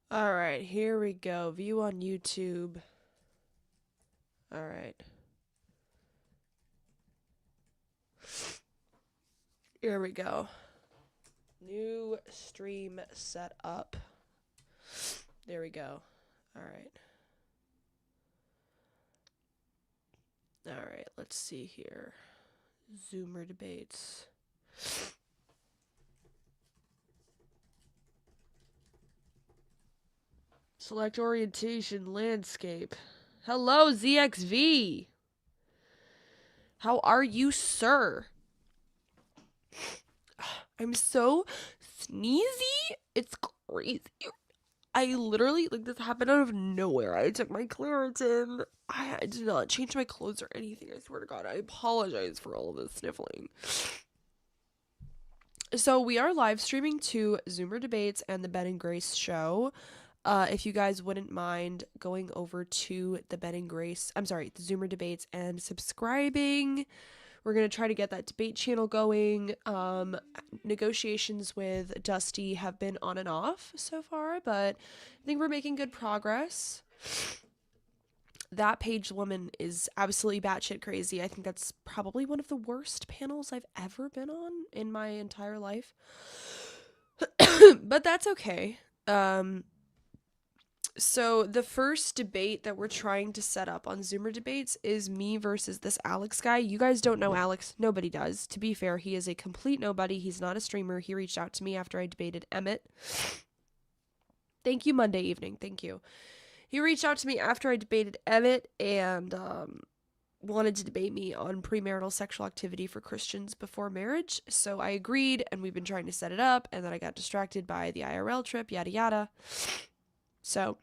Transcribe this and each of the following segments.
All right, here we go. View on YouTube. All right. Here we go. New stream set up. There we go. All right. All right, let's see here. Zoomer debates. Select orientation, landscape. Hello, ZXV. How are you, sir? I'm so sneezy. It's crazy. I literally, this happened out of nowhere. I took my Claritin. I did not change my clothes or anything. I swear to God. I apologize for all of this sniffling. So we are live streaming to Zoomer Debates and the Ben and Grace show. If you guys wouldn't mind going over to the Ben and Grace, the Zoomer Debates and subscribing. We're going to try to get that debate channel going. Negotiations with Dusty have been on and off so far, but I think we're making good progress. That Page woman is absolutely batshit crazy. I think that's probably one of the worst panels I've ever been on in my entire life. But that's okay. So the first debate that we're trying to set up on Zoomer Debates is me versus this Alex guy. You guys don't know Alex. Nobody does. To be fair, he is a complete nobody. He's not a streamer. He reached out to me after I debated Emmett. Thank you, Monday evening. Thank you. He reached out to me after I debated Emmett and wanted to debate me on premarital sexual activity for Christians before marriage. So I agreed, and we've been trying to set it up, and then I got distracted by the IRL trip, yada yada. So,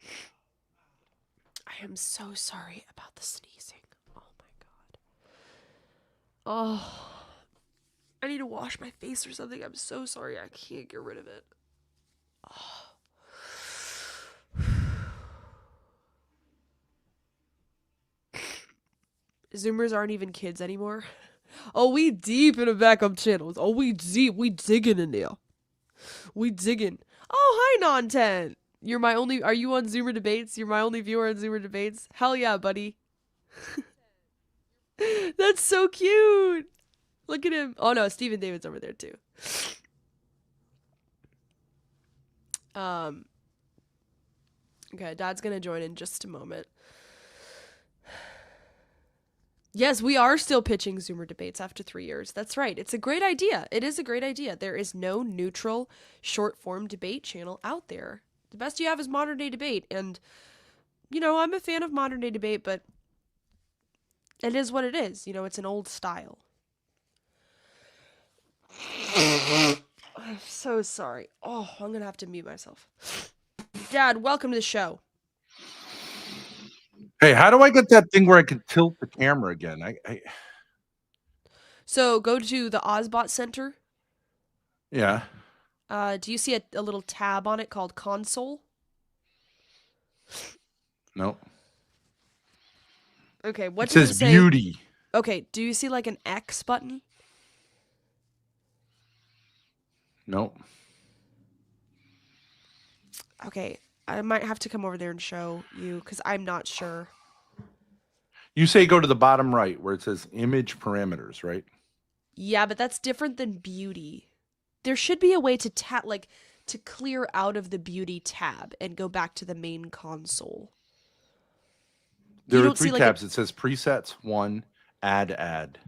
I am so sorry about the sneezing. Oh my God. Oh, I need to wash my face or something. I'm so sorry. I can't get rid of it. Oh. Zoomers aren't even kids anymore. Oh, we deep in the backup channels. Oh, we deep. We digging in there. We digging. Oh, hi, non-tent. Are you on Zoomer Debates? You're my only viewer on Zoomer Debates? Hell yeah, buddy. That's so cute. Look at him. Oh no, Stephen David's over there too. Okay, Dad's gonna join in just a moment. Yes, we are still pitching Zoomer Debates after 3 years. That's right. It's a great idea. It is a great idea. There is no neutral short form debate channel out there. The best you have is modern day debate, and I'm a fan of modern day debate, but it is what it is. It's an old style. I'm so sorry. Oh, I'm gonna have to mute myself. Dad, welcome to the show. Hey, how do I get that thing where I can tilt the camera again? So go to the Ozbot Center. Yeah. Do you see a little tab on it called Console? No. Okay, what It does says it say? beauty. Okay, do you see like an X button? No. Okay, I might have to come over there and show you because I'm not sure. You say go to the bottom right where it says image parameters, right? Yeah, but that's different than beauty. There should be a way to to clear out of the beauty tab and go back to the main console. There are three tabs. It says presets, 1, add.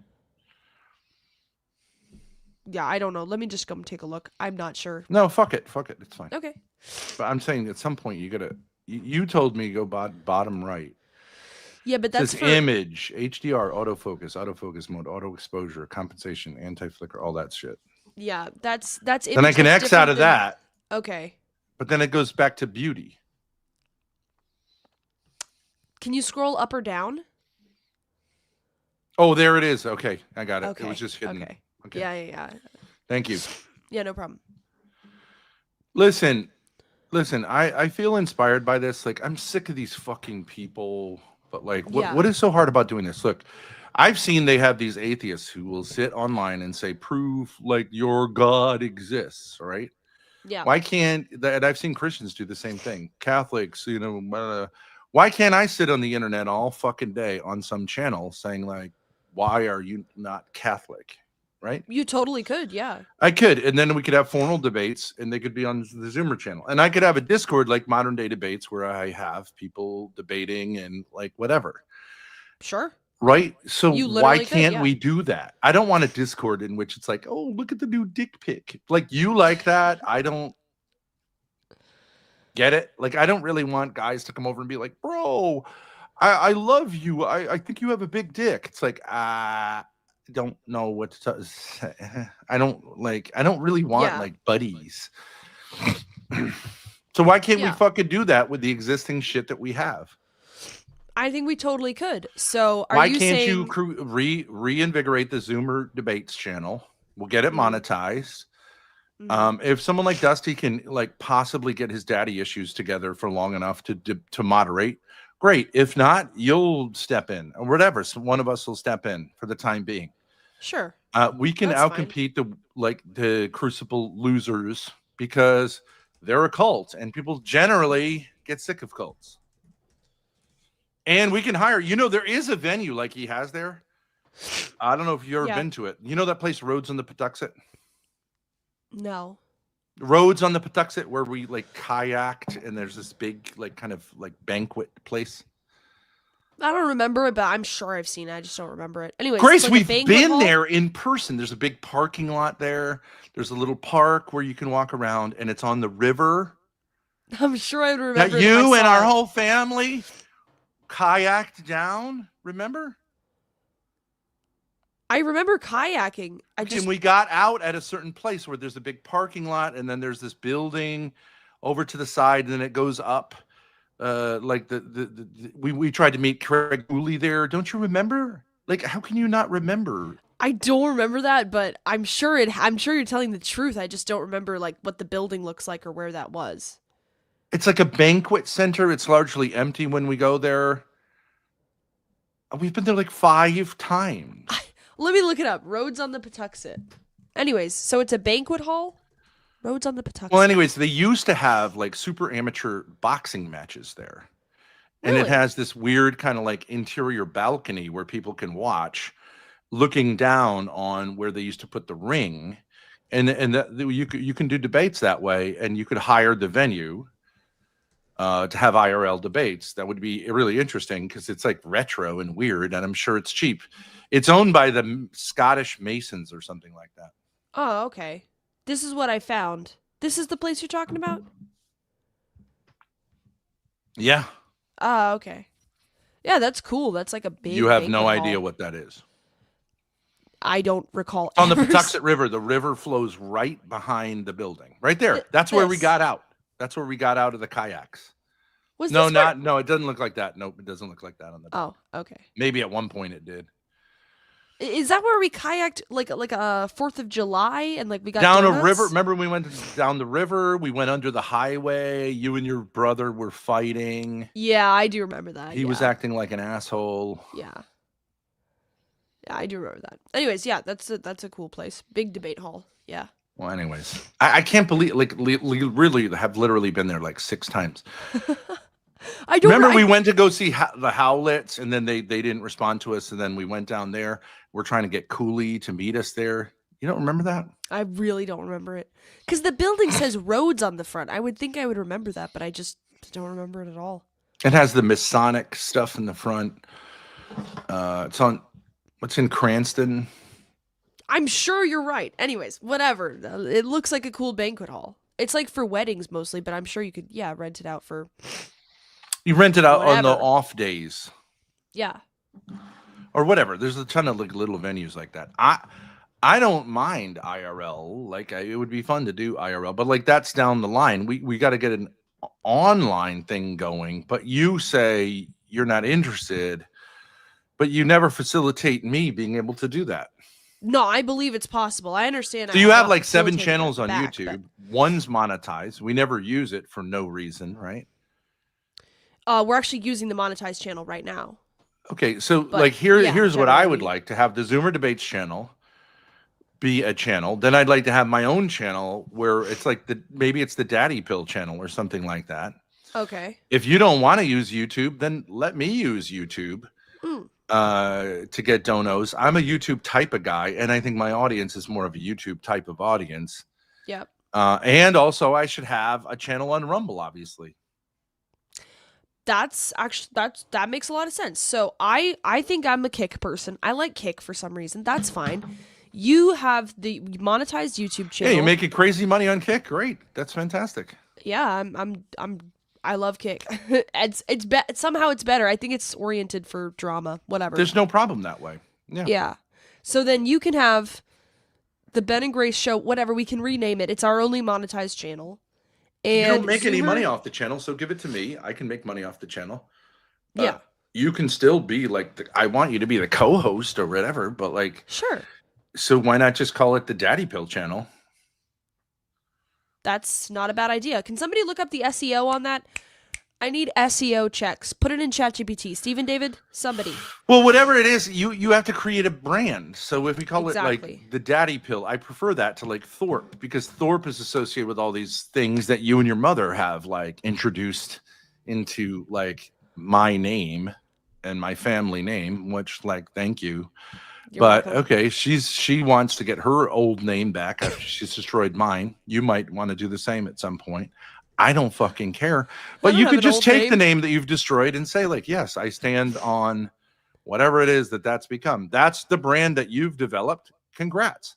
Yeah, I don't know. Let me just go take a look. I'm not sure. No, fuck it. It's fine. Okay. But I'm saying at some point you gotta. You told me go bottom right. Yeah, but that's it says image, HDR, autofocus mode, auto exposure, compensation, anti flicker, all that shit. Yeah, that's Then I can X out of that. Okay. But then it goes back to beauty. Can you scroll up or down? Oh, there it is. Okay, I got it. Okay. It was just hidden. Okay. Yeah. Thank you. Yeah, no problem. Listen, I feel inspired by this. Like, I'm sick of these fucking people. But like, what is so hard about doing this? Look, I've seen they have these atheists who will sit online and say, prove like your God exists, right? Yeah. Why can't that? I've seen Christians do the same thing. Catholics, why can't I sit on the internet all fucking day on some channel saying like, why are you not Catholic? Right? You totally could, yeah. I could, and then we could have formal debates, and they could be on the Zoomer channel, and I could have a Discord like modern day debates where I have people debating and like whatever. Sure. Right? So You why literally could, can't yeah. we do that? I don't want a Discord in which it's like, oh, look at the new dick pic. Like you like that. I don't get it. Like I don't really want guys to come over and be like, bro, I love you. I think you have a big dick. It's like, I don't know what to say. I don't really want Yeah. like buddies. So why can't we Yeah. fucking do that with the existing shit that we have? I think we totally could. So are Why you can't you saying reinvigorate the Zoomer debates channel? We'll get it mm-hmm, monetized. mm-hmm. If someone like Dusty can like possibly get his daddy issues together for long enough to moderate, great. If not, you'll step in or whatever. So one of us will step in for the time being. Sure. We can That's fine. outcompete the Crucible losers because they're a cult, and people generally get sick of cults. And we can hire. There is a venue like he has there. I don't know if you've ever Yeah. been to it. You know that place, Roads on the Patuxent? No. Roads on the Patuxent, where we like kayaked, and there's this big, like, kind of like banquet place. I don't remember it, but I'm sure I've seen it. I just don't remember it. Anyways, it's Grace, like a we've banquet been hall. there in person. There's a big parking lot there. There's a little park where you can walk around, and it's on the river. I'm sure I would That remember it if I you and saw our it. whole family kayaked down. Remember? I remember kayaking. And we got out at a certain place where there's a big parking lot, and then there's this building over to the side, and then it goes up. Like we tried to meet Craig Cooley there. Don't you remember? Like, how can you not remember? I don't remember that, but I'm sure you're telling the truth. I just don't remember like what the building looks like or where that was. It's like a banquet center. It's largely empty when we go there. We've been there like 5 times. Let me look it up. Roads on the Patuxent. Anyways, so it's a banquet hall? Roads on the Patuxent. Well, anyways, they used to have like super amateur boxing matches there. And it Really? has this weird kind of like interior balcony where people can watch, looking down on where they used to put the ring. And that you can do debates that way, and you could hire the venue to have IRL debates. That would be really interesting because it's like retro and weird, and I'm sure it's cheap. It's owned by the Scottish Masons or something like that. Oh, okay. This is what I found. This is the place you're talking about? Yeah. Ah, okay. Yeah, that's cool. That's like a big You have no banquet idea hall. what that is. I don't recall On the ever Patuxent River, the river flows right behind the building. Right there. That's where we this. got out. That's where we got out of the kayaks. Was No, this where... no, it doesn't look like that. Nope, it doesn't look like that on the Oh, dock. okay. Maybe at one point it did. Is that where we kayaked like a 4th of July and like we got Down donuts? a river. Remember we went down the river, we went under the highway, you and your brother were fighting. Yeah, I do remember that. He was acting like an asshole. Yeah. Yeah, I do remember that. Anyways, yeah, that's a cool place. Big debate hall. Yeah. Well, anyways, I can't believe really have literally been there like 6 times. I don't remember we went to go see the Howlets, and then they didn't respond to us, and then we went down there. We're trying to get Cooley to meet us there. You don't remember that? I really don't remember it because the building says Roads on the front. I would think I would remember that, but I just don't remember it at all. It has the Masonic stuff in the front. It's in Cranston. I'm sure you're right. Anyways, whatever. It looks like a cool banquet hall. It's like for weddings mostly, but I'm sure you could, rent it out for... You rent it out on the whatever. off days. Yeah. Or whatever. There's a ton of like little venues like that. I don't mind IRL. Like it would be fun to do IRL, but like that's down the line. We got to get an online thing going. But you say you're not interested, but you never facilitate me being able to do that. No, I believe it's possible. I understand. So you have like 7 channels on YouTube. One's monetized. We never use it for no reason, right? We're actually using the monetized channel right now. Okay, so like here's what I would like to have: the Zoomer Debates channel. be a channel. Then I'd like to have my own channel where it's like maybe it's the Daddy Pill channel or something like that. Okay. If you don't want to use YouTube, then let me use YouTube Mm, to get donos. I'm a YouTube type of guy, and I think my audience is more of a YouTube type of audience. yep. And also, I should have a channel on Rumble, obviously. That's actually that makes a lot of sense. So I think I'm a Kick person. I like Kick for some reason. That's fine. You have the monetized YouTube Yeah, you're channel. making crazy money on Kick. Great, that's fantastic. Yeah, I love Kick. Somehow it's better. I think it's oriented for drama, whatever. There's no problem that way. Yeah. Yeah. So then you can have the Ben and Grace show, whatever, we can rename it. It's our only monetized channel. You don't And make any Zoomer, money off the channel, so give it to me. I can make money off the channel. yeah. You can still be like, I want you to be the co-host or whatever, but like, Sure. so why not just call it the Daddy Pill channel? That's not a bad idea. Can somebody look up the SEO on that? I need SEO checks. Put it in ChatGPT. Stephen David, somebody. Well, whatever it is, you have to create a brand. So if we call it Exactly. like the Daddy Pill, I prefer that to like Thorpe, because Thorpe is associated with all these things that you and your mother have like introduced into like my name and my family name, which like thank you. You're But welcome. okay, she wants to get her old name back after she's destroyed mine. You might want to do the same at some point. I don't fucking care. But don't you have could an just old take the name. name that you've destroyed and say like, yes, I stand on whatever it is that's become. That's the brand that you've developed. Congrats.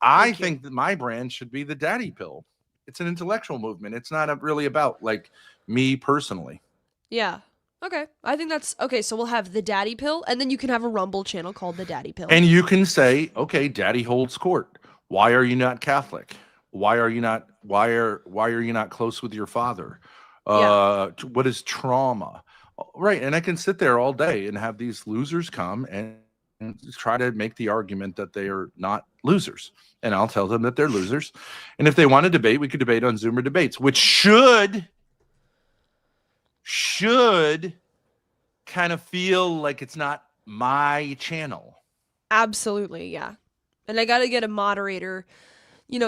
I Thank you. think that my brand should be the Daddy Pill. It's an intellectual movement. It's not really about like me personally. Yeah. Okay. I think that's okay. So we'll have the Daddy Pill, and then you can have a Rumble channel called the Daddy Pill. And you can say, okay, Daddy holds court. Why are you not Catholic? Why are you not close with your father? Yeah. What is trauma? Right. And I can sit there all day and have these losers come and try to make the argument that they are not losers. And I'll tell them that they're losers. And if they want to debate, we could debate on Zoomer debates, which should kind of feel like it's not my channel. Absolutely. Yeah. And I got to get a moderator,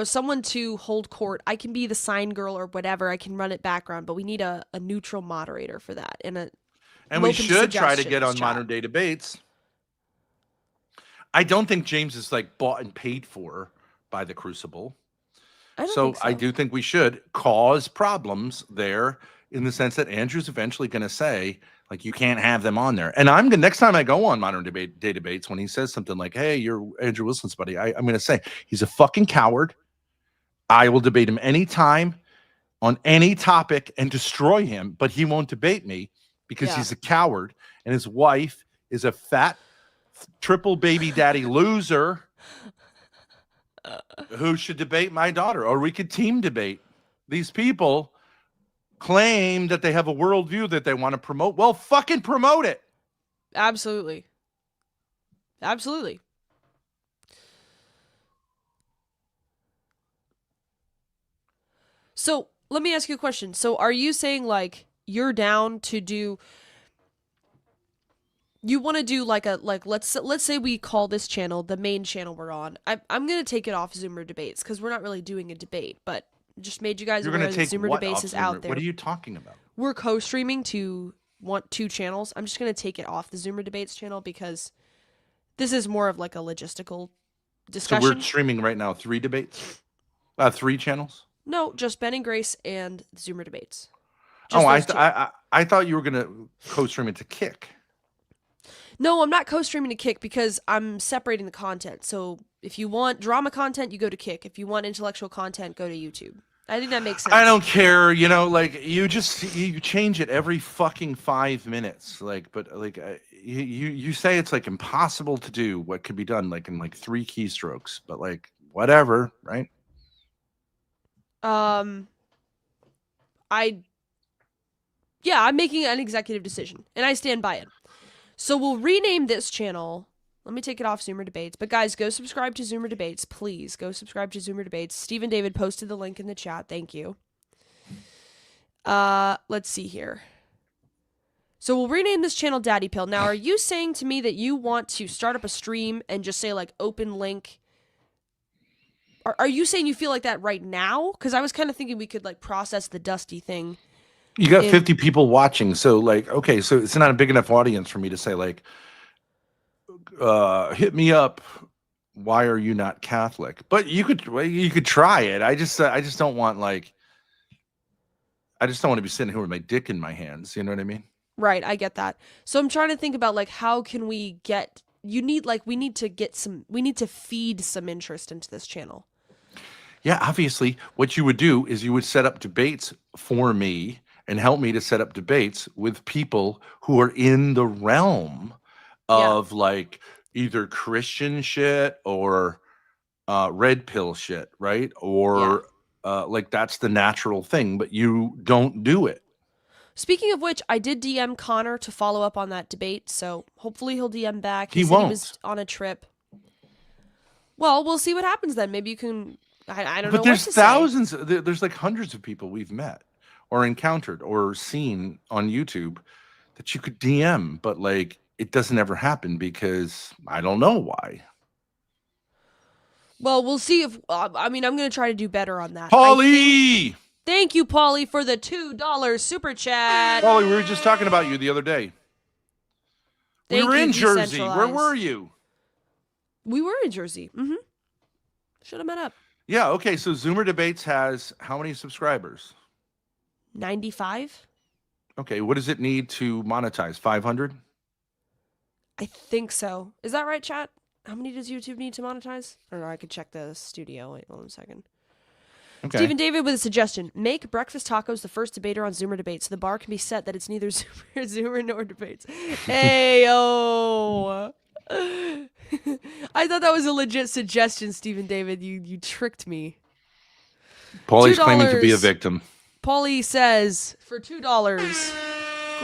someone to hold court. I can be the sign girl or whatever. I can run it background, but we need a neutral moderator for that. And And we should try to get on modern day debates. I don't think James is like bought and paid for by the Crucible. I don't think so. I do think we should cause problems there in the sense that Andrew's eventually going to say, like, you can't have them on there. And I'm going to, next time I go on modern day debates, when he says something like, hey, you're Andrew Wilson's buddy, I'm going to say, he's a fucking coward. I will debate him anytime on any topic and destroy him, but he won't debate me because he's a coward and his wife is a fat triple baby daddy loser who should debate my daughter, or we could team debate. These people claim that they have a worldview that they want to promote. Well, fucking promote it. Absolutely. Absolutely. So let me ask you a question. So are you saying like you're down to do? You want to do like let's say we call this channel the main channel we're on. I'm gonna take it off Zoomer debates because we're not really doing a debate, but just made you guys You're aware going to that take Zoomer what debates off is Zoomer? out there. What are you talking about? We're co-streaming to want two channels. I'm just gonna take it off the Zoomer debates channel because this is more of like a logistical discussion. So we're streaming right now 3 debates, 3 channels. No, just Ben and Grace and Zoomer debates. Just I thought you were going to co-stream it to Kick. No, I'm not co-streaming to Kick because I'm separating the content. So if you want drama content, you go to Kick. If you want intellectual content, go to YouTube. I think that makes sense. I don't care, like you change it every fucking 5 minutes, but you say it's like impossible to do what could be done like in like 3 keystrokes, but like whatever, right? I'm making an executive decision and I stand by it. So we'll rename this channel. Let me take it off Zoomer Debates. But guys, go subscribe to Zoomer Debates. Please go subscribe to Zoomer Debates. Stephen David posted the link in the chat. Thank you. Let's see here. So we'll rename this channel Daddy Pill. Now, are you saying to me that you want to start up a stream and just say like open link Are you saying you feel like that right now? Because I was kind of thinking we could like process the Dusty thing You got in. 50 people watching, so like, okay, so it's not a big enough audience for me to say like, hit me up. Why are you not Catholic? But you could try it. I just don't want like I just don't want to be sitting here with my dick in my hands. You know what I mean? Right, I get that. So I'm trying to think about like how can we get we need to get some we need to feed some interest into this channel. Yeah, obviously, what you would do is you would set up debates for me and help me to set up debates with people who are in the realm Yeah. of like either Christian shit or red pill shit, right? Yeah. Or like that's the natural thing, but you don't do it. Speaking of which, I did DM Connor to follow up on that debate, so hopefully he'll DM back. He He said he was won't. on a trip. Well, we'll see what happens then. Maybe you can. I don't But know what there's to say. thousands, there's like hundreds of people we've met or encountered or seen on YouTube that you could DM, but like it doesn't ever happen because I don't know why. Well, we'll see if. I mean, I'm going to try to do better on that. I think. Paulie! Thank you, Paulie, for the $2 super chat. Paulie, we were just talking about you the other day. We Thank were you, in Jersey. Where Decentralized. were you? We were in Jersey. Mm-hmm. Should have met up. Yeah, okay. So Zoomer Debates has how many subscribers? 95? Okay, what does it need to monetize? 500? I think so. Is that right, chat? How many does YouTube need to monetize? I don't know. I could check the studio. Wait, hold on a second. Okay. Stephen David with a suggestion. Make breakfast tacos the first debater on Zoomer Debates, so the bar can be set that it's neither Zoomer nor Debates. Ayo! I thought that was a legit suggestion, Stephen David. You tricked me. Paulie's claiming to be a $2. victim. Paulie says, for $2,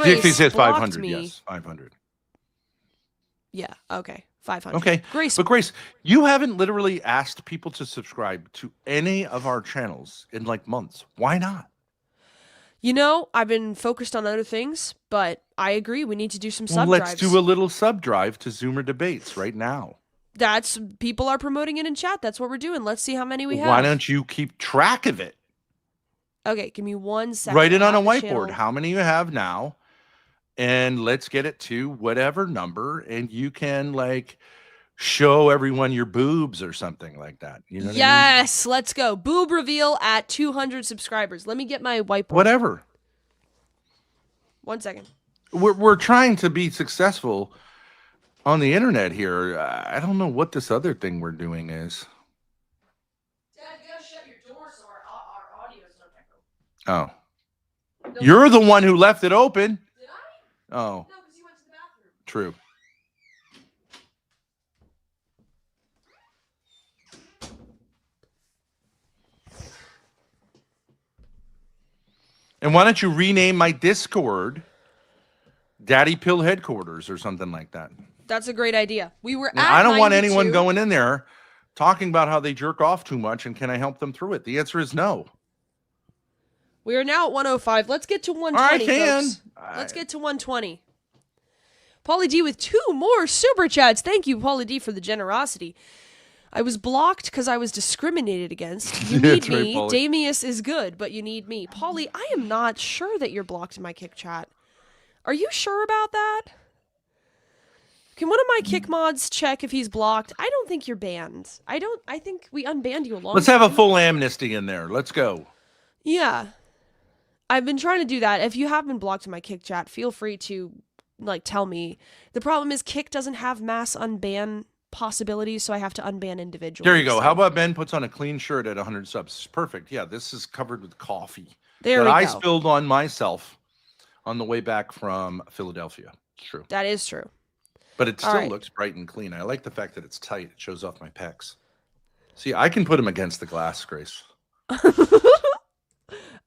Dixie Grace says blocked 500. me. Yes, 500. Yeah, okay. 500. Okay. Grace. But Grace, you haven't literally asked people to subscribe to any of our channels in like months. Why not? You know, I've been focused on other things, but I agree. We need to do some Well, sub let's drives. do a little sub drive to Zoomer Debates right now. That's people are promoting it in chat. That's what we're doing. Let's see how many we have. Why don't you keep track of it? Okay, give me 1 second. Write it I on a have the whiteboard. channel. How many you have now? And let's get it to whatever number, and you can like show everyone your boobs or something like that. You know what I mean? Yes, let's go. Boob reveal at 200 subscribers. Let me get my whiteboard. Whatever. 1 second. We're trying to be successful on the internet here. I don't know what this other thing we're doing is. Dad, you gotta shut your door so our audio's not echo. Oh. You're the one who left it open. Did I? Oh, No, because you went to the bathroom. true. And why don't you rename my Discord Daddy Pill Headquarters or something like that? That's a great idea. We were Now, at I don't want 92. anyone going in there talking about how they jerk off too much and can I help them through it? The answer is no. We are now at 105. Let's get to 120, I can. folks. Let's get to 120. Paulie D with 2 more super chats. Thank you, Paulie D, for the generosity. I was blocked because I was discriminated against. You need That's right, me. Paulie. Damius is good, but you need me. Paulie, I am not sure that you're blocked in my kick chat. Are you sure about that? Can one of my kick mods check if he's blocked? I don't think you're banned. I think we unbanned you a long Let's time. have a full amnesty in there. Let's go. Yeah. I've been trying to do that. If you have been blocked in my kick chat, feel free to like tell me. The problem is kick doesn't have mass unban possibilities, so I have to unban individuals. There you go. So. How about Ben puts on a clean shirt at 100 subs? Perfect. Yeah, this is covered with coffee There that we I go. spilled on myself on the way back from Philadelphia. It's true. That is true. But it All still right. looks bright and clean. I like the fact that it's tight. It shows off my pecs. See, I can put them against the glass, Grace.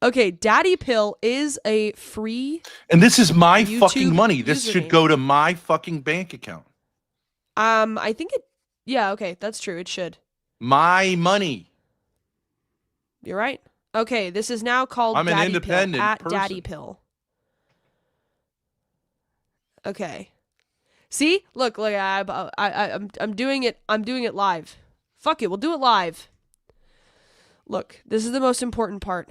Okay, Daddy Pill is a free. And this is my YouTube fucking money. This should username. go to my fucking bank account. I think it. Yeah, okay, that's true. It should. My money. You're right. Okay, this is now called I'm an Daddy independent Pill at person. Daddy Pill. Okay. See, look, I'm doing it. I'm doing it live. Fuck it, we'll do it live. Look, this is the most important part.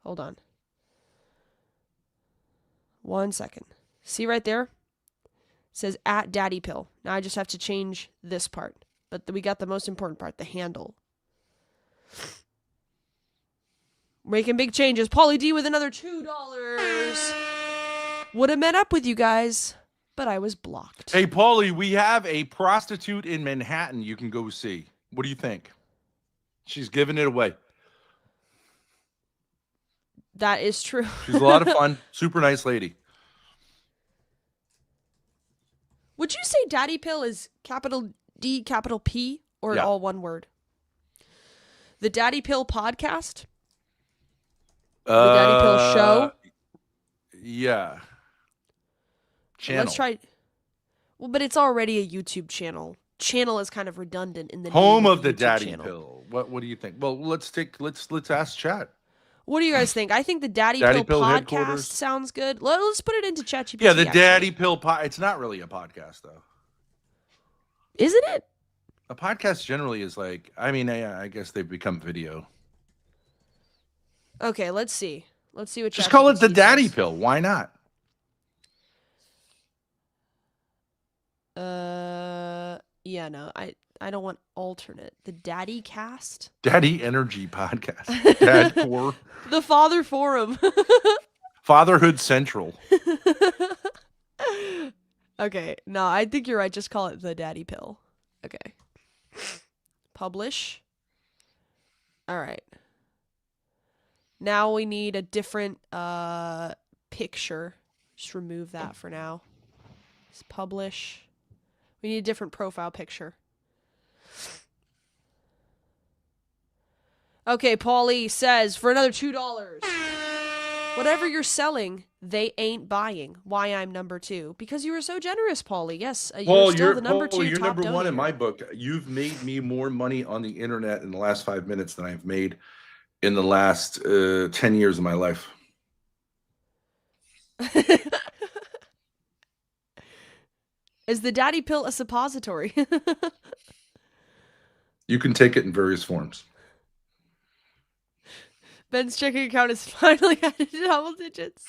Hold on. 1 second. See right there? It says at Daddy Pill. Now I just have to change this part. But we got the most important part, the handle. Making big changes. Pauly D with another $2. Would have met up with you guys, but I was blocked. Hey, Paulie, we have a prostitute in Manhattan you can go see. What do you think? She's giving it away. That is true. She's a lot of fun. Super nice lady. Would you say Daddy Pill is capital D, capital P, or all one word? The Daddy Pill podcast? The Daddy Pill show? Yeah. Channel. Let's try. Well, but it's already a YouTube channel. Channel is kind of redundant in the home name of the YouTube Daddy channel. Pill. What do you think? Well, let's ask chat. What do you guys think? I think the Daddy Pill podcast sounds good. Let's put it into ChatGPT. Yeah, the Daddy Pill It's not really a podcast, though. Isn't it? A podcast generally is like, I mean, I guess they've become video. Okay, let's see. Let's see what Just call it the Daddy says. Pill. Why not? Yeah, no, I don't want alternate. The Daddy Cast? Daddy Energy Podcast. Dad Core. The Father Forum. Fatherhood Central. Okay, no, I think you're right. Just call it the Daddy Pill. Okay. Publish. All right. Now we need a different picture. Just remove that for now. Just publish. We need a different profile picture. Okay, Paulie says for another $2. Whatever you're selling, they ain't buying. Why I'm number 2? Because you were so generous, Paulie. Yes, you're still the number 2 you're top number 1 in donator. my book. You've made me more money on the internet in the last 5 minutes than I've made in the last 10 years of my life. Is the Daddy Pill a suppository? You can take it in various forms. Ben's checking account is finally at double digits.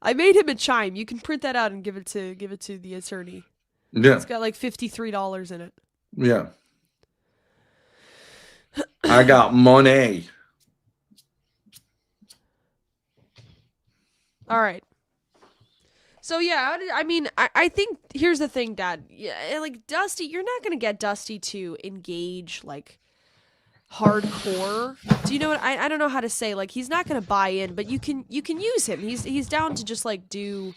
I made him a chime. You can print that out and give it to the attorney. Yeah. It's got like $53 in it. Yeah. I got money. All right. So yeah, I mean, I think here's the thing, Dad. Yeah, like Dusty, you're not gonna get Dusty to engage like hardcore. Do you know what I don't know how to say? Like he's not gonna buy in, but you can use him. He's down to just like do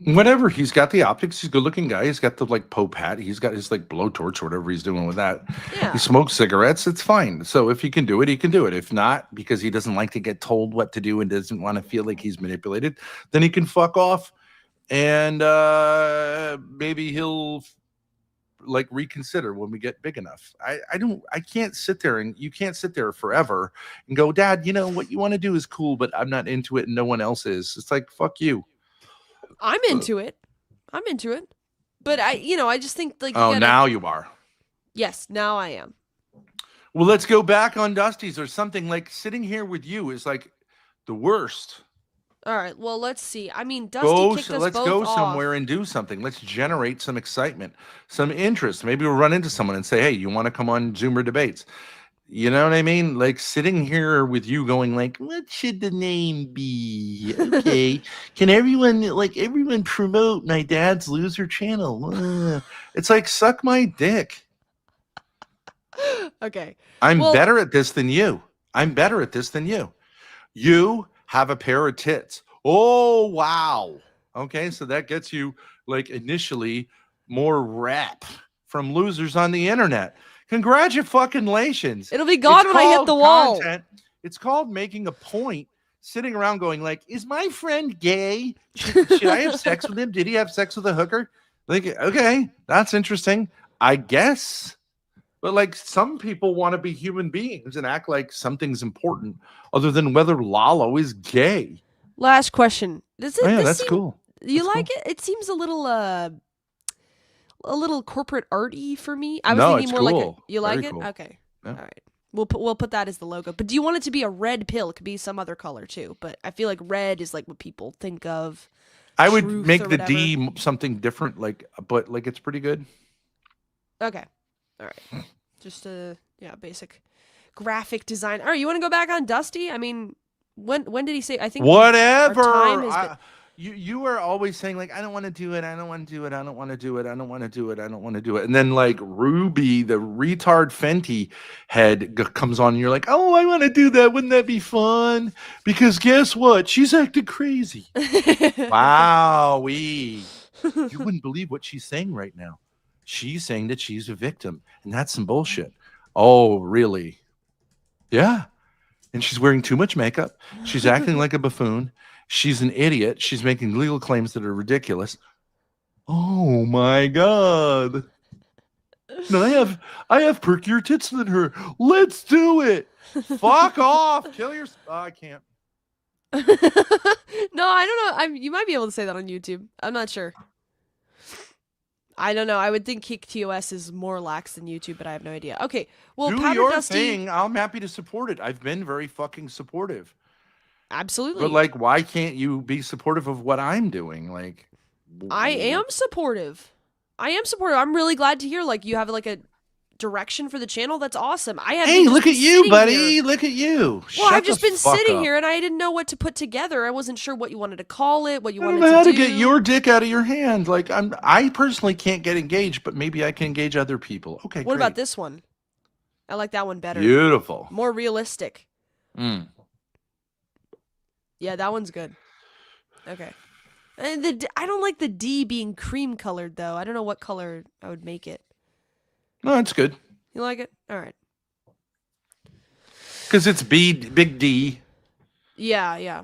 whatever. He's got the optics. He's a good looking guy. He's got the like Pope hat. He's got his like blowtorch or whatever he's doing with that. Yeah. He smokes cigarettes. It's fine. So if he can do it, he can do it. If not, because he doesn't like to get told what to do and doesn't want to feel like he's manipulated, then he can fuck off. And maybe he'll like reconsider when we get big enough. I can't sit there and you can't sit there forever and go, Dad, you know what you want to do is cool, but I'm not into it and no one else is. It's like, fuck you. I'm into it. But I just think like now you are. Yes, now I am. Well, let's go back on Dusty's or something. Like sitting here with you is like the worst. All right, well, let's see. I mean, Dusty kicked us let's both go off. somewhere and do something. Let's generate some excitement, some interest. Maybe we'll run into someone and say, hey, you want to come on Zoomer Debates? You know what I mean? Like sitting here with you going like, what should the name be? Okay. Can everyone promote my dad's loser channel? It's like, suck my dick. Okay. I'm better at this than you. You have a pair of tits. Oh, wow. Okay. So that gets you like initially more rep from losers on the internet. Congratulations. It'll be gone when I hit the wall. It's called making a point, sitting around going like, is my friend gay? Should I have sex with him? Did he have sex with a hooker? Like, okay, that's interesting, I guess. But like some people want to be human beings and act like something's important other than whether Lalo is gay. Last question. That's cool. You like it? It seems a little corporate arty for me. I was thinking more cool. like you like Very it? cool. Okay. Yeah. All right. We'll put that as the logo. But do you want it to be a red pill? It could be some other color too. But I feel like red is like what people think of. I would Truth or make the whatever. D something different, but it's pretty good. Okay. All right. Just basic graphic design. All right. You want to go back on Dusty? I mean, when did he say? I think Whatever. our time has been. You are always saying like, I don't want to do it. I don't want to do it. I don't want to do it. I don't want to do it. I don't want to do it. And then like Ruby, the retard Fenty head comes on and you're like, oh, I want to do that. Wouldn't that be fun? Because guess what? She's acting crazy. Wow. You wouldn't believe what she's saying right now. She's saying that she's a victim. And that's some bullshit. Oh, really? Yeah. And she's wearing too much makeup. She's acting like a buffoon. She's an idiot. She's making legal claims that are ridiculous. Oh my God. No, I have perkier tits than her. Let's do it. Fuck off. Kill your I can't. No, I don't know. You might be able to say that on YouTube. I'm not sure. I don't know. I would think Kick TOS is more lax than YouTube, but I have no idea. Okay, well, do Powder your Dusty, thing. I'm happy to support it. I've been very fucking supportive. Absolutely. But like, why can't you be supportive of what I'm doing? Like, I am supportive. I'm really glad to hear like you have like a direction for the channel. That's awesome. Hey, look at you, buddy. Look at you. Well, I've just been sitting here and I didn't know what to put together. I wasn't sure what you wanted to call it, what you wanted to do. I don't know how to get your dick out of your hand. Like I personally can't get engaged, but maybe I can engage other people. Okay, what about this one? I like that one better. Beautiful. More realistic. Mm. Yeah, that one's good. Okay. And I don't like the D being cream colored though. I don't know what color I would make it. No, it's good. You like it? All right. Because it's big D. Yeah.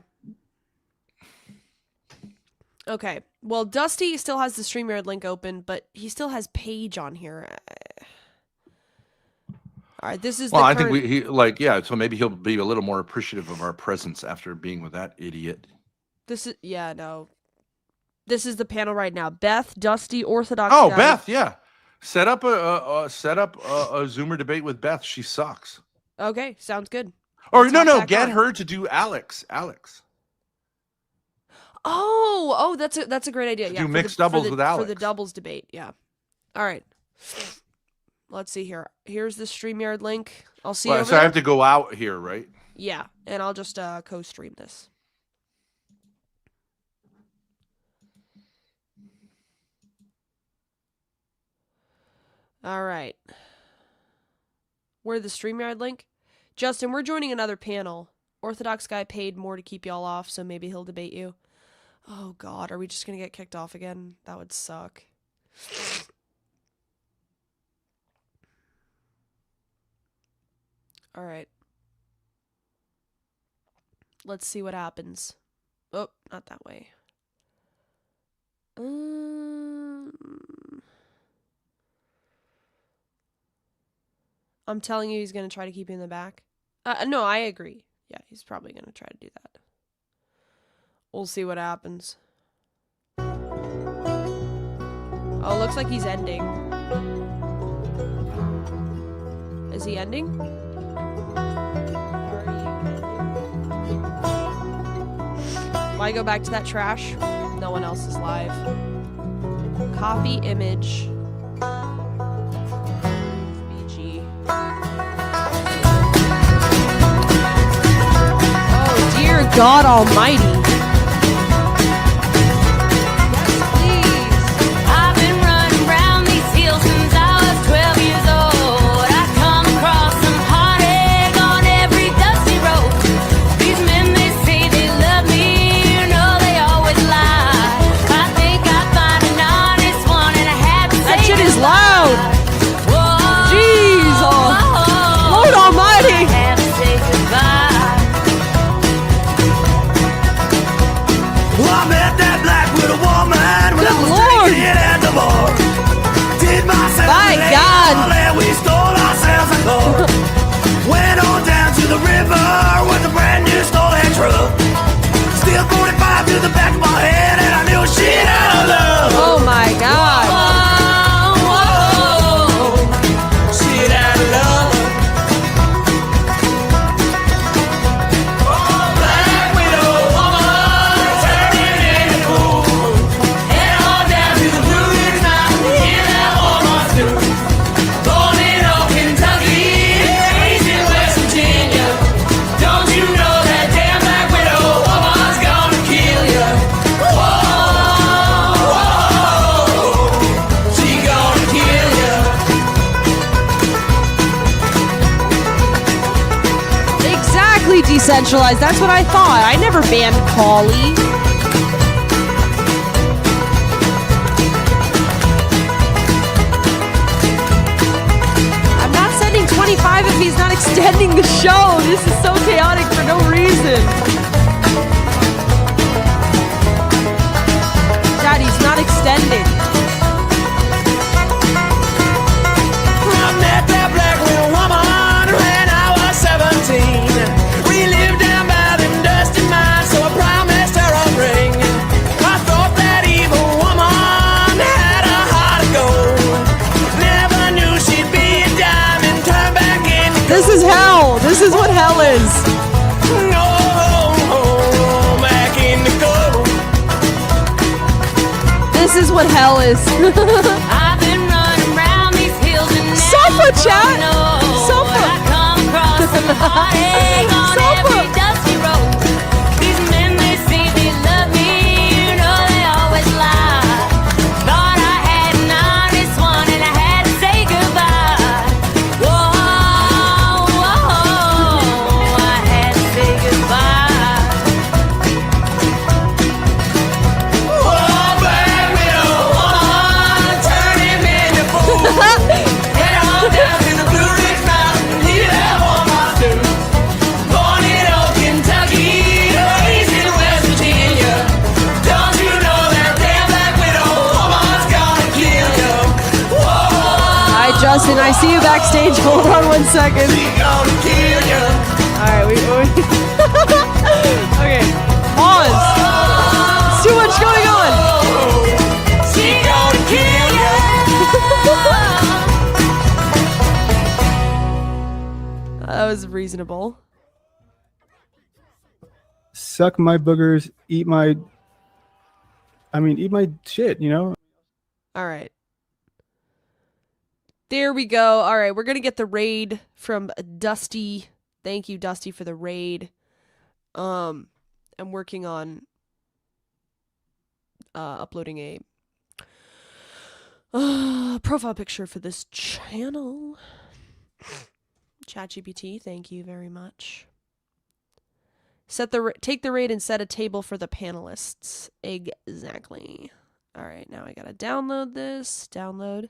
Okay. Well, Dusty still has the StreamYard link open, but he still has Paige on here. All right, this is I think so maybe he'll be a little more appreciative of our presence after being with that idiot. This is This is the panel right now. Beth, Dusty, Orthodox. Oh, guy. Beth, yeah. Set up a Zoomer debate with Beth. She sucks. Okay, sounds good. Or no, get her to do Alex. Oh, that's a great idea. Do mixed doubles with Alex for the doubles debate. Yeah. All right. Let's see here. Here's the StreamYard link. I'll see you. So I have to go out here, right? Yeah, and I'll just co-stream this. All right. Where's the StreamYard link? Justin, we're joining another panel. Orthodox guy paid more to keep y'all off, so maybe he'll debate you. Oh, God. Are we just going to get kicked off again? That would suck. All right. Let's see what happens. Oh, not that way. I'm telling you, he's going to try to keep you in the back. No, I agree. Yeah, he's probably going to try to do that. We'll see what happens. Oh, looks like he's ending. Is he ending? Why go back to that trash? No one else is live. Copy image. BG. Oh, dear God Almighty. decentralized. That's what I thought. I never banned Callie. I'm not sending 25 if he's not extending the show. This is so chaotic for no reason. Daddy's not extending. I met that black woman when I was 17. We lived down by them dusty mines, so I promised her a ring. I thought that evil woman had a heart of gold. Never knew she'd be a diamond turned back into gold. This is hell. This is what hell is. No, back into gold. This is what hell is. I've been running around these hills and Sofa chat. Sofa. I come across some heartache on Sofa. every dusty road. These men, they say they love me, you know they always lie. Thought I had an honest one and I had to say goodbye. Whoa, whoa, I had to say goodbye. Oh, black widow woman, turn him into fool. Head on down to the Blue Ridge Mountain, he that won my stew. Born in old Kentucky, raised in West Virginia. Don't you know that damn black widow woman's gonna kill you? Whoa, Hi, Justin. I see you backstage. Hold on 1 second. she gonna kill you. All right, we okay. Pause. It's too much going on. She gonna kill you. That was reasonable. Suck my boogers, eat my shit, you know? All right. There we go. All right, we're going to get the raid from Dusty. Thank you, Dusty, for the raid. I'm working on uploading a profile picture for this channel. ChatGPT, thank you very much. Take the raid and set a table for the panelists. Exactly. All right, now I got to download this. Download.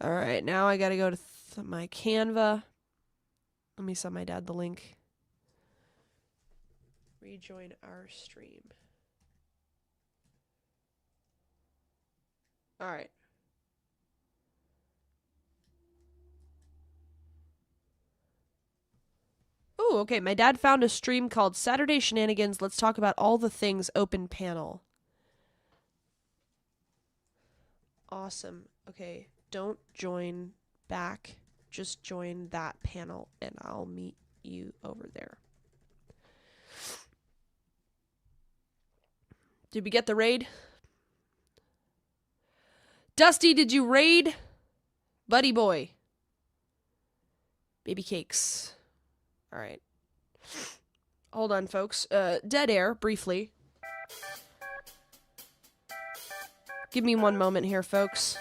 All right, now I got to go to my Canva. Let me send my dad the link. Rejoin our stream. All right. Oh, okay. My dad found a stream called Saturday Shenanigans. Let's talk about all the things open panel. Awesome. Okay. Don't join back. Just join that panel and I'll meet you over there. Did we get the raid? Dusty, did you raid? Buddy boy. Baby cakes. All right. Hold on, folks. Dead air, briefly. Give me 1 moment here, folks.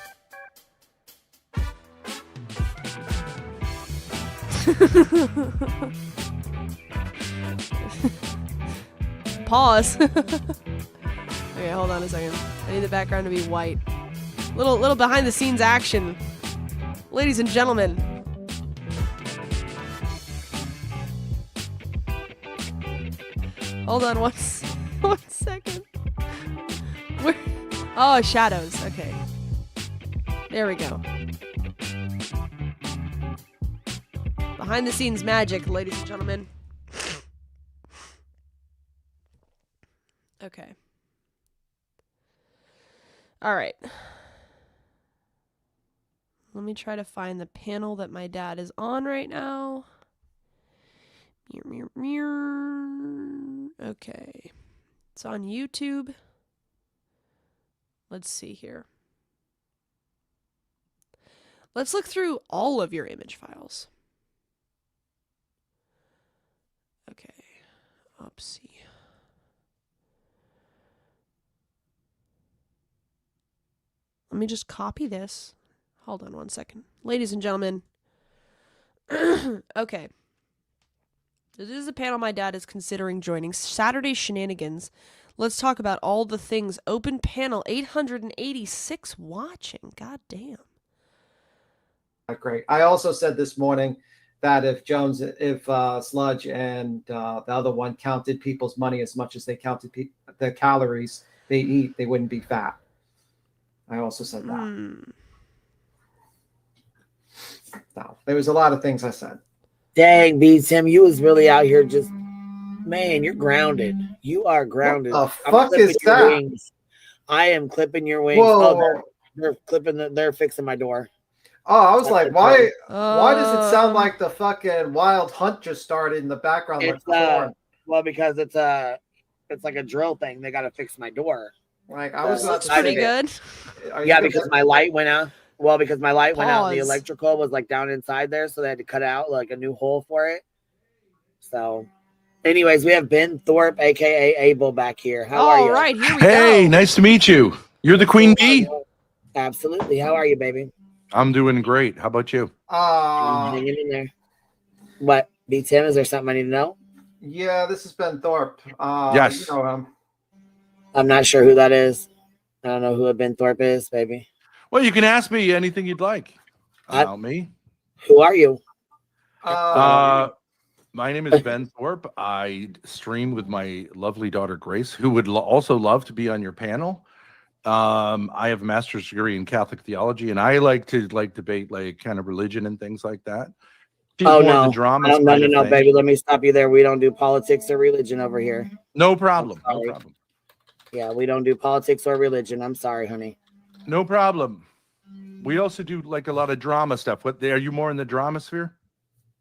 Pause. Okay, hold on a second. I need the background to be white. Little behind the scenes action. Ladies and gentlemen. Hold on one second. Where? Oh, shadows. Okay. There we go. Behind the scenes magic, ladies and gentlemen. Okay. All right. Let me try to find the panel that my dad is on right now. Okay. It's on YouTube. Let's see here. Let's look through all of your image files. Okay. Oopsie. Let me just copy this. Hold on 1 second. Ladies and gentlemen. Okay. This is a panel my dad is considering joining. Saturday Shenanigans. Let's talk about all the things. Open panel, 886 watching. God damn. Great. I also said this morning that if Sludge and the other one counted people's money as much as they counted the calories they eat, they wouldn't be fat. I also said that. No, there was a lot of things I said. Dang, B Tim, you was really out here just, man, you're grounded. You are grounded. What the fuck is that? Wings. I am clipping your wings. Whoa. Oh, they're clipping. They're fixing my door. Oh, I was like, why does it sound like the fucking wild hunt just started in the background? It's well, because it's like a drill thing. They got to fix my door. Like I was That's pretty good. Yeah, because my light went out. Well, because my light went out and the Pause. electrical was like down inside there, so they had to cut out like a new hole for it. So, anyways, we have Ben Thorpe, aka Abel, back here. How are you? All right, here we Hey, go. nice to meet you. You're the queen bee? Absolutely. How are you, baby? I'm doing great. How about you? Hanging in there. What? B Tim, is there something I need to know? Yeah, this is Ben Thorpe. Yes. You know him. I'm not sure who that is. I don't know who Ben Thorpe is, baby. Well, you can ask me anything you'd like about me. Who are you? My name is Ben Thorpe. I stream with my lovely daughter Grace, who would also love to be on your panel. I have a master's degree in Catholic theology, and I like to debate like kind of religion and things like that. She's Oh more no, the drama no, baby. Let me stop you there. We don't do politics or religion over here. No problem. No problem. Yeah, we don't do politics or religion. I'm sorry, honey. No problem. We also do like a lot of drama stuff. What are you more in the drama sphere?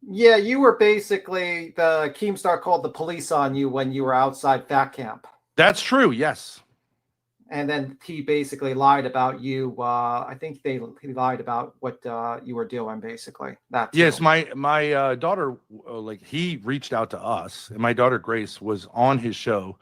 Yeah, you were basically the Keemstar called the police on you when you were outside Fat Camp. That's true. Yes. And then he basically lied about you. I think he lied about what you were doing, basically. Yes, my daughter, like he reached out to us, and my daughter Grace was on his show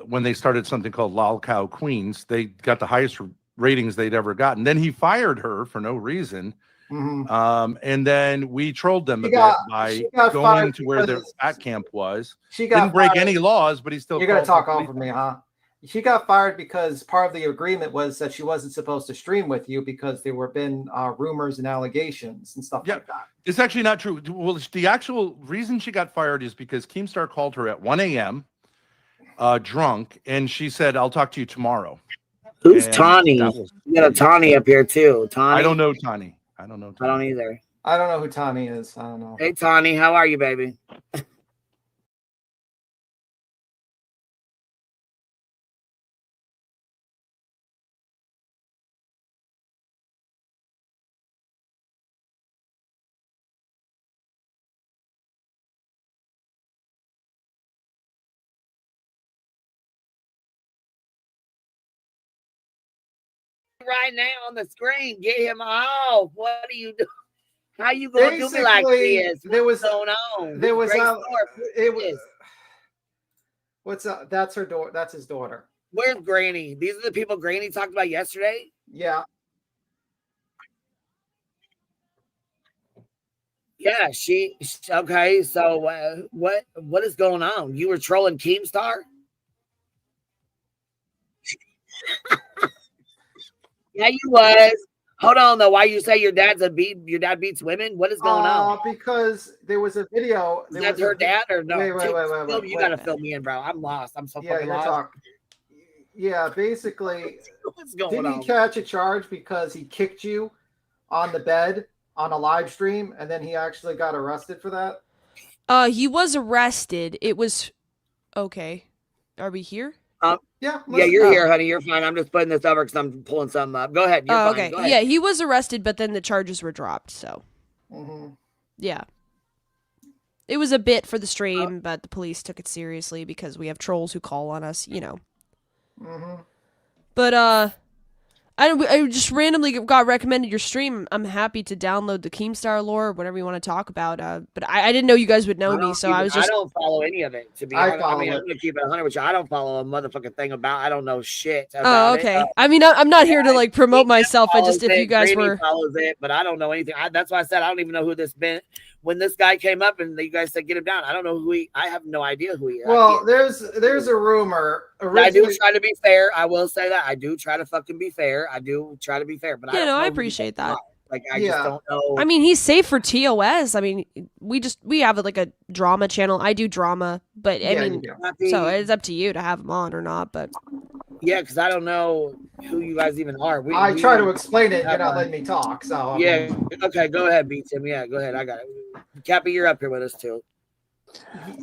when they started something called Lol Cow Queens. They got the highest ratings they'd ever gotten. Then he fired her for no reason. Mm-hmm. And then we trolled them a bit by going to where their Fat Camp was. She didn't break any laws, but he still. You're gonna talk over me, huh? She got fired because part of the agreement was that she wasn't supposed to stream with you because there were been rumors and allegations and stuff like that. It's actually not true. Well, the actual reason she got fired is because Keemstar called her at 1 a.m. Drunk, and she said, "I'll talk to you tomorrow." Who's Tawny? You got a Tawny up here too. Tawny. I don't know Tawny. I don't know. I don't either. I don't know who Tawny is. I don't know. Hey, Tawny, how are you, baby? Right now on the screen, get him off. What are you doing? How you gonna do me like this? What's going on? There was it was. What's up? That's her daughter. That's his daughter. Where's Granny? These are the people Granny talked about yesterday. Yeah. Yeah, okay. So what is going on? You were trolling Keemstar? Yeah, you was. Hold on though. Why you say your dad beats women? What is going on? Because there was a video. Is that her dad or no? Wait. You gotta fill me in, bro. I'm lost. I'm so fucking lost. Yeah, basically, what's going on? Did he catch a charge because he kicked you on the bed on a live stream, and then he actually got arrested for that? He was arrested. It was okay. Are we here? Yeah, you're here, honey. You're fine. I'm just putting this over because I'm pulling something up. Go ahead. You're fine. Okay. Go ahead. Yeah, he was arrested, but then the charges were dropped. So, yeah, it was a bit for the stream, but the police took it seriously because we have trolls who call on us, you know. But I just randomly got recommended your stream. I'm happy to download the Keemstar lore or whatever you want to talk about. But I didn't know you guys would know me, so I don't follow any of it. To be honest, I'm gonna keep it 100 with you. I don't follow a motherfucking thing about. I don't know shit about it. Okay. I mean, I'm not here to like promote myself. I just if you guys Granny were follows it, but I don't know anything. That's why I said I don't even know who this Ben. when this guy came up and you guys said get him down, I don't know who he. I have no idea who he is. Well, there's a rumor. I do try to be fair. I will say that I do try to fucking be fair. I do try to be fair, but Yeah, I don't know I who appreciate the fuck that. you are. Like I just don't know. I mean, he's safe for TOS. I mean, we have like a drama channel. I do drama, but I mean, so it's up to you to have him on or not. But yeah, because I don't know who you guys even are. I try to explain it. You're not letting me talk. So yeah, okay, go ahead, B Tim. Yeah, go ahead. I got it. Cappy, you're up here with us too.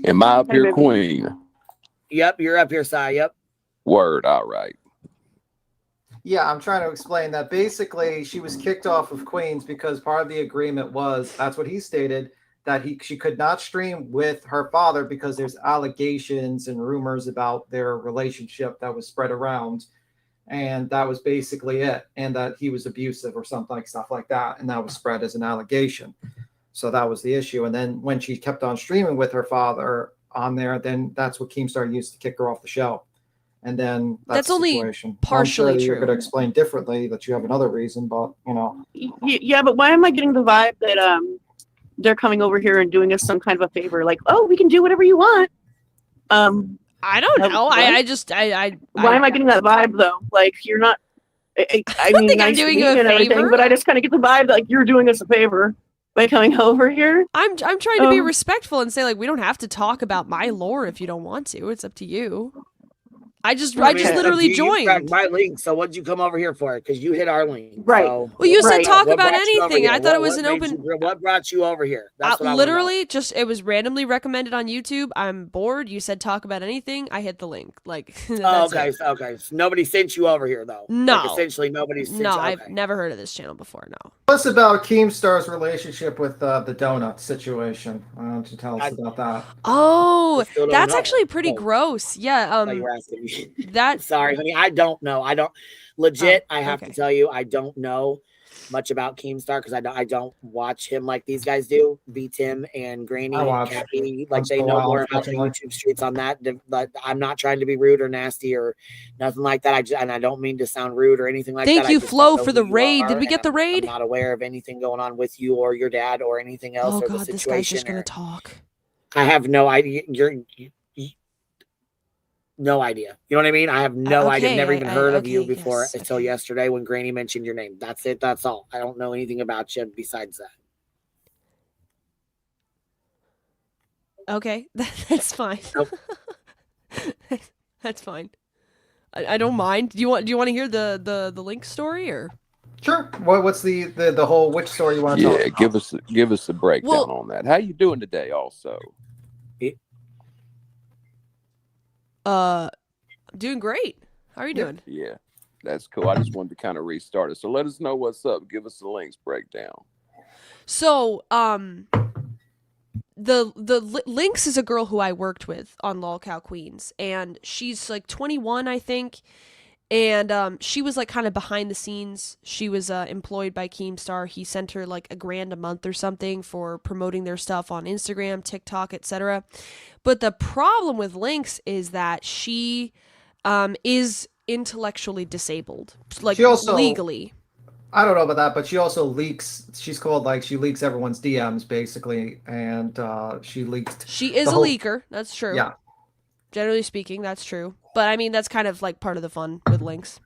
Am I up here, Queen? Yep, you're up here, Si. Yep. Word. All right. Yeah, I'm trying to explain that basically she was kicked off of Queens because part of the agreement was, that's what he stated, that she could not stream with her father because there's allegations and rumors about their relationship that was spread around. And that was basically it. And that he was abusive or something like stuff like that. And that was spread as an allegation. So that was the issue. And then when she kept on streaming with her father on there, then that's what Keemstar used to kick her off the show. And then that's the only situation. partially I'm sure you're true. going to explain differently that you have another reason, but you know. Yeah, but why am I getting the vibe that they're coming over here and doing us some kind of a favor? Like, oh, we can do whatever you want. I don't know. What? Why am I getting that vibe though? Like you're not. I mean, think I'm nice to doing meet you a you and everything, favor. but I just kind of get the vibe that like you're doing us a favor by coming over here. I'm trying to be respectful and say like we don't have to talk about my lore if you don't want to. It's up to you. I just literally joined. You my link. So what'd you come over here for? Because you hit our link. Right. So, Well, you said talk what about brought you over anything. here? I thought it was What an made open. what brought you over here? That's what I wanna know. Literally, just it was randomly recommended on YouTube. I'm bored. You said talk about anything. I hit the link. Like, Oh, that's okay, it. okay. So nobody sent you over here though. No. Like, essentially, nobody sent No, you. Okay. I've never heard of this channel before. No. Tell us about Keemstar's relationship with the donut situation. Why don't you tell us about that? Oh, I still don't that's know. actually pretty Oh. gross. Yeah. Like you're asking me. That Sorry, honey. I don't know. I don't legit. I have okay. to tell you, I don't know much about Keemstar because I don't watch him like these guys do. B Tim and Granny I and watch. Cappy, like Once they in a know while, more about the unfortunately. YouTube streets on that. But I'm not trying to be rude or nasty or nothing like that. And I don't mean to sound rude or anything like that. Thank I you, just Flo, don't know for who the you raid. are, Did we and get the raid? I'm not aware of anything going on with you or your dad or anything else Oh or the God, this situation. guy's just gonna or- talk. I have no idea. No idea. You know what I mean? I have no idea. okay, Never even heard of you okay, before yes, until okay. yesterday when Granny mentioned your name. That's it. That's all. I don't know anything about you besides that. Okay, that's fine. Nope. That's fine. I don't mind. Do you want to hear the Link story or? Sure. What's the whole which story you want to tell? Yeah, give us a breakdown Well- on that. How you doing today? Also, Doing great. How are you doing? yeah, that's cool. I just wanted to kind of restart it. So let us know what's up. Give us the links breakdown. So, Lynx is a girl who I worked with on LolCow Queens, and she's like 21, I think. And she was like kind of behind the scenes. She was employed by Keemstar. He sent her like $1,000 a month or something for promoting their stuff on Instagram, TikTok, etc. But the problem with Lynx is that she is intellectually disabled, like She also- legally. I don't know about that, but she also leaks. She's called like she leaks everyone's DMs basically, and she leaked. She is the a whole- leaker. That's true. Yeah. Generally speaking, that's true. But I mean, that's kind of like part of the fun with Lynx.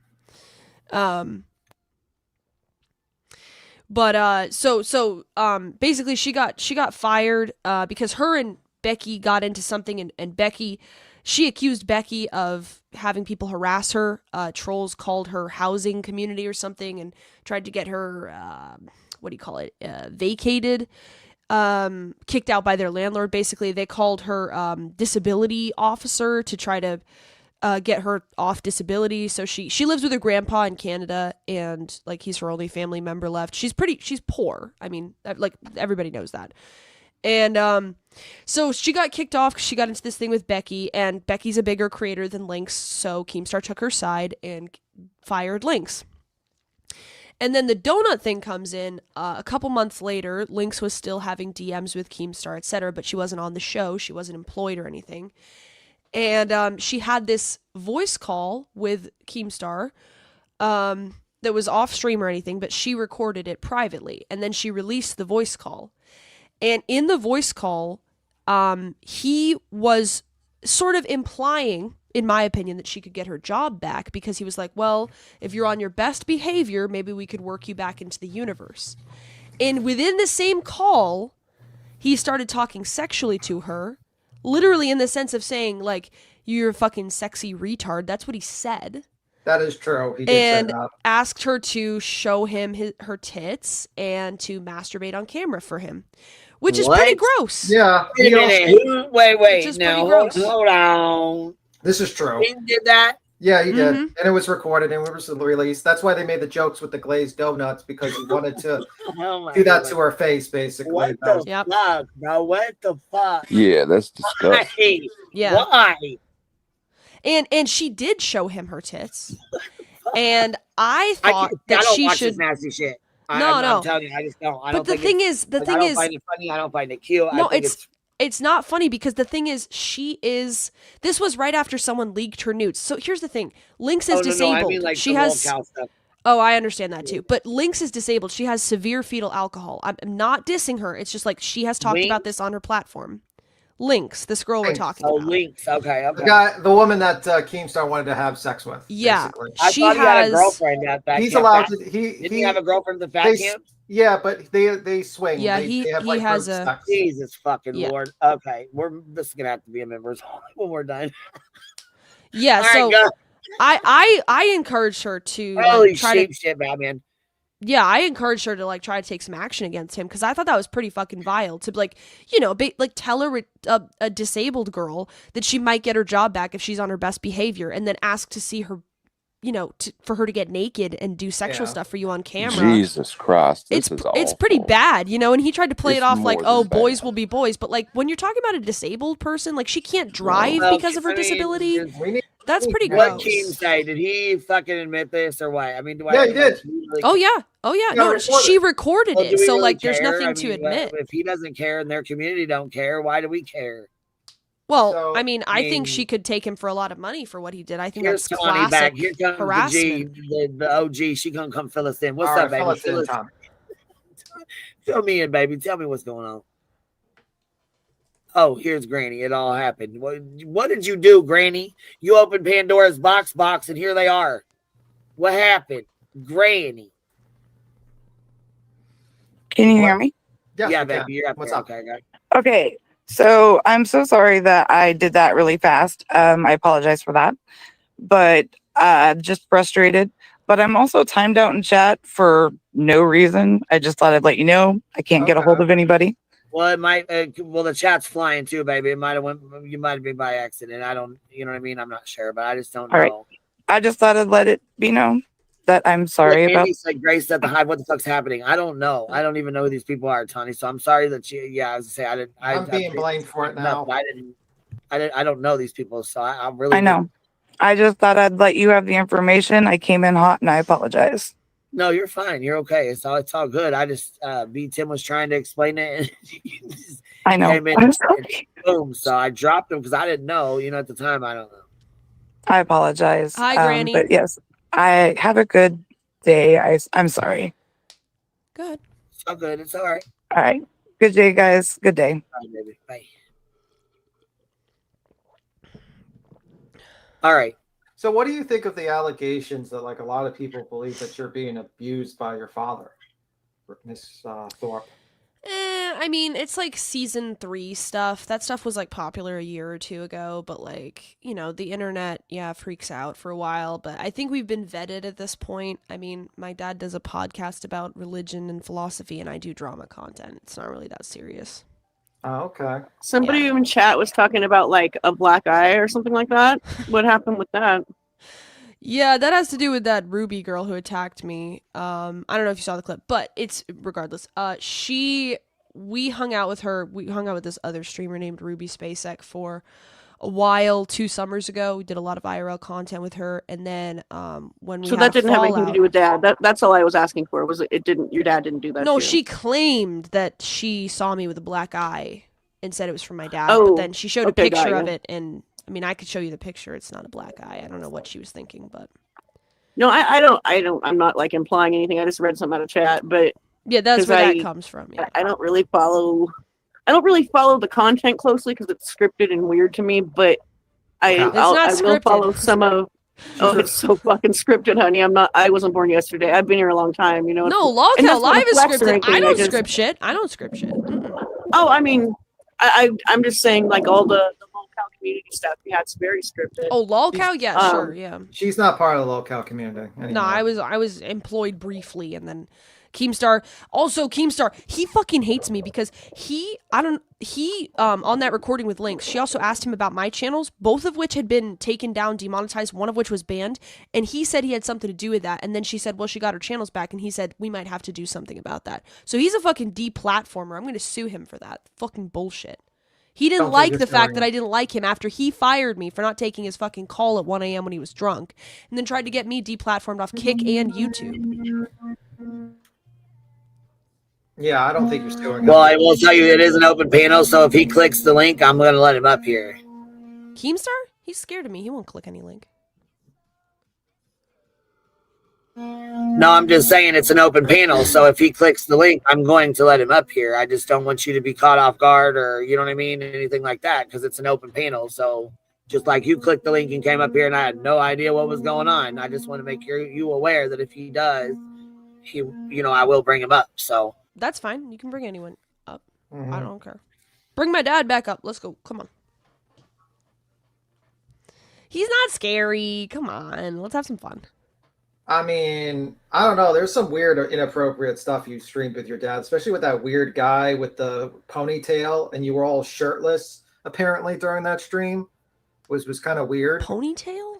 Basically she got fired because her and Becky got into something, and she accused Becky of having people harass her. Trolls called her housing community or something and tried to get her vacated, kicked out by their landlord. Basically, they called her disability officer to try to get her off disability. So she lives with her grandpa in Canada, and like he's her only family member left. She's poor. I mean, like everybody knows that. And so she got kicked off because she got into this thing with Becky, and Becky's a bigger creator than Lynx, so Keemstar took her side and fired Lynx. And then the donut thing comes in a couple months later. Lynx was still having DMs with Keemstar, etc., but she wasn't on the show. She wasn't employed or anything. And she had this voice call with Keemstar that was off stream or anything, but she recorded it privately, and then she released the voice call. And in the voice call, he was sort of implying, in my opinion, that she could get her job back because he was like, well, if you're on your best behavior, maybe we could work you back into the universe. And within the same call, he started talking sexually to her, literally in the sense of saying, like, you're a fucking sexy retard. That's what he said. That is true. He did say And that. asked her to show him her tits and to masturbate on camera for him, which is pretty What? gross. Yeah. Wait a minute. Wait. Which is Now, pretty hold, gross. hold on. This is true. He did that? Yeah, he did. Mhm. And it was recorded and it was released. That's why they made the jokes with the glazed donuts, because he wanted to Oh my do that God. to her face, basically. What That the was- Yep. fuck, bro? What the fuck? Yeah, that's disgusting. Why? Yeah. Why? And she did show him her tits. And I I thought don't that she watch should this nasty shit. No, I'm no. telling you, I just don't. I But don't the think thing it's, is, the like, thing I don't is, find it funny. I don't find it cute. no, I think it's not funny because the thing is, this was right after someone leaked her nudes. So here's the thing: Lynx is no, disabled. I mean, like, she the has. cow stuff. Oh, I understand that too. But Lynx is disabled. She has severe fetal alcohol. I'm not dissing her. It's just like she has talked about this on her platform. Lynx, this girl we're Lynx. talking Oh, about. Lynx. Okay. the woman that Keemstar wanted to have sex with. Yeah. basically. I She thought he had a has- girlfriend at that He's camp. allowed That- to. Didn't he have a girlfriend at the fat they- camp? Yeah, but they swing. Yeah, they have he like has group a- sex. Jesus fucking Yeah. Lord. Okay, this is gonna have to be a members only when we're done. Yeah. All right, So go. I encouraged her to Holy try to. shit, Batman. Yeah, I encouraged her to like try to take some action against him because I thought that was pretty fucking vile to like, like tell a disabled girl that she might get her job back if she's on her best behavior, and then ask to see her, for her to get naked and do sexual Yeah. stuff for you on camera. Jesus Christ, this It's is pretty awful. bad, and he tried to play It's it off like, more than oh, boys bad. will be boys, but like when you're talking about a disabled person, like she can't drive Well, because of her I mean, disability. We need. That's pretty What gross. Keem say? Did he fucking admit this or what? I mean, do I? Yeah, he did. Like, Oh yeah, no, record it. she recorded well, do it, we so really like there's care? nothing I to mean, admit. If he doesn't care and their community don't care, why do we care? Well, So, I mean, I think mean- she could take him for a lot of money for what he did. I think Here's that's Tawny classic back. Here comes harassment. the G, the OG. She gonna come fill us in. What's All up, right, baby? fill us in, Fill us- Tom. Fill me in, baby. Tell me what's going on. Oh, here's Granny. It all happened. What did you do, Granny? You opened Pandora's box, and here they are. What happened, Granny? Can you hear me? Yes, Yeah, we can. baby. You're up What's there. up? Okay, guys. Okay. So I'm so sorry that I did that really fast. I apologize for that. But just frustrated. But I'm also timed out in chat for no reason. I just thought I'd let you know. I can't get a hold of anybody. Well, it might. Well, the chat's flying too, baby. It might have went. You might have been by accident. I don't. You know what I mean? I'm not sure, but I just don't know. All right. I just thought I'd let it be known that I'm sorry Like about. Andy said, Grace at the hive. What the fuck's happening? I don't know. I don't even know who these people are, Tony. So I'm sorry that you. Yeah, I was gonna say I didn't. I'm being blamed for it now. I didn't. I don't know these people, so I'm really. I know. I just thought I'd let you have the information. I came in hot and I apologize. No, you're fine. You're okay. It's all good. I just B Tim was trying to explain it, and you just I know. came in I'm and sorry. boom. So I dropped him because I didn't know. You know, at the time, I don't know. I apologize. Hi, Granny. But yes, I have a good day. I'm sorry. Good. It's all good. It's all right. All right. Good day, guys. Good day. All right, baby. Bye. All right. So, what do you think of the allegations that, like, a lot of people believe that you're being abused by your father, Miss Thorpe? I mean, it's like season 3 stuff. That stuff was like popular a year or two ago, but like, the internet, freaks out for a while. But I think we've been vetted at this point. I mean, my dad does a podcast about religion and philosophy, and I do drama content. It's not really that serious. Oh, okay. Somebody in chat was talking about like a black eye or something like that. What happened with that? Yeah, that has to do with that Ruby girl who attacked me. I don't know if you saw the clip, but it's regardless. We hung out with her. We hung out with this other streamer named Ruby Spacek for a while 2 summers ago. We did a lot of IRL content with her, and then when we So had that a didn't have anything to fallout- do with dad. That's all I was asking for. Was it didn't your dad didn't do that? No, to you? she claimed that she saw me with a black eye and said it was from my dad. Oh, but then she showed a okay, got picture of ya. it, and I mean, I could show you the picture. It's not a black eye. I don't know what she was thinking, but No, I don't. I'm not like implying anything. I just read something out of chat, but yeah, that's 'cause where I- that comes from. Yeah. I don't really follow I don't really follow the content closely because it's scripted and weird to me, but I It's not I will scripted. follow some of. Oh, it's so fucking scripted, honey. I wasn't born yesterday. I've been here a long time. You know. No, and LolCal that's not a Live is flex or scripted. I anything, don't just- script shit. I don't script shit. Mm-mm. Oh, I mean, I'm just saying, like all the local community stuff. Yeah, it's very scripted. Oh, LolCal, yeah, sure, yeah. She's not part of the local community anymore. No, I was employed briefly, and then Keemstar. Also, Keemstar, he fucking hates me because on that recording with Lynx, she also asked him about my channels, both of which had been taken down, demonetized, one of which was banned, and he said he had something to do with that. And then she said, well, she got her channels back, and he said we might have to do something about that. So he's a fucking deplatformer. I'm gonna sue him for that. Fucking bullshit. He didn't Don't like think the it's fact very- that I didn't like him after he fired me for not taking his fucking call at 1 a.m. when he was drunk, and then tried to get me deplatformed off Kick and YouTube. Yeah, I don't think you're suing. Well, I will tell you it is an open panel, so if he clicks the link, I'm going to let him up here. Keemstar? He's scared of me. He won't click any link. No, I'm just saying it's an open panel, so if he clicks the link, I'm going to let him up here. I just don't want you to be caught off guard or, you know what I mean, anything like that, because it's an open panel. So just like you clicked the link and came up here and I had no idea what was going on, I just want to make you aware that if he does, I will bring him up. So That's fine. You can bring anyone up. Mhm. I don't care. Bring my dad back up. Let's go. Come on. He's not scary. Come on. Let's have some fun. I mean, I don't know. There's some weird or inappropriate stuff you streamed with your dad, especially with that weird guy with the ponytail, and you were all shirtless apparently during that stream. Was kind of weird. Ponytail?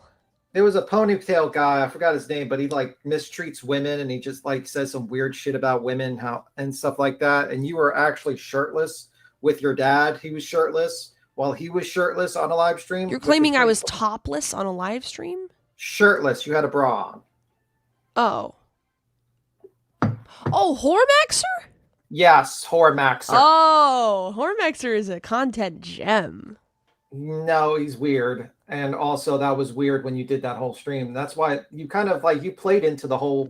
There was a ponytail guy. I forgot his name, but he like mistreats women, and he just like says some weird shit about women, and stuff like that. And you were actually shirtless with your dad. He was shirtless while he was shirtless on a live stream. You're which is claiming I pretty was cool. topless on a live stream? Shirtless. You had a bra on. Oh. Oh, Hormaxer? Yes, Hormaxer. Oh, Hormaxer is a content gem. No, he's weird. And also that was weird when you did that whole stream. That's why you kind of like you played into the whole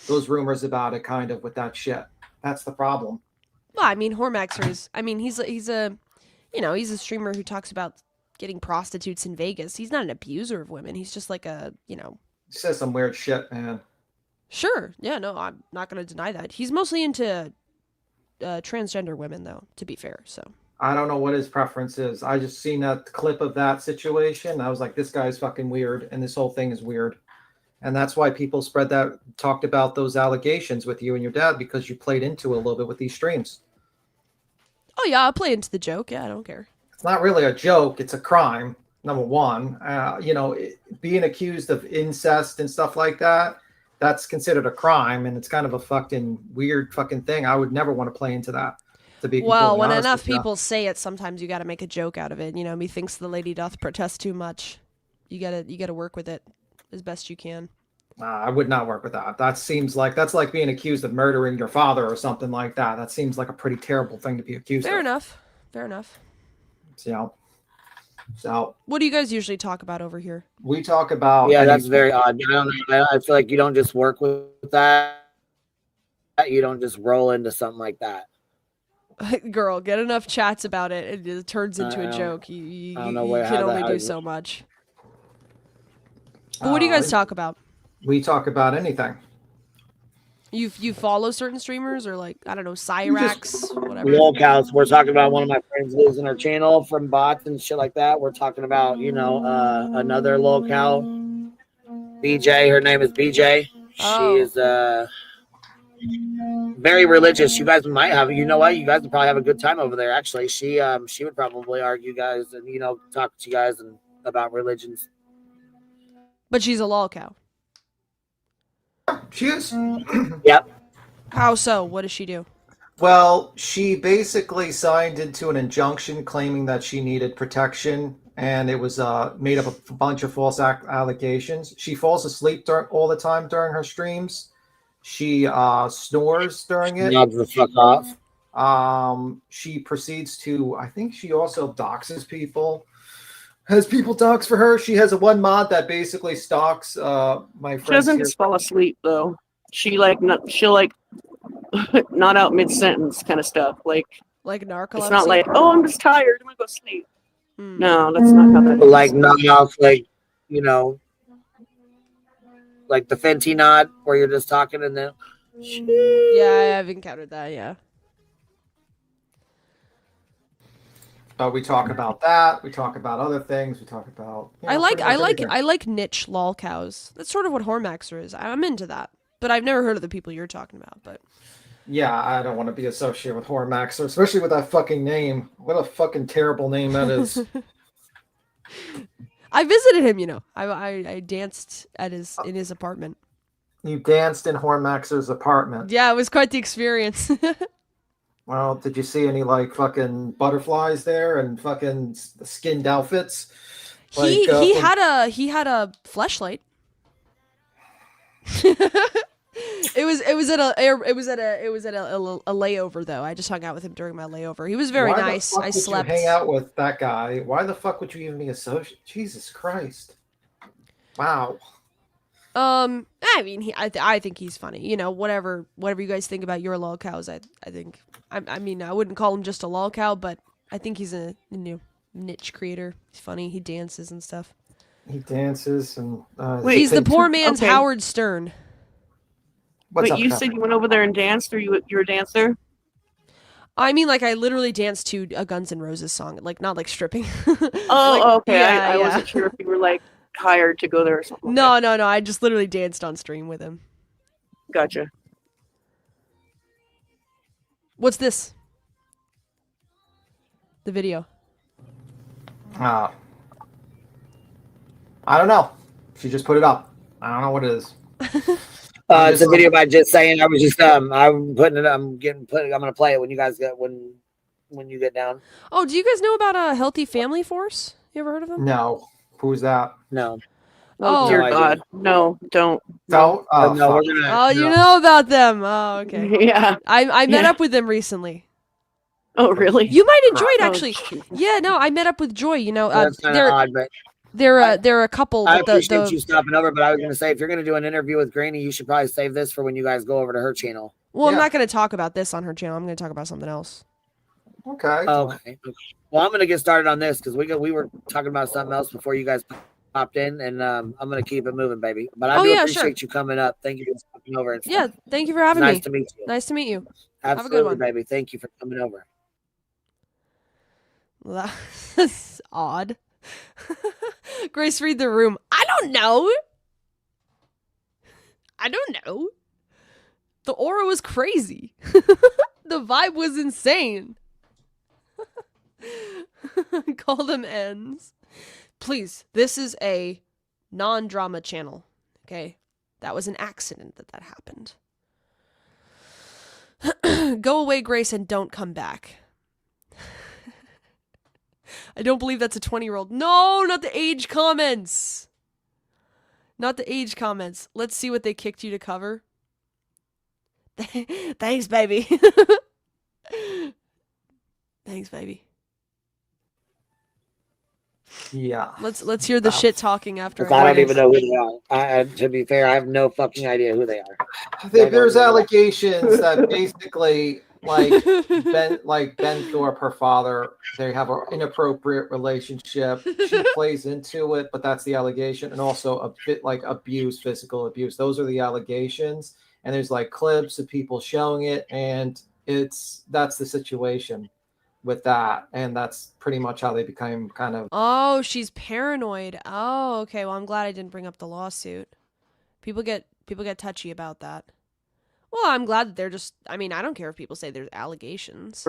those rumors about it kind of with that shit. That's the problem. Well, I mean, Hormaxer is. I mean, he's a streamer who talks about getting prostitutes in Vegas. He's not an abuser of women. He's just like a. He says some weird shit, man. Sure. Yeah. No, I'm not gonna deny that. He's mostly into transgender women, though. To be fair, so. I don't know what his preference is. I just seen that clip of that situation. I was like, this guy's fucking weird, and this whole thing is weird. And that's why people talked about those allegations with you and your dad, because you played into it a little bit with these streams. Oh yeah, I'll play into the joke. Yeah, I don't care. It's not really a joke. It's a crime. Number one, being accused of incest and stuff like that, that's considered a crime, and it's kind of a fucking weird fucking thing. I would never want to play into that. To be Well, completely when honest enough with ya. people say it, sometimes you got to make a joke out of it. Methinks the lady doth protest too much. You gotta work with it as best you can. I would not work with that. That's like being accused of murdering your father or something like that. That seems like a pretty terrible thing to be accused Fair of. Fair enough. So What do you guys usually talk about over here? we talk about yeah, that's very odd. I don't know. I feel like you don't just work with that. You don't just roll into something like that. Girl, get enough chats about it, it turns into a I joke. You don't know can how only that do is. so much. But what do you guys talk about? We talk about anything. You follow certain streamers or like I don't know Cyrax whatever. Lolcows. We're talking about one of my friends losing her channel from bots and shit like that. We're talking about another lolcow, BJ. Her name is BJ. Oh. She is very religious. You guys might have. You know what? You guys would probably have a good time over there. Actually, she would probably argue guys and talk to you guys and about religions. But she's a lolcow. She is. Yep. How so? What does she do? Well, she basically signed into an injunction claiming that she needed protection, and it was made up of a bunch of false allegations. She falls asleep all the time during her streams. She snores during it. Nods the fuck off. She proceeds to, I think she also doxes people. Has people dox for her? She has a one mod that basically stalks my friends. She doesn't here. just fall asleep though. She'll not out mid sentence kind of stuff. Like Like narcolepsy. It's not like, oh, I'm just tired. I'm gonna go sleep. Hmm. No, that's not how that Like is. not off, like you know, like the Fenty nod where you're just talking and then. Yeah, I've encountered that. Yeah. But we talk about that. We talk about other things. We talk about. I like pretty much everything. I like niche lol cows. That's sort of what Hormaxer is. I'm into that. But I've never heard of the people you're talking about. But Yeah, I don't want to be associated with Hormaxer, especially with that fucking name. What a fucking terrible name that is. I visited him. You know, I danced at in his apartment. You danced in Hormaxer's apartment. Yeah, it was quite the experience. Well, did you see any like fucking butterflies there and fucking skinned outfits? He had a fleshlight. It was at a layover though. I just hung out with him during my layover. He was very Why nice. The fuck I would slept. You hang out with that guy. Why the fuck would you even be associated? Jesus Christ! Wow. I mean, I think he's funny. You know, whatever you guys think about your lol cows, I think. I mean, I wouldn't call him just a lol cow, but I think he's a niche creator. He's funny. He dances and stuff. He dances and. He's the poor man's Howard Stern. Wait, you said you went over there and danced, or you're a dancer? I mean, like I literally danced to a Guns N' Roses song, like not like stripping. Oh, okay. Yeah, I wasn't sure if you were like hired to go there or something. No. I just literally danced on stream with him. Gotcha. What's this? The video. I don't know. She just put it up. I don't know what it is. It's a video about just saying. I was just I'm putting it. I'm gonna play it when you guys get when you get down. Oh, do you guys know about a Healthy Family Force? You ever heard of them? No. Who's that? No. Oh, dear God. No, don't. No. Oh, no, we're fuck. gonna. You know about them. Oh, okay. Yeah. I met up with them recently. Oh, really? You might enjoy it, Oh, actually. jeez. Yeah, no, I met up with Joy. You know, That's kind of odd, but they're a couple. I But appreciate you stopping over. But I was gonna say, if you're gonna do an interview with Granny, you should probably save this for when you guys go over to her channel. Well, I'm not going to talk about this on her channel. I'm going to talk about something else. Okay. Okay. Well, I'm gonna get started on this because we were talking about something else before you guys popped in, and I'm gonna keep it moving, baby. But I do appreciate you coming up. Thank you for stopping over. And yeah, thank you for having me. Nice to meet you. Nice to meet you. Absolutely, have a good one, baby. Thank you for coming over. That's odd. Grace, read the room. I don't know. The aura was crazy. The vibe was insane. Call them ends. Please, this is a non-drama channel. Okay? That was an accident that happened. Go away, Grace, and don't come back. I don't believe that's a 20-year-old. No, not the age comments. Not the age comments. Let's see what they kicked you to cover. Thanks, baby. Thanks, baby. Yeah. Let's hear the shit talking after. I don't even know who they are. To be fair, I have no fucking idea who they are. There's allegations that basically Ben Thorpe, her father, they have an inappropriate relationship. She plays into it, but that's the allegation, and also a bit like abuse, physical abuse. Those are the allegations, and there's like clips of people showing it, and that's the situation with that, and that's pretty much how they became kind of. Oh, she's paranoid. Oh, okay. Well, I'm glad I didn't bring up the lawsuit. People get touchy about that. Well, I'm glad that they're just. I mean, I don't care if people say there's allegations.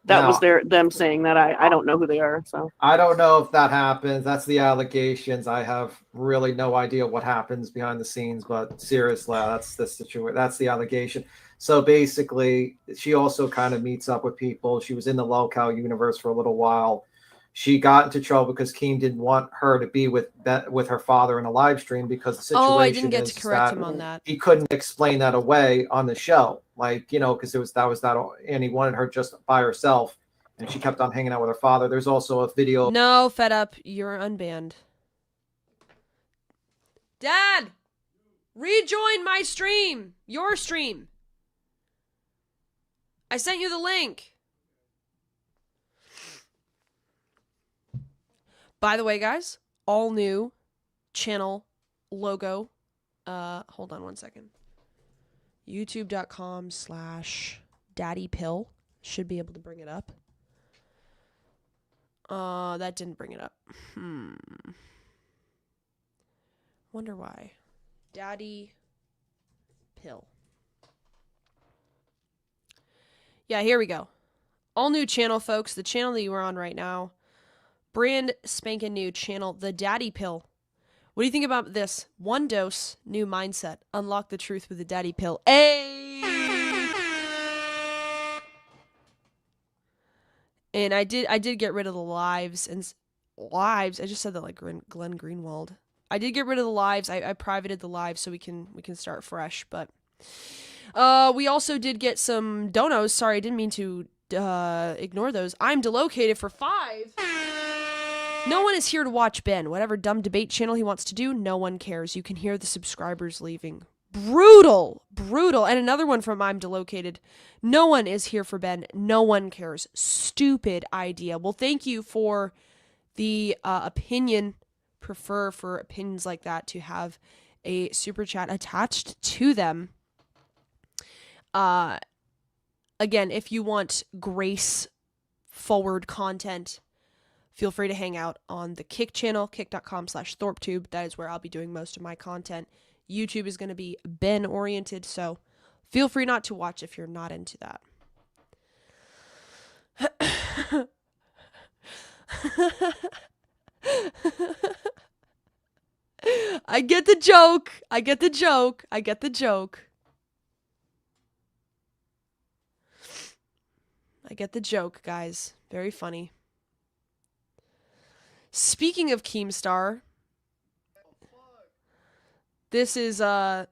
That was them saying that. I don't know who they are. So I don't know if that happens. That's the allegations. I have really no idea what happens behind the scenes. But seriously, that's the situation. That's the allegation. So basically, she also kind of meets up with people. She was in the lolcow universe for a little while. She got into trouble because Keem didn't want her to be with her father in a live stream because the situation. Oh, I didn't get to correct him on that. He couldn't explain that away on the show, because and he wanted her just by herself, and she kept on hanging out with her father. There's also a video. No, fed up. You're unbanned. Dad, rejoin my stream. Your stream. I sent you the link. By the way, guys, all new channel logo. Hold on one second. youtube.com/daddypill. Should be able to bring it up. That didn't bring it up. Wonder why. Daddy Pill. Yeah, here we go. All new channel, folks. The channel that you are on right now. Brand spanking new channel, The Daddy Pill. What do you think about this? 1 dose, new mindset. Unlock the truth with the Daddy Pill. Hey! And I did get rid of the lives and lives. I just said that like Glenn Greenwald. I did get rid of the lives. I privated the lives so we can start fresh. But we also did get some donos. Sorry, I didn't mean to ignore those. I'm delocated for 5. No one is here to watch Ben. Whatever dumb debate channel he wants to do, no one cares. You can hear the subscribers leaving. Brutal. And another one from I'm delocated. No one is here for Ben. No one cares. Stupid idea. Well, thank you for the opinion. Prefer for opinions like that to have a super chat attached to them. Again, if you want grace forward content, feel free to hang out on the Kick channel, kick.com/ThorpeTube. That is where I'll be doing most of my content. YouTube is going to be Ben oriented, so feel free not to watch if you're not into that. I get the joke. I get the joke. I get the joke. I get the joke, guys. Very funny. Speaking of Keemstar, this is the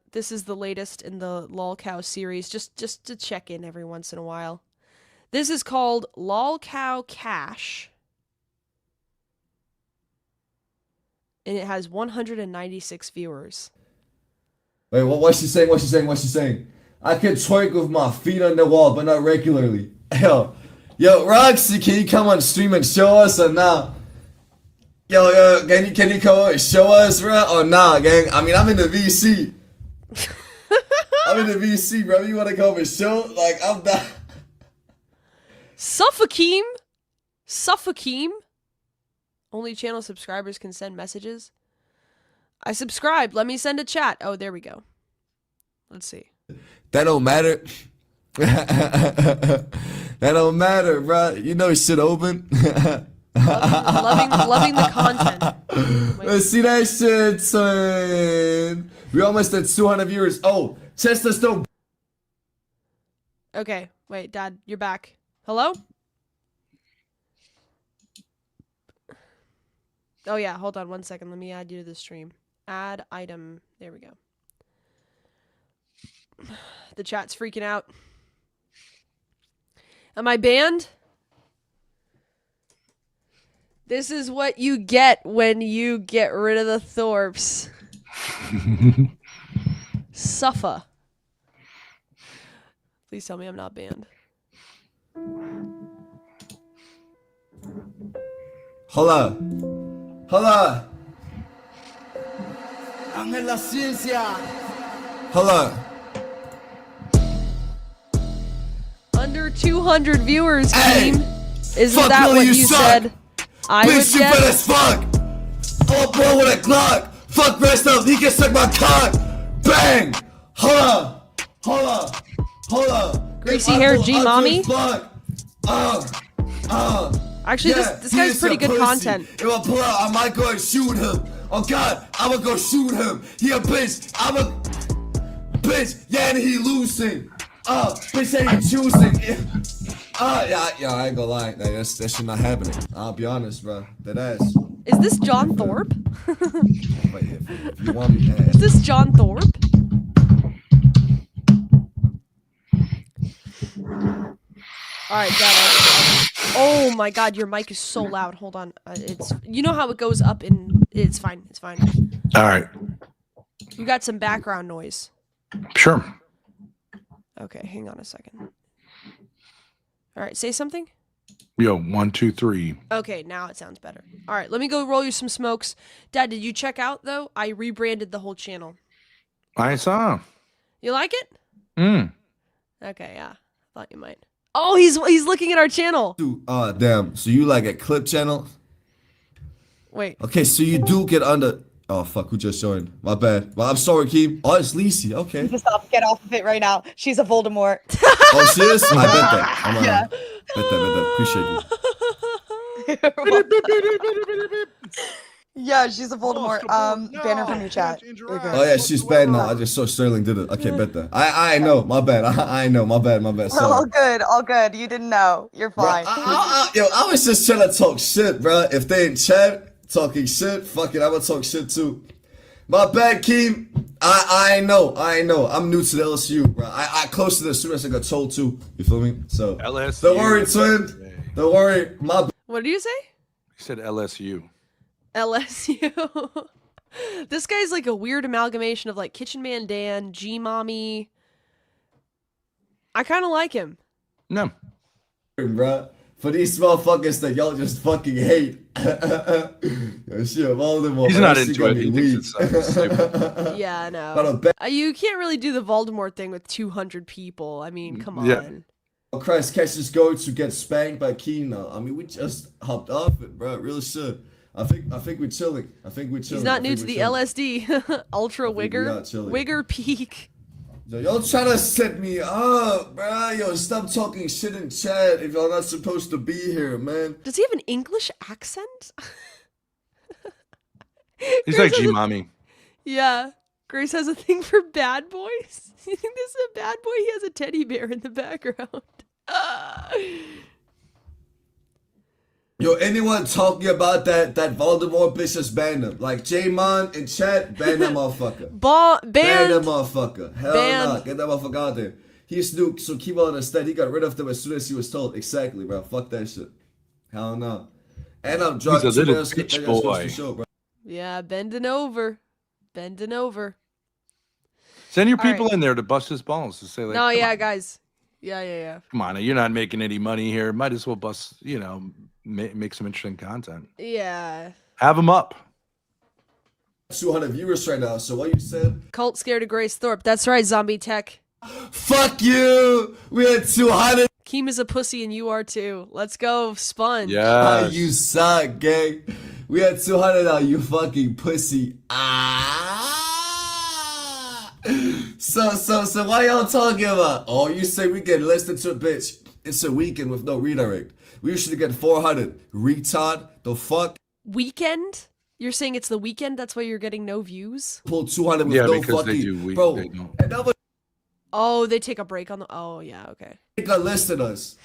latest in the LolCow series. Just to check in every once in a while. This is called LolCow Cash. And it has 196 viewers. Wait, what's she saying? What's she saying? I can twerk with my feet on the wall, but not regularly. Yo, Roxy, can you come on stream and show us or not? Yo, can you come and show us, bro? Or nah, gang? I mean, I'm in the VC. I'm in the VC, bro. You wanna come and show? Like, I'm not. Suffokeem? Only channel subscribers can send messages. I subscribed. Let me send a chat. Oh, there we go. Let's see. That don't matter. That don't matter, bro. You know shit open. loving the content. Let's see that shit, son. We almost at 200 viewers. Oh, Chester still. Okay, wait, Dad, you're back. Hello? Oh yeah, hold on 1 second. Let me add you to the stream. Add item. There we go. The chat's freaking out. Am I banned? This is what you get when you get rid of the Thorpes. Suffer. Please tell me I'm not banned. Hola. Ángel la ciencia. Hola. Under 200 viewers, Hey, team. Isn't fuck that Billy, what you you suck. said? I would Bitch, you get. fat as fuck. Oh, bro, with a Glock. Fuck rest of. He can suck my cock. Bang. Hola. Greasy hair G mommy. Actually, Yeah, this guy's is pretty a good pussy. content. If I pull out, I might go and shoot him. Oh God, I'ma go shoot him. He a bitch. I'm a bitch. Yeah, and he losing. Bitch ain't choosing. Yeah, I ain't gonna lie. That shit not happening. I'll be honest, bro. That ass. Is this John Thorpe? But if you want me, Is this John Thorpe? Alright, Dad. Oh my god, your mic is so loud. Hold on. It's you know how it goes up in. It's fine. It's fine. All right. You got some background noise. Sure. Okay, hang on a second. Alright, say something. Yo, 1, 2, 3. Okay, now it sounds better. All right, let me go roll you some smokes. Dad, did you check out though? I rebranded the whole channel. I saw. You like it? Mm. Okay, yeah. Thought you might. Oh, he's looking at our channel. Damn. So you like a clip channel? Wait. Okay, so you do get under. Oh fuck, who just joined? My bad. Well, I'm sorry, Keem. Oh, it's Lisi. Okay. Get off of it right now. She's a Voldemort. Oh, she is? I bet that. I'm bet that. Appreciate you. Yeah, she's a Voldemort. Ban her from your chat. You're good. Oh yeah, she's bad now. I just saw Sterling did it. Okay, bet that. I know. My bad. I know. My bad. All Sorry. good, all good. You didn't know. You're fine. I was just trying to talk shit, bro. If they in chat talking shit, fuck it. I'm gonna talk shit too. My bad, Keem. I know. I'm new to the LSU, bro. I close to this as soon as I got told to. You feel me? So LSU. don't worry, twin. Don't worry. My What did you say? He said LSU. LSU. This guy's like a weird amalgamation of like Kitchen Man Dan, G Mommy. I kind of like him. No. bro. For these motherfuckers that y'all just fucking hate. Yo, shit, Voldemort. He's not that shit into got it. me He thinks weak. it's stupid. Yeah, I But know. I bet You can't really do the Voldemort thing with 200 people. I mean, come on. Yeah. Christ catches go to get spanked by Keno. I mean, we just hopped off it, bro. Real shit. I think we're chilling. He's not new to the LSD. Ultra think we are Wigger. chilling. Wigger Peak. Yo, y'all trying to set me up, bro. Yo, stop talking shit in chat if y'all not supposed to be here, man. Does he have an English accent? He's Grace like has G a- Mommy. Yeah. Grace has a thing for bad boys. You think this is a bad boy? He has a teddy bear in the background. Yo, anyone talking about that Voldemort bitch just ban them. Like J-Mon in chat, ban that motherfucker. Ban that Banned. motherfucker. Hell Banned. nah. Get that motherfucker out there. He's Snook, so keep on instead. He got rid of them as soon as he was told. Exactly, bro. Fuck that shit. Hell no. And I'm drunk. He's a little That bitch goes boy. to show, bro. Yeah, bending over. Bending over. Send your All right. people in there to bust his balls to say like, No, come yeah, on, guys. Yeah. come on, you're not making any money here. Might as well bust, make some interesting content. Yeah. Have them up. 200 viewers right now. So what you said? Cult scared of Grace Thorpe. That's right, Zombie Tech. Fuck you. We had 200. Keem is a pussy and you are too. Let's go, Sponge. Yeah. You suck, gang. We had 200 now, you fucking pussy. So why y'all talking about? Oh, you say we get less than 2, bitch. It's a weekend with no redirect. We usually get 400. Retard, the fuck? Weekend? You're saying it's the weekend? That's why you're getting no views? Pull 200 with Yeah, no because fucking... they do. Bro, They don't. and that was Oh, they take a break on the. Oh, yeah, okay. got less than us.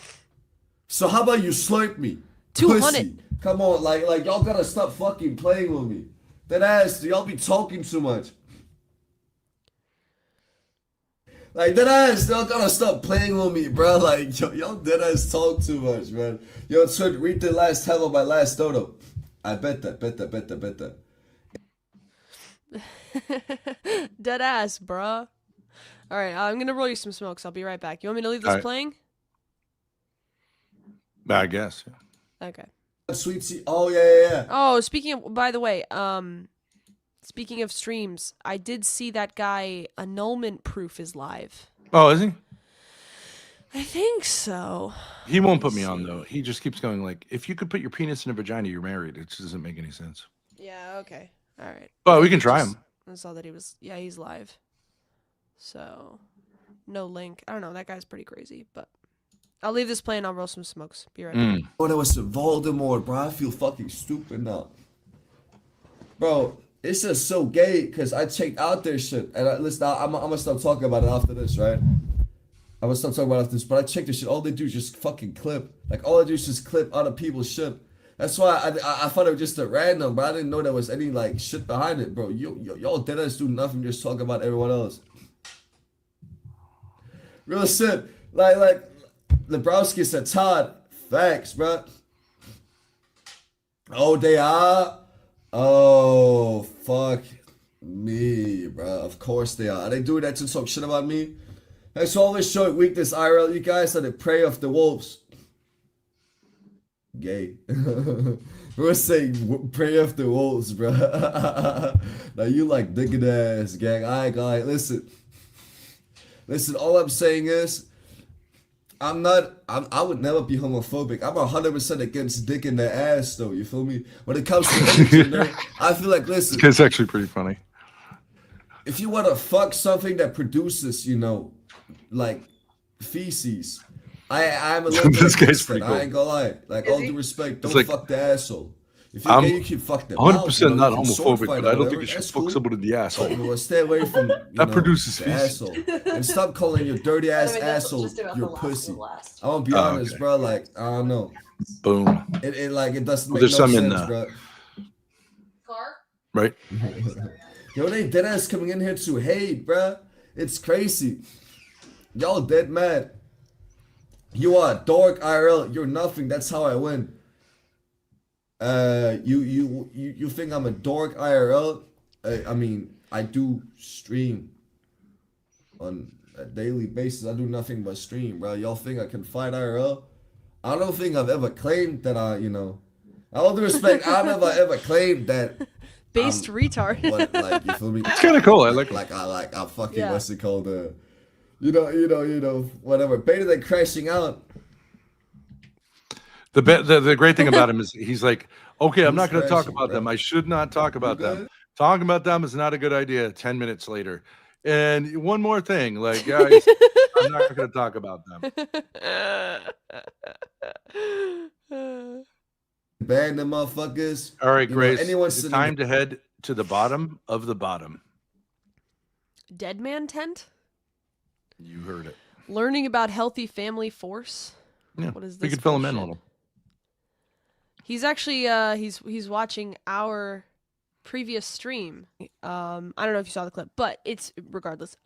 So how about you slurp me? 200. Pussy. Come on, like y'all gotta stop fucking playing with me. That ass, y'all be talking too much. Like that ass, y'all gotta stop playing with me, bro. Like y'all dead ass talk too much, man. Yo, Twit, read the last time of my last dodo. I bet that. Dead ass, bruh. All right, I'm gonna roll you some smokes. I'll be right back. You want me to leave this All right. playing? I guess. Yeah. Okay. Sweet tea. Oh yeah. Oh, by the way, speaking of streams, I did see that guy Annulment Proof is live. Oh, is he? I think so. He won't put me on though. He just keeps going like, if you could put your penis in a vagina, you're married. It just doesn't make any sense. Yeah, okay. All right. But we can try him. I saw that he's live. So, no link. I don't know. That guy's pretty crazy, but I'll leave this playing. I'll roll some smokes. Be right back. Oh, that was Voldemort, bro. I feel fucking stupid now. Bro, it's just so gay because I checked out their shit. And listen, I'm gonna stop talking about it after this, right? I'm gonna stop talking about it after this, but I checked their shit. All they do is just fucking clip. Like, all they do is just clip other people's shit. That's why I thought it was just a random, but I didn't know there was any, like, shit behind it, bro. Y'all deadass do nothing, just talk about everyone else. Real shit. Like, Lebrowski said, Todd, facts, bro. Oh, they are? Oh, fuck me, bro. Of course they are. Are they doing that to talk shit about me? That's always showing weakness, IRL. You guys are the prey of the wolves. gay. We're saying pray after wolves, bro. Now you like digging ass, gang. I ain't gonna lie. Listen. All I'm saying is, I would never be homophobic. I'm 100% against dick in the ass, though. You feel me? When it comes to any gender, I feel like, listen, It's actually pretty funny. if you want to fuck something that produces, like feces, I'm a little bit This guy's against pretty that. cool. I ain't gonna lie. Like, all due respect, don't like, fuck the asshole. If you're I'm gay, you can fuck the 100% mouth. You not can sword homophobic, fight but or I don't whatever. think you should That's fuck cool. someone in the asshole. But stay away from That produces the feces. asshole, and stop calling your dirty ass asshole your pussy. I'm gonna be honest, okay. bro. Like, I don't know. Boom. It doesn't Well, make there's no some in sense, the bro. right. Yo, they dead ass coming in here to hate, bruh. It's crazy. Y'all dead mad. You are a dork IRL. You're nothing. That's how I win. You think I'm a dork IRL? I mean, I do stream on a daily basis. I do nothing but stream, bro. Y'all think I can fight IRL? I don't think I've ever claimed that all due respect, I've never ever claimed that Based retard. what, like, you feel me? It's kind of cool. I like it. I'm fucking Yeah. what's it called? Whatever. Better than crashing out. The great thing about him is he's like, okay, I'm Who's not going to talk crashing, about bro? them. I should not talk about good? them. Talking about them is not a good idea. 10 minutes later. And one more thing, like, guys, I'm not going to talk about them. Ban them motherfuckers. All right, You know, Grace, anyone it's sitting- time to head to the bottom of the bottom. Dead man tent? You heard it. Learning about healthy family force? Yeah, What is we this could fill him in bullshit? on him. He's actually he's watching our previous stream. I don't know if you saw the clip, but it's regardless.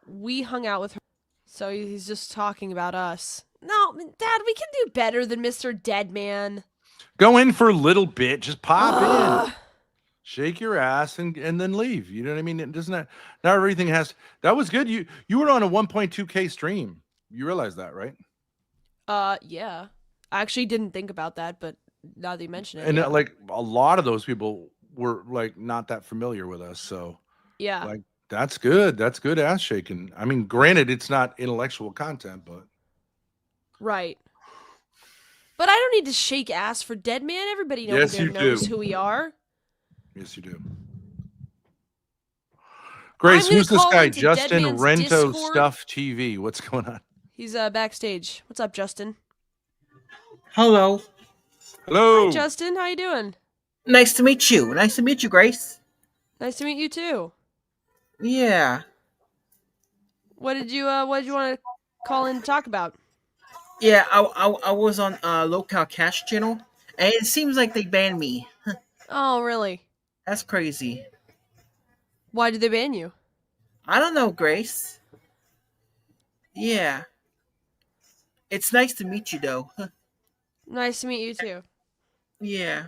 We hung out with her, so he's just talking about us. No, Dad, we can do better than Mr. Deadman. Go in for a little bit. Just pop Ugh. in. Shake your ass and then leave. You know what I mean? It doesn't not everything has that was good. You were on a 1.2K stream. You realize that, right? Yeah. I actually didn't think about that, but now that you mention it, And yeah. like a lot of those people were like not that familiar with us. So Yeah. like that's good. That's good ass shaking. I mean, granted, it's not intellectual content, but Right. But I don't need to shake ass for Deadman. Everybody Yes, you knows do. who we are. yes, you do. Grace, I'm gonna who's this call guy? into Justin Deadman's Rento Discord. Stuff TV. What's going on? He's backstage. What's up, Justin? Hello. Hello. Hi, Justin. How you doing? Nice to meet you. Nice to meet you, Grace. Nice to meet you too. Yeah. What did you want to call in to talk about? Yeah, I was on Local Cash channel, and it seems like they banned me. Oh, really? That's crazy. Why did they ban you? I don't know, Grace. Yeah. It's nice to meet you, though. Nice to meet you too. Yeah.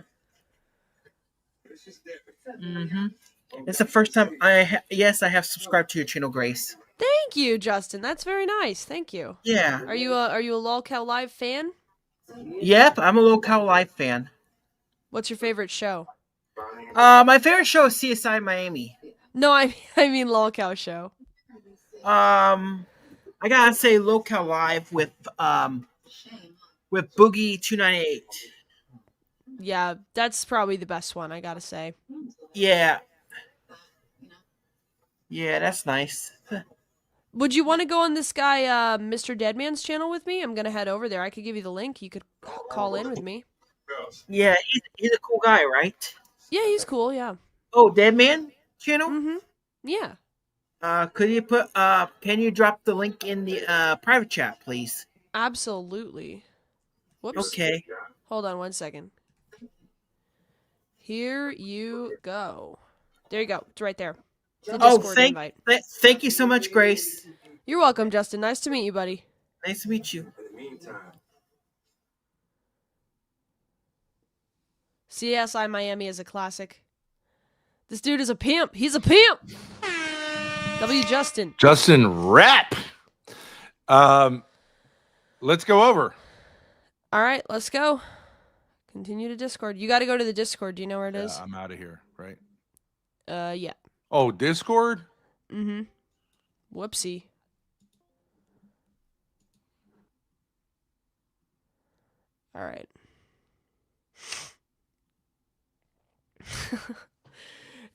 It's the first time I have subscribed to your channel, Grace. Thank you, Justin. That's very nice. Thank you. Yeah. Are you a LOLCal Live fan? Yep, I'm a Local Live fan. What's your favorite show? My favorite show is CSI Miami. No, I mean LOLCal show. I gotta say Local Live with Boogie 298. Yeah, that's probably the best one, I gotta say. Yeah. Yeah, that's nice. Would you want to go on this guy, Mr. Deadman's channel with me? I'm gonna head over there. I could give you the link. You could call in with me. Yeah, he's a cool guy, right? Yeah, he's cool. Yeah. Oh, Deadman channel? Mm-hmm. Yeah. Could you can you drop the link in the private chat, please? Absolutely. Whoops. Okay. Hold on 1 second. Here you go. There you go. It's right there. The Discord invite. Thank you so much, Grace. You're welcome, Justin. Nice to meet you, buddy. Nice to meet you. CSI Miami is a classic. This dude is a pimp. He's a pimp. W. Justin. Justin Rap. Let's go over. All right, let's go. Continue to Discord. You got to go to the Discord. Do you know where it is? Yeah, I'm out of here, right? Yeah. Oh, Discord? Mm-hmm. Whoopsie. All right.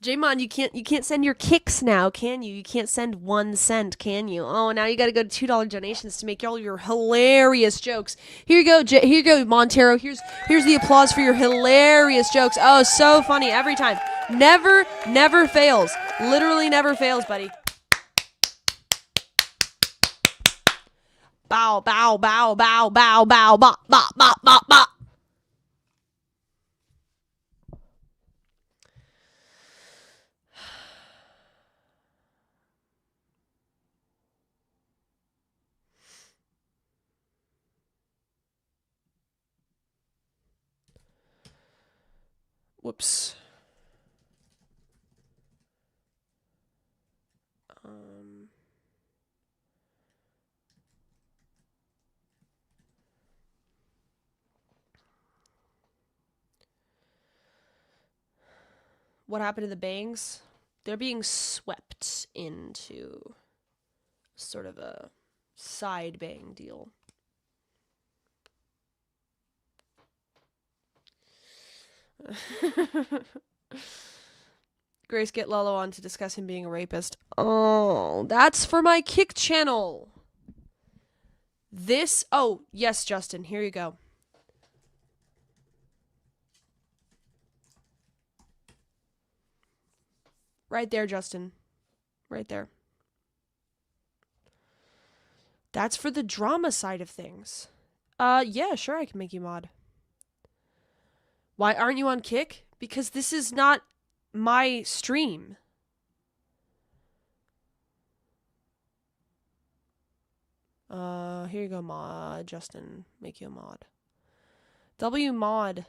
Jamon, you can't send your kicks now, can you? You can't send 1 cent, can you? Oh, now you got to go to $2 donations to make all your hilarious jokes. Here you go, here you go, Montero. Here's the applause for your hilarious jokes. Oh, so funny every time. Never fails. Literally never fails, buddy. Bow, bow, bow, bow, bow, bow, bop, bop, bop, bop, bop. Whoops. What happened to the bangs? They're being swept into sort of a side bang deal. Grace, get Lolo on to discuss him being a rapist. Oh, that's for my Kick channel. Oh, yes, Justin, here you go. Right there, Justin. Right there. That's for the drama side of things. Yeah, sure, I can make you mod. Why aren't you on Kick? Because this is not my stream. Here you go, mod. Justin, make you a mod. W mod.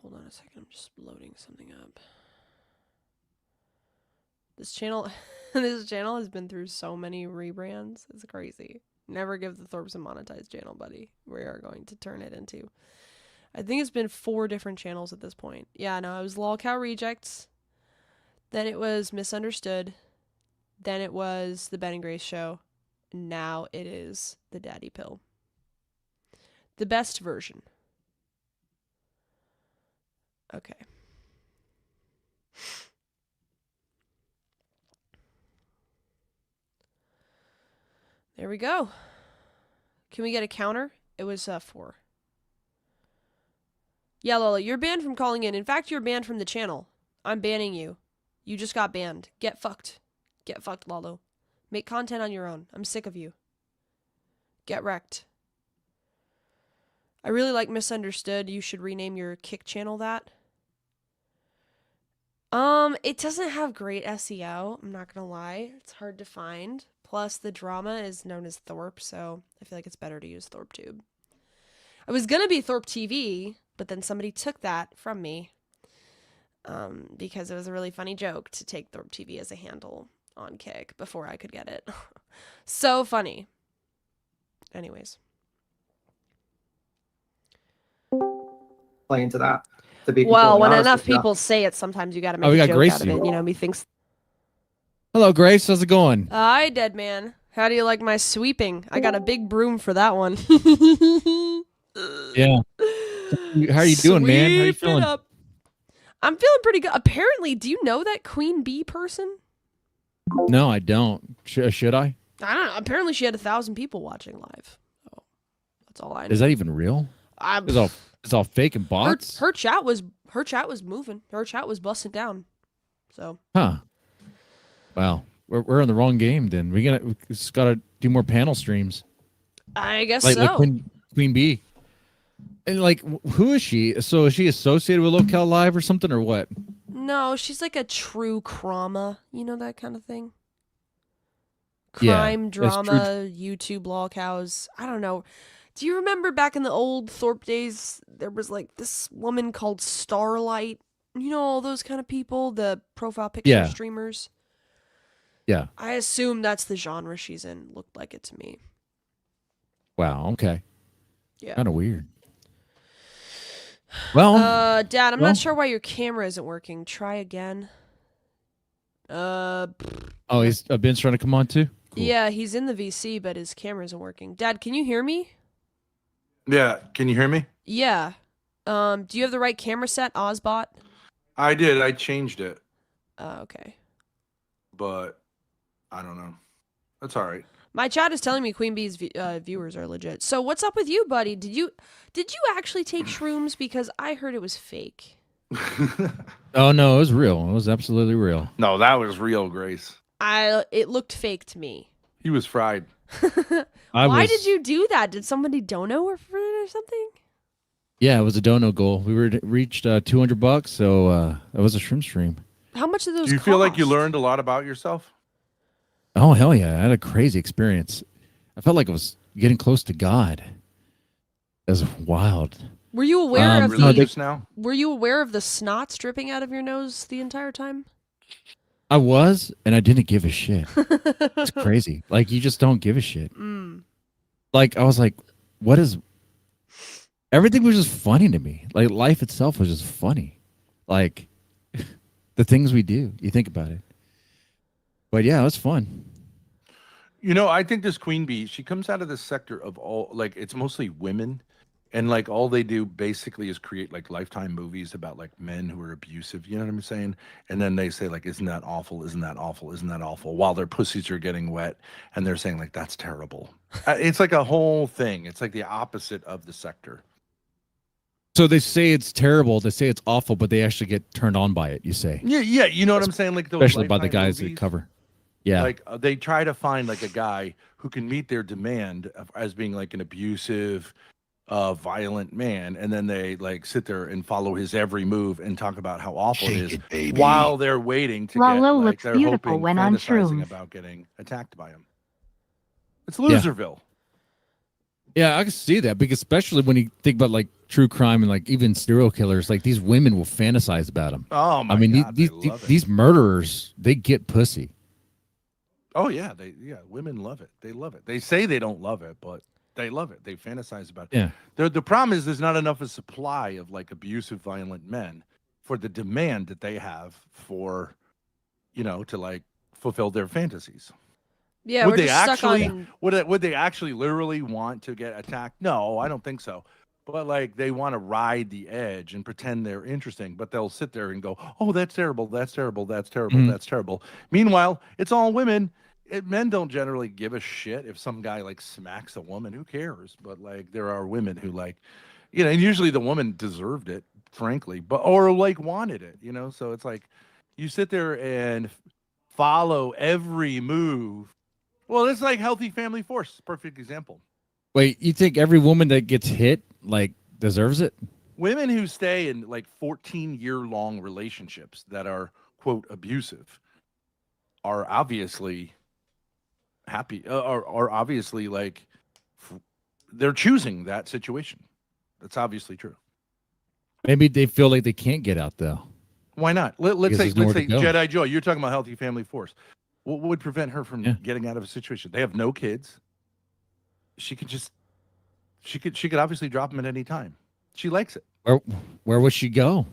Hold on a second. I'm just loading something up. This channel has been through so many rebrands. It's crazy. Never give the Thorpes a monetized channel, buddy. We are going to turn it into, I think it's been 4 different channels at this point. Yeah, no, it was Lolcow Rejects. Then it was Misunderstood. Then it was the Ben and Grace Show. Now it is the Daddy Pill. The best version. Okay. There we go. Can we get a counter? It was 4. Yeah, Lola, you're banned from calling in. In fact, you're banned from the channel. I'm banning you. You just got banned. Get fucked. Get fucked, Lolo. Make content on your own. I'm sick of you. Get wrecked. I really like Misunderstood. You should rename your Kick channel that. It doesn't have great SEO. I'm not gonna lie. It's hard to find. Plus, the drama is known as Thorpe, so I feel like it's better to use ThorpeTube. I was gonna be Thorpe TV, but then somebody took that from me. Because it was a really funny joke to take Thorpe TV as a handle on Kick before I could get it. So funny. Anyways. Play into that. To be Well, completely when honest enough with you. people say it, sometimes you gotta make we a got joke Grace out of here. it. You know, methinks. Hello, Grace. How's it going? Hi, dead man. How do you like my sweeping? I got a big broom for that one. Yeah. How are you doing, man? How you Sweep it feeling? up. I'm feeling pretty good. Apparently, do you know that Queen Bee person? No, I don't. Should I? I don't know. Apparently, she had 1,000 people watching live. Oh, that's all I know. Is that even real? It's all fake and bots. Her chat was moving. Her chat was busting down. So. Huh. Wow. We're in the wrong game then. We just gotta do more panel streams. I guess Like so. Queen Bee. And like, who is she? So is she associated with Locale Live or something, or what? No, she's like a true crama. You know that kind of thing? Yeah, Crime, that's true. drama, YouTube lol cows. I don't know. Do you remember back in the old Thorpe days, there was like this woman called Starlight? You know, all those kind of people, the profile picture Yeah. streamers? Yeah. I assume that's the genre she's in. Looked like it to me. Wow. Okay. Yeah. Kind of weird. Well, Dad, I'm well- not sure why your camera isn't working. Try again. Oh, he's Ben's trying to come on too. Yeah, he's in the VC, but his camera isn't working. Dad, can you hear me? Yeah, can you hear me? Yeah. Do you have the right camera set, Ozbot? I did. I changed it, Okay. but I don't know. That's all right. My chat is telling me Queen Bee's viewers are legit. So what's up with you, buddy? Did you actually take shrooms? Because I heard it was fake. Oh no, it was real. It was absolutely real. No, that was real, Grace. It looked fake to me. He was fried. Why did you do that? Did somebody dono or for it or something? Yeah, it was a dono goal. We reached $200, so it was a shrimp stream. How much did those Do you feel like you cost? learned a lot about yourself? Oh hell yeah! I had a crazy experience. I felt like I was getting close to God. It was wild. Were you aware of no, the Were you aware of the snot dripping out of your nose the entire time? I was, and I didn't give a shit. It's crazy. Like you just don't give a shit. Like I was like, what is? Everything was just funny to me. Like life itself was just funny. Like the things we do. You think about it. But yeah, it was fun. You know, I think this Queen Bee, she comes out of this sector of all, like, it's mostly women. And, like, all they do basically is create, like, Lifetime movies about, like, men who are abusive. You know what I'm saying? And then they say, like, isn't that awful? Isn't that awful? Isn't that awful? While their pussies are getting wet. And they're saying, like, that's terrible. It's like a whole thing. It's like the opposite of the sector. So they say it's terrible. They say it's awful, but they actually get turned on by it. You say, Yeah, yeah. You know what I'm saying? Like, those especially by the Lifetime guys that movies. cover. Yeah. Like they try to find like a guy who can meet their demand as being like an abusive, violent man, and then they like sit there and follow his every move and talk about how awful it is while they're waiting to Lalo get like looks they're beautiful hoping, when on fantasizing shrooms. about getting attacked by him. It's Loserville. Yeah, I can see that because especially when you think about like true crime and like even serial killers, like these women will fantasize about them. Oh my I mean, God, these murderers, they get pussy. Oh yeah, women love it. They love it. They say they don't love it, but they love it. They fantasize about it. Yeah. The problem is there's not enough of supply of like abusive, violent men for the demand that they have for, you know, to like fulfill their fantasies. Yeah, would we're they just stuck actually on- would they actually literally want to get attacked? No, I don't think so. But like they want to ride the edge and pretend they're interesting, but they'll sit there and go, "Oh, that's terrible. That's terrible. That's terrible. Mhm. That's terrible." Meanwhile, it's all women. Men don't generally give a shit if some guy like smacks a woman. Who cares? But like there are women who like, you know, and usually the woman deserved it, frankly, but or like wanted it, you know. So it's like you sit there and follow every move. Well, it's like Healthy Family Force, perfect example. Wait, you think every woman that gets hit like deserves it? Women who stay in like 14-year-long relationships that are quote abusive are obviously happy, are obviously like they're choosing that situation. That's obviously true. Maybe they feel like they can't get out though. Why not? Let's Because say there's nowhere to go. Jedi Joy. You're talking about Healthy Family Force. What would prevent her from getting out of a situation? They have no kids. She could obviously drop them at any time. She likes it. Where would she go?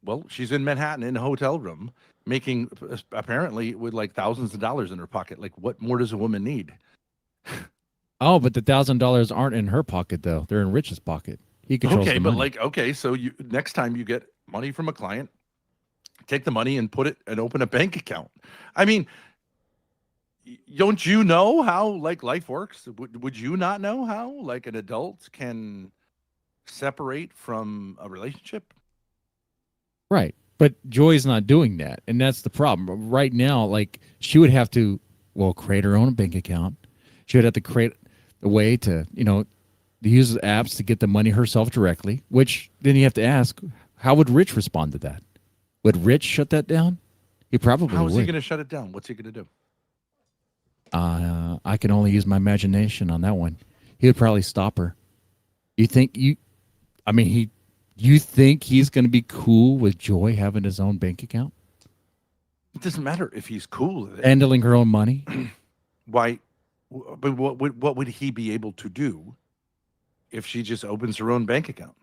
Well, she's in Manhattan in a hotel room, making apparently with like thousands of dollars in her pocket. Like, what more does a woman need? Oh, but the $1,000 aren't in her pocket though. They're in Rich's pocket. He controls Okay, the but money. like, okay, so you next time you get money from a client, take the money and put it and open a bank account. I mean, don't you know how like life works? Would you not know how like an adult can separate from a relationship? Right. But Joy's not doing that. And that's the problem. Right now, like she would have to, create her own bank account. She would have to create a way to, to use apps to get the money herself directly, which then you have to ask, How would Rich respond to that? Would Rich shut that down? He probably How would. is he going to shut it down? What's he going to do? I can only use my imagination on that one. He would probably stop her. You think you? I mean, you think he's going to be cool with Joy having his own bank account, It doesn't matter if he's cool with it. handling her own money? Why? But what would he be able to do if she just opens her own bank account?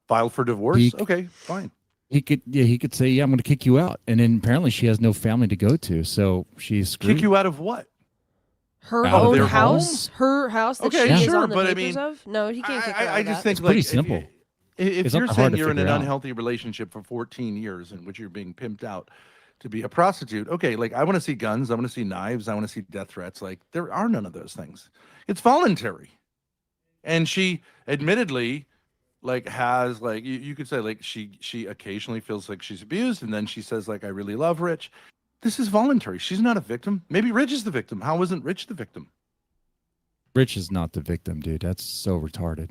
File for divorce? Okay, fine. He could say, "Yeah, I'm going to kick you out," and then apparently she has no family to go to, so she's screwed. Kick you out of what? Her Out of own their house, her house that Okay, she is sure, on the but I papers mean, of. No, he can't kick her out I of just that. think It's pretty like, simple. If It's not you're hard saying to you're in an figure out. unhealthy relationship for 14 years in which you're being pimped out to be a prostitute, okay, like I want to see guns, I want to see knives, I want to see death threats. Like there are none of those things. It's voluntary. And she admittedly like has like you could say like she occasionally feels like she's abused and then she says like I really love Rich. This is voluntary. She's not a victim. Maybe Rich is the victim. How isn't Rich the victim? Rich is not the victim, dude. That's so retarded.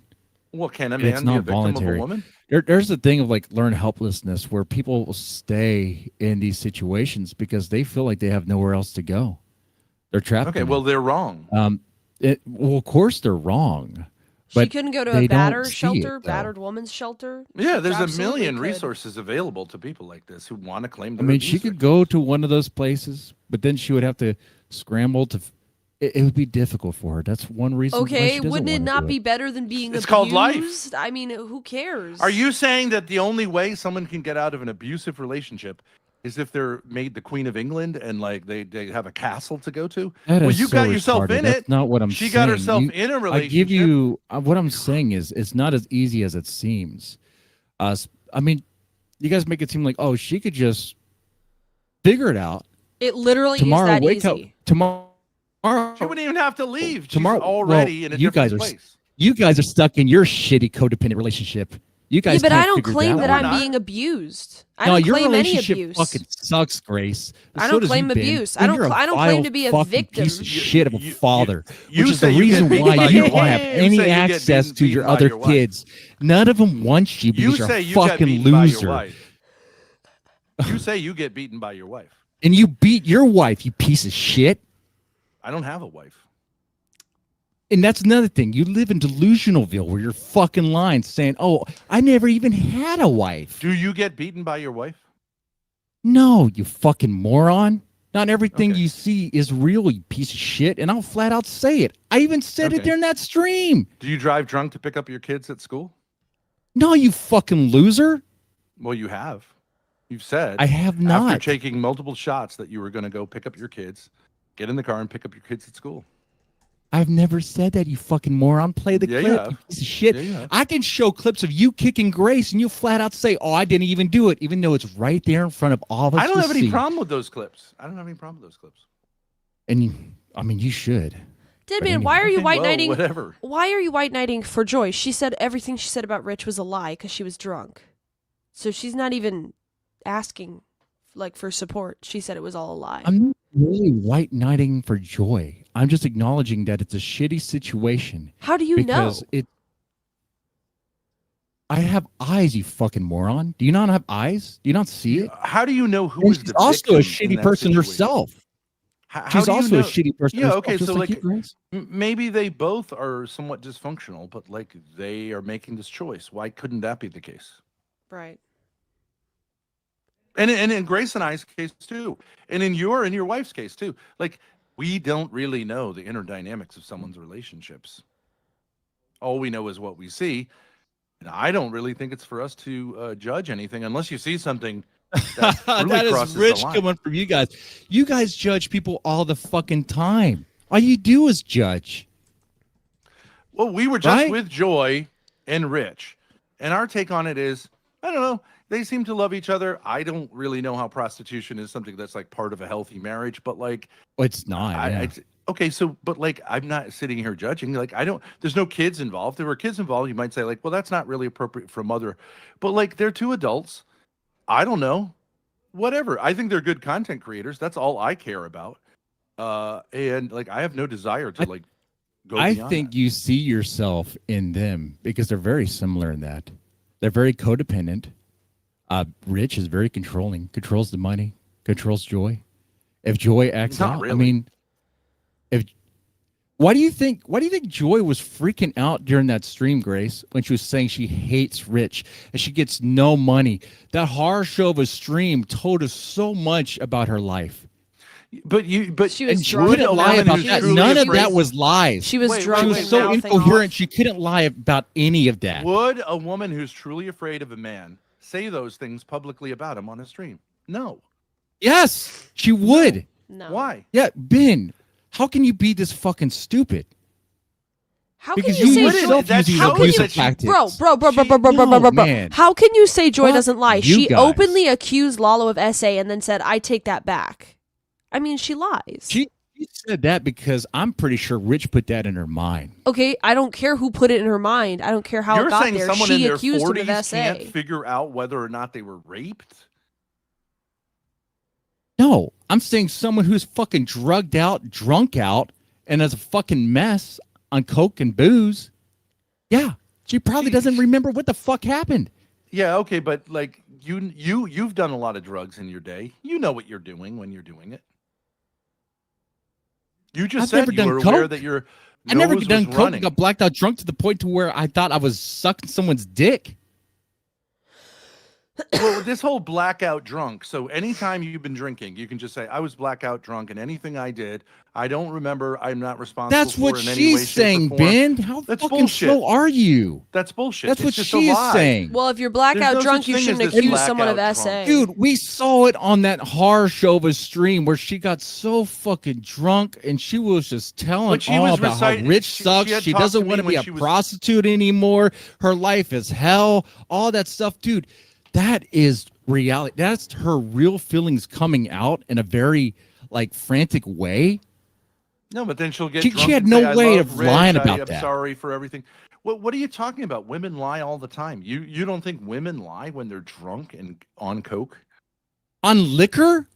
Well, can a It's man be a not victim voluntary. of a woman? There's the thing of like learned helplessness where people will stay in these situations because they feel like they have nowhere else to go. They're trapped. Okay, in well it. they're wrong. Well, of course they're wrong. She But couldn't go to they a don't batter see it, shelter, though. battered woman's shelter. Yeah, She there's a absolutely million could. resources available to people like this who want to claim I their mean, she abuser. could go to one of those places, but then she would have to scramble to. It would be difficult for her. That's one reason. why Okay, she doesn't wouldn't it wanna not do be better than being It's abused? called life. I mean, who cares? Are you saying that the only way someone can get out of an abusive relationship is if they're made the Queen of England and like they have a castle to go to? That Well, is you so got yourself retarded. in That's it. not what I'm She saying. got herself You- in a I relationship. give you what I'm saying is it's not as easy as it seems. I mean, you guys make it seem like she could just figure it out It literally tomorrow. is that Wake easy. up tomorrow. She wouldn't even have to leave. She's Tomorrow, already in a you different guys place. you guys are stuck in your shitty codependent relationship. You guys, Yeah, but can't I don't figure claim that out. I'm being abused. I No, don't your claim any relationship abuse. fucking sucks, Grace. I So don't does claim you, Ben. abuse. I And don't you're a I don't claim vile to be a fucking victim. piece of shit of a father, you which is say the you get reason beaten why by you your don't have wife. You any say you get access beaten- to your beaten by other your wife. kids. None of them want you You because say you're you a got fucking beaten by your loser. wife. You say you get beaten by your wife. And you beat your wife, you piece of shit. I don't have a wife. And that's another thing. You live in Delusionalville where you're fucking lying, saying, "Oh, I never even had a wife." Do you get beaten by your wife? No, you fucking moron. Not everything you see is real, you piece of shit. And I'll flat out say it. I even said it Okay. during that stream. Do you drive drunk to pick up your kids at school? No, you fucking loser. Well, you have. You've said I have after not. taking multiple shots that you were going to go pick up your kids, get in the car and pick up your kids at school. I've never said that, you fucking moron. Play the Yeah, you clip, have. you piece of shit. Yeah, you have. I can show clips of you kicking Grace and you flat out say, "Oh, I didn't even do it," even though it's right there in front of all of us I don't to have any see. problem with those clips. I don't have any problem with those clips. And I mean, you should. Deadman, why are you Okay, white well, knighting? whatever. Why are you white knighting for Joy? She said everything she said about Rich was a lie because she was drunk. So she's not even asking like for support. She said it was all a lie. I'm not really white knighting for Joy. I'm just acknowledging that it's a shitty situation. How do you because know? I have eyes, you fucking moron. Do you not have eyes? Do you not see it? How do you know who And is she's the also a victim in shitty that person situation? herself. How She's do you also know? a shitty person Yeah, herself, okay, just so like like you, Grace. maybe they both are somewhat dysfunctional, but like they are making this choice. Why couldn't that be the case? Right. And in Grace and I's case too, and in your wife's case too. Like we don't really know the inner dynamics of someone's relationships. All we know is what we see, and I don't really think it's for us to judge anything unless you see something that really That is crosses rich the line. coming from you guys. You guys judge people all the fucking time. All you do is judge. Well, we were just Right? with Joy and Rich, and our take on it is, I don't know. They seem to love each other. I don't really know how prostitution is something that's like part of a healthy marriage, but like, Well, it's not. yeah. okay, so but like, I'm not sitting here judging. Like, I don't. There's no kids involved. If there were kids involved, you might say like, well, that's not really appropriate for a mother, but like, they're two adults. I don't know. Whatever. I think they're good content creators. That's all I care about. And like, I have no desire to like go. I beyond think you see yourself in them because they're very similar in that. They're very codependent. Rich is very controlling, controls the money, controls Joy. If Joy acts Not out, really. I mean, if why do you think Joy was freaking out during that stream, Grace, when she was saying she hates Rich and she gets no money? That horror show of a stream told us so much about her life. But She was and she drunk. couldn't lie about She that. was- None she of that was- was lies. She was drunk. She was and so mouthing incoherent. off. She couldn't lie about any of that. Would a woman who's truly afraid of a man say those things publicly about him on a stream? No. Yes, she would. No. Why? Yeah, Ben, how can you be this fucking stupid? How Because can you say yourself Joy? using How can abusive you, tactics. bro? Man. How can you say Joy Fuck doesn't lie? you She guys. openly accused Lalo of SA and then said, "I take that back." I mean, she lies. She said that because I'm pretty sure Rich put that in her mind. Okay, I don't care who put it in her mind. I don't care how You're it got saying there. someone She in their accused him 40s of SA. can't figure out whether or not they were raped? No, I'm saying someone who's fucking drugged out, drunk out, and is a fucking mess on coke and booze. Yeah, she probably doesn't remember what the fuck happened. Yeah, okay, but like you've done a lot of drugs in your day. You know what you're doing when you're doing it. You just I've said never you done were aware coke. that your I never nose done was coke running. and got blacked out drunk to the point to where I thought I was sucking someone's dick. Well, this whole blackout drunk. So anytime you've been drinking, you can just say, I was blackout drunk, and anything I did, I don't remember. I'm not responsible That's for what in any way, she's shape, or saying, form. Ben. How That's fucking bullshit. slow are you? That's bullshit. That's It's what just she a is lie. saying. Well, if you're blackout no drunk, such you thing shouldn't as this accuse someone of blackout SA. Dude, we saw it on that horror show of a stream where she got so fucking drunk and she was just telling But she all was about reciting- how Rich she sucks. had She talked doesn't to me want to be when a she was- prostitute anymore. Her life is hell. All that stuff, dude. That is reality. That's her real feelings coming out in a very like frantic way. No, but then she'll get She drunk had and no say, I way love of Rich, lying I about am that. sorry for everything. What are you talking about? Women lie all the time. You don't think women lie when they're drunk and on coke? On liquor,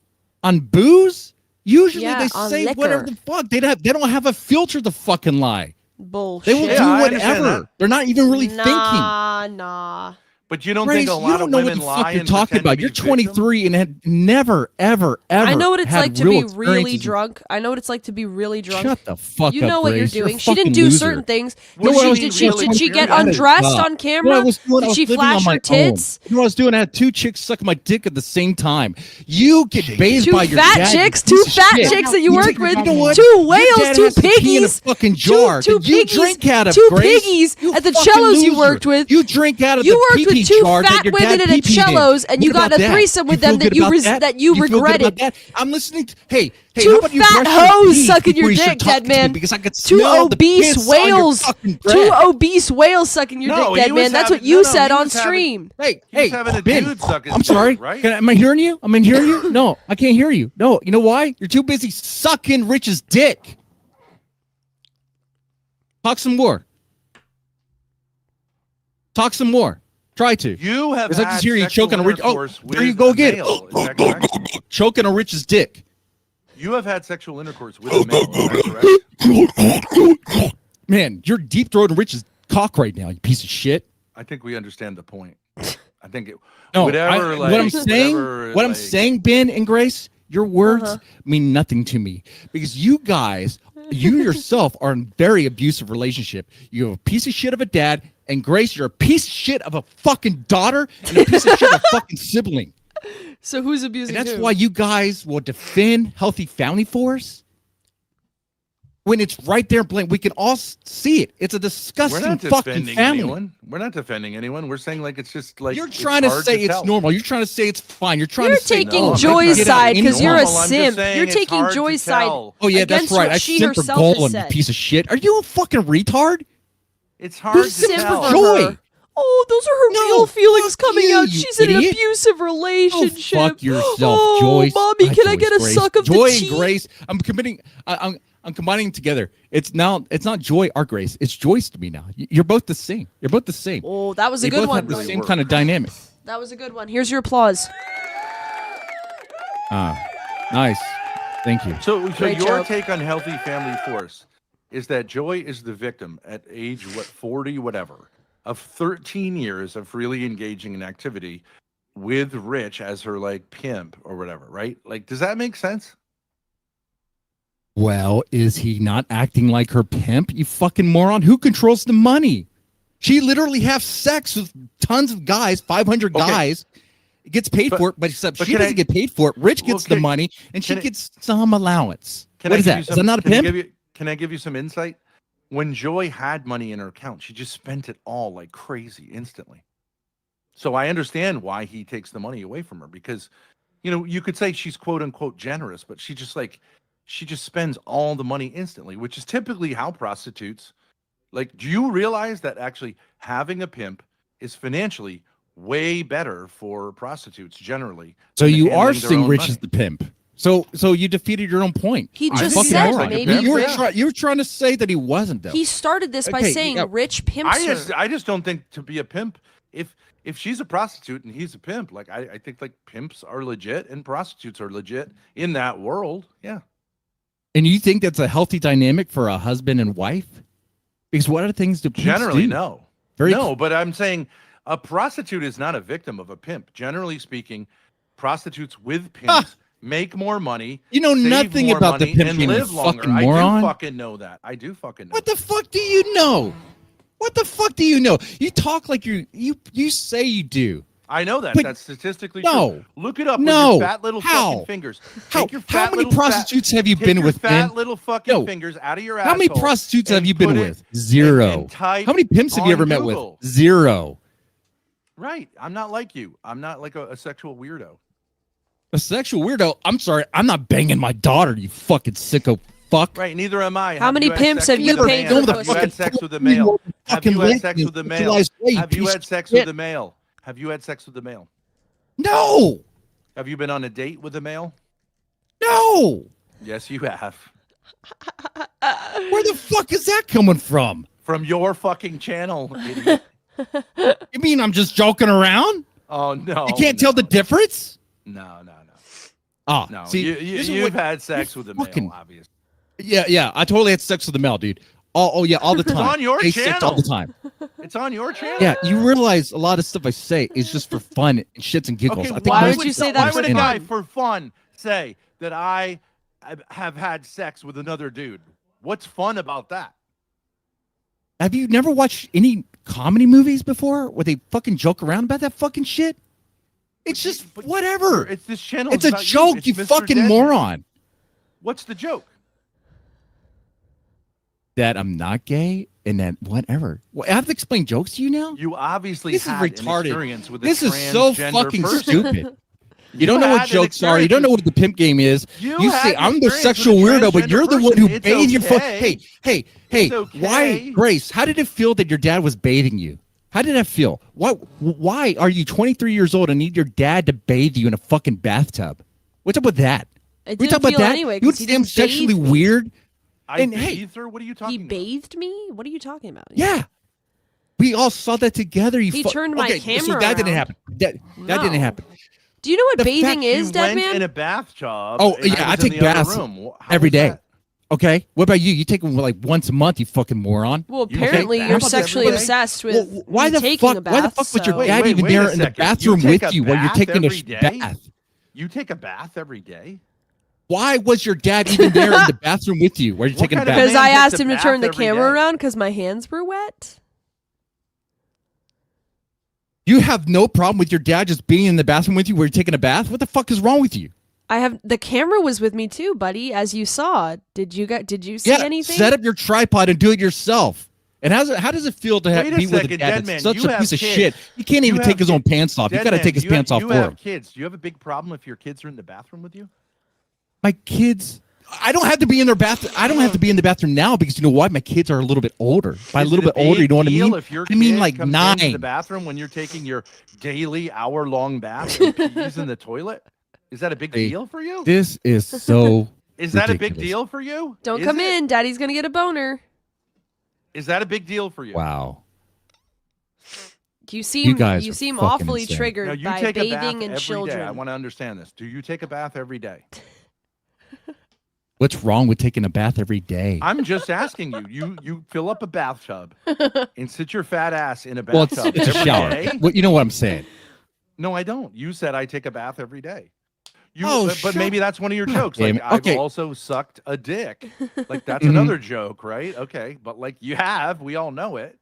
on booze. Usually Yeah, they on say whatever liquor. the fuck. They don't have a filter to fucking lie. Bullshit. They will Yeah, do I understand whatever. that. They're not even really thinking. Nah. But you don't Grace, think a you lot don't of know what women the lie fuck you're and talking pretend to about. be You're victim? 23 and had never, ever, I know what it's had like to real be really experiences. drunk. I know what it's like to be really drunk. Shut the fuck You up, know what you're Grace. You're a doing. She didn't fucking do loser. certain things. What Did do you she, mean did she, really did she get experienced? undressed Stop. on You know camera? what I was doing? I Did was she living flash on her my tits? own. You know what I was doing? I had two chicks sucking my dick at the same time. You get bathed Two by your fat dad, you chicks, piece two of fat shit. chicks that you worked with, You know what? two Your whales, dad two has to pee in a piggies, fucking jar two that you piggies, drink out of, two Grace. piggies You at the fucking cellos you loser. worked with. You drink out of You the worked with pee-pee two jar that fat your women dad at a pee-peed in. cellos, and What you got about a that? threesome with You feel them that good you about that? that you feel good regretted. about that? I'm listening to, hey, Two how about you fat brush your hoes teeth sucking before your you start dick, talking dead to me, man. because I could Two smell the obese piss on your whales. fucking Two breath. obese whales sucking your No, dick, he dead was man. That's having- what you no, said he on was having- stream. Hey, He's hey, having a Ben, dude suck his I'm dick, sorry. right? Am I hearing you? Am I hearing you? No, I can't hear you. No, you know why? You're too busy sucking Rich's dick. Talk some more. Talk some more. Try to. You have Because I had just hear you sexual choking on Rich. Oh, intercourse there you with go a again. male, is that correct? Choking on Rich's dick. You have had sexual intercourse with a male, is that correct? Man, you're deep throating Rich's cock right now, you piece of shit. I think we understand the point. I think it, No, whatever, what I'm saying, whatever, saying, Ben and Grace, your words mean nothing to me because you guys, you yourself are in a very abusive relationship. You have a piece of shit of a dad, and Grace, you're a piece of shit of a fucking daughter and a piece of shit of a fucking sibling. So who's abusing And that's who? why you guys will defend healthy family force when it's right there, Blaine. We can all see it. It's a We're disgusting not fucking defending family. anyone. We're not defending anyone. We're saying like it's just like You're it's trying to hard say it's tell. normal. You're trying to say it's fine. You're trying You're to say taking No, I'm Joy's not side saying because you're a normal. I'm just simp. saying You're it's taking hard to Joy's side. tell. Oh yeah, that's against right. what I she simp for herself has Golan, you said. piece of shit. Are you a fucking retard? It's hard Who to simps tell. for Joy? Oh, those are her No, real feelings fuck coming you, out. you She's in an idiot. abusive relationship. Go fuck yourself, oh, Joyce. Mommy, Not can I Joyce, get a Grace. suck of Joy the tea? and Grace. I'm combining together. It's not Joy or Grace. It's Joyce to me now. You're both the same. You're both the same. Oh, that was a They good both one. have the same kind of dynamic. That was a good one. Here's your applause. Nice. Thank you. So Great your joke. take on healthy family force is that Joy is the victim at age 40, whatever, of 13 years of really engaging in activity, with Rich as her like pimp or whatever, right? Like, does that make sense? Well, is he not acting like her pimp? You fucking moron. Who controls the money? She literally has sex with tons of guys, 500 Okay. guys. Gets paid for it, but except but she can doesn't I- get paid for it. Rich Well, gets the money, and she can I- gets some allowance. Can What I is give that? you Is some- that not a can I pimp? give you- Can I give you some insight? When Joy had money in her account, she just spent it all like crazy instantly. So I understand why he takes the money away from her, because, you know, you could say she's quote unquote generous, but she just spends all the money instantly, which is typically how prostitutes, like, do you realize that actually having a pimp is financially way better for prostitutes generally? So than you are handling their saying own Rich money? is the pimp. So you defeated your own point. He You just fucking said moron. maybe you were Rich- you were trying to say that he wasn't though. He started this by Okay, saying yeah. Rich pimps her. I just don't think to be a pimp, if she's a prostitute and he's a pimp, like I think like pimps are legit and prostitutes are legit in that world. Yeah. And you think that's a healthy dynamic for a husband and wife? Because what are things do pimps Generally, do? no. Very no, but I'm saying a prostitute is not a victim of a pimp. Generally speaking, prostitutes with pimps make more money. You know save nothing more about the money, pimp and game, you live longer. fucking I moron. do fucking know that. I do fucking know. What the fuck do you know? What the fuck do you know? You talk like you say you do. I know that. But- That's statistically No. true. Look it up No. with your fat little How? fucking fingers. How? Take your How fat many little prostitutes have you take been your with, fat Ben? little fucking Yo, fingers out of your How many asshole prostitutes have and you been put it- with? Zero. and type How many pimps have you on ever met Google. with? Zero. Right. I'm not like you. I'm not like a sexual weirdo. A sexual weirdo? I'm sorry. I'm not banging my daughter, you fucking sicko fuck. Right. Neither am I. How many had pimps sex have you with a paid man? for Have you pussy? had sex with a male? Have Fucking you had lick sex me, with a male? civilized way, you Have you piece had of sex shit. with a male? Have you had sex with a male? No. Have you been on a date with a male? No. Yes, you have. Where the fuck is that coming from? From your fucking channel, idiot. You mean I'm just joking around? Oh no. You can't tell the difference? No. Ah, No. see, you, this is you've what- had sex with a fucking- male, obviously. Yeah. I totally had sex with a male, dude. Oh yeah, all the It's time. on your Gay sex all channel. the time. It's on your channel. Yeah, you realize a lot of stuff I say is just for fun and shits and giggles. Okay, I think why most would you people say that Why for would a understand guy that. for fun say that I have had sex with another dude? What's fun about that? Have you never watched any comedy movies before where they fucking joke around about that fucking shit? It's just whatever. It's this channel. It's a joke, It's you Mr. fucking Deadman. moron. What's the joke? That I'm not gay and that whatever. Well, I have to explain jokes to you now? You obviously This is had an retarded. experience with a This is so transgender fucking person. stupid. You don't know what had an jokes are. You don't know what the pimp game is. You You had say an I'm the experience sexual with a weirdo, but transgender you're the one who person. It's bathed your foot. okay. Hey, It's why, okay. Grace? How did it feel that your dad was bathing you? How did that feel? Why are you 23 years old and need your dad to bathe you in a fucking bathtub? What's up with that? It We didn't talk about feel that. anyway, You would 'cause he say I'm didn't bathe sexually me. weird. I And hey, bathed her? What are you He talking about? bathed me? What are you talking about? yeah, we all saw that together. You He fu- turned my okay, so camera that didn't around. happen. That didn't No. happen. Do you know what The bathing fact is, You Dead went Man? in a bathtub. Oh and yeah, I was in take the other baths room. How every was day. that? Okay, what about you? You take them like once a month, you fucking moron. Well, You apparently take you're baths sexually every day? obsessed with Well, why me the taking fuck? a bath. Why the fuck was your so- dad Wait, even wait there a in the second. bathroom You take with a you while you're bath taking a every day? bath? You take a bath every day? Why was your dad even there in the bathroom with you while you're What taking a kind of bath? Because I man takes asked a him to bath turn the every camera day? around because my hands were wet. You have no problem with your dad just being in the bathroom with you while you're taking a bath? What the fuck is wrong with you? I have the camera was with me too, buddy. As you saw, did you see Yeah, anything? set up your tripod and do it yourself. And how does it feel to Wait a be with a second, dad Dead Man, that's such you a have piece of kids. shit? He can't You even have take his own pants off. You Dead got to Man, take his pants off you for have him. kids. Do you have a big problem if your kids are in the bathroom with you? My kids, I don't have to be in their bathroom. I don't have to be in the bathroom now because you know what? My kids are a little bit older. By a Is little it bit older, you big know what I deal mean? If your I mean kid like comes into the 9. bathroom when you're taking your daily hour-long bath and pees in the toilet, is that a big Hey, deal for you? This is so. Is that a big ridiculous. deal for you? Don't Is come it? in. Daddy's gonna get a boner. Is that a big deal for you? Wow. You seem guys are seem fucking awfully insane. triggered Now you by take a bath bathing and every children. day. I want to understand this. Do you take a bath every day? What's wrong with taking a bath every day? I'm just asking you. You fill up a bathtub and sit your fat ass in a Well, bathtub it's a every shower. day? Well, you know what I'm saying. No, I don't. You said I take a bath every day. But Oh, maybe that's one of your God jokes. damn Like it. I've Okay. also sucked a dick. Like that's Mhm. another joke, right? Okay, but like you have, we all know it.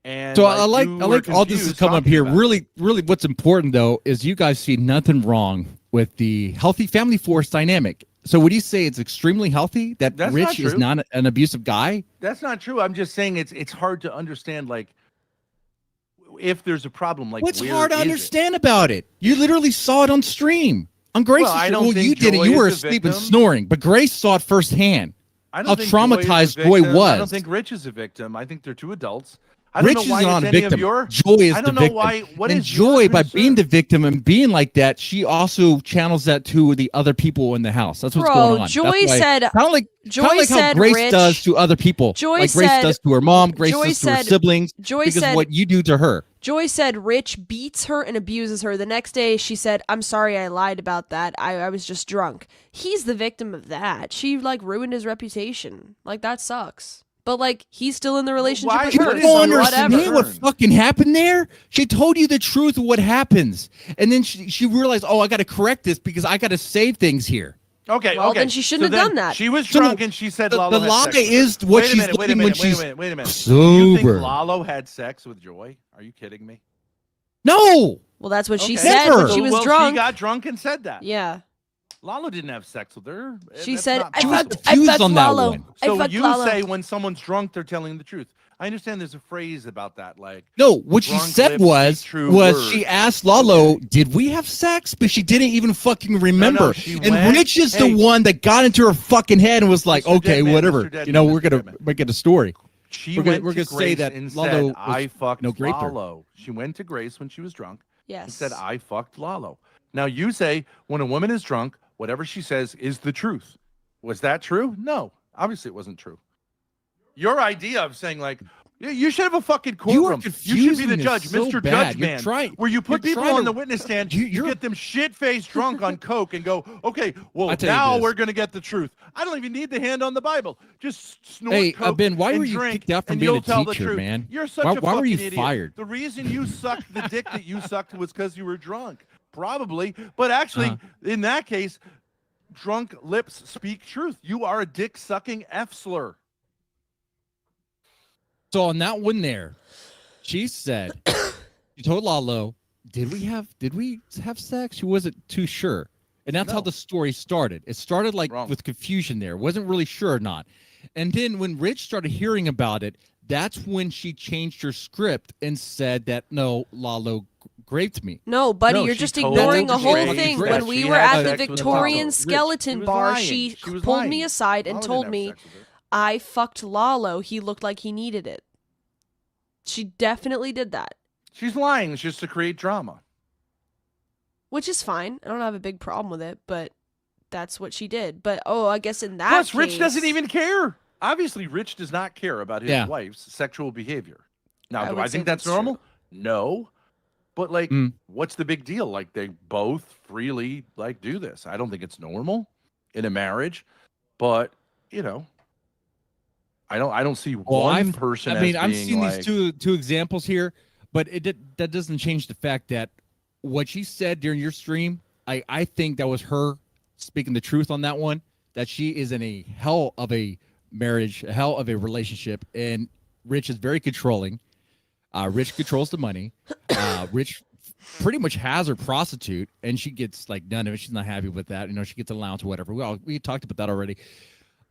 And So like, I like you I were like all this is confused coming up talking here. about it. Really, what's important though is you guys see nothing wrong with the healthy family force dynamic. So would you say it's extremely healthy that That's Rich not is true. not an abusive guy? That's not true. I'm just saying it's hard to understand. Like if there's a problem, like What's where hard to is it? understand about it? You literally saw it on stream. On Grace's I stream. don't Well, think you did it. Joy You were is a asleep and victim. snoring, but Grace saw it firsthand. I don't How think traumatized Joy, is a Joy victim. I don't was. think Rich is a victim. I think they're two adults. I don't Rich know is why not it's a any victim. of your. Joy is I the don't know victim. why. What and is your Joy, by being the concern? victim and being like that, she also channels that to the other people in the house. That's what's Bro, going on. Joy That's why, said- kind of like Joy how said Grace Rich- does to other people. Joy like Grace said- does to her mom. Grace Joy does to her said- siblings. Joy because said- of what you do to her. Joy said Rich beats her and abuses her. The next day, she said, "I'm sorry, I lied about that. I was just drunk." He's the victim of that. She like ruined his reputation. Like that sucks. But like he's still in the relationship why- with You her. what is So don't your understand whatever. what concern? fucking happened there. She told you the truth of what happens, and then she realized, oh, I got to correct this because I got to save things here. Okay, Well, okay. then she shouldn't So have then done that. She was So drunk and she said the Lalo had lie sex with her. is what Wait a she's minute, wait a looking when minute, wait a she's minute, wait a minute. Do you think sober. Lalo had sex with Joy? Are you kidding me? No. Well, that's what she Okay. said Never. when she was Well, drunk. She got drunk and said that. Yeah. Lalo didn't have sex with her. She That's said, not "I She was fucked, possible. I confused fucked on that Lalo. one. I So fucked you Lalo." say when someone's drunk, they're telling the truth. I understand there's a phrase about that, like No, what she drunk said lips speak true was words. she asked Lalo, "Did we have sex?" But she didn't even fucking remember. she and went- Rich is hey. the one that got into her fucking head and was like, Mr. "Okay, Deadman, whatever. Mr. You know, Deadman, we're Mr. gonna Deadman. make it a story." She We're gonna- went we're to gonna say Grace that and Lalo said, was, "I fucked raped her. Lalo." She went to Grace when she was drunk and Yes. said, "I fucked Lalo." Now you say when a woman is drunk, whatever she says is the truth. Was that true? No, obviously it wasn't true. Your idea of saying like, "Yeah, you should have a fucking You are courtroom. You should be the confusing judge, this so Mr. bad. Judge You're Man," trying- where you put you're people trying on to- the witness stand, you- you you're- get them shit-faced drunk on coke and go, "Okay, well I tell you now this. we're gonna get the truth." I don't even need the hand on the Bible. Just snort Hey, coke Ben, why and were you drink, kicked out from and being you'll a tell the teacher, truth. man? You're such Why- a why were fucking you idiot. fired? The reason you sucked the dick that you sucked was because you were drunk, probably. But actually, Uh-huh. in that case, drunk lips speak truth. You are a dick-sucking F slur. So on that one there, she said, she told Lalo, did we have sex? She wasn't too sure. And that's how No. the story started. It started like Wrong. with confusion there. Wasn't really sure or not. And then when Rich started hearing about it, that's when she changed her script and said that no, Lalo raped me. No, buddy, No, you're she just told ignoring a Grace whole that thing. she When we had were at the sex with Victorian Lalo. skeleton She was bar, lying. she She was pulled lying. me aside and Lalo told didn't have me sex with her. I fucked Lalo. He looked like he needed it. She definitely did that, She's lying just to create drama. which is fine. I don't have a big problem with it, but that's what she did. But I guess in that Plus, Rich case- doesn't even care. Obviously, Rich does not care about his Yeah. wife's sexual behavior. Now, I do would I say think that's that's normal? No. But like, Mm. what's the big deal? Like, they both freely like do this. I don't think it's normal in a marriage, but you know, I don't see one person. I mean, as I'm being seeing like, these two examples here, but that doesn't change the fact that what she said during your stream, I think that was her speaking the truth on that one. That she is in a hell of a marriage, a hell of a relationship, and Rich is very controlling. Rich controls the money. Rich pretty much has her prostitute, and she gets like none of it. She's not happy with that. You know, she gets allowance or whatever. We talked about that already.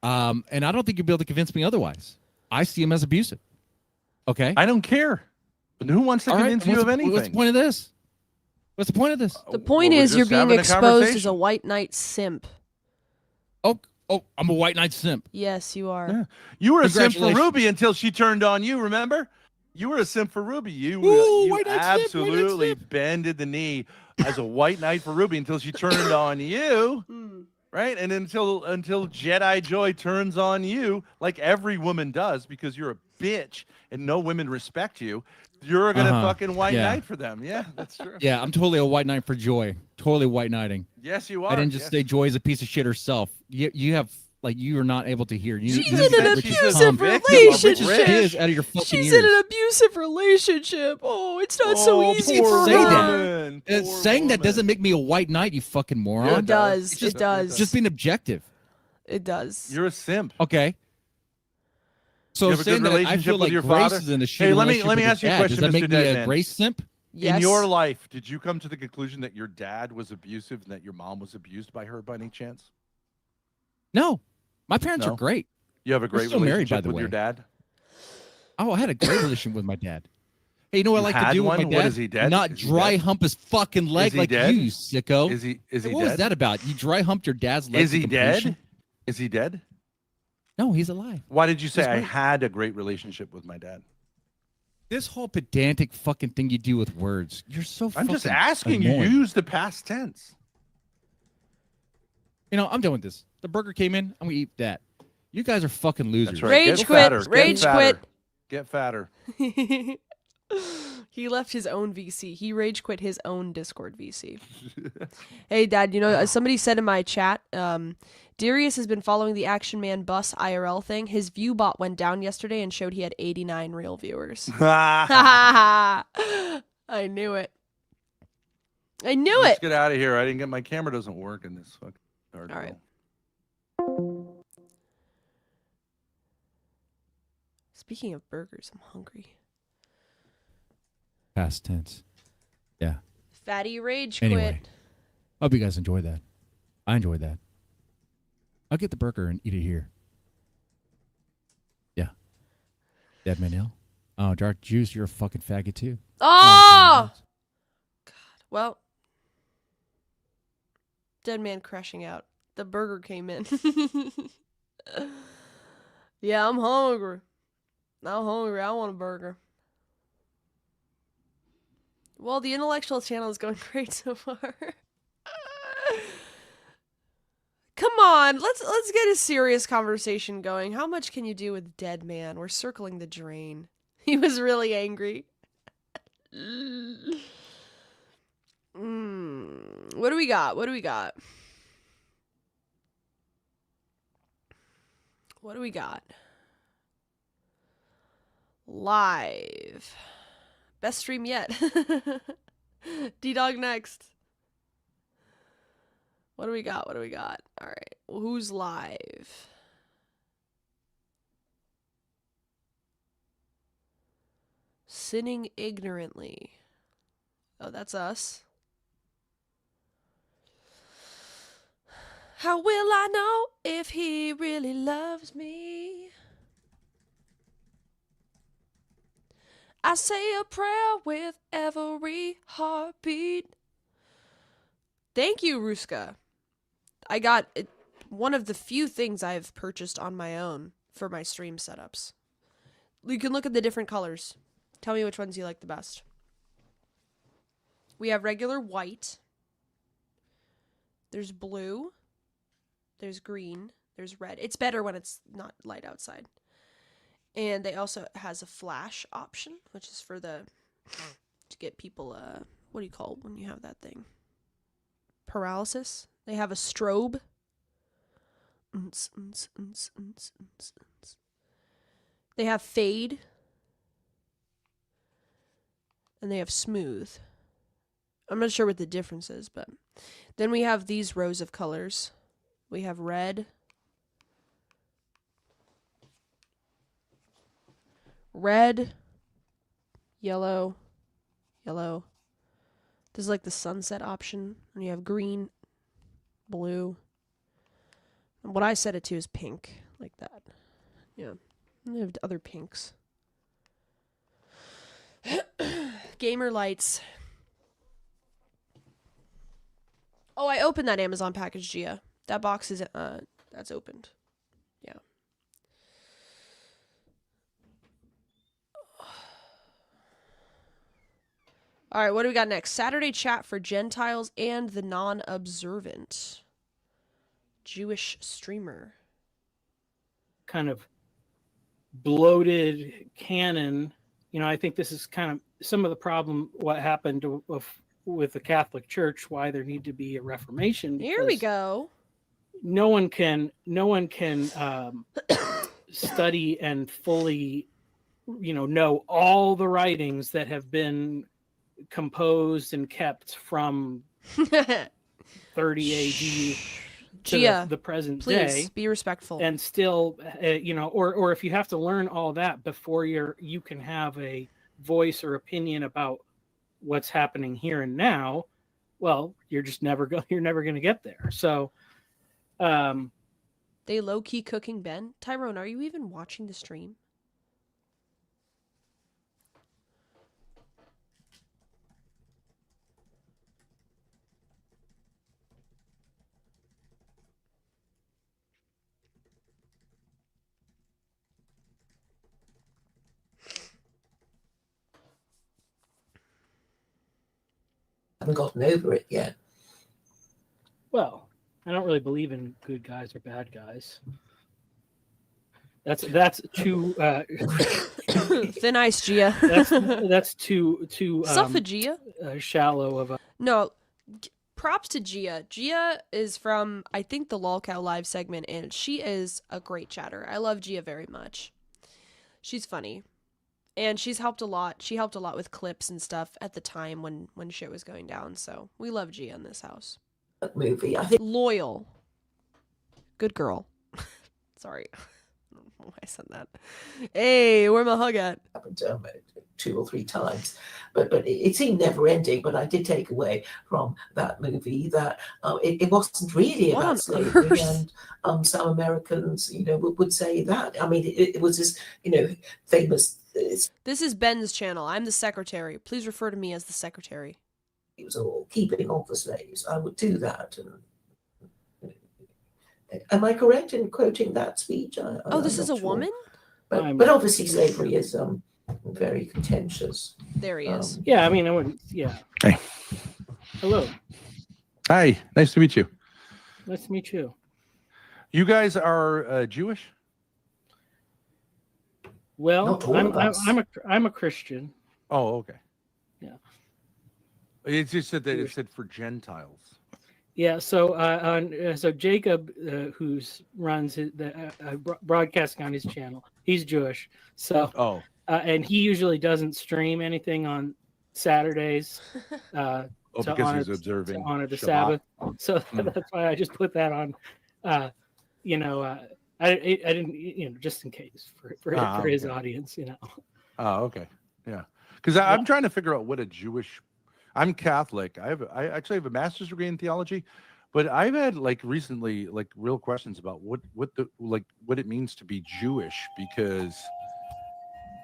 And I don't think you'll be able to convince me otherwise. I see him as abusive. Okay. I don't care. But who wants to All right, convince you of anything? What's the point of this? What's the point of this? The point Well, we're is you're just being having a exposed as conversation. a white knight simp. Oh, I'm a white knight simp. Yes, you are. Yeah. You were a simp for Congratulations. Ruby until she turned on you, remember? You were a simp for Ruby. You, Ooh, you white knight simp, white knight absolutely simp. bended the knee as a white knight for Ruby until she turned on you, right? And until Jedi Joy turns on you, like every woman does, because you're a bitch and no women respect you. You're gonna fucking white Yeah. knight for them. Yeah, that's true. Yeah, I'm totally a white knight for Joy. Totally white knighting. Yes, you are. I didn't just Yes. say Joy is a piece of shit herself. You have like you are not able to hear. You, She's you in need an Rich's abusive tongue relationship. jizz out of your fucking She's ears. in an abusive relationship. Oh, it's not so easy Poor for say her. that. Saying that doesn't make me a white knight, you fucking moron. It does. It's just, It does. Just being objective. It does. You're a simp. Okay. So You have a saying good that I relationship feel with like your Grace father? is in a shitty Hey, let me relationship with ask you a her dad. question, Does that Mr. make me a Deadman. Grace simp? Yes. In your life, did you come to the conclusion that your dad was abusive and that your mom was abused by her by any chance? No. My parents No? are great. You have a We're great still married, relationship by the with way. your dad? Oh, I had a great relationship with my dad. Hey, you know what You I like to had do with my one? dad? What, is he dead? Not Is he dry dead? hump his fucking leg Is he like dead? you sicko. Is he Hey, dead? what was that about? You dry humped your dad's leg Is to he completion? dead? Is he dead? No, he's alive. Why did you say He's I great. had a great relationship with my dad? This whole pedantic fucking thing you do with words. You're so I'm just fucking asking you. annoying. Use the past tense. You know, I'm done with this. The burger came in. I'm gonna eat that. You guys are fucking losers. That's right. Rage Get quit. fatter. Rage Get fatter. quit. Get fatter. He left his own VC. He rage quit his own Discord VC. Hey, Dad, you know, somebody said in my chat, Darius has been following the Action Man Bus IRL thing. His view bot went down yesterday and showed he had 89 real viewers. I knew it. I knew Let's it. get out of here. I didn't get my camera doesn't work in this fucking article. All right. Speaking of burgers, I'm hungry. Past tense. Yeah. Fatty rage Anyway, quit. hope you guys enjoyed that. I enjoyed that. I'll get the burger and eat it here. Yeah. Dead Man Hill. Oh, Dark Juice, you're a fucking faggot too. Oh! God. Well, dead man crashing out. The burger came in. Yeah, I'm hungry. I'm hungry. I want a burger. Well, the intellectual channel is going great so far. Come on, let's get a serious conversation going. How much can you do with dead man? We're circling the drain. He was really angry. What do we got? What do we got? What do we got? Live. Best stream yet. D-Dog next. What do we got? What do we got? All right. Well, who's live? Sinning ignorantly. Oh, that's us. How will I know if he really loves me? I say a prayer with every heartbeat. Thank you, Ruska. I got it, one of the few things I've purchased on my own for my stream setups. You can look at the different colors. Tell me which ones you like the best. We have regular white. There's blue. There's green. There's red. It's better when it's not light outside. And they also has a flash option, which is for the to get people what do you call it when you have that thing? Paralysis. They have a strobe. They have fade. And they have smooth. I'm not sure what the difference is, but then we have these rows of colors. We have red, yellow. This is like the sunset option. And you have green, blue. And what I set it to is pink, like that. Yeah. And we have other pinks. Gamer lights. Oh, I opened that Amazon package, Gia. That box is that's opened. Yeah. All right, what do we got next? Saturday chat for Gentiles and the non-observant. Jewish streamer. Kind of bloated canon. You know, I think this is kind of some of the problem, what happened with the Catholic Church, why there need to be a reformation. Here we go. no one can study and fully know all the writings that have been composed and kept from 30 AD to Gia, the present please day, be respectful. and still or if you have to learn all that before you can have a voice or opinion about what's happening here and now, well, you're never going to get there. So they low-key cooking Ben. Tyrone, are you even watching the stream? Haven't gotten over it yet. well, I don't really believe in good guys or bad guys. That's too thin ice, Gia. that's too Suffer, Gia. Shallow of a. No, props to Gia. Gia is from, I think, the Lolcow Live segment, and she is a great chatter. I love Gia very much. She's funny. And she's helped a lot. She helped a lot with clips and stuff at the time when shit was going down. So we love Gia in this house. That movie, I think. Loyal. Good girl. Sorry. I don't know why I said that. Hey, where my hug at? Happened 2 or 3 times, but it seemed never ending. But I did take away from that movie that it wasn't really What on about slavery, earth? and some Americans, would say that. I mean, it was this, famous. This is Ben's channel. I'm the secretary. Please refer to me as the secretary. It was all keeping all the slaves. I would do that. And am I correct in quoting that speech? Oh, this is a woman? But obviously slavery is very contentious. There he is. Yeah, I mean, I wouldn't. Yeah. Hey. Hello. Hi, nice to meet you. Nice to meet you. You guys are Jewish? Well, Not all of us. I'm a Christian. Oh, okay. Yeah. It just said that it said for Gentiles. Yeah. So Jacob, who's runs broadcasting on his channel, he's Jewish. So and he usually doesn't stream anything on Saturdays. Because he's observing to honor the Shabbat. Sabbath. So that's why I just put that on. I didn't, just in case for his audience, Oh, okay. Yeah. Because I'm trying to figure out what a Jewish. I'm Catholic. I actually have a master's degree in theology, but I've had recently real questions about what it means to be Jewish, because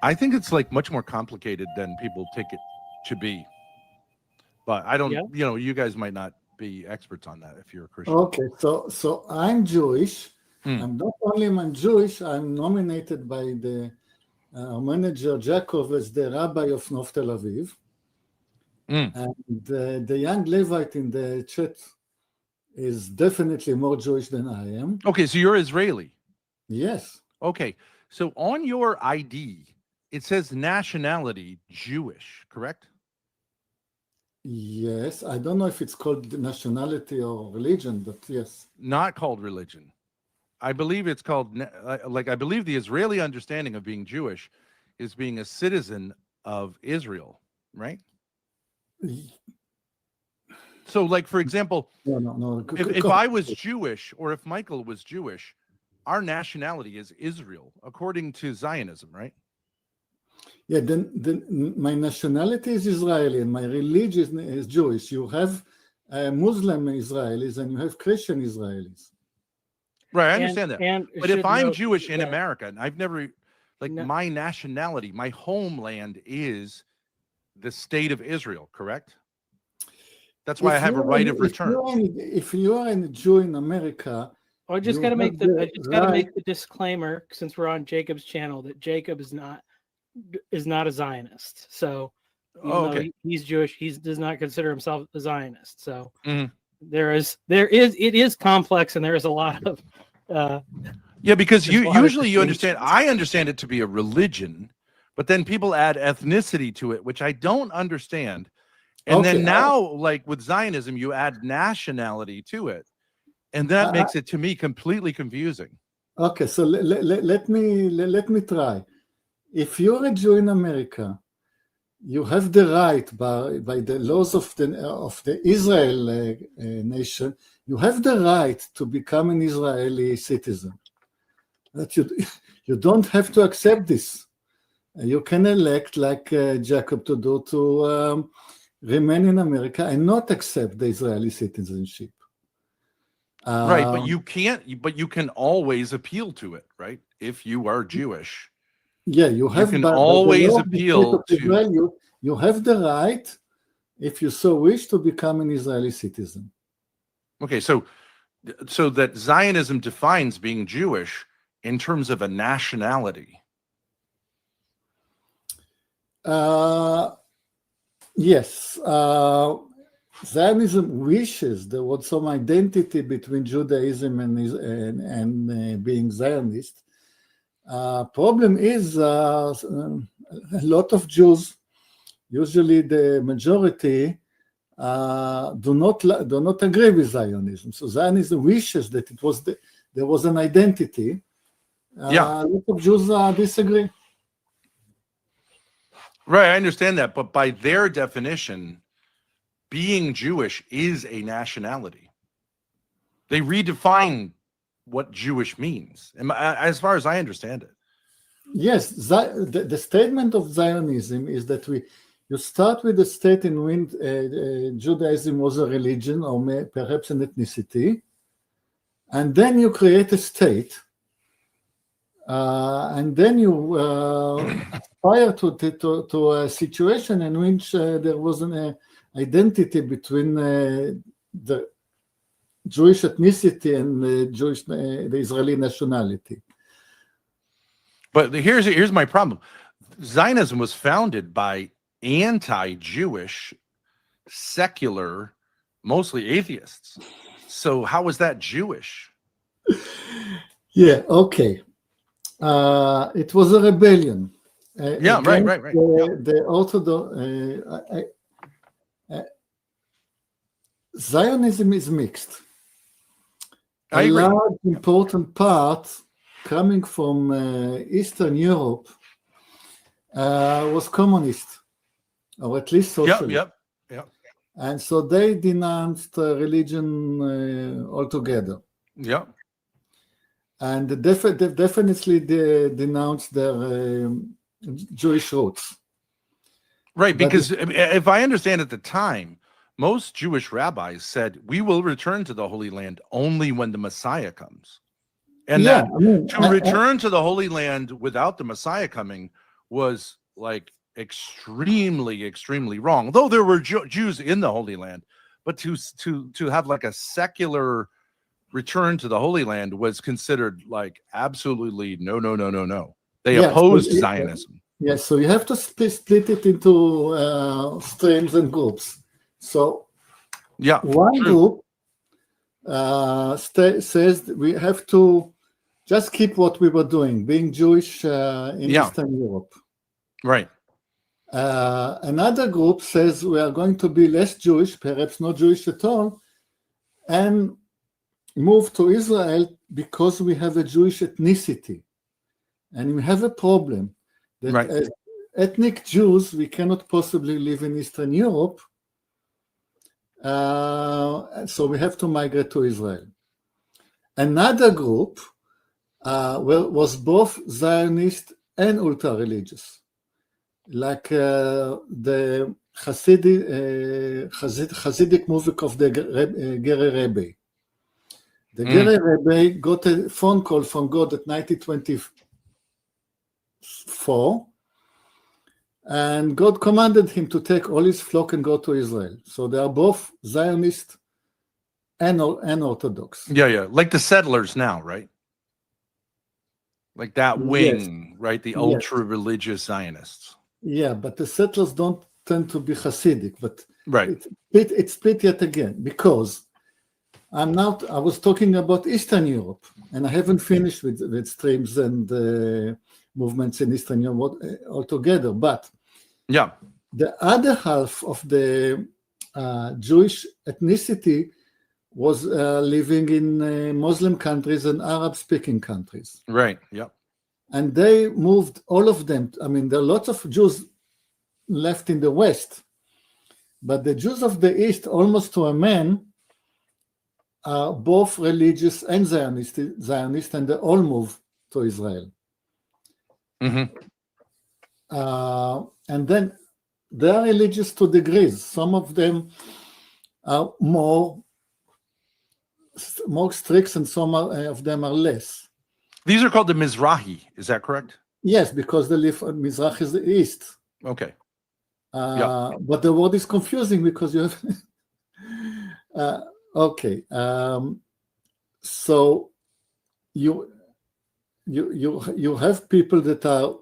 I think it's much more complicated than people take it to be. But I don't. Yeah. You guys might not be experts on that if you're a Christian. Okay, so I'm Jewish. I'm not only I'm Jewish, I'm nominated by the manager Jacob as the rabbi of North Tel Aviv. And the young Levite in the chat is definitely more Jewish than I am. Okay, so you're Israeli. Yes. Okay, so on your ID, it says nationality Jewish, correct? Yes. I don't know if it's called nationality or religion, but yes. Not called religion. I believe it's called, I believe the Israeli understanding of being Jewish is being a citizen of Israel, right? So, for example, no. If I was Jewish or if Michael was Jewish, our nationality is Israel, according to Zionism, right? Yeah, then my nationality is Israeli and my religion is Jewish. You have Muslim Israelis and you have Christian Israelis. Right, I understand that. But if I'm Jewish in yeah. America, and I've never, my nationality, my homeland is the state of Israel, correct? That's why I have a right of return. If you are a Jew in America, I just got to make the disclaimer, since we're on Jacob's channel, that Jacob is not a Zionist. So even though he's Jewish, he does not consider himself a Zionist. So it is complex, and there is a lot of yeah, because usually I understand it to be a religion, but then people add ethnicity to it, which I don't understand. And then now, with Zionism, you add nationality to it. And that makes it to me completely confusing. Okay, so let me try. If you're a Jew in America, you have the right by the laws of the Israel nation, you have the right to become an Israeli citizen. That you don't have to accept this. You can elect, like Jacob to do, to remain in America and not accept the Israeli citizenship. Right, but you can't. But you can always appeal to it, right? If you are Jewish, yeah, you have. can by the always law of the appeal state of to. Israel, you have the right, if you so wish, to become an Israeli citizen. Okay, so that Zionism defines being Jewish in terms of a nationality. Yes. Zionism wishes there was some identity between Judaism and being Zionist. Problem is, a lot of Jews, usually the majority, do not agree with Zionism. So Zionism wishes that there was an identity. A lot of Jews disagree. Right, I understand that, but by their definition, being Jewish is a nationality. They redefine what Jewish means, as far as I understand it. Yes, the statement of Zionism is that you start with a state in which Judaism was a religion or perhaps an ethnicity, and then you create a state, and then you aspire to a situation in which there was an identity between the Jewish ethnicity and the Israeli nationality. But here's my problem. Zionism was founded by anti-Jewish, secular, mostly atheists. So how was that Jewish? Yeah, okay. It was a rebellion. Right. The Orthodox Zionism is mixed. I a agree. large important part coming from Eastern Europe was communist, or at least socialist. Yep. And so they denounced religion altogether. Yep. And definitely they denounced their Jewish roots. Right, because if I understand at the time, most Jewish rabbis said, we will return to the Holy Land only when the Messiah comes. And Yeah, to return to the Holy Land without the Messiah coming was like extremely, extremely wrong. Though there were Jews in the Holy Land, but to have like a secular return to the Holy Land was considered like absolutely no. They opposed Zionism. Yes, so you have to split it into streams and groups. So one group says we have to just keep what we were doing, being Jewish in Eastern Europe. Right. Another group says we are going to be less Jewish, perhaps not Jewish at all, and move to Israel because we have a Jewish ethnicity. And we have a problem that as ethnic Jews, we cannot possibly live in Eastern Europe. So we have to migrate to Israel. Another group was both Zionist and ultra-religious, like the Hasidic movement of the Gere Rebbe. The Gere Rebbe got a phone call from God at 1924, and God commanded him to take all his flock and go to Israel. So they are both Zionist and Orthodox. Yeah. Like the settlers now, right? Like that wing, right? The ultra-religious Zionists. Yeah, but the settlers don't tend to be Hasidic, but right. It's split yet again, because I was talking about Eastern Europe, and I haven't finished with streams and movements in Eastern Europe altogether. But the other half of the Jewish ethnicity was living in Muslim countries and Arab-speaking countries. Right. Yep. And they moved, all of them. I mean, there are lots of Jews left in the West, but the Jews of the East, almost to a man, are both religious and Zionist, and they all move to Israel. Mm-hmm. And then they are religious to degrees. Some of them are more strict, and some of them are less. These are called the Mizrahi. Is that correct? Yes, because they live on Mizrach is the east. Okay. But the word is confusing because you have. Okay. So you have people that are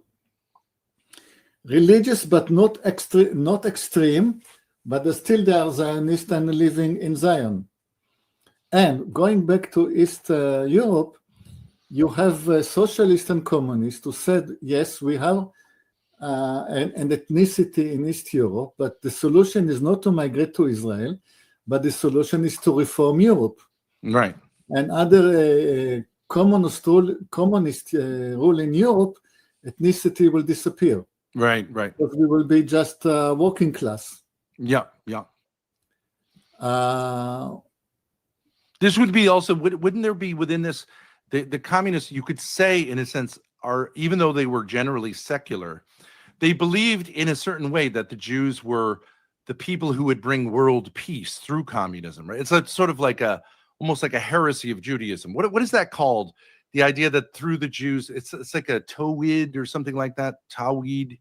religious but not extreme, but they are Zionist and living in Zion. And going back to East Europe, you have socialists and communists who said, yes, we have an ethnicity in East Europe, but the solution is not to migrate to Israel, but the solution is to reform Europe. Right. And other communist rule in Europe, ethnicity will disappear. Right. Because we will be just working class. Yeah. This would be also, wouldn't there be within this, the communists, you could say in a sense, are, even though they were generally secular, they believed in a certain way that the Jews were the people who would bring world peace through communism, right? It's sort of like almost like a heresy of Judaism. What is that called? The idea that through the Jews, it's like a Tawhid or something like that. Tawhid.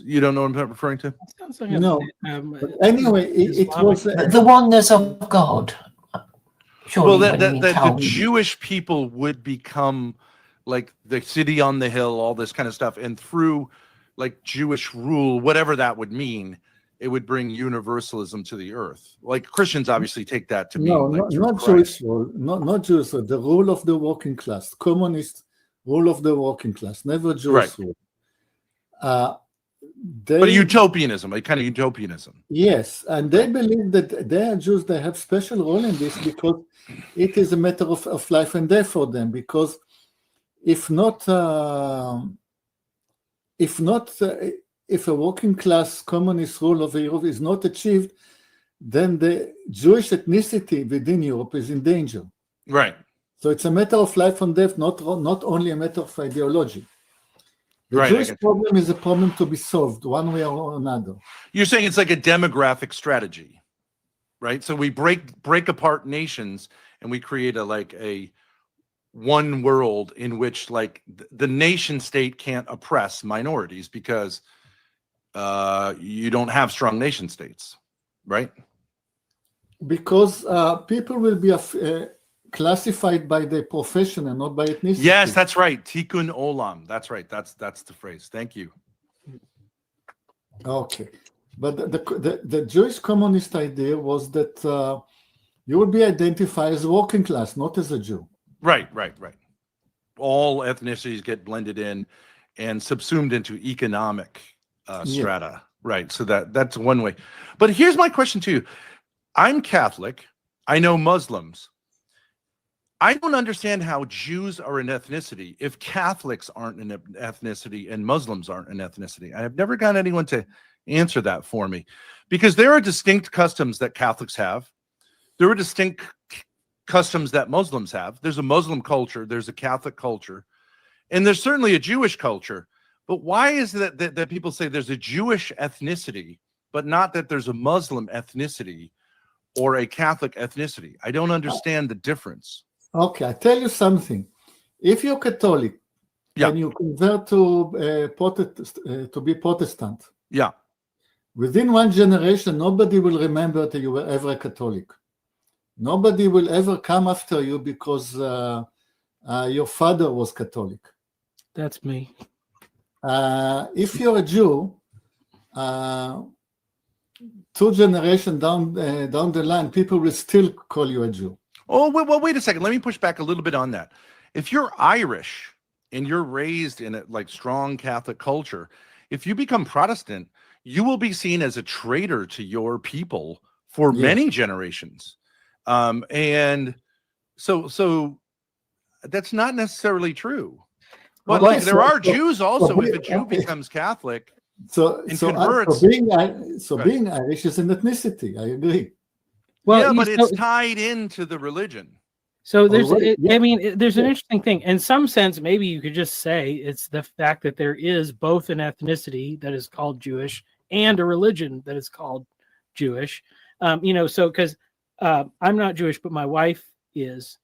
You don't know what I'm referring to? No. But anyway, it was the oneness of God. Surely, well, that the Jewish people would become like the city on the hill, all this kind of stuff, and through like Jewish rule, whatever that would mean, it would bring universalism to the earth. Like Christians obviously take that to mean not Jewish rule, not Jewish rule, the rule of the working class, communist rule of the working class, never Jewish rule. But utopianism, like kind of utopianism. Yes, and they believe that they are Jews, they have special role in this because it is a matter of life and death for them. Because if a working class communist rule of Europe is not achieved, then the Jewish ethnicity within Europe is in danger. Right. So it's a matter of life and death, not only a matter of ideology. The Jewish problem is a problem to be solved one way or another. You're saying it's like a demographic strategy, right? So we break apart nations and we create a one world in which like the nation state can't oppress minorities because you don't have strong nation states, right? Because people will be classified by their profession and not by ethnicity. Yes, that's right. Tikkun olam. That's right. That's the phrase. Thank you. Okay, but the Jewish communist idea was that you would be identified as working class, not as a Jew. Right. All ethnicities get blended in and subsumed into economic strata. Yeah. Right. So that's one way. But here's my question to you. I'm Catholic. I know Muslims. I don't understand how Jews are an ethnicity if Catholics aren't an ethnicity and Muslims aren't an ethnicity. I have never got anyone to answer that for me, because there are distinct customs that Catholics have. There are distinct customs that Muslims have. There's a Muslim culture, there's a Catholic culture, and there's certainly a Jewish culture. But why is it that people say there's a Jewish ethnicity, but not that there's a Muslim ethnicity or a Catholic ethnicity? I don't understand the difference. Okay, I tell you something. If you're Catholic and you convert to be Protestant, within one generation, nobody will remember that you were ever a Catholic. Nobody will ever come after you because your father was Catholic. That's me. If you're a Jew, 2 generations down the line, people will still call you a Jew. Oh, well, wait a second. Let me push back a little bit on that. If you're Irish and you're raised in a like strong Catholic culture, if you become Protestant, you will be seen as a traitor to your people for many generations. And so that's not necessarily true. But Okay, like there are Jews also. If a Jew okay. becomes Catholic and So converts, being Irish is an ethnicity. I agree. Well, yeah, you- but so- it's tied into the religion. So there's, Already, I mean, there's an interesting thing. In some sense, maybe you could just say it's the fact that there is both an ethnicity that is called Jewish and a religion that is called Jewish. So because I'm not Jewish, but my wife is.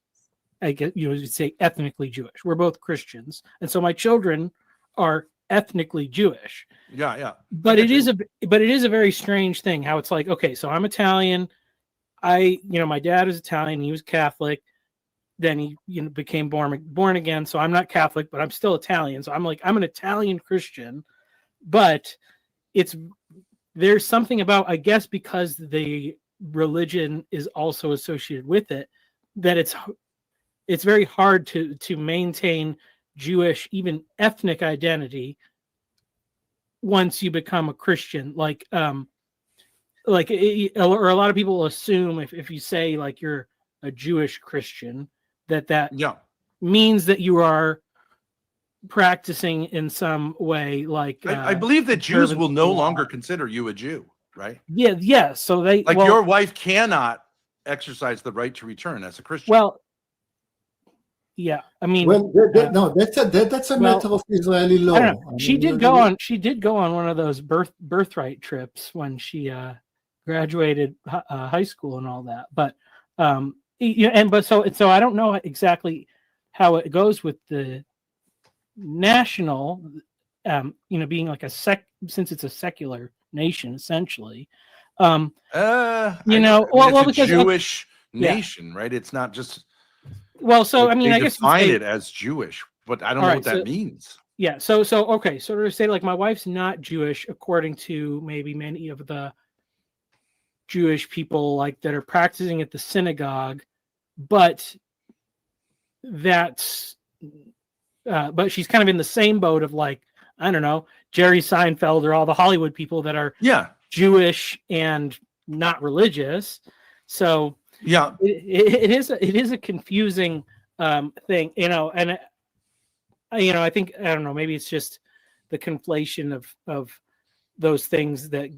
I guess you'd say ethnically Jewish. We're both Christians, and so my children are ethnically Jewish. Yeah. But it is a very strange thing how it's like, okay, so I'm Italian. My dad is Italian. He was Catholic. Then he became born again. So I'm not Catholic, but I'm still Italian. So I'm an Italian Christian. But there's something about, I guess, because the religion is also associated with it, that it's very hard to maintain Jewish, even ethnic identity once you become a Christian. Or a lot of people assume if you say like you're a Jewish Christian, that means that you are practicing in some way. Like I believe that Jews will no longer consider you a Jew, right? Yeah. So your wife cannot exercise the right to return as a Christian. Well, yeah. I mean, no, that's a matter of Israeli law. I don't know. She did go on one of those birthright trips when she graduated high school and all that. But so I don't know exactly how it goes with the national, being like since it's a secular nation essentially. It's a Jewish nation, right? It's not just. Well, so I mean, they I guess define it as Jewish, but I don't know what that means. Yeah. So okay. So to say, like, my wife's not Jewish according to maybe many of the Jewish people like that are practicing at the synagogue, but that's but she's kind of in the same boat of like, I don't know, Jerry Seinfeld or all the Hollywood people that are Jewish and not religious. So yeah, it is a confusing thing, and I think, I don't know, maybe it's just the conflation of those things that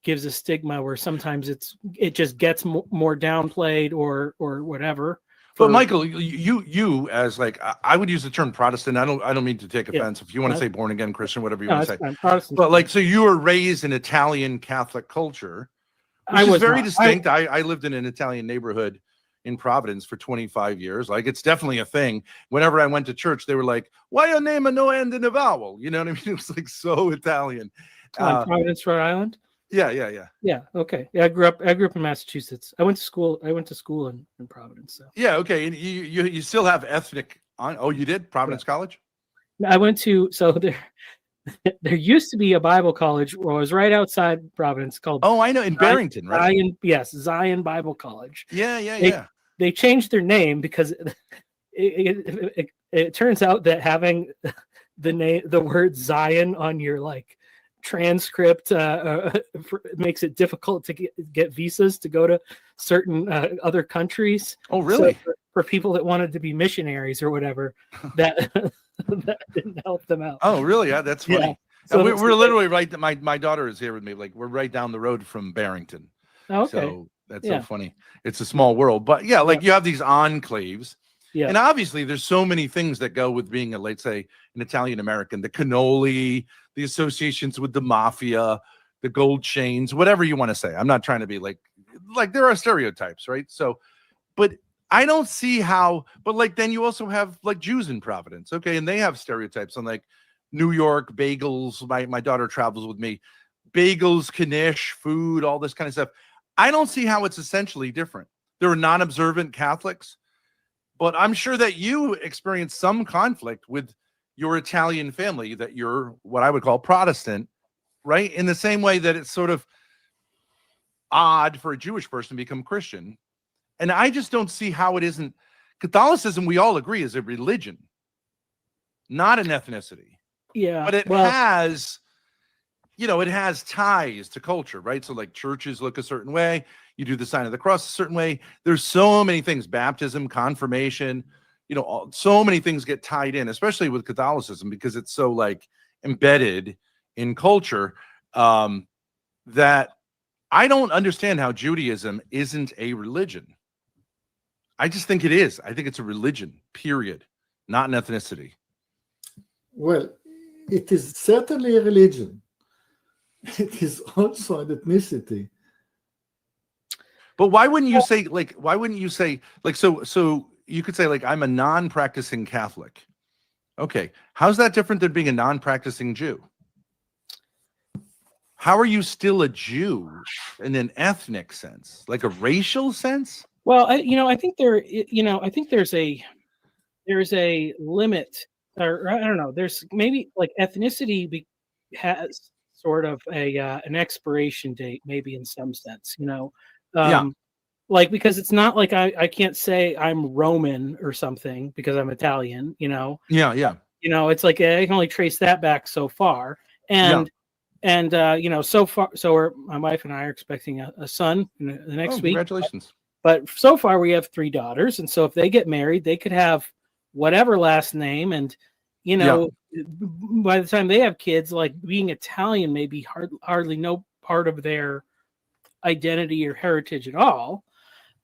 gives a stigma where sometimes it just gets more downplayed or whatever. But Michael, you as like, I would use the term Protestant. I don't mean to take offense. If you want to say born again Christian, whatever you want to say. Protestant. But like, so you were raised in Italian Catholic culture, which is very distinct. I lived in an Italian neighborhood in Providence for 25 years. Like, it's definitely a thing. Whenever I went to church, they were like, "Why your name a no end in a vowel?" You know what I mean? It was like so Italian. Providence, Rhode Island. Yeah. Yeah. Okay. Yeah, I grew up in Massachusetts. I went to school in Providence. So. Yeah. Okay. And you still have ethnic on. Oh, you did Providence College? I went to there used to be a Bible college where I was right outside Providence called. Oh, I know, in Barrington, right? Zion Bible College. Yeah. They changed their name because it turns out that having the word Zion on your like transcript makes it difficult to get visas to go to certain other countries. Oh, really? So for people that wanted to be missionaries or whatever, that didn't help them out. Oh, really? Yeah, that's funny. Yeah. So we're literally right. My daughter is here with me. Like, we're right down the road from Barrington. Okay. So that's so funny. It's a small world, but yeah, like you have these enclaves. Yeah. And obviously there's so many things that go with being let's say an Italian American, the cannoli, the associations with the mafia, the gold chains, whatever you want to say. I'm not trying to be like there are stereotypes, right? So, but I don't see how, but like, then you also have like Jews in Providence. Okay. And they have stereotypes on like New York bagels. My daughter travels with me, bagels, knish, food, all this kind of stuff. I don't see how it's essentially different. There are non-observant Catholics, but I'm sure that you experience some conflict with your Italian family, that you're what I would call Protestant, right? In the same way that it's sort of odd for a Jewish person to become Christian. And I just don't see how it isn't. Catholicism, we all agree, is a religion, not an ethnicity. Yeah. But it has you know, it has ties to culture, right? So like churches look a certain way, you do the sign of the cross a certain way. There's so many things, baptism, confirmation, you know, so many things get tied in, especially with Catholicism, because it's so like embedded in culture, that I don't understand how Judaism isn't a religion. I just think it is. I think it's a religion, period, not an ethnicity. Well, it is certainly a religion. It is also an ethnicity. But why wouldn't you say so you could say like I'm a non-practicing Catholic. Okay. How's that different than being a non-practicing Jew? How are you still a Jew in an ethnic sense, like a racial sense? Well, I think I think there's a limit, or I don't know. There's maybe like ethnicity has sort of an expiration date, maybe in some sense, Yeah. like because it's not like I can't say I'm Roman or something because I'm Italian, Yeah. It's like I can only trace that back so far, and so far, my wife and I are expecting a son in the next week. Congratulations. But so far we have 3 daughters, and so if they get married, they could have whatever last name, and by the time they have kids, like being Italian may be hardly no part of their identity or heritage at all.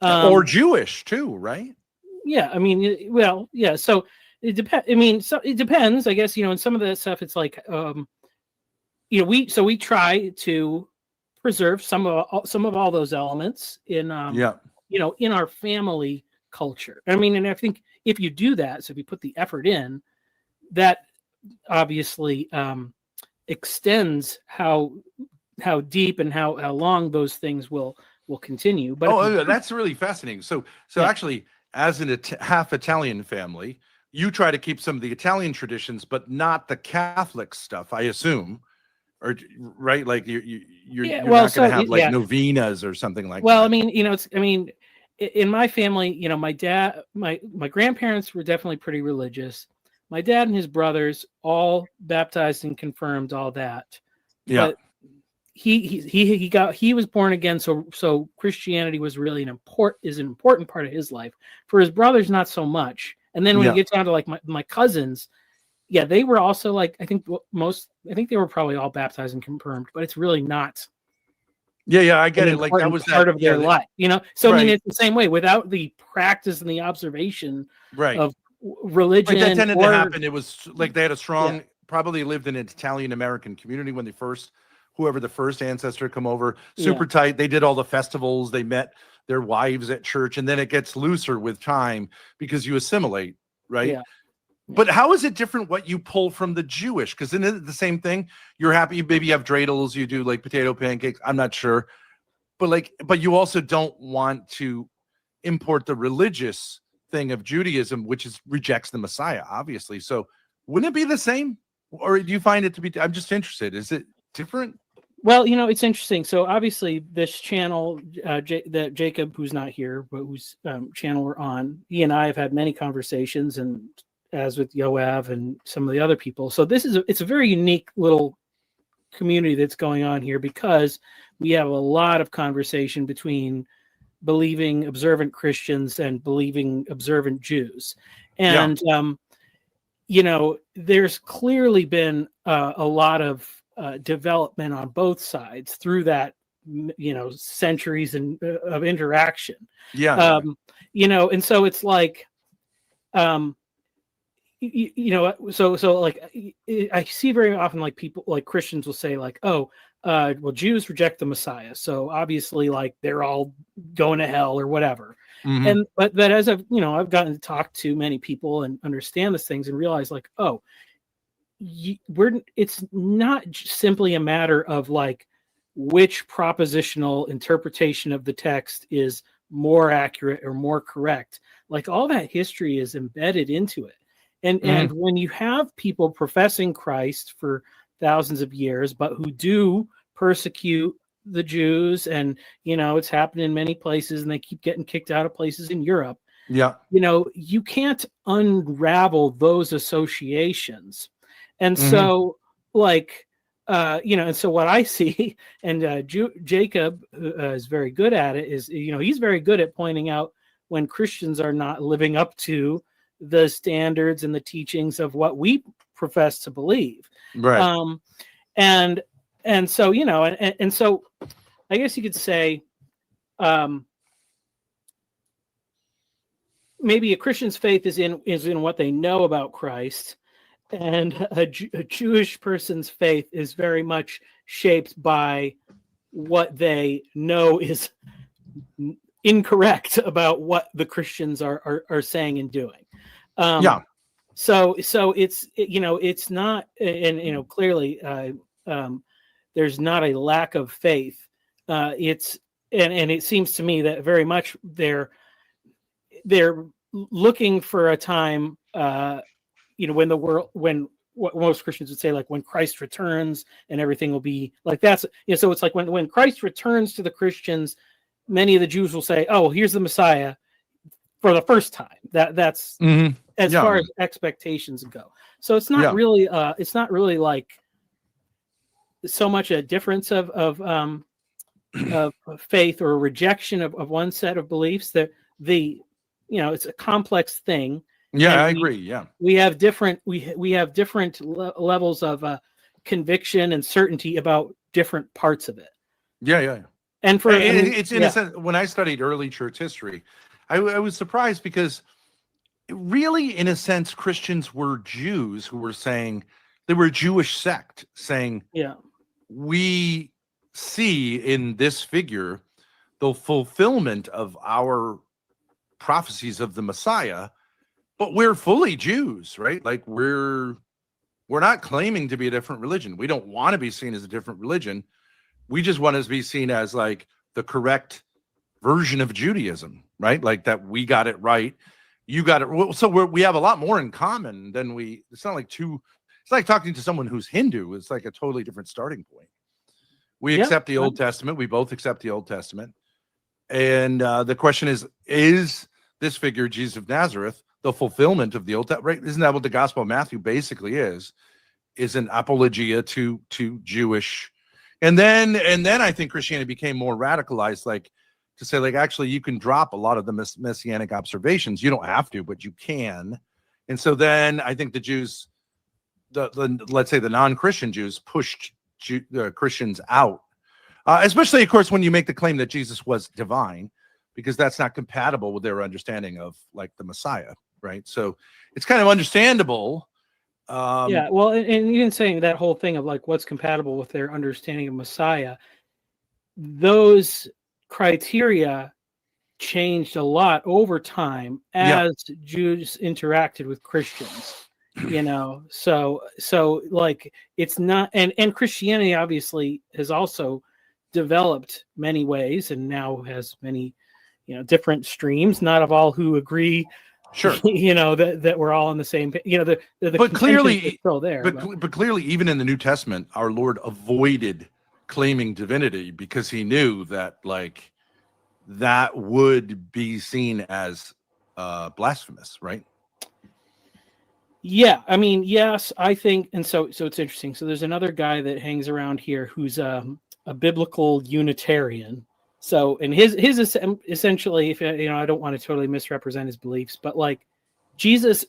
Or Jewish too, right? Yeah, I mean, well, yeah. So it depends. I mean, so it depends, I guess. In some of that stuff, it's like, we try to preserve some of all those elements in in our family culture. I mean, and I think if you do that, so if you put the effort in, that obviously extends how deep and how long those things will continue. But that's really fascinating. So actually, as an half Italian family, you try to keep some of the Italian traditions, but not the Catholic stuff, I assume. Or right, like you're not going to have like novenas or something like that. Well, I mean, in my family, my dad, my grandparents were definitely pretty religious. My dad and his brothers all baptized and confirmed, all that. Yeah. But he was born again, so Christianity was really an important part of his life. For his brothers, not so much. And then when you get down to like my cousins, yeah, they were also like, I think they were probably all baptized and confirmed, but it's really not. Yeah, I get it. Like that was part of their life, So right. I mean, it's the same way. Without the practice and the observation of religion, that tended to happen. It was like they had a strong, probably lived in an Italian American community when whoever the first ancestor come over, super tight. They did all the festivals. They met their wives at church, and then it gets looser with time because you assimilate, right? Yeah. But how is it different what you pull from the Jewish? Because isn't it the same thing? You're happy, maybe you have dreidels, you do like potato pancakes. I'm not sure. But you also don't want to import the religious thing of Judaism, which rejects the Messiah, obviously. So wouldn't it be the same? Or do you find it to be, I'm just interested. Is it different? Well, it's interesting. So obviously this channel, that Jacob, who's not here, but whose channel we're on, he and I have had many conversations, and as with Yoav and some of the other people. So it's a very unique little community that's going on here, because we have a lot of conversation between believing observant Christians and believing observant Jews. And, there's clearly been a lot of development on both sides through that, centuries of interaction. And so it's like, so like I see very often like people, like Christians will say like, well, Jews reject the Messiah, so obviously like they're all going to hell or whatever. And but as I've gotten to talk to many people and understand these things and realize like, it's not simply a matter of like which propositional interpretation of the text is more accurate or more correct. Like all that history is embedded into it. And when you have people professing Christ for thousands of years, but who do persecute the Jews, and it's happened in many places, and they keep getting kicked out of places in Europe. Yeah. You can't unravel those associations. And so like and so what I see, and Jacob is very good at it, is, he's very good at pointing out when Christians are not living up to the standards and the teachings of what we profess to believe. Right. And so, and so I guess you could say, maybe a Christian's faith is in what they know about Christ, and a Jewish person's faith is very much shaped by what they know is incorrect about what the Christians are saying and doing. So it's not, and clearly there's not a lack of faith. And it seems to me that very much they're looking for a time, when what most Christians would say, like when Christ returns and everything will be like that's, so it's like when Christ returns to the Christians, many of the Jews will say, oh, here's the Messiah for the first time. That's as far as expectations go. So it's not really like so much a difference of faith or a rejection of one set of beliefs, that it's a complex thing. Yeah, I agree. Yeah, we have different levels of conviction and certainty about different parts of it. Yeah. And it's in a sense, when I studied early church history, I was surprised because really, in a sense, Christians were Jews who were saying, they were a Jewish sect saying, we see in this figure the fulfillment of our prophecies of the Messiah, but we're fully Jews, right? Like we're not claiming to be a different religion. We don't want to be seen as a different religion. We just want to be seen as like the correct version of Judaism, right? Like that we got it right. You got it. So we have a lot more in common than it's not like it's like talking to someone who's Hindu. It's like a totally different starting point. We accept the Old Testament. We both accept the Old Testament. And the question is this figure, Jesus of Nazareth, the fulfillment of the Old Testament? Right? Isn't that what the Gospel of Matthew basically is an apologia to Jewish? And then I think Christianity became more radicalized, like to say, like, actually, you can drop a lot of the messianic observations. You don't have to, but you can. And so then I think the Jews, let's say the non-Christian Jews, pushed Christians out, especially, of course, when you make the claim that Jesus was divine, because that's not compatible with their understanding of like the Messiah, right? So it's kind of understandable. Well, and even saying that whole thing of like what's compatible with their understanding of Messiah, those criteria changed a lot over time as Jews interacted with Christians. So like it's not, and Christianity obviously has also developed many ways and now has many different streams, not of all who agree, that we're all on the same page. But clearly still there. But clearly, even in the New Testament, our Lord avoided claiming divinity because he knew that like that would be seen as blasphemous, right? Yeah, I mean, yes, I think, and so it's interesting. So there's another guy that hangs around here who's a biblical Unitarian. So, and his essentially, if I don't want to totally misrepresent his beliefs, but like Jesus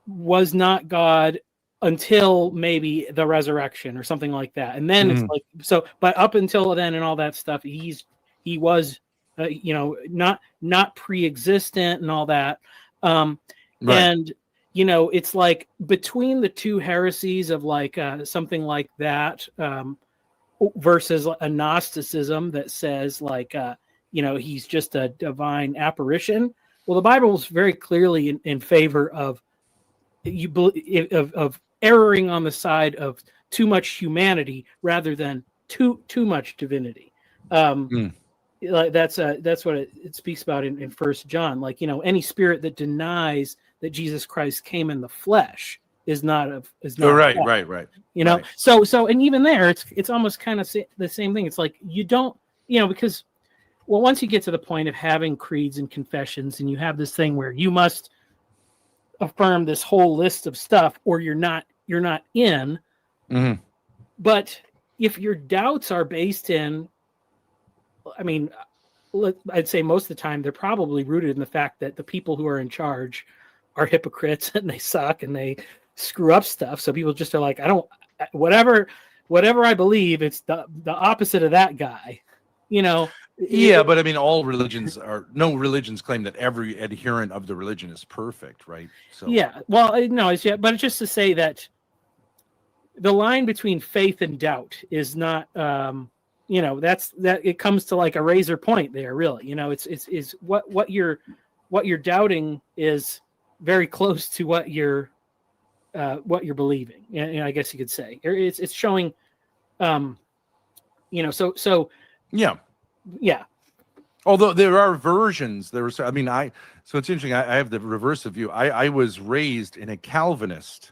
was not God until maybe the resurrection or something like that, and then it's like so. But up until then and all that stuff, he was not pre-existent and all that. And it's like between the two heresies of like something like that. Versus a Gnosticism that says like he's just a divine apparition. Well, the Bible is very clearly in favor of of erring on the side of too much humanity rather than too much divinity. Like that's what it speaks about in 1 John. Like any spirit that denies that Jesus Christ came in the flesh is not right. So and even there it's almost kind of the same thing. It's like you don't because once you get to the point of having creeds and confessions and you have this thing where you must affirm this whole list of stuff or you're not in, but if your doubts are based in, I mean, I'd say most of the time they're probably rooted in the fact that the people who are in charge are hypocrites and they suck and they screw up stuff. So people just are like, I don't, whatever I believe, it's the opposite of that guy, you know? Yeah, but I mean, no religions claim that every adherent of the religion is perfect, right? So Yeah, well, no, but it's just to say that the line between faith and doubt is not, you know, that it comes to like a razor point there, really. You know, it's what you're doubting is very close to what you're believing. You know, I guess you could say it's showing, you know, so yeah. Although there are versions, so it's interesting. I have the reverse of you. I was raised in a Calvinist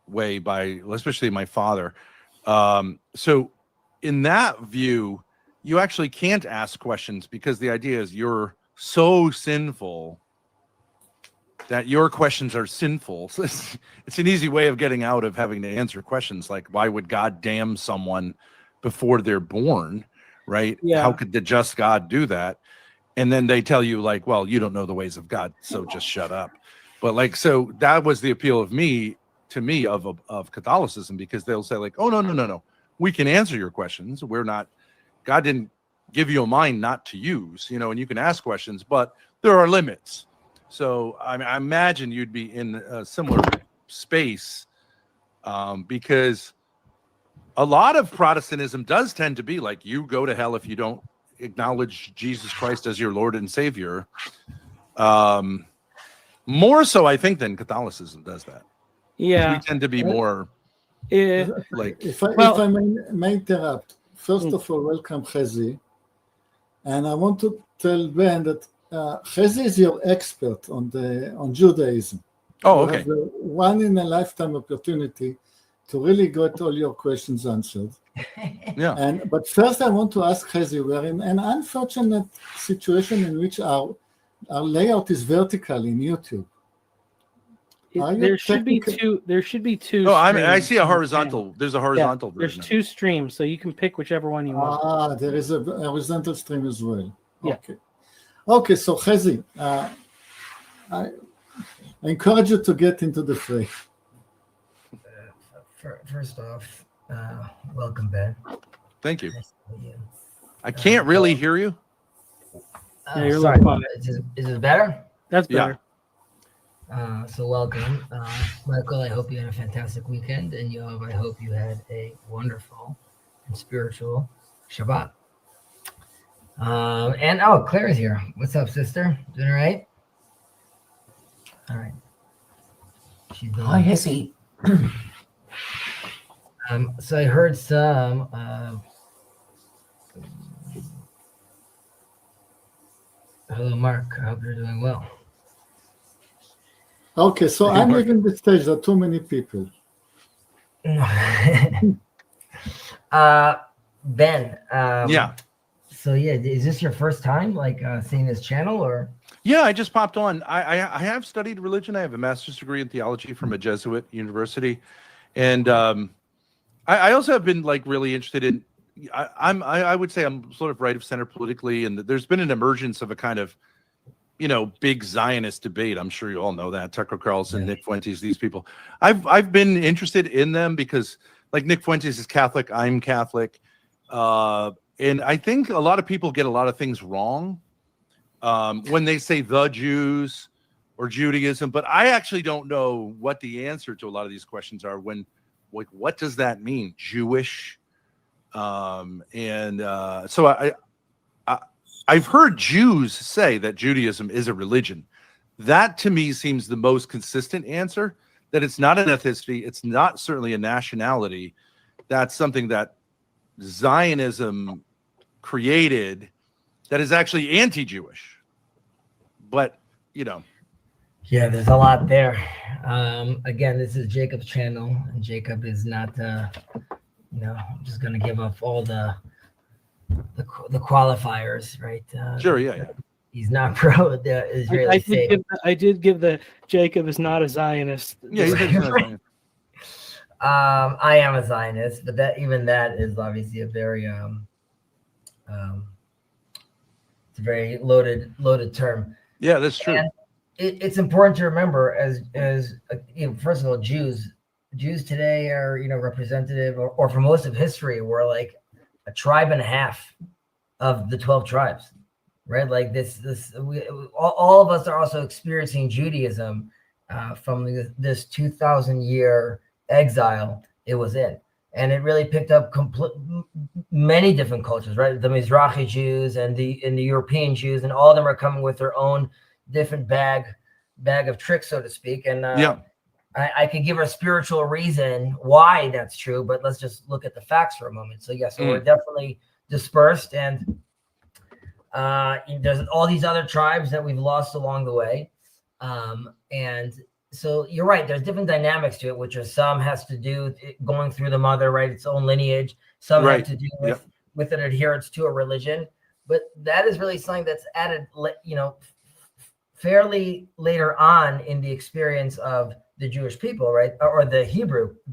way by, especially my father. So in that view, you actually can't ask questions because the idea is you're so sinful that your questions are sinful. So it's an easy way of getting out of having to answer questions like, why would God damn someone before they're born? Right? Yeah. How could the just God do that? And then they tell you like, well, you don't know the ways of God, so just shut up. But like, so that was the appeal of of Catholicism, because they'll say like, oh, no. We can answer your questions. God didn't give you a mind not to use, you know, and you can ask questions, but there are limits. So I imagine you'd be in a similar space, because a lot of Protestantism does tend to be like, you go to hell if you don't acknowledge Jesus Christ as your Lord and Savior. More so, I think, than Catholicism does that. Yeah, we tend to be more like. If I may interrupt, first of all, welcome Chezi, and I want to tell Ben that Chezi is your expert on Judaism. Oh, you okay. have a one in a lifetime opportunity to really get all your questions answered. Yeah. But first, I want to ask Chezi, we're in an unfortunate situation in which our layout is vertical in YouTube. There should be two. Oh, I streams see a on the horizontal. channel. There's a horizontal There's version. two streams, so you can pick whichever one you want. There is a horizontal stream as well. Yeah. Okay. So Chezi, I encourage you to get into the fray. First off, welcome, Ben. Thank you. Nice to meet you. I can't really hear you. Yeah, you're sorry, like, is it better? That's better. So welcome, Michael. I hope you had a fantastic weekend, and Yoav, I hope you had a wonderful and spiritual Shabbat. And Claire's here. What's up, sister? Doing all right? All right. She's doing. Hi, Hissy. So I heard some. Hello, Mark. I hope you're doing well. Okay, so I'm leaving the stage. There are too many people. Ben. Yeah. So yeah, is this your first time seeing this channel, or? Yeah, I just popped on. I have studied religion. I have a master's degree in theology from a Jesuit university, and I also have been like really interested in. I would say I'm sort of right of center politically, and there's been an emergence of a kind of, you know, big Zionist debate. I'm sure you all know that. Tucker Carlson, Nick Fuentes, these people. I've been interested in them because, like, Nick Fuentes is Catholic. I'm Catholic, and I think a lot of people get a lot of things wrong when they say the Jews or Judaism. But I actually don't know what the answer to a lot of these questions are. When, like, what does that mean? Jewish? So I've heard Jews say that Judaism is a religion. That to me seems the most consistent answer, that it's not an ethnicity. It's not certainly a nationality. That's something that Zionism created that is actually anti-Jewish. But, you know. Yeah, there's a lot there. Again, this is Jacob's channel, and Jacob is not, I'm just going to give up all the qualifiers, right? Sure, yeah. He's not pro the Israeli state. I did give the Jacob is not a Zionist. Yeah, he's not a Zionist. I am a Zionist, but that is obviously a very it's a very loaded term. Yeah, that's true. And it's important to remember as first of all, Jews today are representative, or for most of history, were like a tribe and a half of the 12 tribes, right? Like all of us are also experiencing Judaism from this 2,000-year exile it was in, and it really picked up many different cultures, right? The Mizrahi Jews and the European Jews, and all of them are coming with their own different bag of tricks, so to speak. And I could give a spiritual reason why that's true, but let's just look at the facts for a moment. So so we're definitely dispersed, and there's all these other tribes that we've lost along the way, and so you're right. There's different dynamics to it, which are some has to do with it going through the mother, right? Its own lineage. Some have to do with an adherence to a religion, but that is really something that's added, fairly later on in the experience of the Jewish people, right? Or the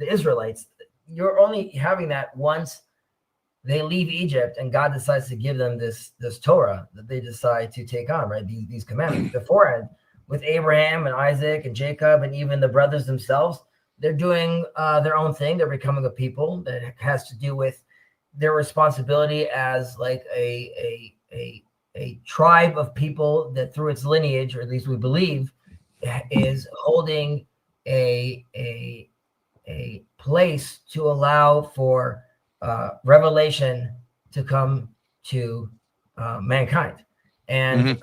Israelites. You're only having that once they leave Egypt and God decides to give them this Torah that they decide to take on, right? These commandments. Beforehand, with Abraham and Isaac and Jacob and even the brothers themselves, they're doing their own thing. They're becoming a people that has to do with their responsibility as like a tribe of people that through its lineage, or at least we believe, is holding a place to allow for revelation to come to mankind. And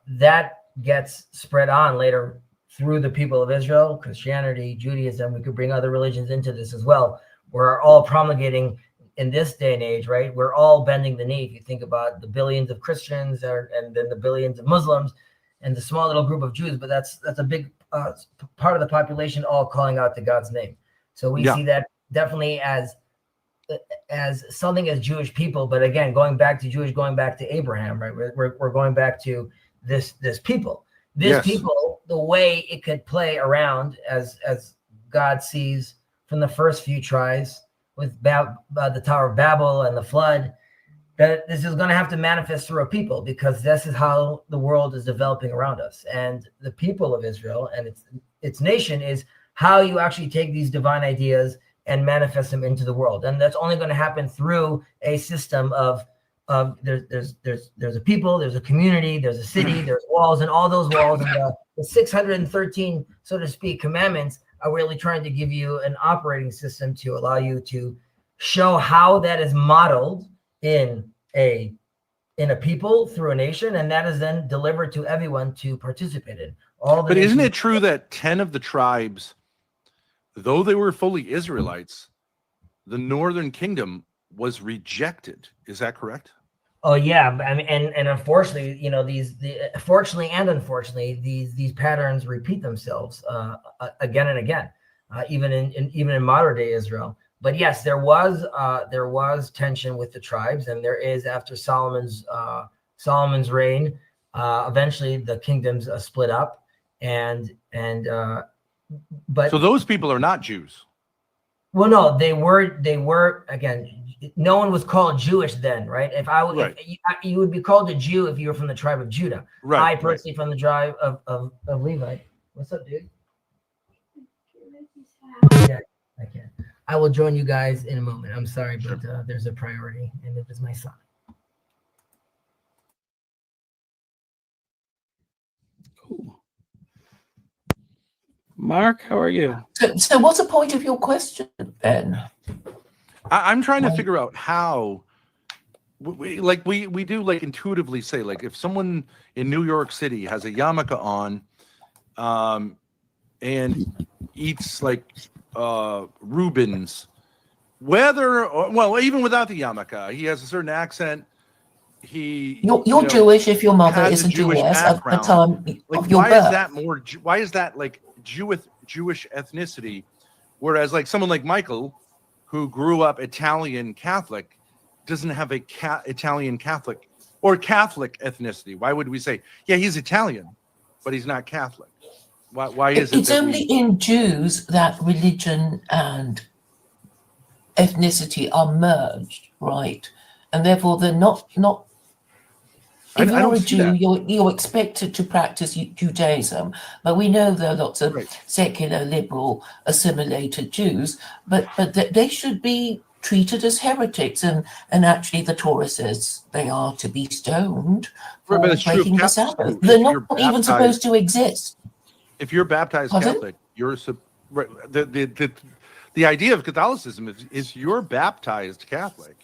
that gets spread on later through the people of Israel, Christianity, Judaism. We could bring other religions into this as well. We're all promulgating in this day and age, right? We're all bending the knee. If you think about the billions of Christians and then the billions of Muslims and the small little group of Jews, but that's a big part of the population all calling out to God's name. So we see that definitely as something as Jewish people, but again, going back to Abraham, right? We're going back to this people. People, the way it could play around as God sees from the first few tries with the Tower of Babel and the flood, that this is going to have to manifest through a people, because this is how the world is developing around us. And the people of Israel and its nation is how you actually take these divine ideas and manifest them into the world. And that's only going to happen through a system of there's a people, there's a community, there's a city, there's walls, and all those walls and the 613, so to speak, commandments are really trying to give you an operating system to allow you to show how that is modeled in a people through a nation, and that is then delivered to everyone to participate in. But isn't it true that 10 of the tribes, though they were fully Israelites, the northern kingdom was rejected? Is that correct? Oh yeah, I mean, and unfortunately, fortunately and unfortunately, these patterns repeat themselves again and again, even in modern day Israel. But yes, there was tension with the tribes, and there is after Solomon's reign. Eventually, the kingdoms split up, but so those people are not Jews. Well, no, they were again. No one was called Jewish then, right? If you would be called a Jew if you were from the tribe of Judah. Right. I personally from the tribe of Levi. What's up, dude? Yeah, I can. I will join you guys in a moment. I'm sorry, but there's a priority, and it is my son. Mark, how are you? So what's the point of your question, Ben? I'm trying to figure out how we do like intuitively say, like, if someone in New York City has a yarmulke on and eats like Reubens, even without the yarmulke, he has a certain accent. You're Jewish if your mother is a Jewess at the time of your birth. Why is that like Jewish ethnicity, whereas like someone like Michael, who grew up Italian Catholic, doesn't have a Italian Catholic or Catholic ethnicity? Why would we say, yeah, he's Italian, but he's not Catholic? Why is it? It's only in Jews that religion and ethnicity are merged, right? And therefore they're not. If I you're don't a see Jew, that. you're expected to practice Judaism, but we know there are lots of secular, liberal, assimilated Jews, but they should be treated as heretics, and actually the Torah says they are to be stoned Right, for but it's true of breaking the Catholics Sabbath. too. They're If not you're even supposed baptized, to exist. if you're baptized Pardon? Catholic, right, the idea of Catholicism is you're baptized Catholic.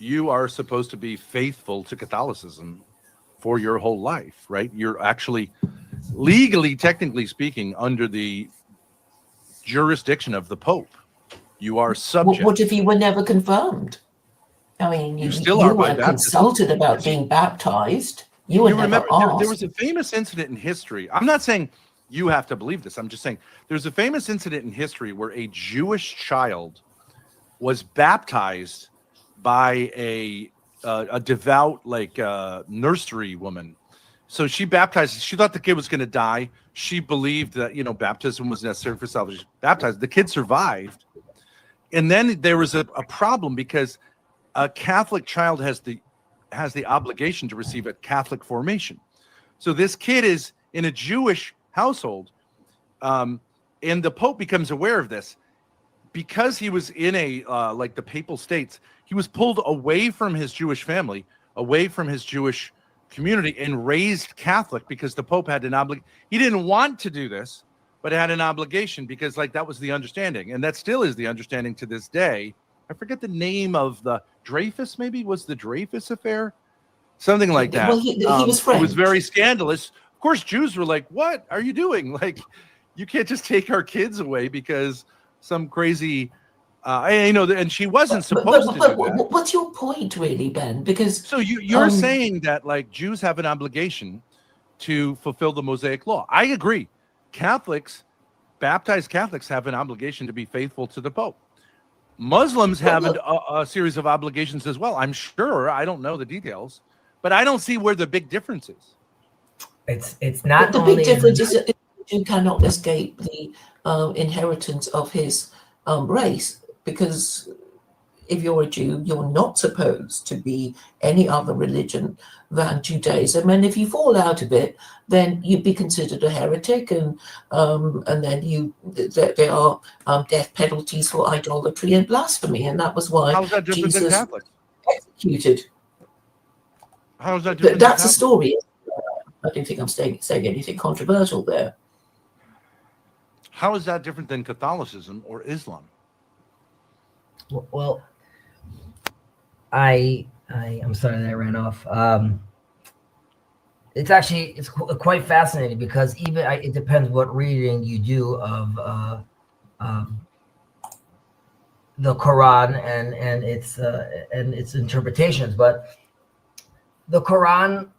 You are supposed to be faithful to Catholicism for your whole life, right? You're actually legally, technically speaking, under the jurisdiction of the Pope. You are subject. What if you were never confirmed? I mean, You still you are by were baptism. consulted about being baptized. You were You never remember there was asked. a famous incident in history. I'm not saying you have to believe this. I'm just saying there's a famous incident in history where a Jewish child was baptized by a devout nursery woman. So she baptized. She thought the kid was going to die. She believed that baptism was necessary for salvation. Baptized. The kid survived, and then there was a problem because a Catholic child has the obligation to receive a Catholic formation. So this kid is in a Jewish household, and the Pope becomes aware of this. Because he was in like the Papal States, he was pulled away from his Jewish family, away from his Jewish community, and raised Catholic because the Pope had an obligation. He didn't want to do this, but had an obligation because that was the understanding. And that still is the understanding to this day. I forget the name of the Dreyfus, maybe was the Dreyfus affair, something like that. Well, he was French. It was very scandalous. Of course, Jews were like, "What are you doing? You can't just take our kids away because some crazy." And she wasn't supposed to do that. What's your point, really, Ben? Because so you're saying that Jews have an obligation to fulfill the Mosaic Law. I agree. Baptized Catholics have an obligation to be faithful to the Pope. Muslims have a series of obligations as well. I'm sure. I don't know the details, but I don't see where the big difference is. It's not the big difference is that you cannot escape the inheritance of his race, because if you're a Jew, you're not supposed to be any other religion than Judaism, and if you fall out of it, then you'd be considered a heretic, and then there are death penalties for idolatry and blasphemy, and that was why How's that different than Jesus Catholics? executed. How's that different? That's a story. I don't think I'm saying anything controversial there. How is that different than Catholicism or Islam? Well, I'm sorry that I ran off. It's quite fascinating because it depends what reading you do of the Quran and its interpretations. But the Quran,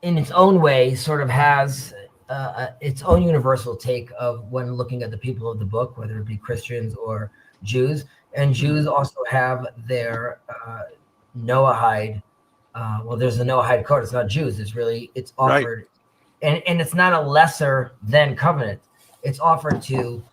in its own way, sort of has its own universal take of when looking at the people of the book, whether it be Christians or Jews. And Jews also have their Noahide. Well, there's the Noahide code. It's not Jews. It's offered, right. and it's not a lesser than covenant. It's offered to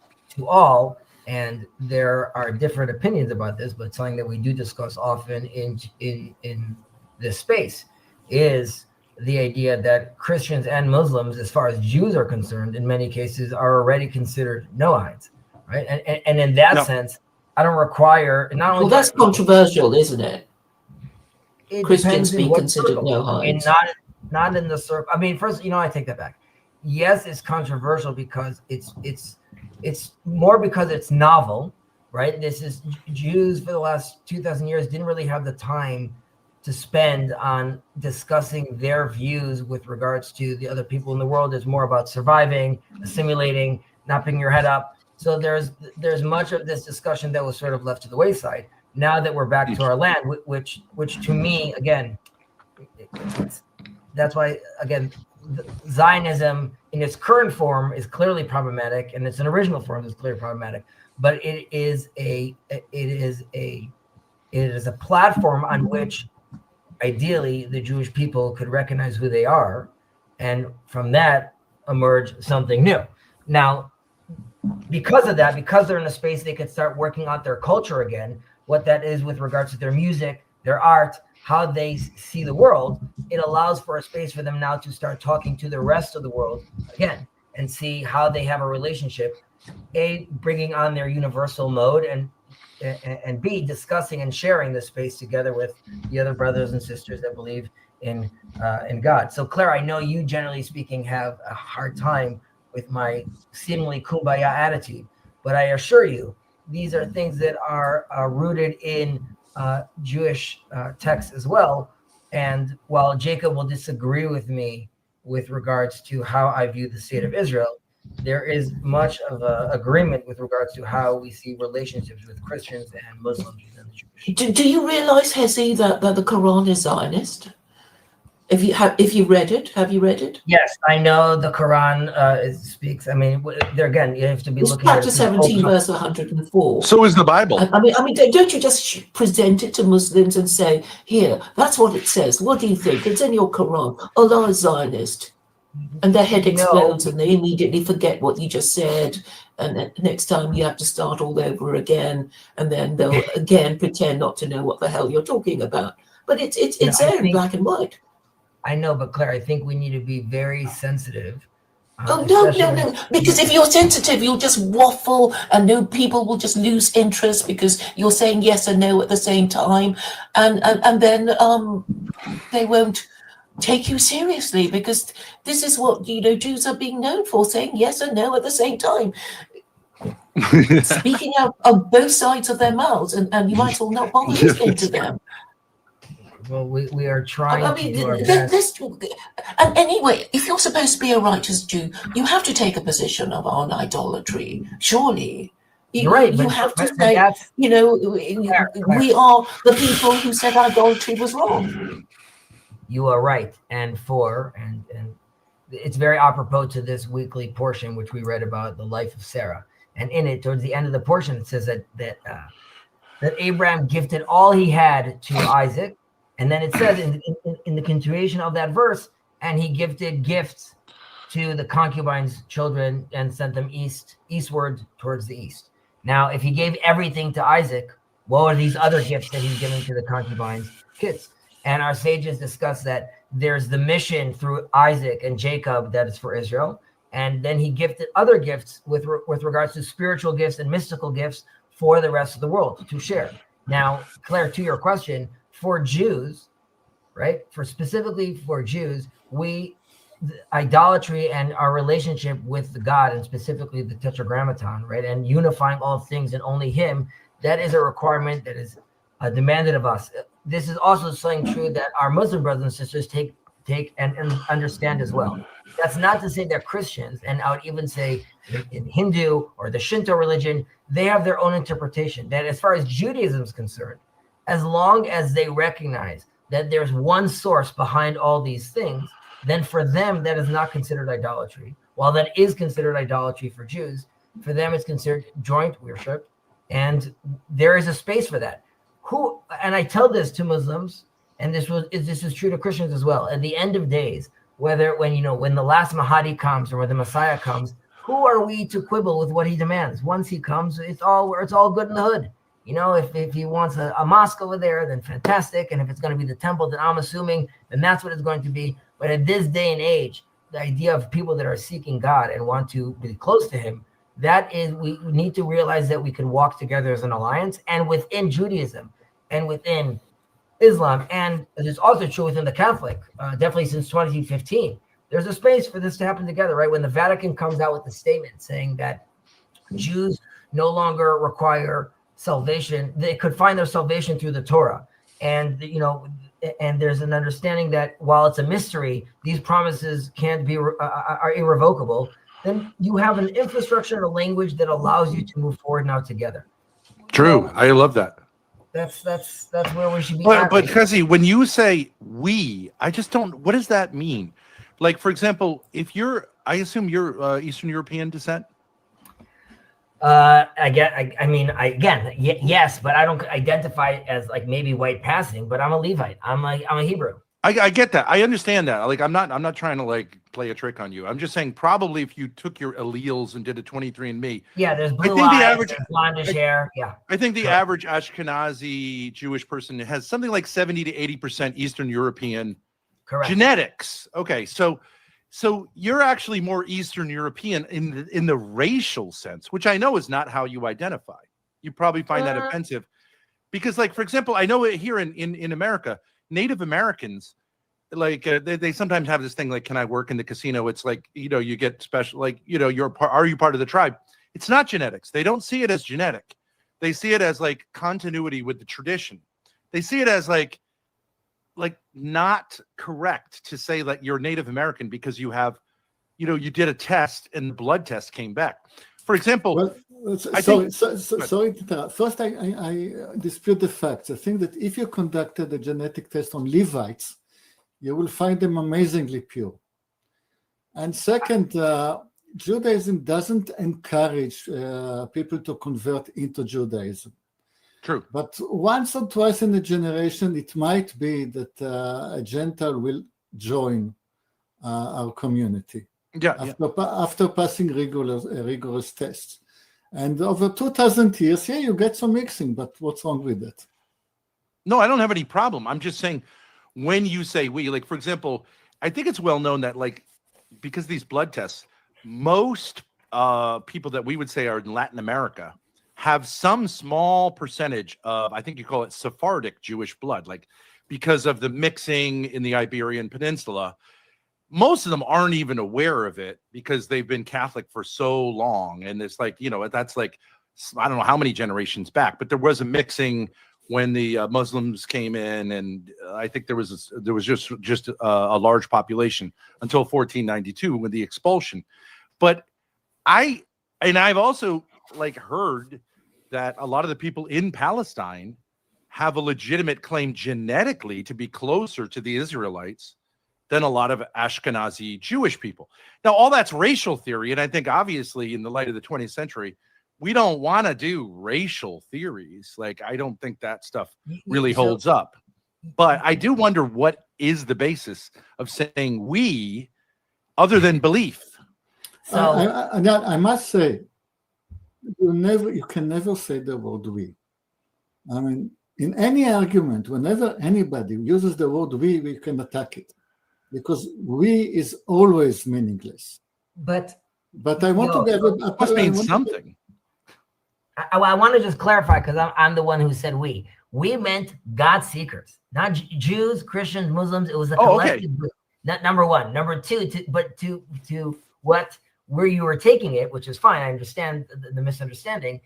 all, and there are different opinions about this. But something that we do discuss often in this space is the idea that Christians and Muslims, as far as Jews are concerned, in many cases are already considered Noahides, right? And in that sense, I don't require not only. Well, that's controversial, isn't it? Christians Being considered Noahides. Not in the circle. I mean, first, I take that back. Yes, it's controversial because it's more because it's novel, right? This is Jews for the last 2,000 years didn't really have the time to spend on discussing their views with regards to the other people in the world. It's more about surviving, assimilating, not picking your head up. So there's much of this discussion that was sort of left to the wayside. Now that we're back to our land, which to me, again, that's why, again, Zionism in its current form is clearly problematic, and its original form is clearly problematic. But it is a platform on which ideally the Jewish people could recognize who they are, and from that emerge something new. Now, because of that, because they're in a space they could start working on their culture again, what that is with regards to their music, their art, how they see the world. It allows for a space for them now to start talking to the rest of the world again and see how they have a relationship. A, bringing on their universal mode, and B, discussing and sharing the space together with the other brothers and sisters that believe in God. So, Claire, I know you, generally speaking, have a hard time with my seemingly kumbaya attitude, but I assure you, these are things that are rooted in Jewish texts as well. And while Jacob will disagree with me with regards to how I view the state of Israel, there is much of an agreement with regards to how we see relationships with Christians and Muslims within the Jewish. Do you realize, Hezi, that the Quran is Zionist? If you read it, have you read it? Yes, I know the Quran speaks. I mean, there again, you have to be It's looking at chapter 17, verse 104. So is the Bible. I mean, don't you just present it to Muslims and say, "Here, that's what it says. What do you think? It's in your Quran. Allah is Zionist," and their head explodes and they immediately forget what you just said, and then next time you have to start all over again, and then they'll again pretend not to know what the hell you're talking about. But it's there in black and white. I know, but Claire, I think we need to be very sensitive. Oh, no. Because if you're sensitive, you'll just waffle and people will just lose interest because you're saying yes and no at the same time. And then they won't take you seriously because this is what, Jews are being known for, saying yes and no at the same time. Speaking out of both sides of their mouths, and you might as well not bother listening to them. Well, we are trying to do our best. And anyway, if you're supposed to be a righteous Jew, you have to take a position on idolatry. Surely, you're right. You have to say, we are the people who said idolatry was wrong. You are right, and it's very apropos to this weekly portion which we read about the life of Sarah, and in it, towards the end of the portion, it says that Abraham gifted all he had to Isaac. And then it says in the continuation of that verse, and he gifted gifts to the concubines' children and sent them eastward towards the east. Now, if he gave everything to Isaac, what are these other gifts that he's giving to the concubines' kids? And our sages discuss that there's the mission through Isaac and Jacob that is for Israel. And then he gifted other gifts with regards to spiritual gifts and mystical gifts for the rest of the world to share. Now, Claire, to your question, for Jews, right? Specifically for Jews, idolatry and our relationship with the God, and specifically the Tetragrammaton, right? And unifying all things in only Him, that is a requirement that is demanded of us. This is also something true that our Muslim brothers and sisters take and understand as well. That's not to say they're Christians, and I would even say in Hindu or the Shinto religion, they have their own interpretation. That as far as Judaism is concerned, as long as they recognize that there's one source behind all these things, then for them, that is not considered idolatry. While that is considered idolatry for Jews, for them, it's considered joint worship. And there is a space for that. And I tell this to Muslims, and this is true to Christians as well. At the end of days, when the last Mahdi comes or when the Messiah comes, who are we to quibble with what he demands? Once he comes, it's all good in the hood. If he wants a mosque over there, then fantastic. And if it's going to be the temple, then I'm assuming then that's what it's going to be. But at this day and age, the idea of people that are seeking God and want to be close to Him, we need to realize that we can walk together as an alliance, and within Judaism and within Islam, and it's also true within the Catholic, definitely since 2015. There's a space for this to happen together, right? When the Vatican comes out with a statement saying that Jews no longer require salvation, they could find their salvation through the Torah, and and there's an understanding that while it's a mystery, these promises can't be are irrevocable. Then you have an infrastructure and a language that allows you to move forward now together. True, I love that. That's where we should be. But Kezi, when you say we, I just don't. What does that mean? Like, for example, I assume you're Eastern European descent. Yes, but I don't identify as like maybe white passing, but I'm a Levite. I'm a Hebrew. I get that. I understand that. Like, I'm not trying to like play a trick on you. I'm just saying probably if you took your alleles and did a 23andMe. Yeah, there's I blue think the eyes, average there's blondish hair. Yeah. I think the Correct. average Ashkenazi Jewish person has something like 70 to 80% Eastern European Correct. genetics. Okay, so you're actually more Eastern European in the racial sense, which I know is not how you identify. You probably find that offensive because, like, for example, I know here in America, Native Americans, like they sometimes have this thing like, can I work in the casino? It's like, you get special, like, are you part of the tribe? It's not genetics. They don't see it as genetic. They see it as like continuity with the tradition. They see it as like not correct to say that you're Native American because you have, you did a test and the blood test came back. For example, sorry to interrupt. First, I dispute the facts. I think that if you conducted a genetic test on Levites, you will find them amazingly pure. And second, Judaism doesn't encourage people to convert into Judaism. True. But once or twice in a generation, it might be that a Gentile will join our community after passing rigorous tests. And over 2,000 years, you get some mixing, but what's wrong with that? No, I don't have any problem. I'm just saying when you say we, like, for example, I think it's well known that, like, because these blood tests, most people that we would say are in Latin America have some small percentage of, I think you call it Sephardic Jewish blood, like because of the mixing in the Iberian Peninsula. Most of them aren't even aware of it because they've been Catholic for so long. And it's like, that's like, I don't know how many generations back, but there was a mixing when the Muslims came in, and I think there was just a large population until 1492 with the expulsion. But I've also like heard that a lot of the people in Palestine have a legitimate claim genetically to be closer to the Israelites than a lot of Ashkenazi Jewish people. Now, all that's racial theory, and I think obviously in the light of the 20th century, we don't want to do racial theories. Like, I don't think that stuff really holds up. But I do wonder what is the basis of saying we, other than belief. So I must say, you can never say the word we. I mean, in any argument, whenever anybody uses the word we can attack it, because we is always meaningless. But I want to get it must mean something. I want to just clarify, because I'm the one who said we. We meant God seekers, not Jews, Christians, Muslims. It was a collective group. Not number one. Number two, to where you were taking it, which is fine. I understand the misunderstanding.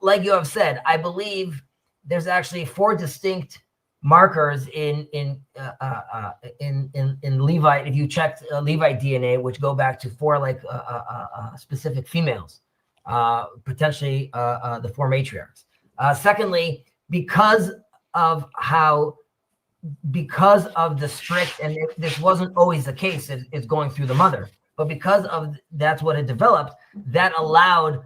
Like you have said, I believe there's actually 4 distinct markers in Levite. If you checked Levite DNA, which go back to 4 specific females, potentially the 4 matriarchs. Secondly, because of the strict, and this wasn't always the case, it's going through the mother, but because of that's what it developed, that allowed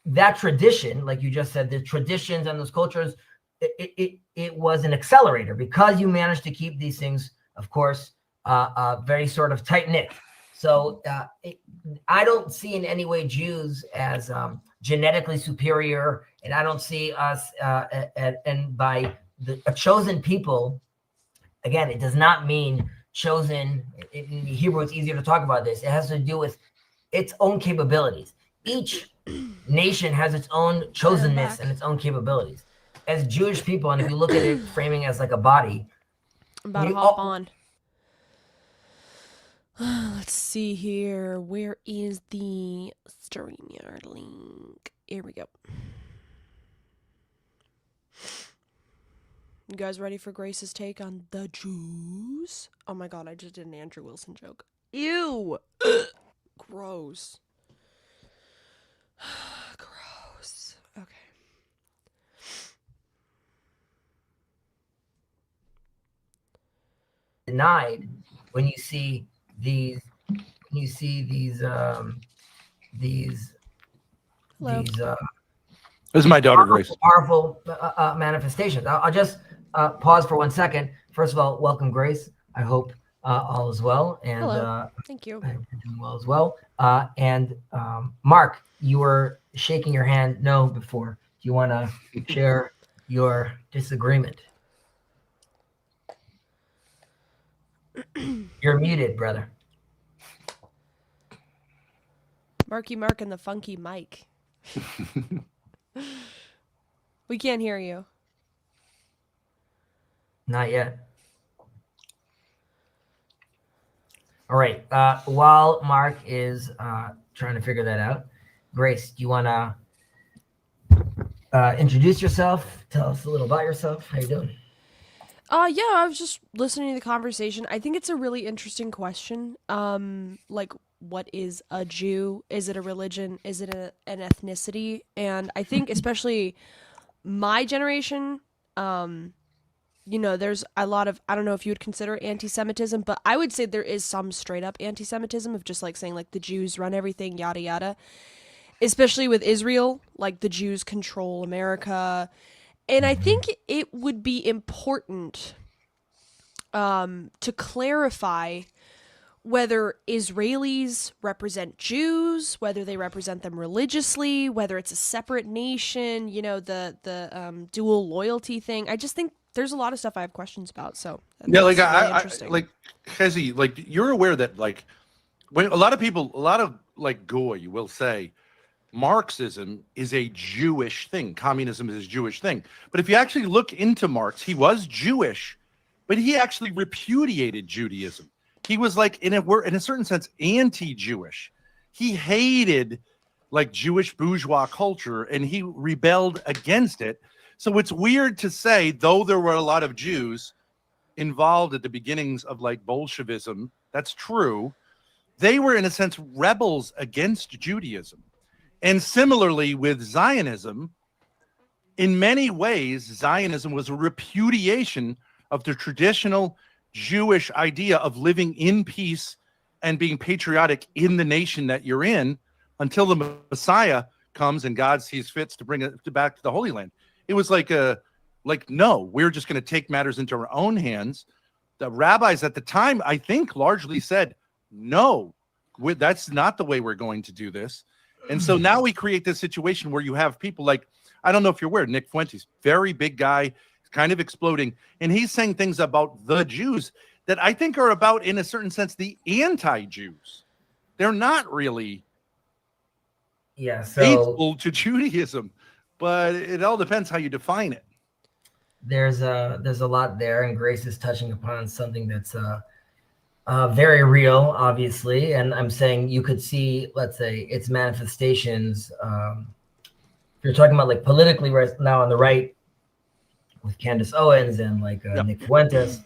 that tradition, like you just said, the traditions and those cultures, it was an accelerator because you managed to keep these things, of course, very sort of tight knit. So I don't see in any way Jews as genetically superior, and I don't see us and by a chosen people. Again, it does not mean chosen. In Hebrew, it's easier to talk about this. It has to do with its own capabilities. Each nation has its own chosenness and its own capabilities. As Jewish people, and if you look at it framing as like a body, I'm about to hop on. Let's see here. Where is the StreamYard link? Here we go. You guys ready for Grace's take on the Jews? Oh my god, I just did an Andrew Wilson joke. Ew! Gross. Gross. Okay. Denied when you see these Hello. This is my daughter, Grace. Powerful manifestations. I'll just pause for 1 second. First of all, welcome, Grace. I hope all is well, and Hello. Thank you. I hope you're doing well as well. And Mark, you were shaking your hand no before. Do you want to share your disagreement? You're muted, brother. Marky Mark and the funky Mike. We can't hear you. Not yet. All right. While Mark is trying to figure that out, Grace, do you want to introduce yourself? Tell us a little about yourself. How you doing? Yeah, I was just listening to the conversation. I think it's a really interesting question. Like, what is a Jew? Is it a religion? Is it an ethnicity? And I think especially my generation, there's a lot of, I don't know if you would consider anti-Semitism, but I would say there is some straight up anti-Semitism of just like saying like the Jews run everything, yada yada. Especially with Israel, like the Jews control America. And I think it would be important to clarify whether Israelis represent Jews, whether they represent them religiously, whether it's a separate nation, the dual loyalty thing. I just think there's a lot of stuff I have questions about. So Yeah, like really I like Hezi, like you're aware that like when a lot of like goy will say Marxism is a Jewish thing, communism is a Jewish thing. But if you actually look into Marx, he was Jewish, but he actually repudiated Judaism. He was like in a certain sense anti-Jewish. He hated like Jewish bourgeois culture and he rebelled against it. So it's weird to say, though there were a lot of Jews involved at the beginnings of like Bolshevism, that's true. They were in a sense rebels against Judaism. And similarly with Zionism, in many ways, Zionism was a repudiation of the traditional Jewish idea of living in peace and being patriotic in the nation that you're in until the Messiah comes and God sees fit to bring it back to the Holy Land. It was like no, we're just going to take matters into our own hands. The rabbis at the time, I think, largely said, no, that's not the way we're going to do this. And so now we create this situation where you have people like, I don't know if you're aware, Nick Fuentes, very big guy, kind of exploding. And he's saying things about the Jews that I think are about, in a certain sense, the anti-Jews. They're not really faithful to Judaism, but it all depends how you define it. There's a lot there, and Grace is touching upon something that's very real, obviously. And I'm saying you could see, let's say, its manifestations. If you're talking about like politically right now on the right with Candace Owens and like Nick Fuentes,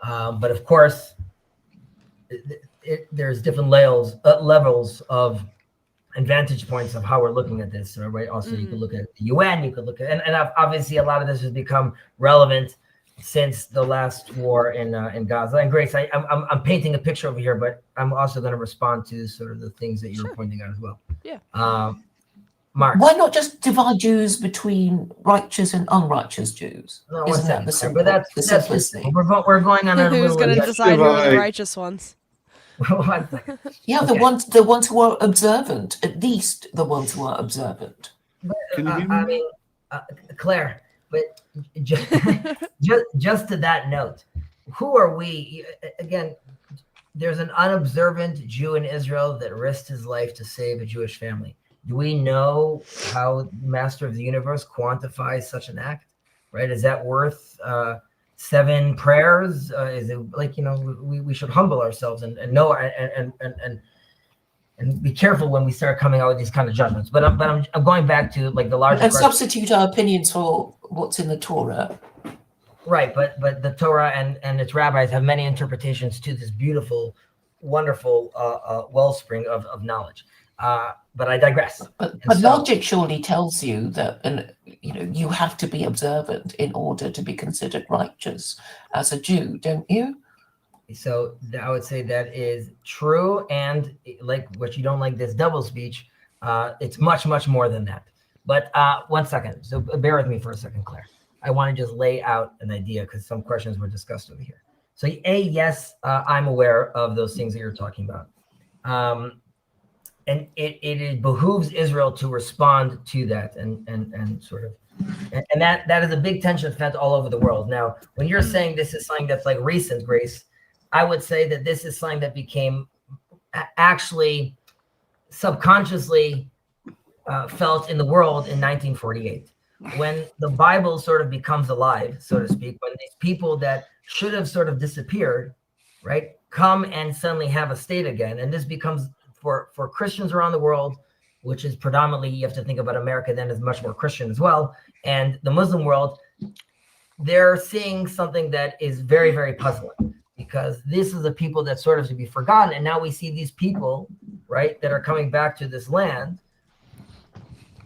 but of course, there's different levels of and vantage points of how we're looking at this, right? Also, you could look at the UN, you could look at, and obviously a lot of this has become relevant since the last war in Gaza. And Grace, I'm painting a picture over here, but I'm also going to respond to sort of the things that you were pointing out as well. Yeah. Mark, why not just divide Jews between righteous and unrighteous Jews? No, Isn't that the but that's the simplest thing? We're going on a Who's little. going to decide who are the righteous ones? Yeah, the ones who are observant, at least the ones who are observant. I mean, Claire, but just to that note, who are we? Again, there's an unobservant Jew in Israel that risked his life to save a Jewish family. Do we know how Master of the Universe quantifies such an act? Right? Is that worth 7 prayers? Is it like, we should humble ourselves and know and be careful when we start coming out with these kind of judgments. But I'm going back to like the larger and question. Substitute our opinions for what's in the Torah. Right, but the Torah and its rabbis have many interpretations to this beautiful, wonderful wellspring of knowledge. But I digress. But logic surely tells you that, you have to be observant in order to be considered righteous as a Jew, don't you? So I would say that is true, and like what you don't like this double speech, it's much, much more than that. But 1 second, so bear with me for a second, Claire. I want to just lay out an idea because some questions were discussed over here. So yes, I'm aware of those things that you're talking about. And it behooves Israel to respond to that and sort of, and that is a big tension felt all over the world. Now, when you're saying this is something that's like recent, Grace, I would say that this is something that became actually subconsciously felt in the world in 1948, when the Bible sort of becomes alive, so to speak, when these people that should have sort of disappeared, right, come and suddenly have a state again. And this becomes, for Christians around the world, which is predominantly, you have to think about America then as much more Christian as well, and the Muslim world, they're seeing something that is very, very puzzling, because this is the people that sort of to be forgotten. And now we see these people, right, that are coming back to this land,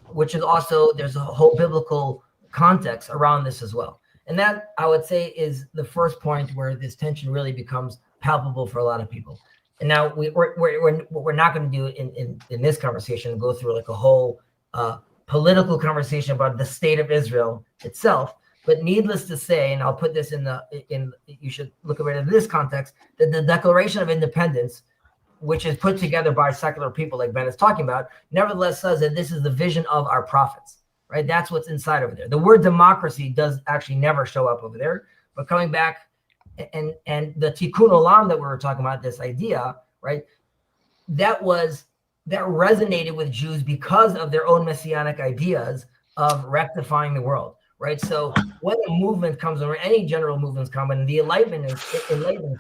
which is also, there's a whole biblical context around this as well. And that, I would say, is the first point where this tension really becomes palpable for a lot of people. And now what we're not going to do in this conversation, go through like a whole political conversation about the state of Israel itself. But needless to say, and I'll put this in you should look at it in this context, that the Declaration of Independence, which is put together by secular people like Ben is talking about, nevertheless says that this is the vision of our prophets, right? That's what's inside over there. The word democracy does actually never show up over there. But coming back, and the tikkun olam that we were talking about, this idea, right? That resonated with Jews because of their own messianic ideas of rectifying the world, right? So when a movement comes, or any general movements come, and the Enlightenment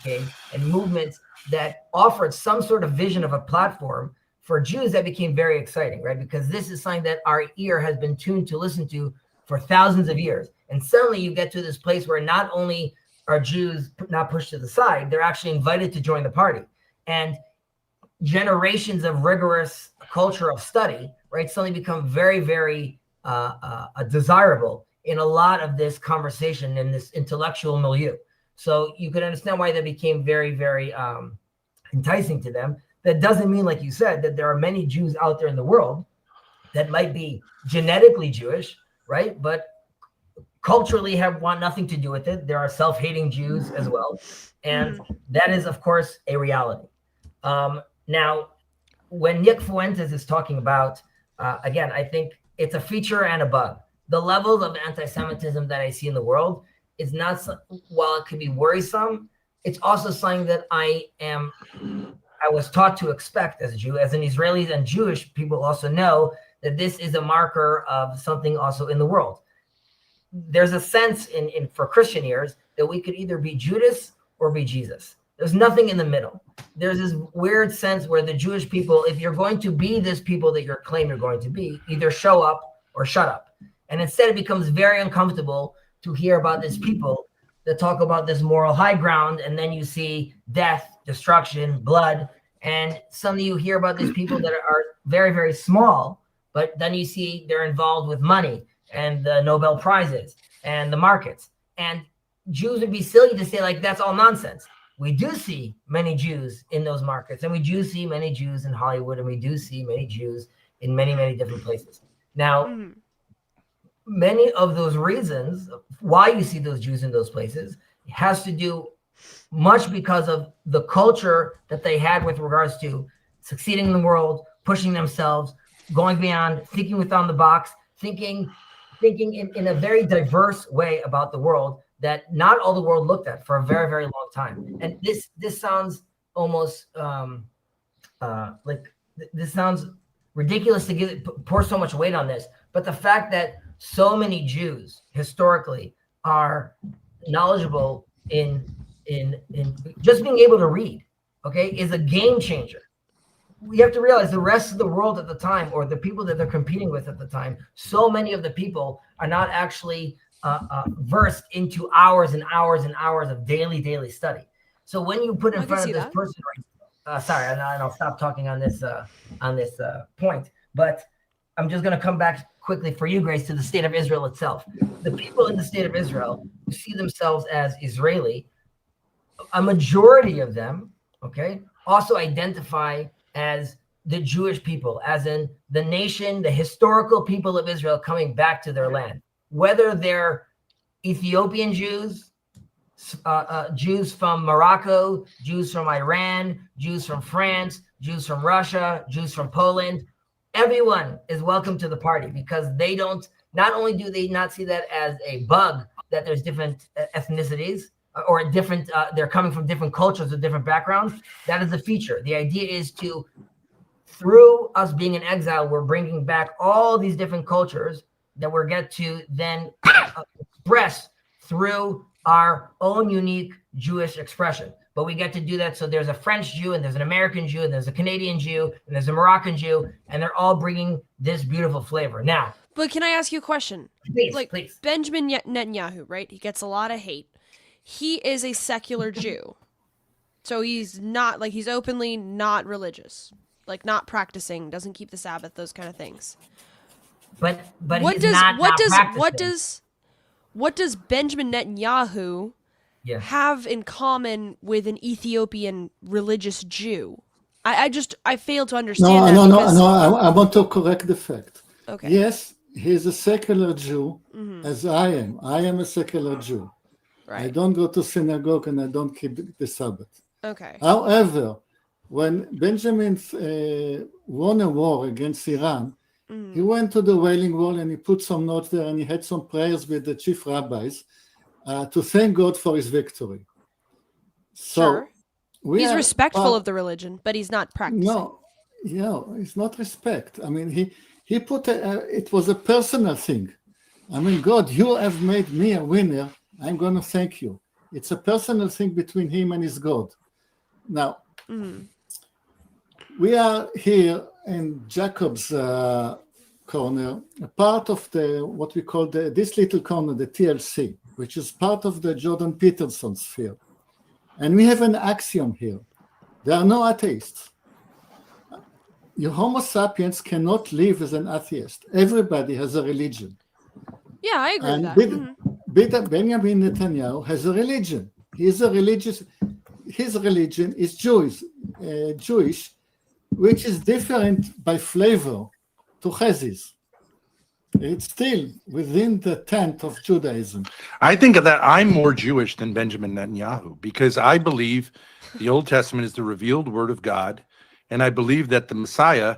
came, and movements that offered some sort of vision of a platform for Jews, that became very exciting, right? Because this is something that our ear has been tuned to listen to for thousands of years. And suddenly you get to this place where not only are Jews not pushed to the side, they're actually invited to join the party. And generations of rigorous culture of study, right, suddenly become very, very desirable in a lot of this conversation in this intellectual milieu. So you can understand why that became very, very enticing to them. That doesn't mean, like you said, that there are many Jews out there in the world that might be genetically Jewish, right? But culturally want nothing to do with it. There are self-hating Jews as well. And that is, of course, a reality. Now, when Nick Fuentes is talking about, again, I think it's a feature and a bug. The levels of anti-Semitism that I see in the world is not, while it could be worrisome, it's also something that I was taught to expect as a Jew. As an Israeli and Jewish people also know that this is a marker of something also in the world. There's a sense for Christian ears that we could either be Judas or be Jesus. There's nothing in the middle. There's this weird sense where the Jewish people, if you're going to be this people that you claim you're going to be, either show up or shut up. And instead it becomes very uncomfortable to hear about these people that talk about this moral high ground, and then you see death, destruction, blood, and suddenly you hear about these people that are very, very small, but then you see they're involved with money and the Nobel Prizes and the markets. And Jews would be silly to say, like, that's all nonsense. We do see many Jews in those markets, and we do see many Jews in Hollywood, and we do see many Jews in many, many different places. Now, many of those reasons why you see those Jews in those places has to do much because of the culture that they had with regards to succeeding in the world, pushing themselves, going beyond, thinking within the box, thinking in a very diverse way about the world that not all the world looked at for a very, very long time. And this sounds almost this sounds ridiculous to pour so much weight on this, but the fact that so many Jews historically are knowledgeable in just being able to read, okay, is a game changer. We have to realize the rest of the world at the time, or the people that they're competing with at the time, so many of the people are not actually versed into hours and hours and hours of daily study. So when you put in front of this person, sorry, and I'll stop talking on this point, but I'm just going to come back quickly for you, Grace, to the state of Israel itself. The people in the state of Israel who see themselves as Israeli, a majority of them, okay, also identify as the Jewish people, as in the nation, the historical people of Israel coming back to their land. Whether they're Ethiopian Jews, Jews from Morocco, Jews from Iran, Jews from France, Jews from Russia, Jews from Poland. Everyone is welcome to the party because they don't, not only do they not see that as a bug that there's different ethnicities or different, they're coming from different cultures or different backgrounds. That is a feature. The idea is to, through us being in exile, we're bringing back all these different cultures that we're get to then express through our own unique Jewish expression. But we get to do that. So there's a French Jew and there's an American Jew and there's a Canadian Jew and there's a Moroccan Jew, and they're all bringing this beautiful flavor. Now, but can I ask you a question? Please. Benjamin Netanyahu, right? He gets a lot of hate. He is a secular Jew. So he's not, like, he's openly not religious. Like, not practicing, doesn't keep the Sabbath, those kind of things. But what he's does not what does Benjamin Netanyahu have in common with an Ethiopian religious Jew? I fail to understand No, that. I want to correct the fact. Okay. Yes, he's a secular Jew, Mhm. as I am. I am a secular Jew. Right. I don't go to synagogue and I don't keep the Sabbath. Okay. However, when Benjamin won a war against Iran, he went to the Wailing Wall and he put some notes there and he had some prayers with the chief rabbis to thank God for his victory. So Sure. we He's are respectful of the religion, but he's not practicing. No, it's not respect. I mean, he put it was a personal thing. I mean, God, you have made me a winner. I'm going to thank you. It's a personal thing between him and his God. Now, we are here in Jacob's corner, a part of the what we call this little corner, the TLC, which is part of the Jordan Peterson sphere. And we have an axiom here. There are no atheists. Your Homo sapiens cannot live as an atheist. Everybody has a religion. Yeah, I agree And with that. Benjamin Netanyahu has a religion. He is a religious. His religion is Jewish, which is different by flavor to Chazis. It's still within the tent of Judaism. I think that I'm more Jewish than Benjamin Netanyahu because I believe the Old Testament is the revealed word of God, and I believe that the Messiah,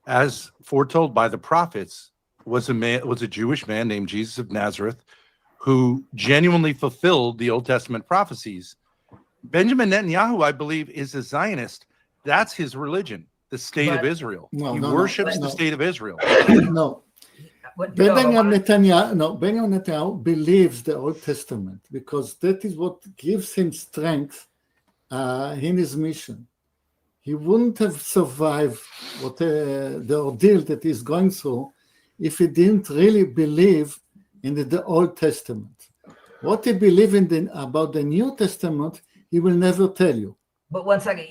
as foretold by the prophets, was a Jewish man named Jesus of Nazareth who genuinely fulfilled the Old Testament prophecies. Benjamin Netanyahu, I believe, is a Zionist. That's his religion, the state of Israel. He worships the state of Israel. No. Benjamin Netanyahu believes the Old Testament because that is what gives him strength in his mission. He wouldn't have survived the ordeal that he's going through if he didn't really believe in the Old Testament. What he believes about the New Testament, he will never tell you. But one second,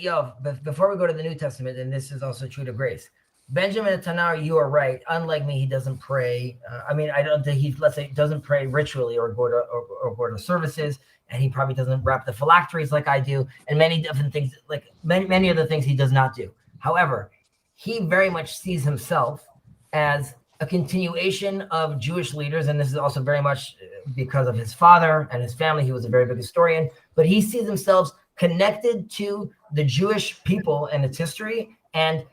before we go to the New Testament, and this is also true to Grace, Benjamin Netanyahu, you are right. Unlike me, he doesn't pray. I don't think he, let's say, doesn't pray ritually or go to services, and he probably doesn't wrap the phylacteries like I do, and many different things, like many other things he does not do. However, he very much sees himself as a continuation of Jewish leaders, and this is also very much because of his father and his family. He was a very big historian, but he sees himself connected to the Jewish people and its history and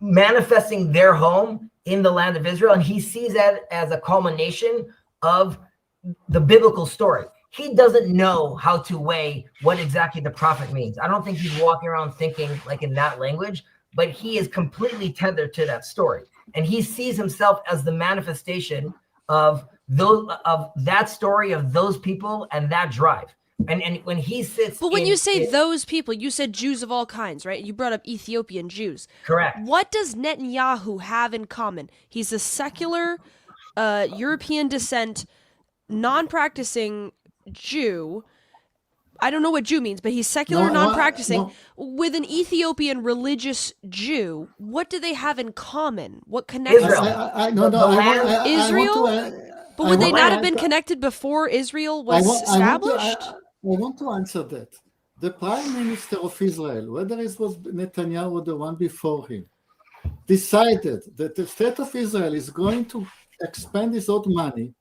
manifesting their home in the land of Israel. And he sees that as a culmination of the biblical story. He doesn't know how to weigh what exactly the prophet means. I don't think he's walking around thinking like in that language, but he is completely tethered to that story. And he sees himself as the manifestation of that story, of those people and that drive. And when he sits, but when you say those people, you said Jews of all kinds, right? You brought up Ethiopian Jews. Correct. What does Netanyahu have in common? He's a secular, European descent, non-practicing Jew. I don't know what Jew means, but he's secular, non-practicing, with an Ethiopian religious Jew. What do they have in common? What connection? Israel? But would they not have been connected before Israel was established? I want to answer that. The Prime Minister of Israel, whether it was Netanyahu or the one before him, decided that the state of Israel is going to expend its own money,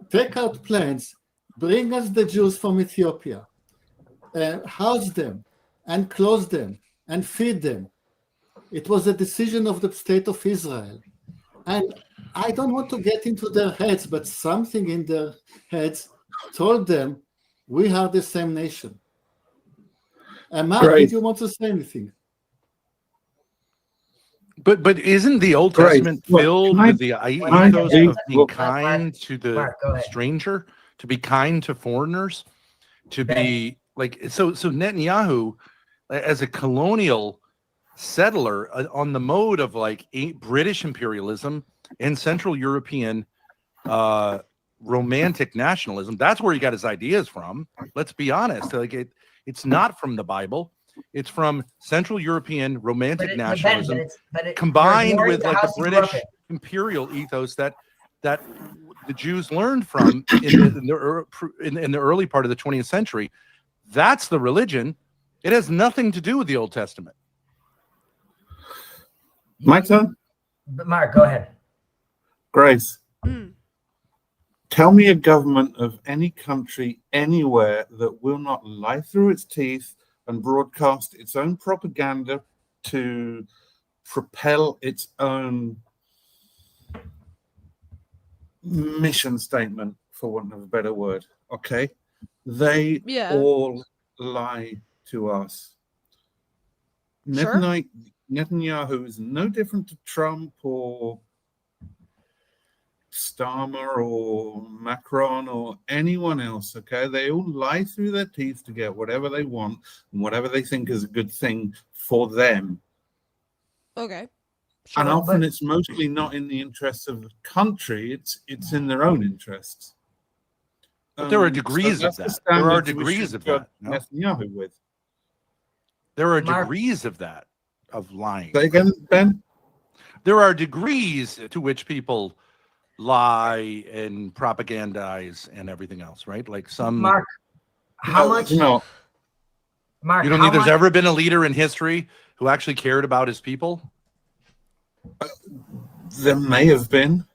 take out plans bring us the Jews from Ethiopia, house them, and close them, and feed them. It was a decision of the state of Israel. And I don't want to get into their heads, but something in their heads told them, we are the same nation. And Mark, Great. did you want to say anything? But isn't the Old Great. Testament filled with the ethos of being kind to the stranger, to be kind to foreigners, to be like so Netanyahu as a colonial settler on the mode of like British imperialism and Central European romantic nationalism. That's where he got his ideas from. Let's be honest. Like it's not from the Bible. It's from Central European romantic nationalism combined with like the British imperial ethos that the Jews learned from in the early part of the 20th century. That's the religion. It has nothing to do with the Old Testament. My turn? Mark, go ahead. Grace. Tell me a government of any country anywhere that will not lie through its teeth and broadcast its own propaganda to propel its own mission statement, for want of a better word. Okay? They all lie to us. Sure. Netanyahu is no different to Trump or Starmer or Macron or anyone else, okay? They all lie through their teeth to get whatever they want and whatever they think is a good thing for them. Okay. Sure, and often it's mostly not in the interests of the country, it's in their own interests. But there are degrees of that. There are degrees of that. Netanyahu with. There are degrees of that, of lying. Say again, Ben? There are degrees to which people lie and propagandize and everything else, right? Like some Mark, how much? No. Mark, you don't think there's ever been a leader in history who actually cared about his people? There may have been.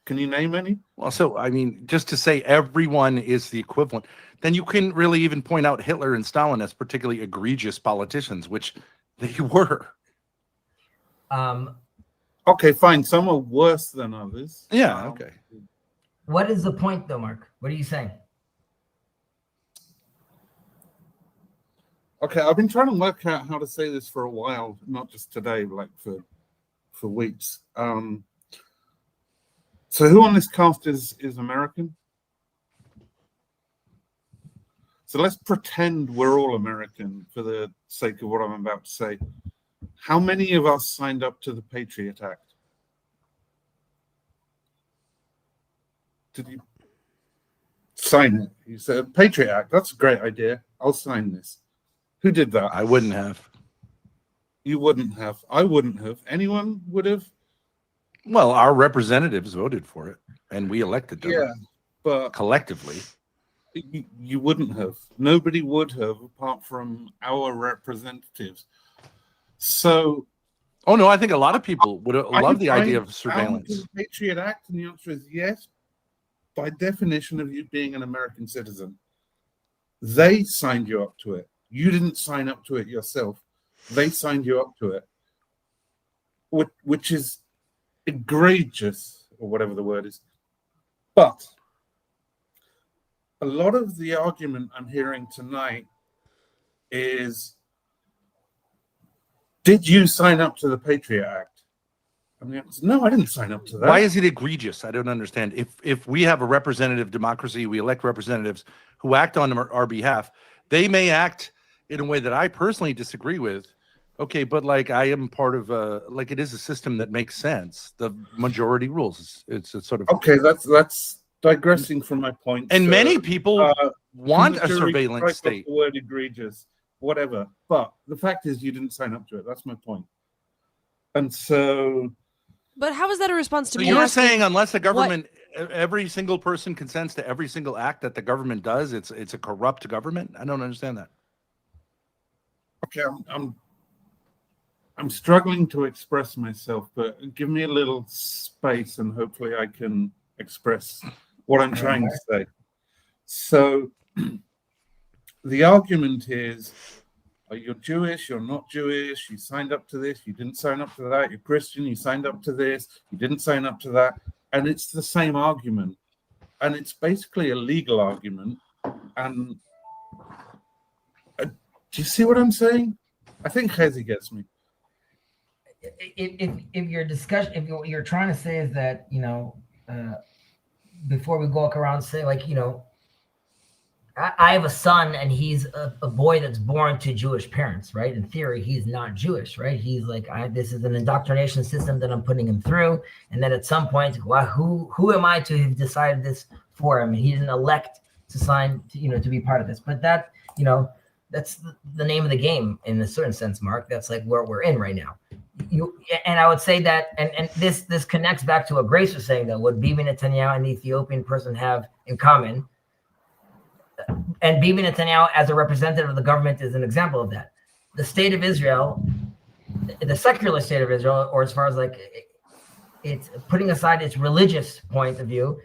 Can you name any? Well, so I mean, just to say everyone is the equivalent, then you couldn't really even point out Hitler and Stalin as particularly egregious politicians, which they were. Okay, fine. Some are worse than others. Yeah, okay. What is the point, though, Mark? What are you saying? Okay, I've been trying to work out how to say this for a while, not just today, like for weeks. So who on this cast is American? So let's pretend we're all American for the sake of what I'm about to say. How many of us signed up to the Patriot Act? Did you sign it? You said, Patriot Act, that's a great idea. I'll sign this. Who did that? I wouldn't have. You wouldn't have. I wouldn't have. Anyone would have? Well, our representatives voted for it, and we elected them. Yeah, but collectively. You wouldn't have. Nobody would have, apart from our representatives. So, oh no, I think a lot of people would love the idea of surveillance. The Patriot Act, and the answer is yes. By definition of you being an American citizen, they signed you up to it. You didn't sign up to it yourself. They signed you up to it, which is egregious, or whatever the word is. But a lot of the argument I'm hearing tonight is, did you sign up to the Patriot Act? And the answer is, no, I didn't sign up to that. Why is it egregious? I don't understand. If we have a representative democracy, we elect representatives who act on our behalf. They may act in a way that I personally disagree with. Okay, but like I am part of like it is a system that makes sense. The majority rules. It's a sort of okay. That's digressing from my point. And many people want a surveillance state. The word egregious, whatever. But the fact is, you didn't sign up to it. That's my point. And so. But how is that a response to me? You're saying unless the government, every single person consents to every single act that the government does, it's a corrupt government? I don't understand that. Okay, I'm struggling to express myself, but give me a little space and hopefully I can express what I'm trying to say. So the argument is, you're Jewish, you're not Jewish, you signed up to this, you didn't sign up to that, you're Christian, you signed up to this, you didn't sign up to that. And it's the same argument. And it's basically a legal argument. And do you see what I'm saying? I think Hezi gets me. If your discussion, if what you're trying to say is that, before we go around say, like, I have a son and he's a boy that's born to Jewish parents, right? In theory, he's not Jewish, right? He's like, this is an indoctrination system that I'm putting him through. And then at some point, well, who am I to have decided this for him? And he didn't elect to sign, to be part of this. But that, that's the name of the game in a certain sense, Mark. That's like where we're in right now. And I would say that, and this connects back to what Grace was saying, though, what Bibi Netanyahu and the Ethiopian person have in common. And Bibi Netanyahu, as a representative of the government, is an example of that. The state of Israel, the secular state of Israel, or as far as like it's putting aside its religious point of view,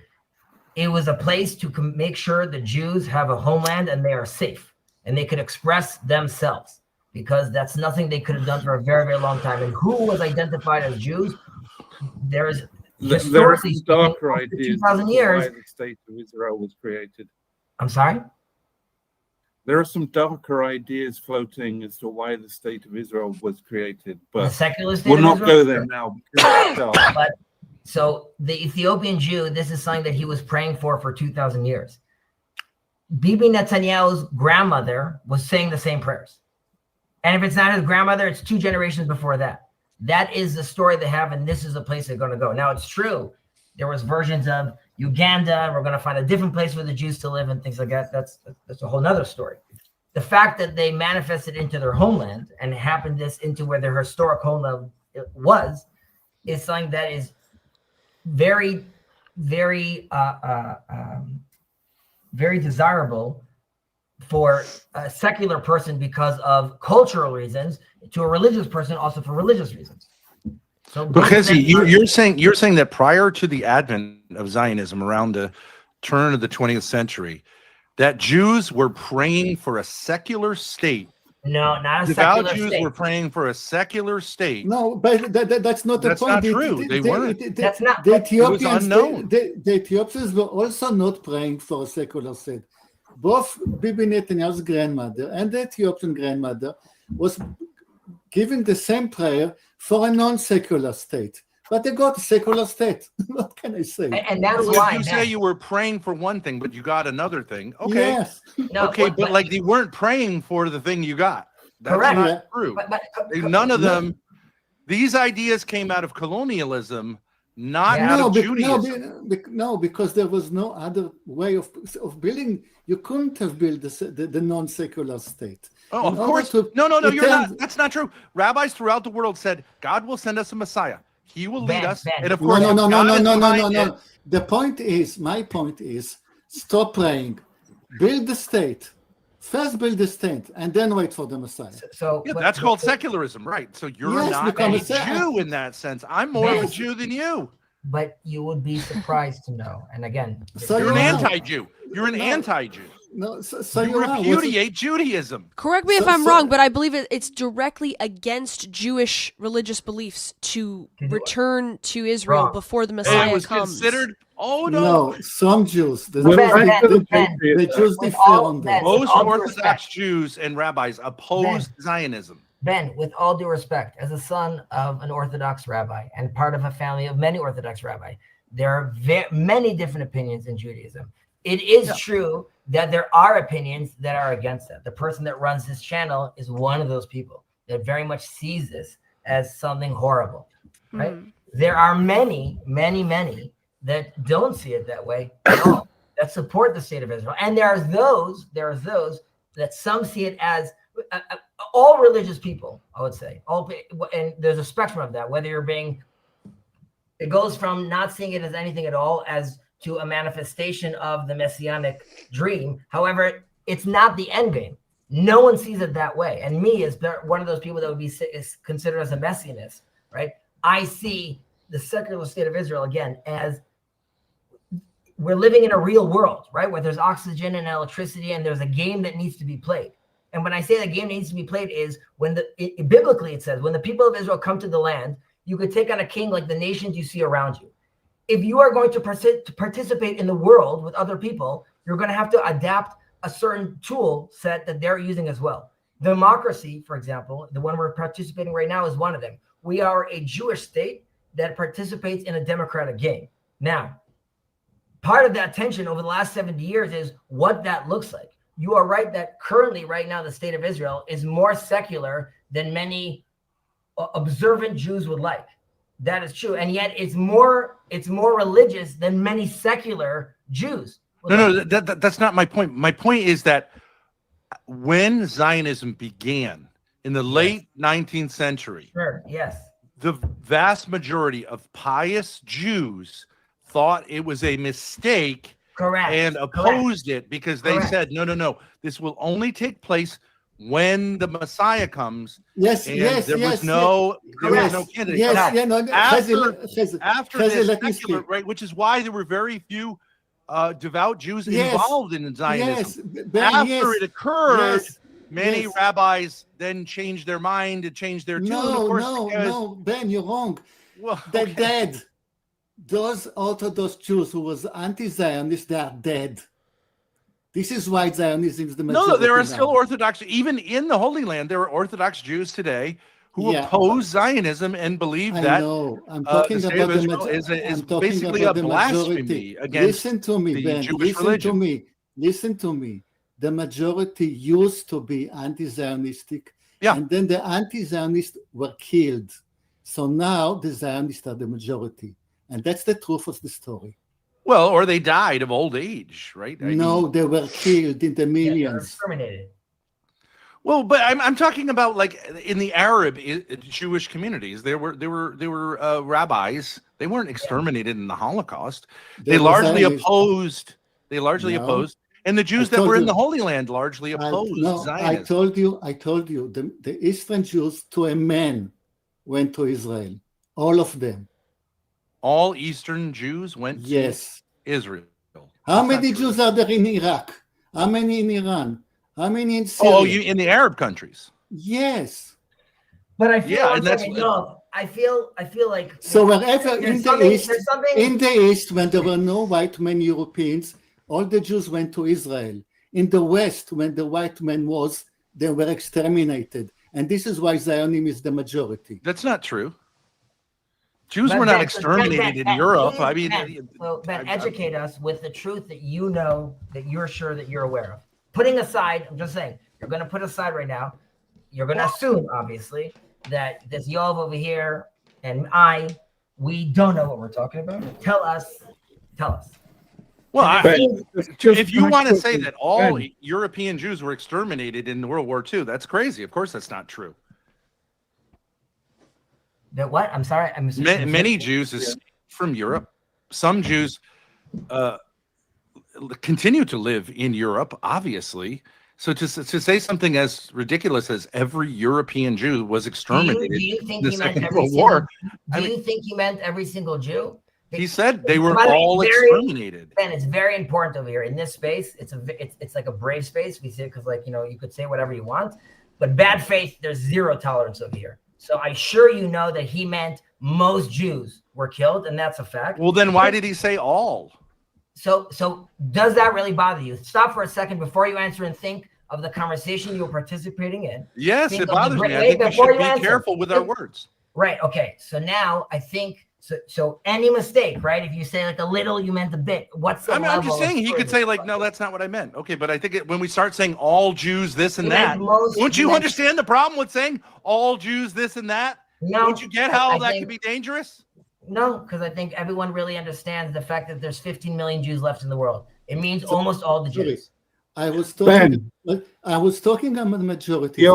it was a place to make sure the Jews have a homeland and they are safe and they could express themselves, because that's nothing they could have done for a very, very long time. And who was identified as Jews? There are some darker ideas 2,000 years. Why the state of Israel was created. I'm sorry? There are some darker ideas floating as to why the state of Israel was created, but The secular state we'll of not Israel? go there now. Because it's dark. But so the Ethiopian Jew, this is something that he was praying for 2,000 years. Bibi Netanyahu's grandmother was saying the same prayers. And if it's not his grandmother, it's 2 generations before that. That is the story they have, and this is the place they're going to go. Now, it's true. There was versions of Uganda. We're going to find a different place for the Jews to live and things like that. That's a whole nother story. The fact that they manifested into their homeland and happened this into where their historic homeland was is something that is very, very, very desirable for a secular person because of cultural reasons, to a religious person also for religious reasons. So because you're saying that prior to the advent of Zionism around the turn of the 20th century, that Jews were praying for a secular state. No, not a Devout secular Jews state. were praying for a secular state. No, but that's not the That's point. not true. They weren't. That's not. The It was Ethiopians, unknown. the Ethiopians were also not praying for a secular state. Both Bibi Netanyahu's grandmother and the Ethiopian grandmother was giving the same prayer for a non-secular state. But they got a secular state. What can I say? And that's Well, why you say you were praying for one thing, but you got another thing. Okay. Yes. No, okay, but but like they weren't praying for the thing you got. That's Correct. not true. None of No. them. These ideas came out of colonialism, not Yeah. out of No, Judaism. no, because there was no other way of building. You couldn't have built the non-secular state. Oh, In of order course. to No, you're attend- not. That's not true. Rabbis throughout the world said God will send us a Messiah. He will lead Ben, us. Ben. And of No, course, no, God is behind it. no. The point is, my point is, stop praying, build the state. First build the state, and then wait for the Messiah. So Yeah, that's called secularism, right? So you're Yes, not become a a se- Jew in that sense. I'm more of a Yes. Jew than you. But you would be surprised to know. And again, So You're an you are. anti-Jew. You're an No. anti-Jew. No, so You you are. repudiate Judaism. Correct me if So- I'm so- wrong, but I believe it's directly against Jewish religious beliefs to return to Israel Wrong. before the And Messiah it was comes. considered. Oh No, some Jews. The Well, Jews, I the, Ben, the, the Jews with differ all on that. that- Most all due Orthodox respect. Jews and rabbis opposed Zionism. Ben, with all due respect, as a son of an Orthodox rabbi and part of a family of many Orthodox rabbi, there are many different opinions in Judaism. It is true that there are opinions that are against it. The person that runs this channel is one of those people that very much sees this as something horrible, right? There are many, many, many that don't see it that way at all, that support the state of Israel. And there are those that some see it as all religious people, I would say. And there's a spectrum of that, whether you're being, it goes from not seeing it as anything at all as to a manifestation of the messianic dream. However, it's not the end game. No one sees it that way. And me, as one of those people that would be is considered as a messianist, right? I see the secular state of Israel again as we're living in a real world, right? Where there's oxygen and electricity, and there's a game that needs to be played. And when I say the game needs to be played is when biblically it says, when the people of Israel come to the land, you could take on a king like the nations you see around you. If you are going to participate in the world with other people, you're going to have to adapt a certain tool set that they're using as well. Democracy, for example, the one we're participating right now is one of them. We are a Jewish state that participates in a democratic game. Now, part of that tension over the last 70 years is what that looks like. You are right that currently, right now, the state of Israel is more secular than many observant Jews would like. That is true. And yet it's more religious than many secular Jews. No, that's not my point. My point is that when Zionism began in the late 19th century, sure, yes, the vast majority of pious Jews thought it was a mistake, correct, and opposed it because they said, no, this will only take place when the Messiah comes. Yes, and yes, there yes, was no, yes, there was no candidate. yes, Now, yeah, no, after this let me secular, speak. right, which is why there were very few devout Jews Yes, involved in Zionism. yes, Ben, After yes, it occurred, yes, many yes. rabbis then changed their mind and changed their tune. Of course, because, No, Ben, you're wrong. Well, They're dead. Those Orthodox Jews who was anti-Zionist, they are dead. This is why Zionism is the majority. No, there are now. still Orthodox, even in the Holy Land, there are Orthodox Jews today who oppose Zionism and believe I that know. I'm talking the state about of the Israel is I'm talking basically about a the blasphemy majority. against Listen to me, the Ben. Jewish Listen religion. to me. Listen to me. The majority used to be anti-Zionistic, and then the anti-Zionists were killed. So now the Zionists are the majority, and that's the truth of the story. Well, or they died of old age, right? No, they were killed in the millions. Exterminated. Well, but I'm talking about like in the Arab Jewish communities. There were rabbis. They weren't exterminated in the Holocaust. They largely opposed. They largely opposed. And the Jews that were in the Holy Land largely opposed Zionism. I told you, the Eastern Jews to a man went to Israel. All of them. All Eastern Jews went to Israel. How many Jews are there in Iraq? How many in Iran? How many in Syria? Oh, you in the Arab countries? Yes. But I feel and that's I feel like so wherever in the East, when there were no white men Europeans, all the Jews went to Israel. In the West, when the white man was, they were exterminated. And this is why Zionism is the majority. That's not true. Jews were not exterminated in Europe. I mean, Ben, educate us with the truth that you know, that you're sure that you're aware of. Putting aside, I'm just saying, you're going to put aside right now, you're going to assume, obviously, that this Yov over here and we don't know what we're talking about. Tell us. Well, if you want to say that all European Jews were exterminated in World War II, that's crazy. Of course, that's not true. That what? I'm sorry. Many Jews escaped from Europe. Some Jews continue to live in Europe, obviously. So to say something as ridiculous as every European Jew was exterminated in the Second World War. Do you think he meant every single Jew? He said they were all exterminated. Ben, it's very important over here in this space. It's like a brave space. We say because you could say whatever you want, but bad faith, there's zero tolerance over here. So I sure you know that he meant most Jews were killed, and that's a fact. Well, then why did he say all? So does that really bother you? Stop for a second before you answer and think of the conversation you're participating in. Yes, it bothers me. I think we should be careful with our words. Right. Okay. So now I think so any mistake, right? If you say like a little, you meant a bit. What's the I'm just saying he could say like, no, that's not what I meant. Okay, but I think when we start saying all Jews this and that, don't you understand the problem with saying all Jews this and that? No. Don't you get how that could be dangerous? No, because I think everyone really understands the fact that there's 15 million Jews left in the world. It means almost all the Jews. I was talking about the majority.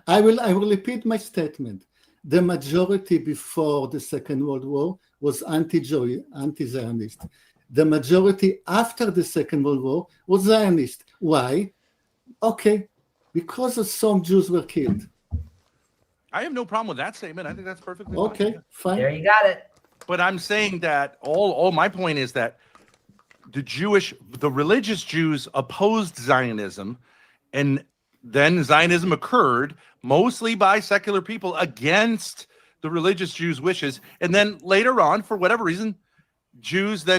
I will repeat my statement. The majority before the Second World War was anti-Zionist. The majority after the Second World War was Zionist. Why? Okay, because some Jews were killed. I have no problem with that statement. I think that's perfectly okay, fine. There you got it. But I'm saying that all my point is that the religious Jews opposed Zionism, and then Zionism occurred mostly by secular people against the religious Jews' wishes. And then later on, for whatever reason,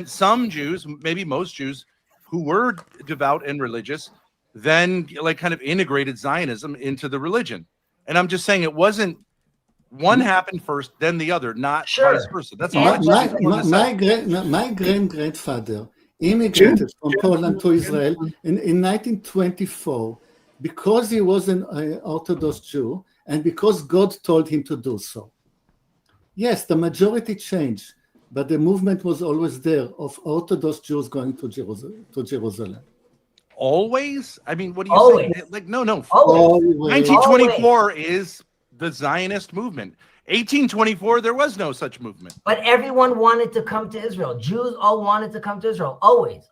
some Jews, maybe most Jews who were devout and religious, then like kind of integrated Zionism into the religion. And I'm just saying it wasn't one happened first, then the other, not vice versa. That's all. My great-grandfather immigrated from Poland to Israel in 1924 because he was an Orthodox Jew and because God told him to do so. Yes, the majority changed, but the movement was always there of Orthodox Jews going to Jerusalem. Always? I mean, what do you Always. say? Like, no. Always. 1924 is the Zionist movement. 1824, there was no such movement. But everyone wanted to come to Israel. Jews all wanted to come to Israel. Always.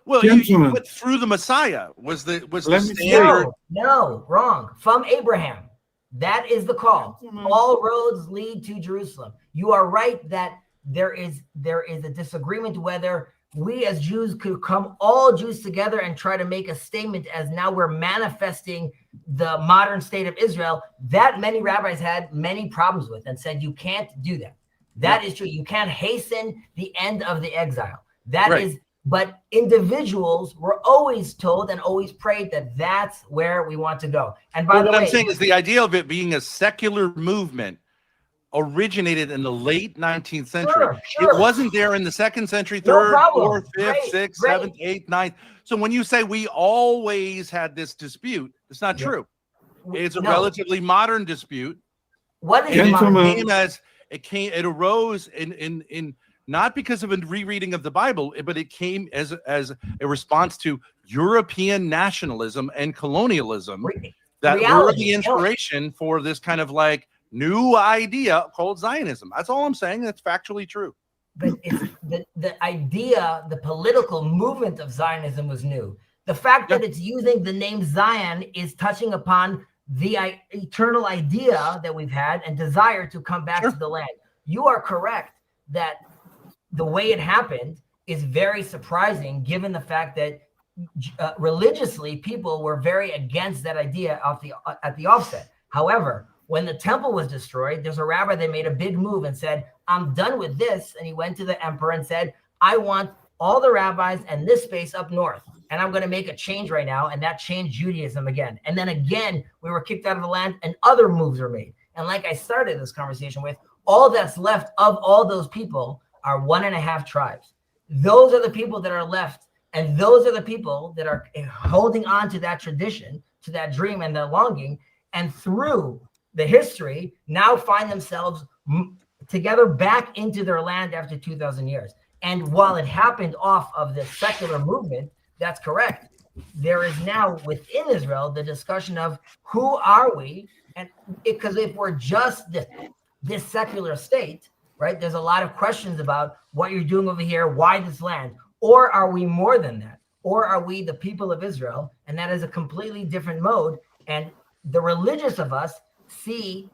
Well, you put through the Messiah was the standard. No, wrong. From Abraham. That is the call. All roads lead to Jerusalem. You are right that there is a disagreement whether we as Jews could come all Jews together and try to make a statement as now we're manifesting the modern state of Israel. That many rabbis had many problems with and said, you can't do that. That is true. You can't hasten the end of the exile. But individuals were always told and always prayed that that's where we want to go. And by the way, what I'm saying is the idea of it being a secular movement originated in the late 19th century. It wasn't there in the 2nd century, 3rd, 4th, 5th, 6th, 7th, 8th, 9th. So when you say we always had this dispute, it's not true. It's a relatively modern dispute. What is it arose in not because of a rereading of the Bible, but it came as a response to European nationalism and colonialism that were the inspiration for this kind of like new idea called Zionism. That's all I'm saying. That's factually true. But it's the idea, the political movement of Zionism was new. The fact that it's using the name Zion is touching upon the eternal idea that we've had and desire to come back to the land. You are correct that the way it happened is very surprising given the fact that religiously people were very against that idea at the offset. However, when the temple was destroyed, there's a rabbi that made a big move and said, I'm done with this. And he went to the emperor and said, I want all the rabbis and this space up north. And I'm going to make a change right now. And that changed Judaism again. And then again, we were kicked out of the land and other moves were made. And like I started this conversation with, all that's left of all those people are 1.5 tribes. Those are the people that are left. And those are the people that are holding on to that tradition, to that dream and that longing. And through the history, now find themselves together back into their land after 2,000 years. And while it happened off of the secular movement, that's correct. There is now within Israel the discussion of who are we? And because if we're just this secular state, right, there's a lot of questions about what you're doing over here, why this land, or are we more than that? Or are we the people of Israel? And that is a completely different mode. And the religious of us see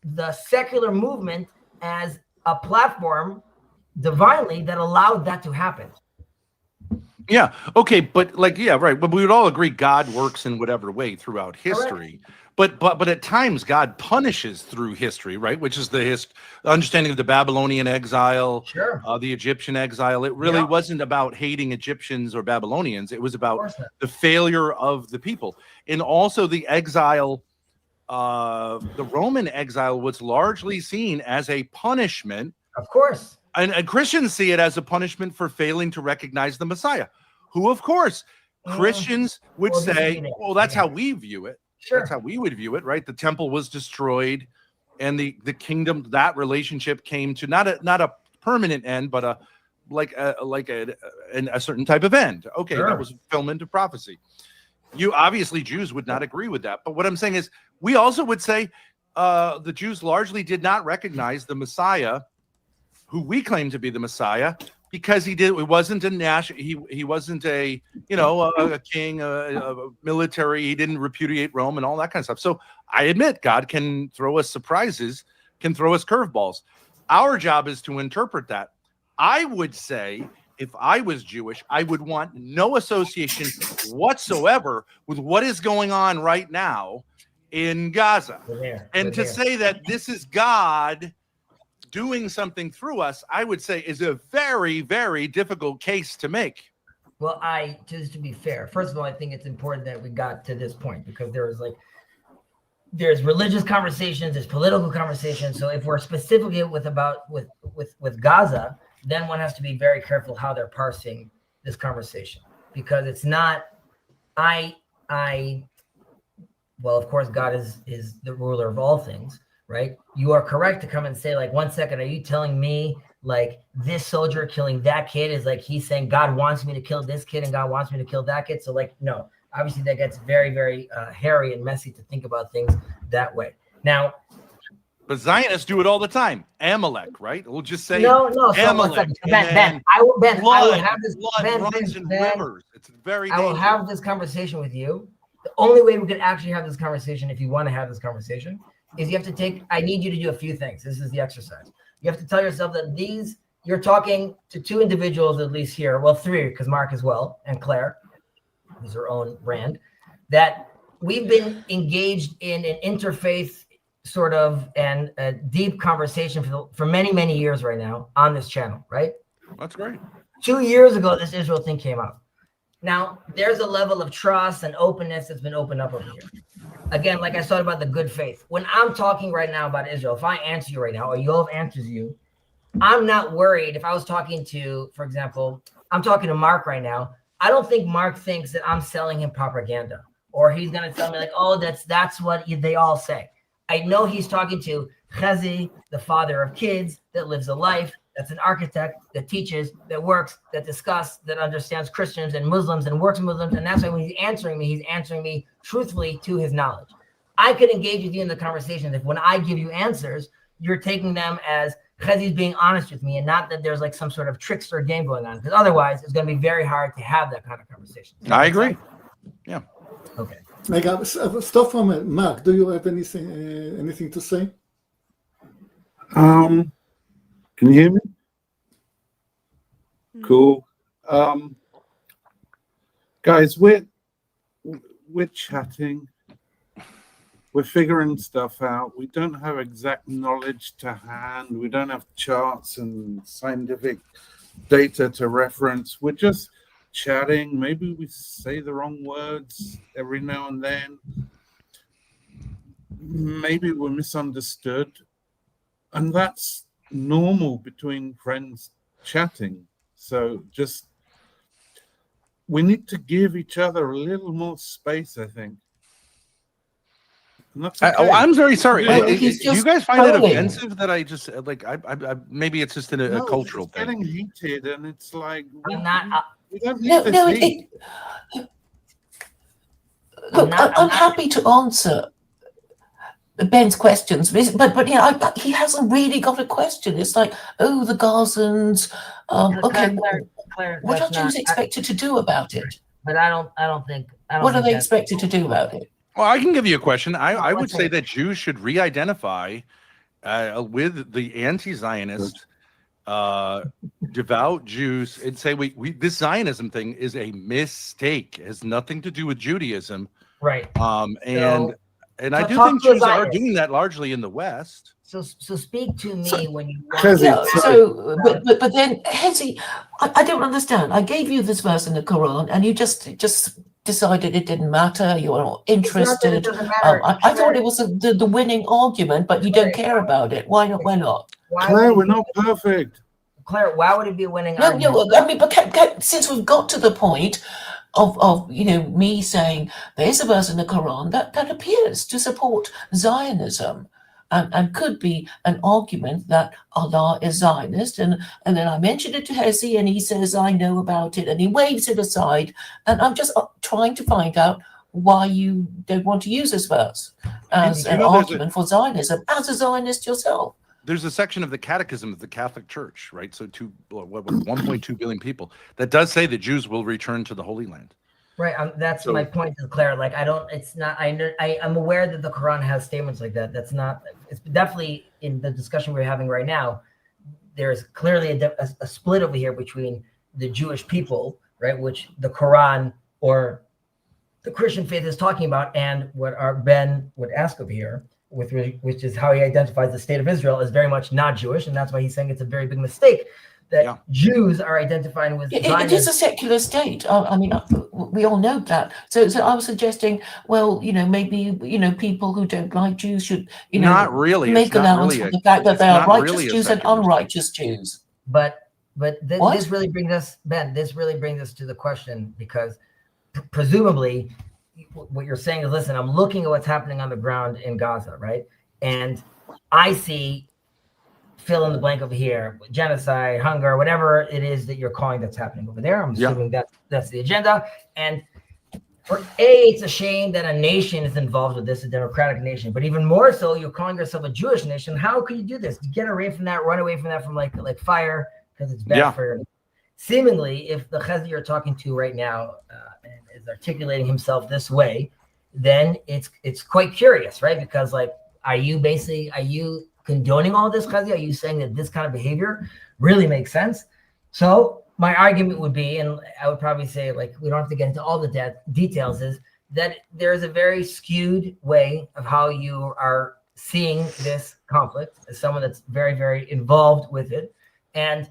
the secular movement as a platform divinely that allowed that to happen. Yeah. Okay. But right. But we would all agree God works in whatever way throughout history. But at times God punishes through history, right? Which is the understanding of the Babylonian exile, the Egyptian exile. It really wasn't about hating Egyptians or Babylonians. It was about the failure of the people. And also the exile, the Roman exile was largely seen as a punishment. Of course. And Christians see it as a punishment for failing to recognize the Messiah, who, of course, Christians would say, well, that's how we view it. That's how we would view it, right? The temple was destroyed and the kingdom, that relationship came to not a permanent end, but a certain type of end. Okay, that was fulfillment of prophecy. Obviously Jews would not agree with that. But what I'm saying is we also would say the Jews largely did not recognize the Messiah, who we claim to be the Messiah, because he wasn't he wasn't a king, a military. He didn't repudiate Rome and all that kind of stuff. So I admit God can throw us surprises, can throw us curveballs. Our job is to interpret that. I would say if I was Jewish, I would want no association whatsoever with what is going on right now in Gaza. And to say that this is God doing something through us, I would say is a very, very difficult case to make. Well, just to be fair, first of all, I think it's important that we got to this point because there's religious conversations, there's political conversations. So if we're specifically with Gaza, then one has to be very careful how they're parsing this conversation, because it's not well, of course, God is the ruler of all things, right? You are correct to come and say, like, 1 second, are you telling me like this soldier killing that kid is like he's saying God wants me to kill this kid and God wants me to kill that kid? So like, no, obviously that gets very, very hairy and messy to think about things that way. Now, but Zionists do it all the time. Amalek, right? We'll just say no. So Amalek. Ben, I will have this. Blood runs in rivers. It's very dangerous. I will have this conversation with you. The only way we could actually have this conversation, if you want to have this conversation, is you have to I need you to do a few things. This is the exercise. You have to tell yourself that you're talking to two individuals, at least here, well, three, because Mark as well, and Claire, who's her own brand, that we've been engaged in an interfaith sort of and a deep conversation for many, many years right now on this channel, right? That's great. 2 years ago, this Israel thing came up. Now, there's a level of trust and openness that's been opened up over here. Again, like I said about the good faith. When I'm talking right now about Israel, if I answer you right now, or Yov answers you, I'm not worried. If I was talking to, for example, I'm talking to Mark right now, I don't think Mark thinks that I'm selling him propaganda, or he's going to tell me like, oh, that's what they all say. I know he's talking to Chazi, the father of kids that lives a life, that's an architect, that teaches, that works, that discusses, that understands Christians and Muslims and works with Muslims. And that's why when he's answering me truthfully to his knowledge. I could engage with you in the conversation if when I give you answers, you're taking them as Chazi's being honest with me and not that there's like some sort of trickster game going on. Because otherwise, it's going to be very hard to have that kind of conversation. I agree. Yeah. Okay. I got stuff from Mark. Do you have anything to say? Can you hear me? Cool. Guys, we're chatting. We're figuring stuff out. We don't have exact knowledge to hand. We don't have charts and scientific data to reference. We're just chatting. Maybe we say the wrong words every now and then. Maybe we're misunderstood. And that's normal between friends chatting. So just, we need to give each other a little more space, I think. And that's okay. I'm very sorry. Well, Do he's you just guys find it trolling. offensive that I just like I maybe it's just a cultural it's thing. getting heated, and it's like we don't need No, this no, heat. Look, I'm happy to answer Ben's questions, but yeah, he hasn't really got a question. It's like, oh, the Gazans. Okay, Claire, what are that's Jews not- expected to do about it? But I don't think. What are they that's- expected to do about it? Well, I can give you a question. I one would say second. that Jews should re-identify with the anti-Zionist devout Jews and say we this Zionism thing is a mistake. It has nothing to do with Judaism. Right. And I do talk think to a Jews are Zionist. doing that largely in the West. So speak to me when you. Yeah, but then Hezi, I don't understand. I gave you this verse in the Quran, and you just decided it didn't matter. You're not interested. It doesn't matter. I thought it was the winning argument, but you don't care about it. Why not? Why not? Claire, we're not perfect. Claire, why would it be a winning No, argument? I mean, but since we've got to the point of me saying there's a verse in the Quran that appears to support Zionism. And could be an argument that Allah is Zionist. And then I mentioned it to Hezi, and he says, I know about it, and he waves it aside. And I'm just trying to find out why you don't want to use this verse as an argument for Zionism, as a Zionist yourself. There's a section of the Catechism of the Catholic Church, right? So 1.2 billion people that does say that Jews will return to the Holy Land. Right. That's my point to Claire. Like, I'm aware that the Quran has statements like that. That's not, it's definitely in the discussion we're having right now. There's clearly a split over here between the Jewish people, right, which the Quran or the Christian faith is talking about, and what our Ben would ask of here, which is how he identifies the state of Israel as very much not Jewish, and that's why he's saying it's a very big mistake that Jews are identifying with It is a secular state. I mean, we all know that. So I was suggesting, well, maybe people who don't like Jews should, Not really. make It's not allowance really for a- the fact that it's they are not righteous really a Jews and secular unrighteous Jews. But What? this really brings us, Ben. This really brings us to the question, because presumably, what you're saying is, listen, I'm looking at what's happening on the ground in Gaza, right? And I see fill in the blank over here, genocide, hunger, whatever it is that you're calling that's happening over there. I'm assuming that's the agenda. And it's a shame that a nation is involved with this, a democratic nation. But even more so, you're calling yourself a Jewish nation. How could you do this? Get away from that, run away from that, from like fire, because it's bad for. Seemingly, if the Chesed you're talking to right now and is articulating himself this way, then it's quite curious, right? Because are you condoning all this, Chesed? Are you saying that this kind of behavior really makes sense? So my argument would be, and I would probably say, we don't have to get into all the details, is that there's a very skewed way of how you are seeing this conflict as someone that's very, very involved with it. And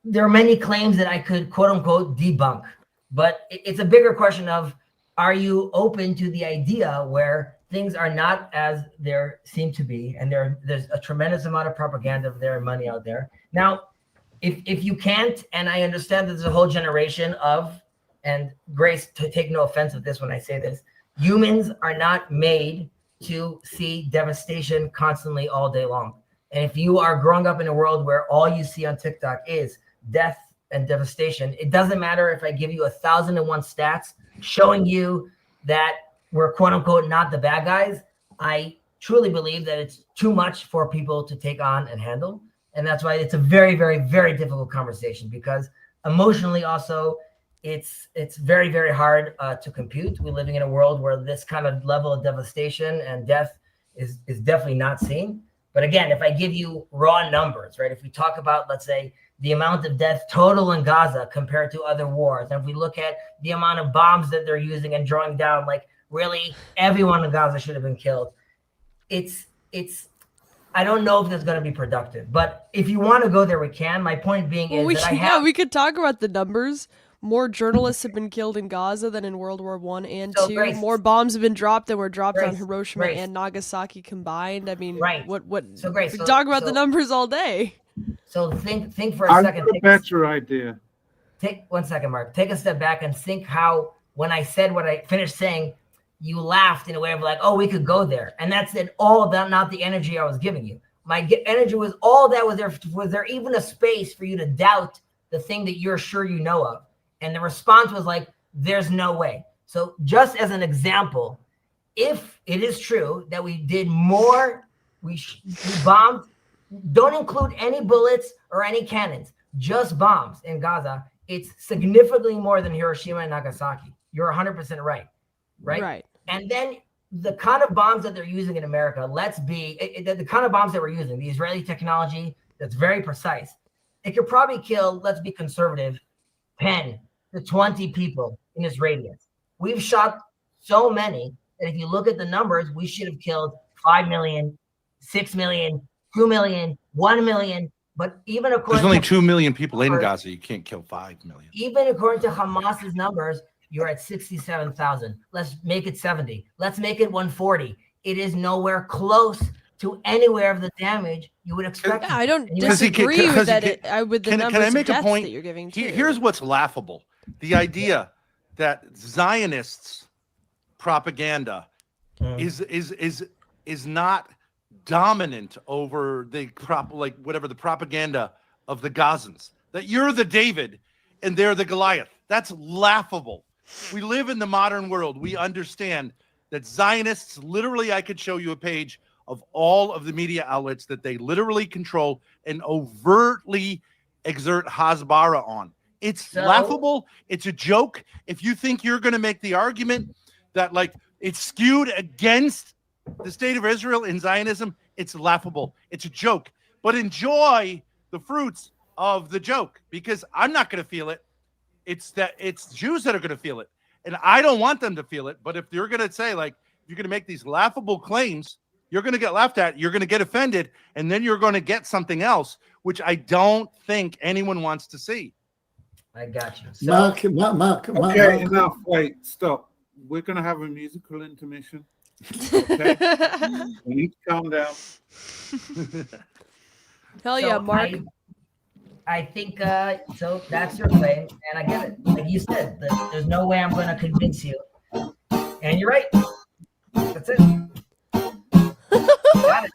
there are many claims that I could, quote unquote, debunk, but it's a bigger question of, are you open to the idea where things are not as there seem to be, and there's a tremendous amount of propaganda there and money out there. Now, if you can't, and I understand that there's a whole generation of, and Grace, to take no offense of this when I say this, humans are not made to see devastation constantly all day long. And if you are growing up in a world where all you see on TikTok is death and devastation, it doesn't matter if I give you 1,001 stats showing you that we're, quote unquote, not the bad guys. I truly believe that it's too much for people to take on and handle. And that's why it's a very, very, very difficult conversation, because emotionally also it's very, very hard to compute. We're living in a world where this kind of level of devastation and death is definitely not seen. But again, if I give you raw numbers, right? If we talk about, let's say, the amount of death total in Gaza compared to other wars, and if we look at the amount of bombs that they're using and drawing down, really everyone in Gaza should have been killed. It's I don't know if that's going to be productive, but if you want to go there, we can. My point being is that we could talk about the numbers. More journalists have been killed in Gaza than in World War I and II. Grace, more bombs have been dropped than were dropped on Grace, Hiroshima Grace. and Nagasaki combined. I mean, what? So Grace, we talk about the numbers all day. So think for a I've second. got a better idea. Take 1 second, Mark. Take a step back and think how, when I said what I finished saying, you laughed in a way of oh, we could go there. And that's it, all about not the energy I was giving you. My energy was all that was there. Was there even a space for you to doubt the thing that you're sure you know of? And the response was there's no way. So just as an example, if it is true that we did more, we bombed, don't include any bullets or any cannons, just bombs in Gaza, it's significantly more than Hiroshima and Nagasaki. You're 100% right. Right. And then the kind of bombs that they're using in America, the kind of bombs that we're using, the Israeli technology that's very precise, it could probably kill, let's be conservative, 10 to 20 people in this radius. We've shot so many that if you look at the numbers, we should have killed 5 million, 6 million, 2 million, 1 million. But even according There's only to 2 million people in Gaza. You can't kill 5 million. even according to Hamas's numbers, you're at 67,000. Let's make it 70. Let's make it 140. It is nowhere close to anywhere of the damage you would expect. Yeah, I don't disagree with that. With the numbers can I make of a deaths point that you're giving too. Here's what's laughable: the idea that Zionists' propaganda is not dominant over the whatever the propaganda of the Gazans. That you're the David and they're the Goliath. That's laughable. We live in the modern world. We understand that Zionists, literally, I could show you a page of all of the media outlets that they literally control and overtly exert Hasbara on. It's laughable. It's a joke. If you think you're going to make the argument that it's skewed against the state of Israel in Zionism, it's laughable. It's a joke. But enjoy the fruits of the joke because I'm not going to feel it. It's Jews that are going to feel it. And I don't want them to feel it. But if you're going to say, like, you're going to make these laughable claims, you're going to get laughed at, you're going to get offended, and then you're going to get something else, which I don't think anyone wants to see. I got you. Mark. Okay, enough. Wait, stop. We're going to have a musical intermission. Okay? We need to calm down. Hell yeah, So Mark. I think so. That's your claim, and I get it. Like you said, there's no way I'm going to convince you, and you're right. That's it. Got it.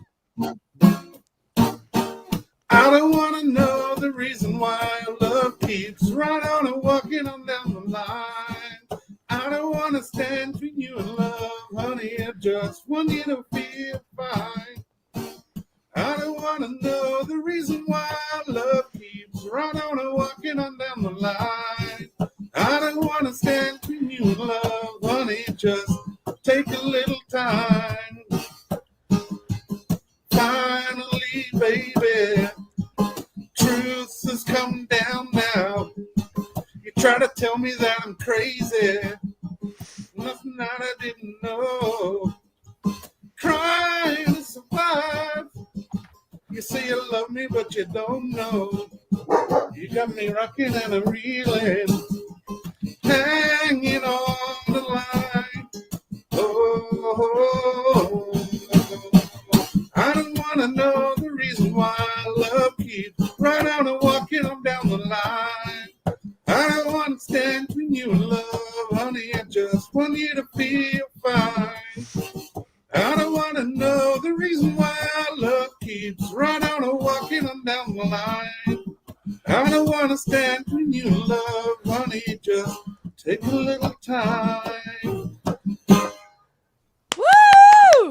I don't want to know the reason why your love keeps right on and walking on down the line. I don't want to stand between you and love, honey. I just want you to feel fine. I don't want to know the reason why our love keeps right on and walking on down the line. I don't want to stand between you and love, honey. Just take a little time. Finally, baby, truth has come down now. You try to tell me that I'm crazy. Nothing that I didn't know. Trying to survive. You say you love me, but you don't know. You got me rocking and a reeling, hanging on the line. Oh, I don't want to know the reason why love keeps right on and walking on down the line. I don't want to stand between you and love, honey. I just want you to feel fine. I don't want to know the reason why our love keeps right on and walking on down the line. I don't want to stand between you and love, honey. Just take a little time. Woo!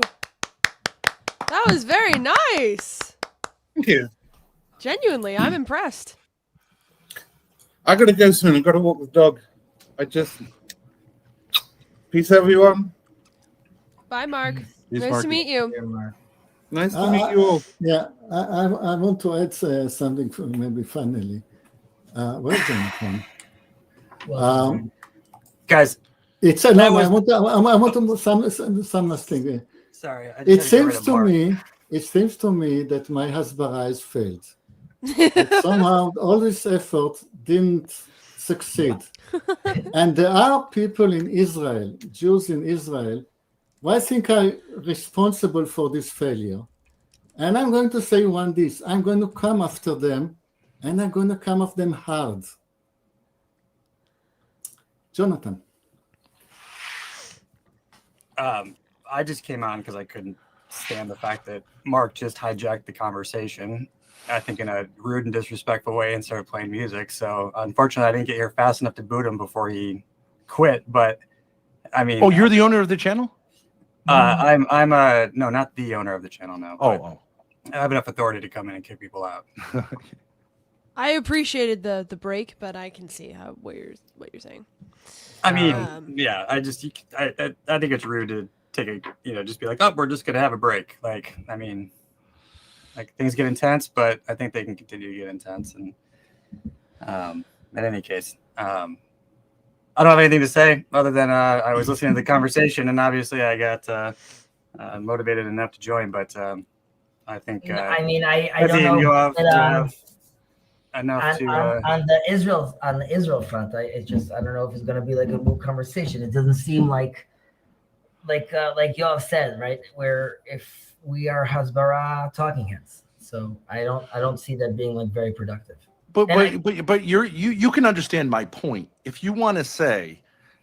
That was very nice. Thank you. Genuinely, I'm impressed. I gotta go soon. I gotta walk the dog. Peace, everyone. Bye, Mark. Peace, Nice Marky. to meet you. Nice to meet you all. Yeah, I want to add something maybe finally. Where's Jonathan? Guys, it's that no, was- I want to some last thing. Sorry, I just It had to get rid seems of to Mark. me. It seems to me that my hasbara has failed. That somehow all this effort didn't succeed. And there are people in Israel, Jews in Israel, who I think are responsible for this failure. And I'm going to say one this, I'm going to come after them, and I'm going to come after them hard. Jonathan. I just came on because I couldn't stand the fact that Mark just hijacked the conversation, I think in a rude and disrespectful way, and started playing music. So unfortunately, I didn't get here fast enough to boot him before he quit. But I mean, Oh, you're the owner of the channel? I'm no, not the owner of the channel. No. Oh. I have enough authority to come in and kick people out. I appreciated the break, but I can see what you're saying. I mean, yeah, I think it's rude to take a, just be like, oh, we're just going to have a break. Like, I mean, like things get intense, but I think they can continue to get intense. And in any case, I don't have anything to say other than I was listening to the conversation, and obviously I got motivated enough to join, but I think I mean, I don't know. you have, but, you have enough on the Israel front, I don't know if it's going to be like a good conversation. It doesn't seem like y'all said, right? Where if we are Hasbara talking heads, so I don't see that being like very productive. But you can understand my point. If you want to say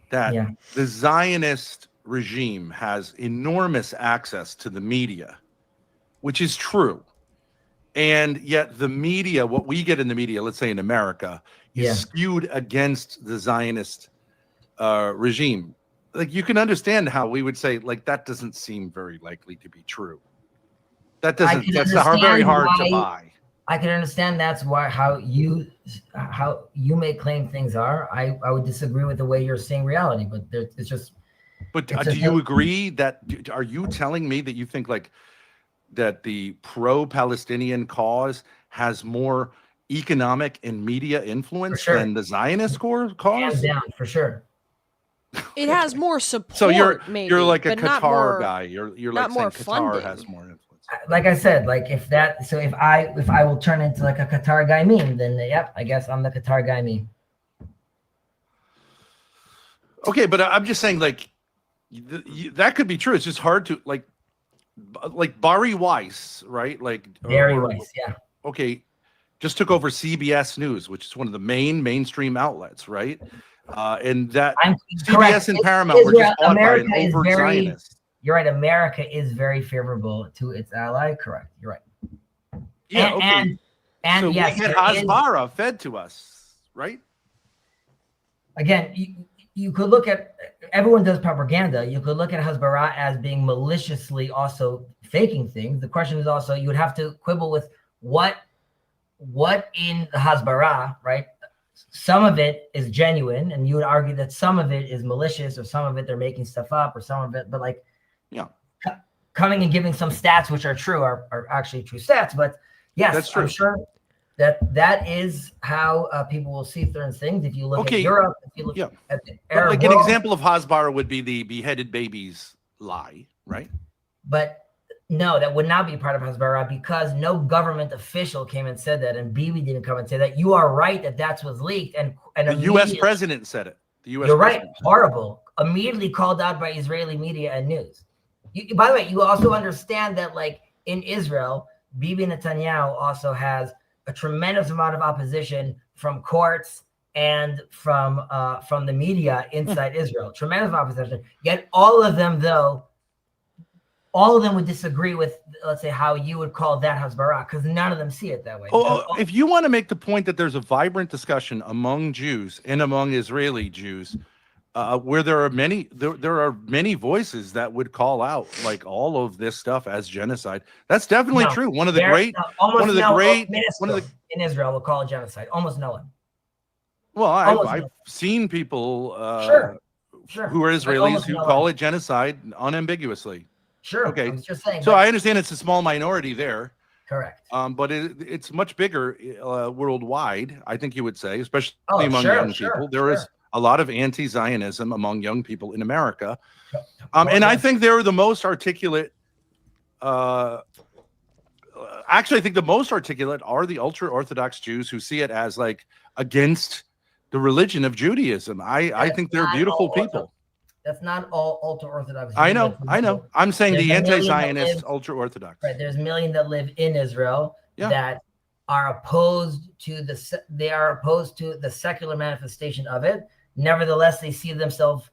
that the Zionist regime has enormous access to the media, which is true, and yet the media, what we get in the media, let's say in America, is skewed against the Zionist regime. Like, you can understand how we would say, like, that doesn't seem very likely to be true. That's very hard to buy. I can understand that's why how you may claim things are. I would disagree with the way you're seeing reality, but it's just. But do you agree that? Are you telling me that you think, like, that the pro-Palestinian cause has more economic and media influence sure. than the Zionist cause? Hands down, for sure. It has more support. So you're maybe, like a but not Qatar more, guy. You're not like saying more Qatar funding. has more influence. Like I said, like if I will turn into like a Qatar guy meme, then yep, I guess I'm the Qatar guy meme. Okay, but I'm just saying, like, that could be true. It's just hard to like Bari Weiss, right? Like Bari Weiss, yeah. Okay, just took over CBS News, which is one of the main mainstream outlets, right? And that CBS and Paramount were just bought by an overt Zionist. You're right. America is very favorable to its ally. Correct. You're right. Yeah. Okay. And so yes, we get Hasbara fed to us, right? Again, you could look at, everyone does propaganda. You could look at Hasbara as being maliciously also faking things. The question is also, you would have to quibble with what in the Hasbara, right? Some of it is genuine, and you would argue that some of it is malicious, or some of it they're making stuff up, or some of it, but like, yeah, coming and giving some stats which are true are actually true stats. But yes, that's true. I'm sure that is how people will see certain things. If you look at Europe, if you look at the Arab like world, an example of Hasbara would be the beheaded babies lie, right? But no, that would not be part of Hasbara, because no government official came and said that, and Bibi didn't come and say that. You are right that that's what's leaked, and the U.S. president said it. The U.S. You're president right. Horrible. Immediately called out by Israeli media and news. By the way, you also understand that, like in Israel, Bibi Netanyahu also has a tremendous amount of opposition from courts and from the media inside Israel. Tremendous opposition. Yet all of them would disagree with, let's say, how you would call that Hasbara, because none of them see it that way. If you want to make the point that there's a vibrant discussion among Jews and among Israeli Jews, where there are many voices that would call out like all of this stuff as genocide. That's definitely true. One of the great in Israel will call it genocide. Almost no one. Well, I've seen people who are Israelis who call it genocide unambiguously. Sure. Okay. I was just saying, so I understand it's a small minority there. Correct. But it's much bigger worldwide, I think you would say, especially among young people. There is a lot of anti-Zionism among young people in America. And I think they're the most articulate. Actually, I think the most articulate are the ultra-Orthodox Jews who see it as like against the religion of Judaism. I think they're beautiful people. That's not all ultra-Orthodox Jews. I know. I'm saying the anti-Zionist ultra-Orthodox. Right. There's a million that live in Israel that are opposed to the secular manifestation of it. Nevertheless, they see themselves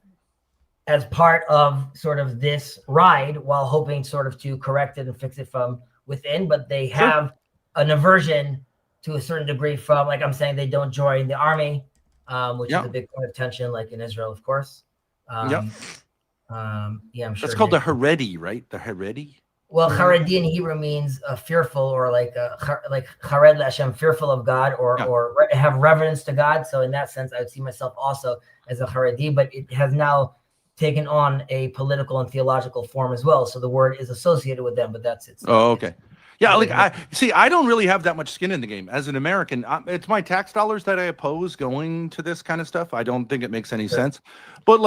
as part of sort of this ride, while hoping sort of to correct it and fix it from within. But they have an aversion to a certain degree from, like I'm saying, they don't join the army, which is a big point of tension, like in Israel, of course. I'm sure. That's called the Haredi, right? The Haredi. Well, Haredi in Hebrew means fearful, or like Chared Hashem, fearful of God, or have reverence to God. So in that sense, I would see myself also as a Haredi, but it has now taken on a political and theological form as well. So the word is associated with them, but that's it. Oh, okay. Yeah, like I don't really have that much skin in the game as an American. It's my tax dollars that I oppose going to this kind of stuff. I don't think it makes any sense. But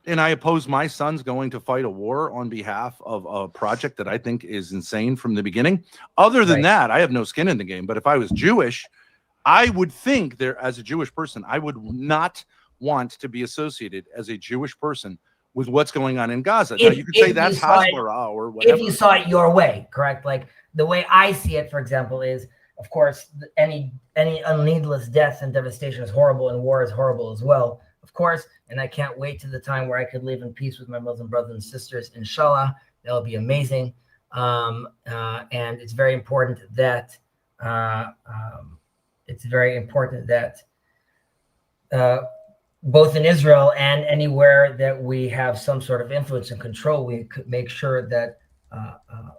and I oppose my sons going to fight a war on behalf of a project that I think is insane from the beginning. Other than that, I have no skin in the game. But if I was Jewish, I would think as a Jewish person, I would not want to be associated as a Jewish person with what's going on in Gaza. Now, you could say that's Hasbara or whatever. If you saw it your way, correct? Like the way I see it, for example, is, of course, any needless death and devastation is horrible, and war is horrible as well, of course. And I can't wait to the time where I could live in peace with my Muslim brothers and sisters. Inshallah, that would be amazing. And it's very important that both in Israel and anywhere that we have some sort of influence and control, we could make sure that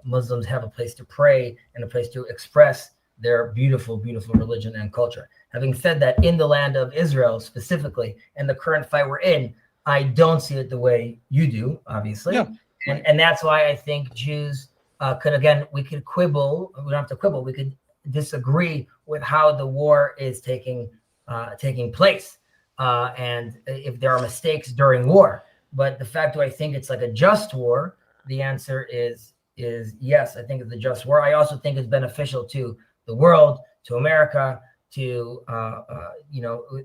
Muslims have a place to pray and a place to express their beautiful, beautiful religion and culture. Having said that, in the land of Israel specifically, and the current fight we're in, I don't see it the way you do, obviously. Yeah. And that's why I think Jews we could quibble. We don't have to quibble. We could disagree with how the war is taking place, and if there are mistakes during war. But the fact, do I think it's like a just war? The answer is yes. I think it's a just war. I also think it's beneficial to the world, to America, to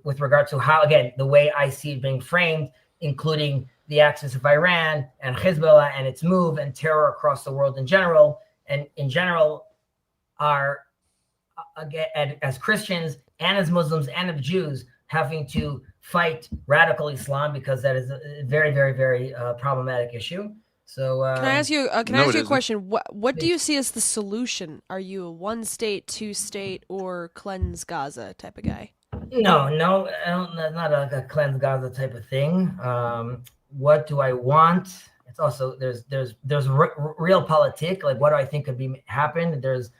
with regard to how, again, the way I see it being framed, including the axis of Iran and Hezbollah and its move and terror across the world in general, and in general, are again, as Christians and as Muslims and as Jews, having to fight radical Islam, because that is a very, very, very problematic issue. So Can I ask you? Can I No, ask it you a isn't. question? What do you see as the solution? Are you a one state, two state, or cleanse Gaza type of guy? No, I don't, not a cleanse Gaza type of thing. What do I want? It's also there's real politic. Like, what do I think could be happen? There's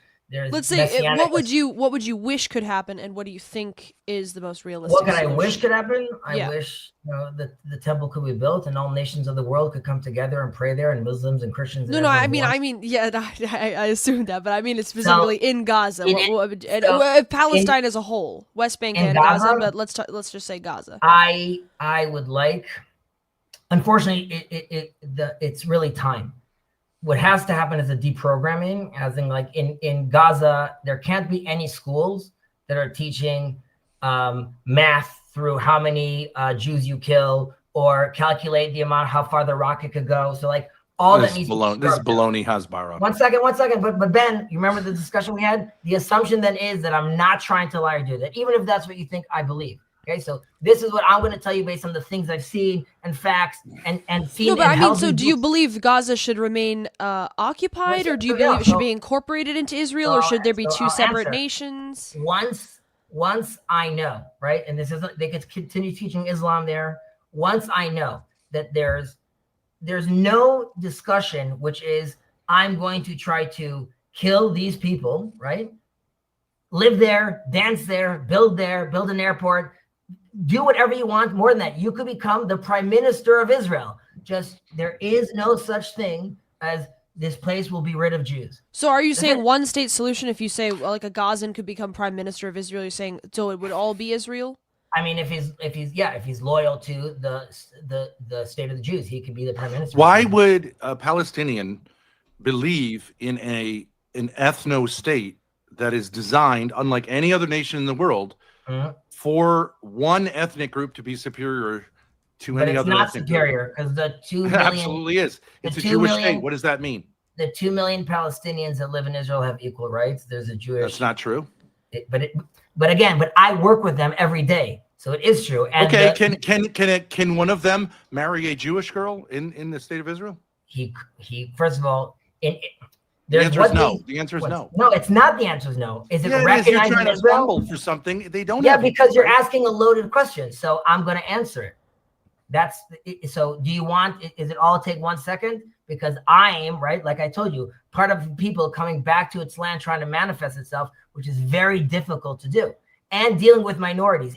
Let's say messianic. what would you wish could happen, and what do you think is the most realistic? What can I solution? wish could happen? Yeah. I wish that the temple could be built and all nations of the world could come together and pray there, and Muslims and Christians. No, and no. everyone I wants- mean, yeah. I assume that, but I mean, it's specifically in Gaza. in Palestine as a whole, West Bank in and Gaza, Gaza? but let's just say Gaza. I would like. Unfortunately, it's really time. What has to happen is a deprogramming, as in, like, in Gaza, there can't be any schools that are teaching math through how many Jews you kill, or calculate the amount, how far the rocket could go. So, like, all that needs to be This is scrubbed out. baloney Hasbara. One second. But Ben, you remember the discussion we had? The assumption then is that I'm not trying to lie or do that, even if that's what you think I believe. Okay, so this is what I'm going to tell you based on the things I've seen and facts and seen. No, but and I mean, held so in do you books. believe Gaza should remain occupied, or do you Yeah, believe it should so- be incorporated into Israel, or should there be so two I'll separate answer. nations? Once I know, right, and this isn't, they could continue teaching Islam there. Once I know that there's no discussion, which is I'm going to try to kill these people, right? Live there, dance there, build an airport, do whatever you want. More than that, you could become the prime minister of Israel. Just, there is no such thing as this place will be rid of Jews. So are you That's saying it. one state solution? If you say, well, like, a Gazan could become prime minister of Israel, you're saying so it would all be Israel? I mean, if he's loyal to the state of the Jews, he could be the prime minister. Why would a Palestinian believe in an ethno state that is designed, unlike any other nation in the world, for one ethnic group to be superior to But any it's other not ethnic superior, because the 2 group? million. It absolutely is. It's a the 2 Jewish million- state. What does that mean? The 2 million Palestinians that live in Israel have equal rights. There's a Jewish. That's not true. But again, I work with them every day, so it is true. And Okay, the- can one of them marry a Jewish girl in the state of Israel? He first of all, The there's answer what is no. they- The answer is what- no. No, it's not. The answer is no. Is it Yeah, it is. recognized You're in trying to Israel? fumble for something. They don't. Yeah, have because equal you're rights. asking a loaded question, so I'm going to answer it. So do you want, is it all take 1 second? Because I am, right, like I told you, part of people coming back to its land trying to manifest itself, which is very difficult to do, and dealing with minorities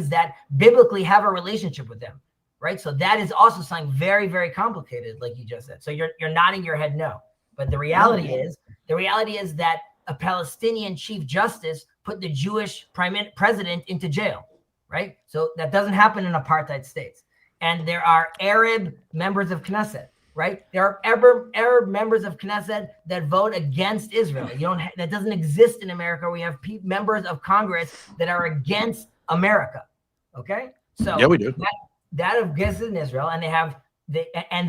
that biblically have a relationship with them, right? So that is also something very, very complicated, like you just said. So you're nodding your head no. But the reality is that a Palestinian chief justice put the Jewish president into jail, right? So that doesn't happen in apartheid states. And there are Arab members of Knesset, right? There are Arab members of Knesset that vote against Israel. That doesn't exist in America. We have members of Congress that are against America. Okay, so Yeah, we do. That exists in Israel, and they have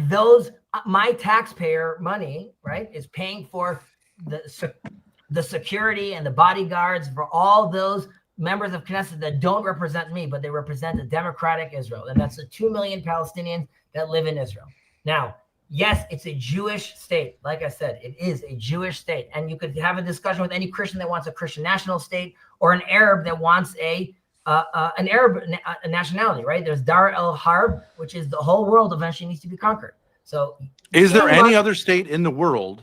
those my taxpayer money, right, is paying for the security and the bodyguards for all those members of Knesset that don't represent me, but they represent a democratic Israel. And that's the 2 million Palestinians that live in Israel. Now, yes, it's a Jewish state. Like I said, it is a Jewish state. And you could have a discussion with any Christian that wants a Christian national state, or an Arab that wants an Arab nationality, right? There's Dar el-Harb, which is the whole world eventually needs to be conquered. So Is there any other state in the world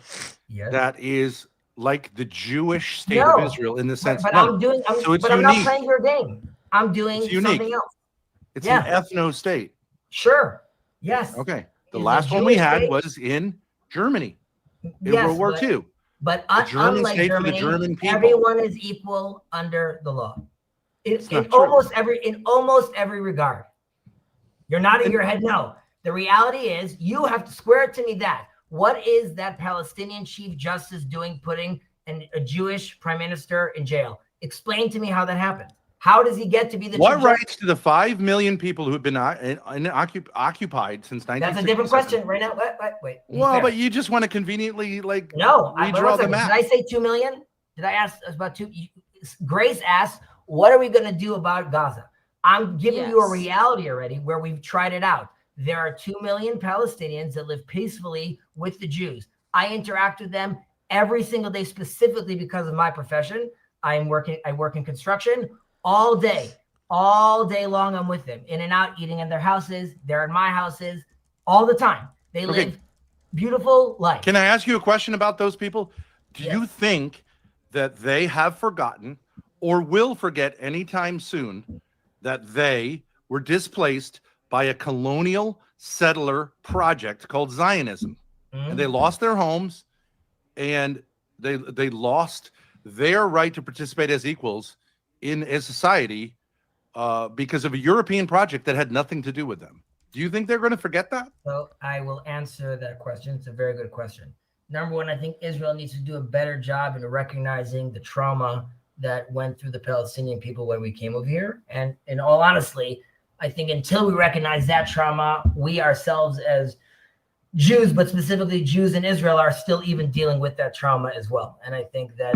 Yes. that is like the Jewish state No. of Israel in the sense? But no. I'm So it's not unique. playing your game. I'm doing It's unique. something else. It's Yeah. an ethno state. Sure. Yes. Okay. The Is last the one we Jewish had state- was in Germany in Yes, World War but- II. But The German unlike state for the Germany, German people. everyone is equal under the law. It's In not true. almost every regard. You're nodding your head no. The reality is you have to square it to me that. What is that Palestinian Chief Justice doing putting a Jewish prime minister in jail? Explain to me how that happened. How does he get to be the What Chief rights Justice? to the 5 million people who've been occupied since 1967? That's a different question right now. Wait. Be Well, fair. but you just want to conveniently No, redraw the map. Did I say 2 million? Did I ask about 2? Grace asked, what are we going to do about Gaza? I'm giving you a reality already where we've tried it out. There are 2 million Palestinians that live peacefully with the Jews. I interact with them every single day, specifically because of my profession. I work in construction all day long. I'm with them, in and out, eating in their houses. They're in my houses all the time. They live beautiful life. Can I ask you a question about those people? Do you think that they have forgotten or will forget anytime soon that they were displaced by a colonial settler project called Zionism? And they lost their homes, and they lost their right to participate as equals in a society because of a European project that had nothing to do with them. Do you think they're going to forget that? So I will answer that question. It's a very good question. Number one, I think Israel needs to do a better job in recognizing the trauma that went through the Palestinian people when we came over here. And in all honesty, I think until we recognize that trauma, we ourselves as Jews, but specifically Jews in Israel, are still even dealing with that trauma as well. And I think that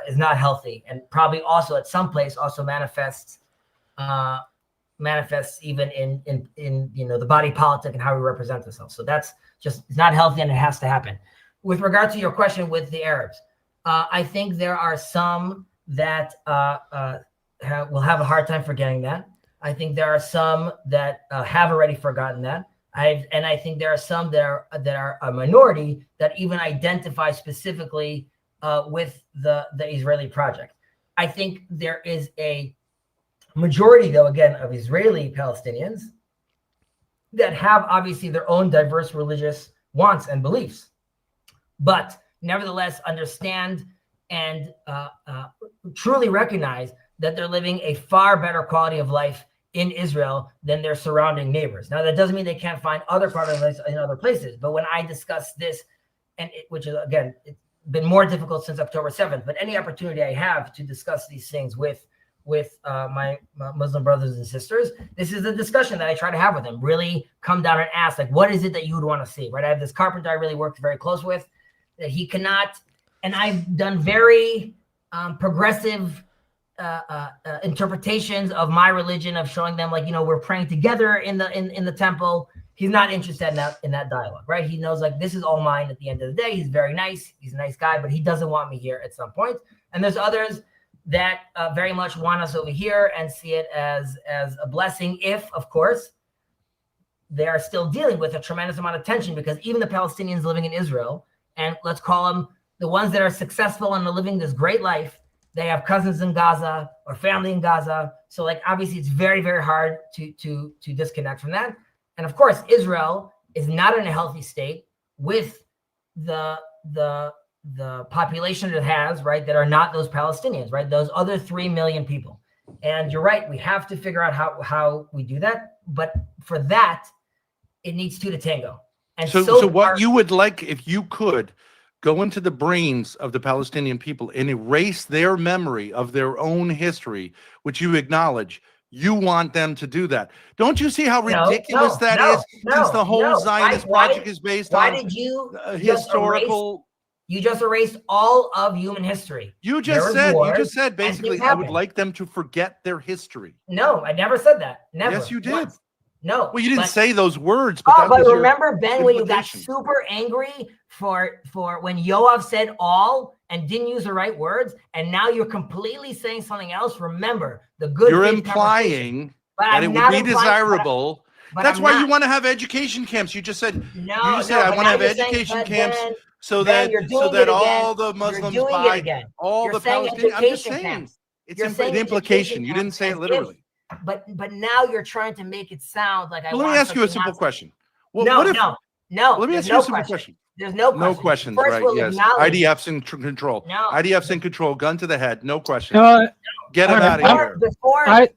is not healthy, and probably also at some place also manifests even in the body politic and how we represent ourselves. So that's just, it's not healthy, and it has to happen. With regard to your question with the Arabs, I think there are some that will have a hard time forgetting that. I think there are some that have already forgotten that. And I think there are some that are a minority that even identify specifically with the Israeli project. I think there is a majority, though, again, of Israeli Palestinians that have obviously their own diverse religious wants and beliefs, but nevertheless understand and truly recognize that they're living a far better quality of life in Israel than their surrounding neighbors. Now, that doesn't mean they can't find other quality of life in other places, but when I discuss this, which is, again, it's been more difficult since October 7th, but any opportunity I have to discuss these things with my Muslim brothers and sisters, this is a discussion that I try to have with them. Really come down and ask, like, what is it that you would want to see, right? I have this carpenter I really worked very close with, that he cannot, and I've done very progressive interpretations of my religion, of showing them, like, we're praying together in the temple. He's not interested in that dialogue, right? He knows, like, this is all mine at the end of the day. He's very nice. He's a nice guy, but he doesn't want me here at some point. And there's others that very much want us over here and see it as a blessing, if, of course, they are still dealing with a tremendous amount of tension, because even the Palestinians living in Israel, and let's call them the ones that are successful and are living this great life, they have cousins in Gaza or family in Gaza. So, like, obviously it's very, very hard to disconnect from that. And of course, Israel is not in a healthy state with the population it has, right, that are not those Palestinians, right, those other 3 million people. And you're right, we have to figure out how we do that. But for that, it needs two to tango. And so what you would like, if you could go into the brains of the Palestinian people and erase their memory of their own history, which you acknowledge, you want them to do that. Don't you see how ridiculous that is? Since the whole Zionist project is based on why did you historical. You just erased all of human history. You just said basically, I would like them to forget their history. No, I never said that. Never. Yes, you did. Once. No. Well, you didn't say those words, but remember, Ben, when you got super angry for when Yoav said all and didn't use the right words, and now you're completely saying something else. Remember the good. You're implying that it would be desirable. That's why you want to have education camps. You just said I want to have education camps so that all the Muslims buy all the Palestinians. I'm just saying it's an implication. You didn't say it literally. But now you're trying to make it sound like let me ask you a simple question. No, No, Let me there's ask you a no simple question. question. There's no No question. questions, First, right? we'll Yes. acknowledge. IDF's in control. No. IDF's in control. Gun to the head. No questions. Uh, Get him all right. out of here.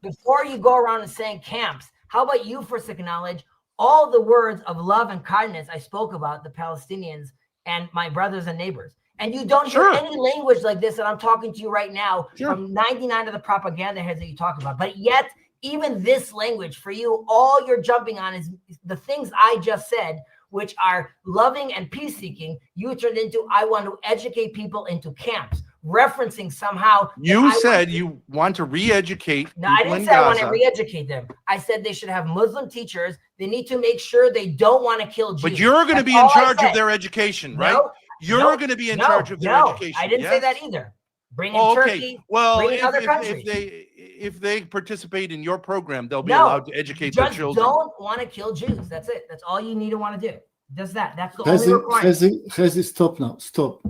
Before you go around and saying camps, how about you first acknowledge all the words of love and kindness I spoke about the Palestinians and my brothers and neighbors? And you don't hear any language like this that I'm talking to you right now from 99 of the propaganda heads that you talk about. But yet, even this language for you, all you're jumping on is the things I just said, which are loving and peace-seeking. You turned into, I want to educate people into camps, referencing somehow. You said you want to re-educate No, I people didn't in say I want to Gaza, re-educate them. I said they should have Muslim teachers. They need to make sure they don't want to kill Jews. but you're going to That's be in all I charge of said. their education, No, right? You're no, going to be in no, charge of their no, education. I didn't say yes? that either. Bring in Oh, okay. Turkey, Well, bring in other countries. if they participate in your program, they'll be No, allowed to educate their just children. don't want to kill Jews. That's it. That's all you need to want to do. Does that? That's the only Chezi, requirement. Chezi, stop now. Stop.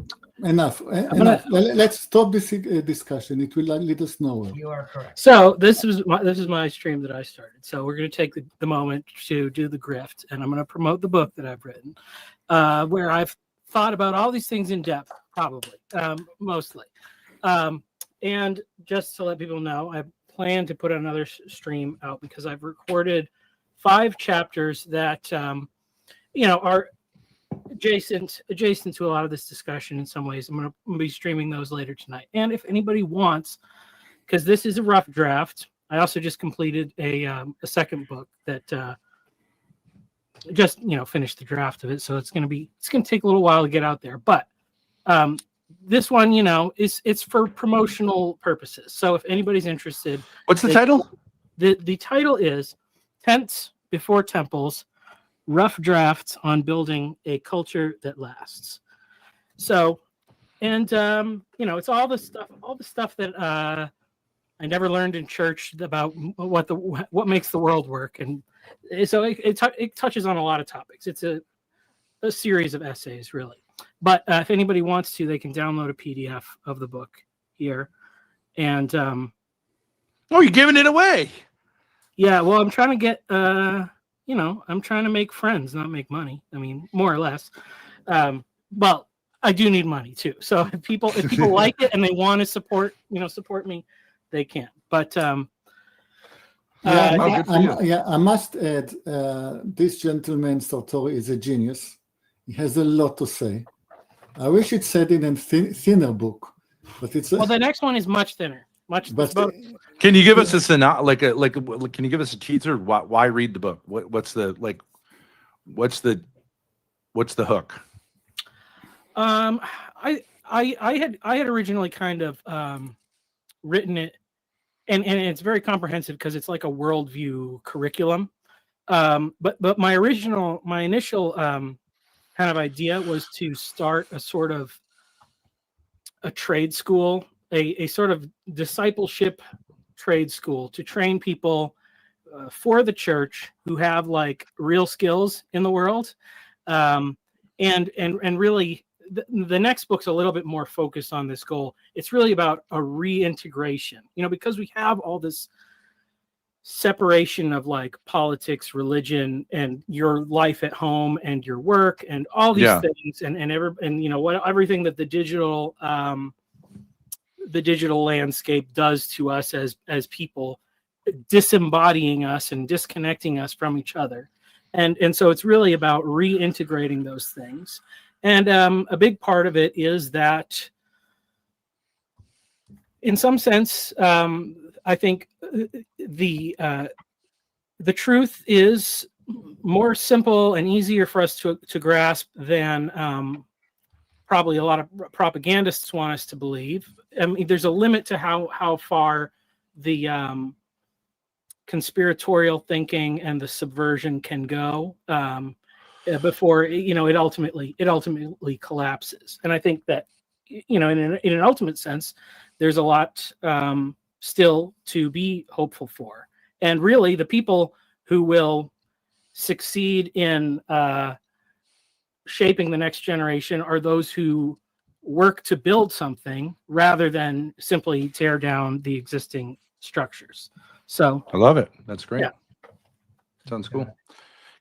Enough. Enough. Let's stop this discussion. It will lead us nowhere. You are correct. So this is my stream that I started. So we're going to take the moment to do the grift, and I'm going to promote the book that I've written, where I've thought about all these things in depth, probably, mostly. And just to let people know, I plan to put another stream out because I've recorded 5 chapters that are adjacent to a lot of this discussion in some ways. I'm going to be streaming those later tonight. And if anybody wants, because this is a rough draft, I also just completed a second book that just finished the draft of it. So it's going to take a little while to get out there. But this one, it's for promotional purposes. So if anybody's interested, what's the title? The title is Tents Before Temples: Rough Drafts on Building a Culture That Lasts. So, and it's all the stuff that I never learned in church about what makes the world work, and so it touches on a lot of topics. It's a series of essays, really. But if anybody wants to, they can download a PDF of the book here, and oh, you're giving it away. Yeah, well, I'm trying to get I'm trying to make friends, not make money. I mean, more or less. Well, I do need money too. So if people like it and they want to support me, they can. But I must add, this gentleman Sartori is a genius. He has a lot to say. I wish it said in a thinner book, but it's well. The next one is much thinner. Can you give us a can you give us a teaser? Why read the book? What's the hook? I had originally kind of written it, and it's very comprehensive because it's like a worldview curriculum. But my initial kind of idea was to start a sort of a trade school, a sort of discipleship trade school to train people for the church who have like real skills in the world. And really the next book's a little bit more focused on this goal. It's really about a reintegration, because we have all this separation of like politics, religion, and your life at home and your work and all these things and everything that the digital landscape does to us as people, disembodying us and disconnecting us from each other. And so it's really about reintegrating those things. And a big part of it is that in some sense, I think the truth is more simple and easier for us to grasp than probably a lot of propagandists want us to believe. I mean, there's a limit to how far the conspiratorial thinking and the subversion can go before it ultimately collapses. And I think that in an ultimate sense, there's a lot still to be hopeful for. And really, the people who will succeed in shaping the next generation are those who work to build something rather than simply tear down the existing structures. So I love it. That's great. Yeah. Sounds cool.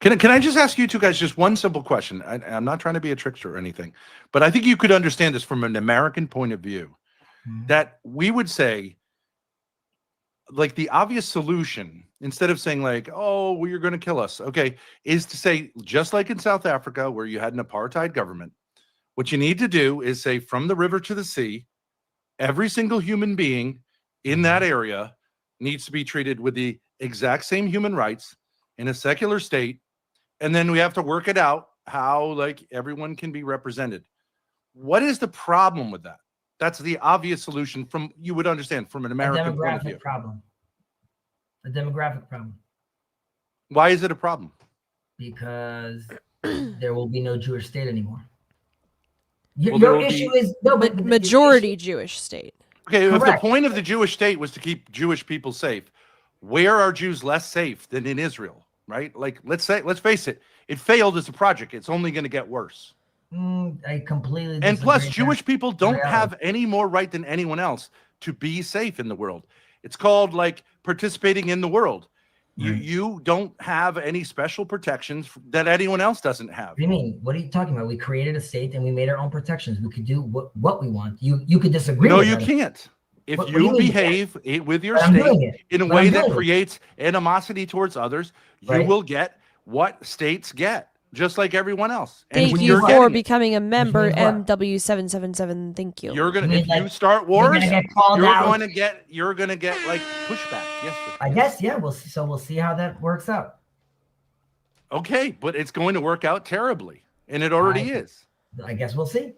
Can I just ask you two guys just one simple question? I'm not trying to be a trickster or anything, but I think you could understand this from an American point of view. That we would say, like, the obvious solution, instead of saying like, oh, well, you're going to kill us, okay, is to say, just like in South Africa where you had an apartheid government, what you need to do is say, from the river to the sea, every single human being in that area needs to be treated with the exact same human rights in a secular state, and then we have to work it out how, like, everyone can be represented. What is the problem with that? That's the obvious solution from, you would understand, from an American point of view. A demographic problem. Why is it a problem? Because there will be no Jewish state anymore. Well, Your issue is no, but majority Jewish state. Okay, if the Correct. point of the Jewish state was to keep Jewish people safe, where are Jews less safe than in Israel, right? Like, let's face it, it failed as a project. It's only going to get worse. I completely And plus, disagree. Jewish people don't reality. have any more right than anyone else to be safe in the world. It's called, like, participating in the world. You don't have any special protections that anyone else doesn't have. What do you mean? What are you talking about? We created a state and we made our own protections. We could do what we want. You could disagree. No, with you that. can't. If What do you you mean? behave with your But I'm doing state it. in a But way I'm that doing it. creates animosity towards others, you Right. will get what states get, just like everyone else. And Thank when you you're for getting it, becoming a member, means what? MW777. Thank you. you're gonna, You mean if like you start you're wars, gonna get called you're out? going to get like pushback. Yes. I guess, yeah. We'll see. So we'll see how that works out. Okay, but it's going to work out terribly, and it already is. I guess we'll see.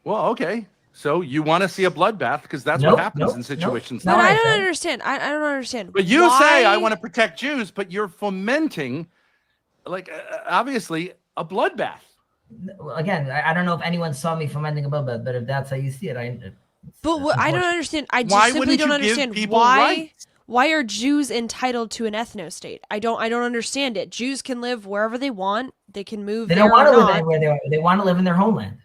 Well, okay. So you want to see a bloodbath because that's Nope, what happens nope, in situations But like I that. don't understand. I don't understand. But you say I Why- want to protect Jews, but you're fomenting, like, obviously, a bloodbath. Again, I don't know if anyone saw me fomenting a bloodbath, but if that's how you see it, But what I don't understand. I just Why simply wouldn't don't you give understand people why. rights? Why are Jews entitled to an ethno state? I don't understand it. Jews can live wherever they want. They can move. they there don't want or to live not. anywhere they are. They want to live in their homeland.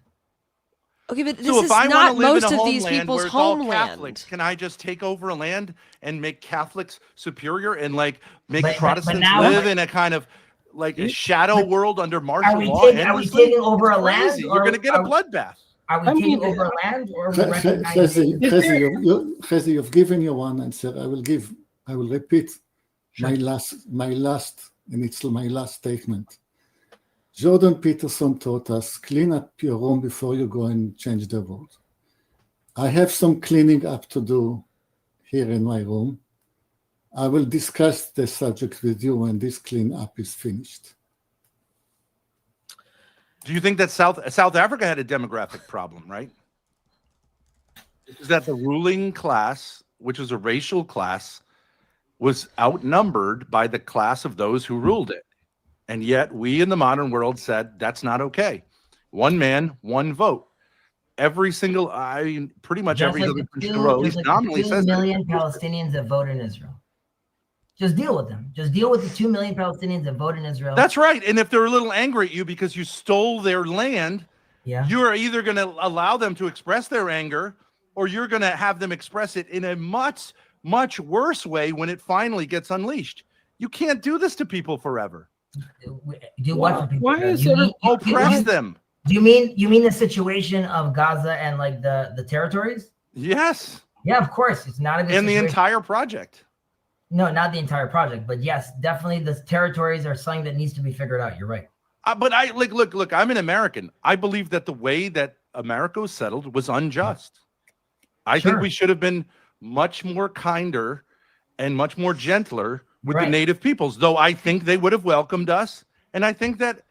Okay, but this So if is I want not to live most in a of these homeland people's where it's all homeland. Catholics, can I just take over a land and make Catholics superior and, like, make But Protestants now- live in a kind of, like, a shadow world under martial we law? taking- are we endlessly? taking over It's a land, crazy. You're or going to get a are- bloodbath. Are we taking over land, or are we recognizing? Chezi, you've given your one answer. I will repeat my last, and it's my last statement. Jordan Peterson taught us, clean up your room before you go and change the world. I have some cleaning up to do here in my room. I will discuss the subject with you when this clean up is finished. Do you think that South Africa had a demographic problem, right? Is that the ruling class, which was a racial class, was outnumbered by the class of those who ruled it. And yet we in the modern world said that's not okay. One man, one vote. Every single, pretty much Just every like other the country in two- the world, at just least like the nominally 2 says that. million Palestinians that vote in Israel. Just deal with them. Just deal with the 2 million Palestinians that vote in Israel. That's right. And if they're a little angry at you because you stole their land, Yeah. you're either going to allow them to express their anger, or you're going to have them express it in a much, much worse way when it finally gets unleashed. You can't do this to people forever. Do what for people? Why is You it mean- oppress them? Do you mean the situation of Gaza and like the territories? Yes. Yeah, of course. It's not a good And the situation. entire project. No, not the entire project, but yes, definitely the territories are something that needs to be figured out. You're right. But I look, I'm an American. I believe that the way that America was settled was unjust. I think we should have been much more kinder and much more gentler with the Right. native peoples, though I think they would have welcomed us. And I think that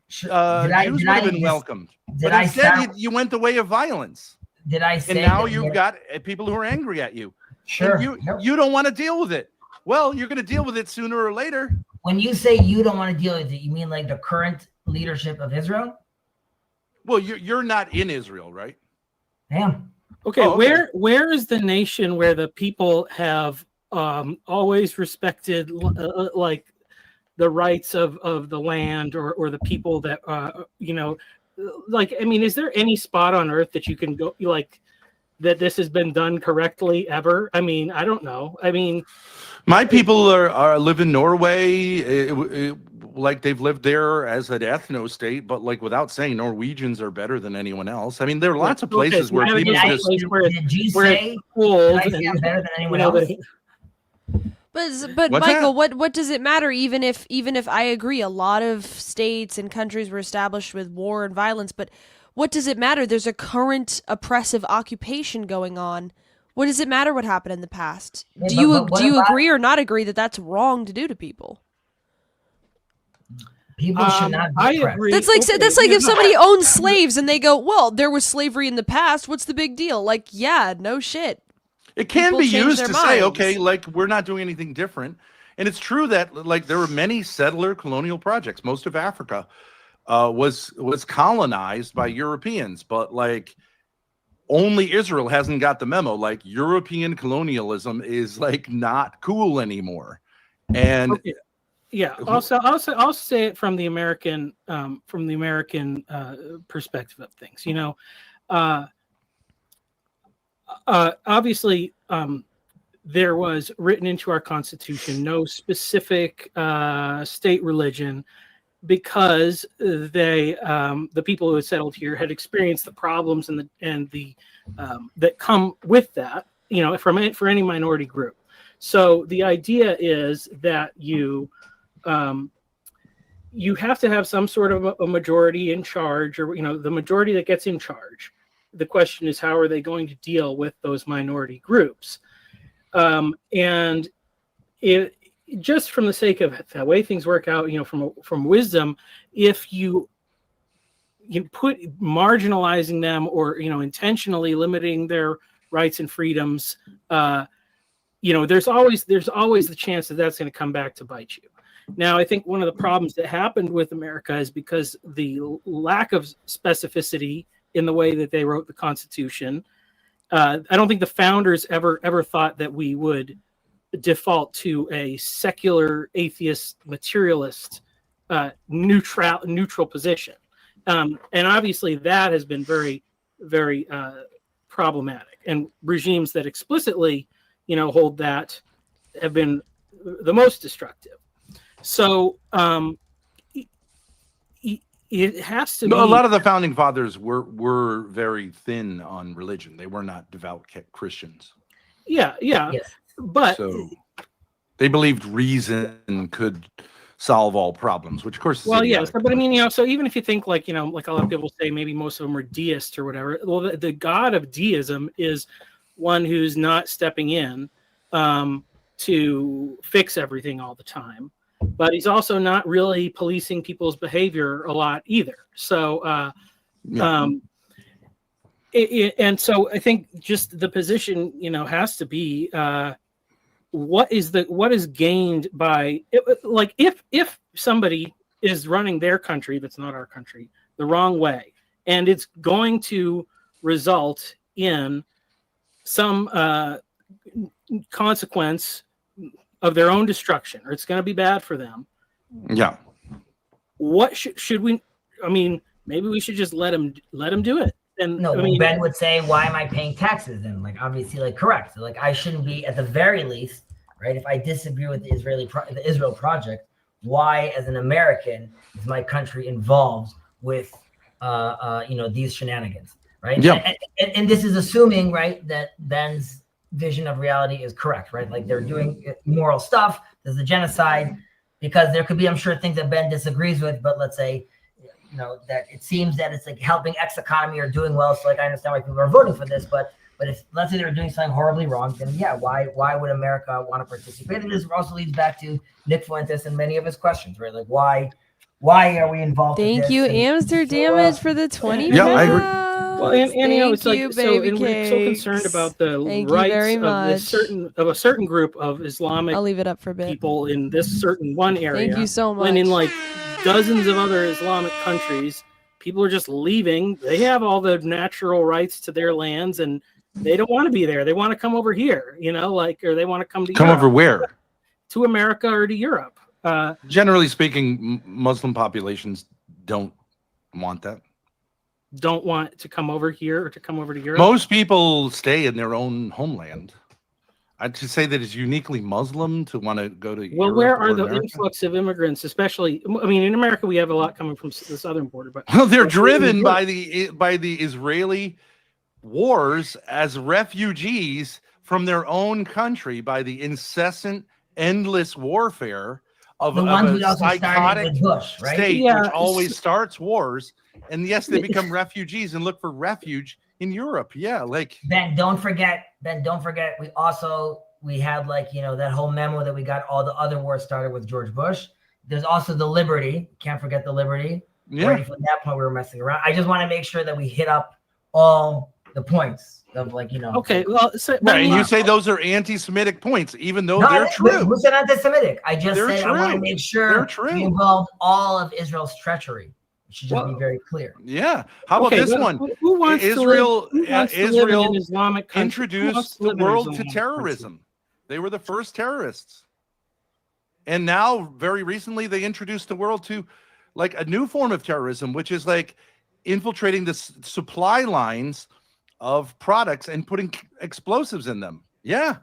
Jews would have been welcomed. But instead, you went the way of violence. Did I say And now that you've we're- got people who are angry at you. Sure. And you don't want to deal with it. Well, you're going to deal with it sooner or later. When you say you don't want to deal with it, you mean like the current leadership of Israel? Well, you're not in Israel, right? Damn. Okay, Oh, okay. where is the nation where the people have always respected like the rights of the land or the people that like, I mean, is there any spot on earth that you can go like that this has been done correctly ever. I mean, I don't know. I mean, My people are live in Norway, like they've lived there as an ethno state, but like without saying Norwegians are better than anyone else. I mean, there are lots of places where people just. Did you where say? it's cold Did I say I'm and, better than anyone you know, else? But What's Michael, that? what does it matter? Even if I agree, a lot of states and countries were established with war and violence. But what does it matter? There's a current oppressive occupation going on. What does it matter what happened in the past? Yeah, Do but- you but what do you about- agree or not agree that that's wrong to do to people? People should not be I oppressed. agree. That's like Okay, that's like if no, somebody owns slaves and they go, "Well, there was slavery in the past. What's the big deal?" Like, yeah, no shit. It can People be change used their to say, minds. okay, like we're not doing anything different. And it's true that like there were many settler colonial projects. Most of Africa was colonized by Europeans, but like only Israel hasn't got the memo. Like European colonialism is like not cool anymore. And Okay. Yeah. Also, I'll say it from the American perspective of things. You know, obviously, there was written into our Constitution no specific state religion because the people who had settled here had experienced the problems and the that come with that. You know, for any minority group. So the idea is that you have to have some sort of a majority in charge, or the majority that gets in charge. The question is, how are they going to deal with those minority groups? And it just from the sake of the way things work out, from wisdom, if you put marginalizing them or intentionally limiting their rights and freedoms, there's always the chance that that's going to come back to bite you. Now, I think one of the problems that happened with America is because the lack of specificity in the way that they wrote the Constitution. I don't think the founders ever thought that we would default to a secular, atheist, materialist, neutral position, and obviously that has been very, very problematic. And regimes that explicitly, hold that have been the most destructive. So it has to be. a lot of the founding fathers were very thin on religion. They were not devout Christians. Yeah. But so they believed reason could solve all problems, which of course is well, yes, idiotic. but I mean, so even if you think like a lot of people say maybe most of them are deists or whatever. Well, the god of deism is one who's not stepping in to fix everything all the time, but he's also not really policing people's behavior a lot either. So, and so I think just the position, has to be what is gained by like if somebody is running their country that's not our country the wrong way, and it's going to result in some consequence of their own destruction, or it's going to be bad for them. Yeah. What should we? I mean, maybe we should just let them do it. And No, I mean, Ben would say, "Why am I paying taxes?" Then, like, obviously, like, correct. Like, I shouldn't be, at the very least, right? If I disagree with the Israel project, why, as an American, is my country involved with, these shenanigans, right? Yeah. And this is assuming, right, that Ben's vision of reality is correct, right? Like they're doing immoral stuff. There's a genocide, because there could be, I'm sure, things that Ben disagrees with, but let's say, that it seems that it's like helping X economy or doing well. So like, I understand why people are voting for this, but if let's say they're doing something horribly wrong, then yeah, why would America want to participate? And this also leads back to Nick Fuentes and many of his questions, right? Like why are we involved? Thank you, Amsterdam, for the 20 Yeah, I agree. Well, and it's like, you, so, baby and we're so concerned cakes. about the Thank you rights very of much. a certain group of Islamic I'll leave it up for a bit. people in this certain one area. Thank you so much. When in like dozens of other Islamic countries, people are just leaving. They have all the natural rights to their lands, and they don't want to be there. They want to come over here, or they want to come to Europe. Over where? To America or to Europe. Generally speaking, Muslim populations don't want that. don't want to come over here or to come over to Europe. Most people stay in their own homeland. I'd just say that it's uniquely Muslim to want to go to Well, Europe where or are the America. influx of immigrants, especially? I mean, in America, we have a lot coming from the southern border, but Well, they're where in driven Europe? by the Israeli wars as refugees from their own country, by the incessant, endless warfare The of ones a we also started psychotic with Bush, right? state, Yeah, which always starts wars. And yes, they become refugees and look for refuge in Europe. Yeah, like Ben, don't forget. We had like, you know, that whole memo that we got. All the other wars started with George Bush. There's also the Liberty. Can't forget the Liberty. Yeah. Already from that point, we were messing around. I just want to make sure that we hit up all the points of, like, you know. Okay, well, so, right, and you say those are anti-Semitic points, even though No, they're true. Who said anti-Semitic? I just They're said I want to true. make They're sure true. we involved all of Israel's treachery. It should just be very clear. Yeah. How about Okay, this but one? who wants to live- who wants to live in Israel an Islamic country? Who wants introduced to the live in an world to Islamic terrorism. They were the first terrorists. And now, very recently, they introduced the world to like a new form of terrorism, which is like infiltrating the supply lines of products and putting explosives in them. Yeah.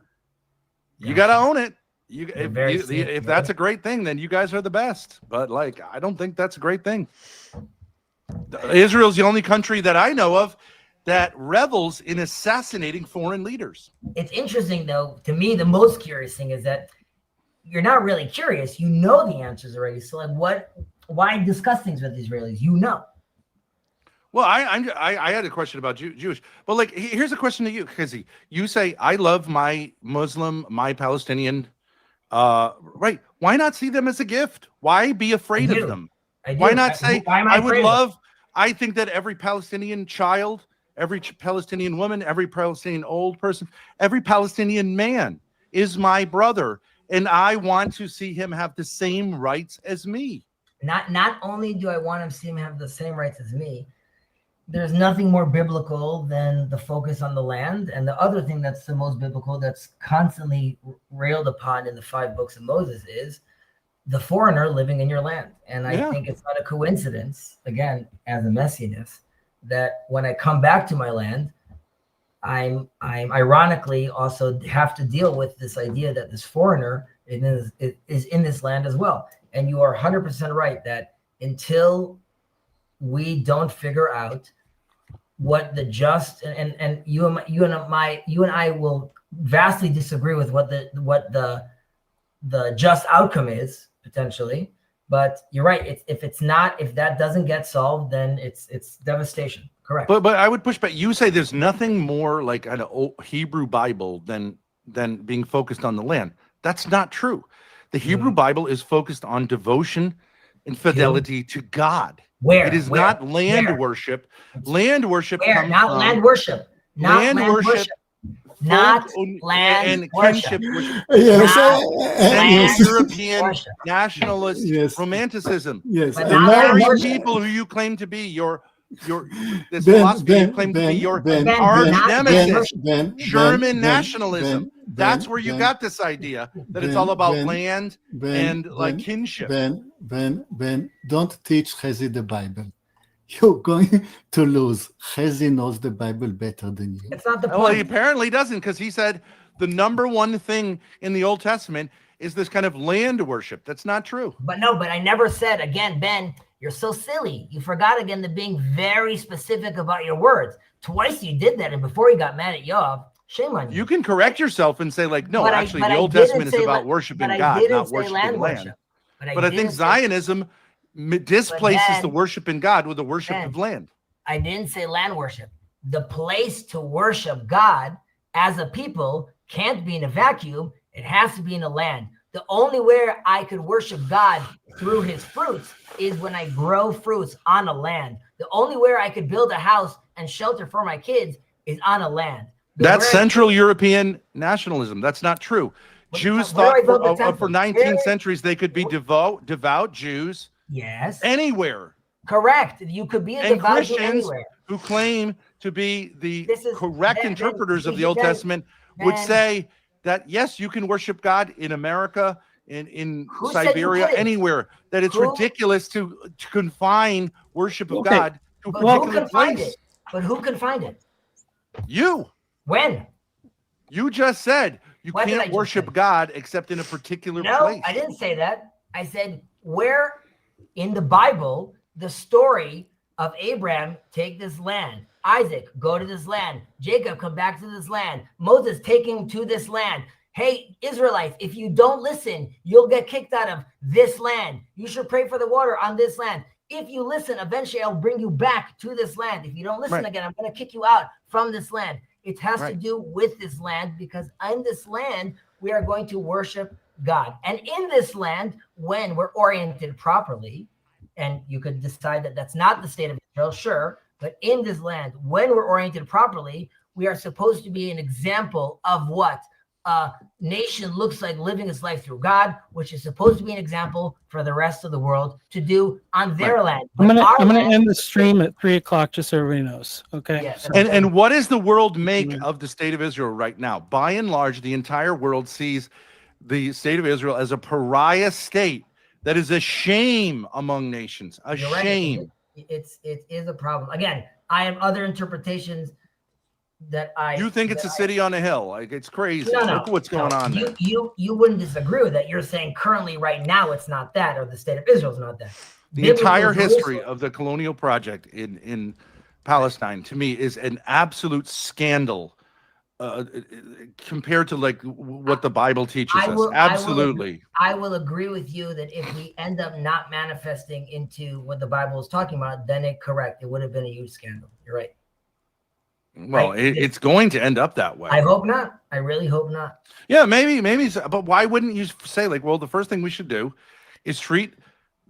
You got to own it. If that's a great thing, then you guys are the best. But like, I don't think that's a great thing. Israel's the only country that I know of that revels in assassinating foreign leaders. It's interesting, though. To me, the most curious thing is that you're not really curious. You know the answers already. So, like, why discuss things with Israelis? You know. Well, I had a question about Jewish, but like, here's a question to you, Kizzy. You say, I love my Muslim, my Palestinian, right? Why not see them as a gift? Why be afraid of them? Why not say, I would love, I think that every Palestinian child, every Palestinian woman, every Palestinian old person, every Palestinian man is my brother, and I want to see him have the same rights as me. Not only do I want to see him have the same rights as me, there's nothing more biblical than the focus on the land. And the other thing that's the most biblical, that's constantly railed upon in the 5 books of Moses, is the foreigner living in your land. And I think it's not a coincidence, again, as a messianist, that when I come back to my land, I'm ironically also have to deal with this idea that this foreigner is in this land as well. And you are 100% right that until we don't figure out what the just, and you and I will vastly disagree with what the just outcome is potentially. But you're right. If that doesn't get solved, then it's devastation. Correct. But I would push back. You say there's nothing more like an old Hebrew Bible than being focused on the land. That's not true. The Hebrew Bible is focused on devotion and fidelity to God. Where? It is not land worship. Land worship comes not from land worship. Not land worship. Not land and worship. kinship worship. Yes. European nationalist romanticism. Yes. The And now- very people who you claim to be your this Ben, philosophy Ben, you claim to Ben, be your Ben, arch Ben, nemesis, Ben, German Ben, nationalism. Ben, That's Ben, where you Ben, got this idea that it's Ben, all about Ben, land and like kinship. Ben, don't teach Chezi the Bible. You're going to lose. Chezi knows the Bible better than you. It's not the Well, he apparently doesn't, because he said the number one thing in the Old Testament is this kind of land worship. That's not true. But I never said, again, Ben, you're so silly. You forgot again to being very specific about your words. Twice you did that, and before you got mad at Yoav, shame on you. You can correct yourself and say, like, no, But actually, but the Old didn't Testament is say about la- worshiping but I God, didn't not say worshiping land. worship. But I think didn't say- Zionism displaces Ben- the worship in God with the worship Ben, of land. I didn't say land worship. The place to worship God as a people can't be in a vacuum. It has to be in a land. The only way I could worship God through his fruits is when I grow fruits on a land. The only way I could build a house and shelter for my kids is on a land. That's Central European nationalism. That's not true. Jews where thought do I build the temple? for 19 centuries they could be devout Jews. Yes. Anywhere. Correct. You could be a And devout Jew Christians anywhere. who claim to be the correct Ben, interpreters of the Ben, Old Testament would Ben. say that, yes, you can worship God in America, in Who said you Siberia, couldn't? anywhere. That it's Who? ridiculous to confine worship of Okay. God to a But who particular can find place. it? But who can find it? You. When? You just said you When did I can't just worship say? God except in a particular No, place. I didn't say that. I said where in the Bible the story of Abraham take this land, Isaac go to this land, Jacob come back to this land, Moses taking to this land. Hey, Israelites, if you don't listen, you'll get kicked out of this land. You should pray for the water on this land. If you listen, eventually I'll bring you back to this land. If you don't listen again, I'm going to kick you out from this land. It has to do with this land, because in this land, we are going to worship God. And in this land, when we're oriented properly, and you could decide that that's not the state of Israel, sure, but in this land, when we're oriented properly, we are supposed to be an example of what a nation looks like living its life through God, which is supposed to be an example for the rest of the world to do on their land. I'm But our gonna land- end the stream at 3:00 just so everybody knows. Okay. Yeah, So- And what does the world make of the state of Israel right now? By and large, the entire world sees the state of Israel as a pariah state that is a shame among nations. A You're right. shame. It is a problem. Again, I have other interpretations that I. You think it's a city on a hill? Like, it's crazy. No, Look what's going on you, there. You wouldn't disagree with that. You're saying currently, right now, it's not that, or the state of Israel is not that. The Biblical entire history Jerusalem- of the colonial project in Palestine, to me, is an absolute scandal compared to like what the Bible teaches us. Absolutely. I will agree with you that if we end up not manifesting into what the Bible is talking about, then it would have been a huge scandal. You're right. Well, it's going to end up that way. I hope not. I really hope not. Yeah, maybe. But why wouldn't you say, like, well, the first thing we should do is treat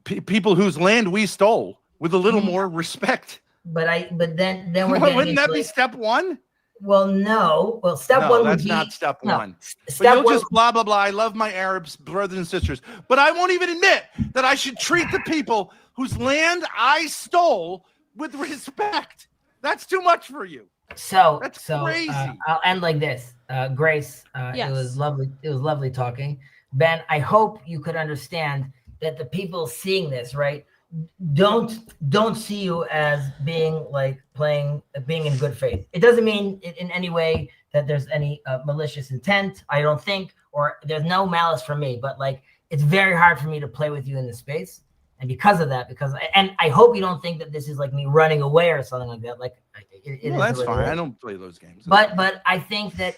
people whose land we stole with a little more respect? But then we're Well, getting wouldn't that into, be like- step one? Well, no. Well, step No, one would that's be not step no, one. But Step you'll one. just blah blah blah. I love my Arabs brothers and sisters, but I won't even admit that I should treat the people whose land I stole with respect. That's too much for you. That's crazy. I'll end like this. Grace, Yes. it was lovely. It was lovely talking. Ben, I hope you could understand that the people seeing this, right, don't see you as being like being in good faith. It doesn't mean in any way that there's any malicious intent. I don't think, or there's no malice from me. But like, it's very hard for me to play with you in this space. And because of that, and I hope you don't think that this is like me running away or something like that. Like, Well, that's fine. I don't play those games. But I think that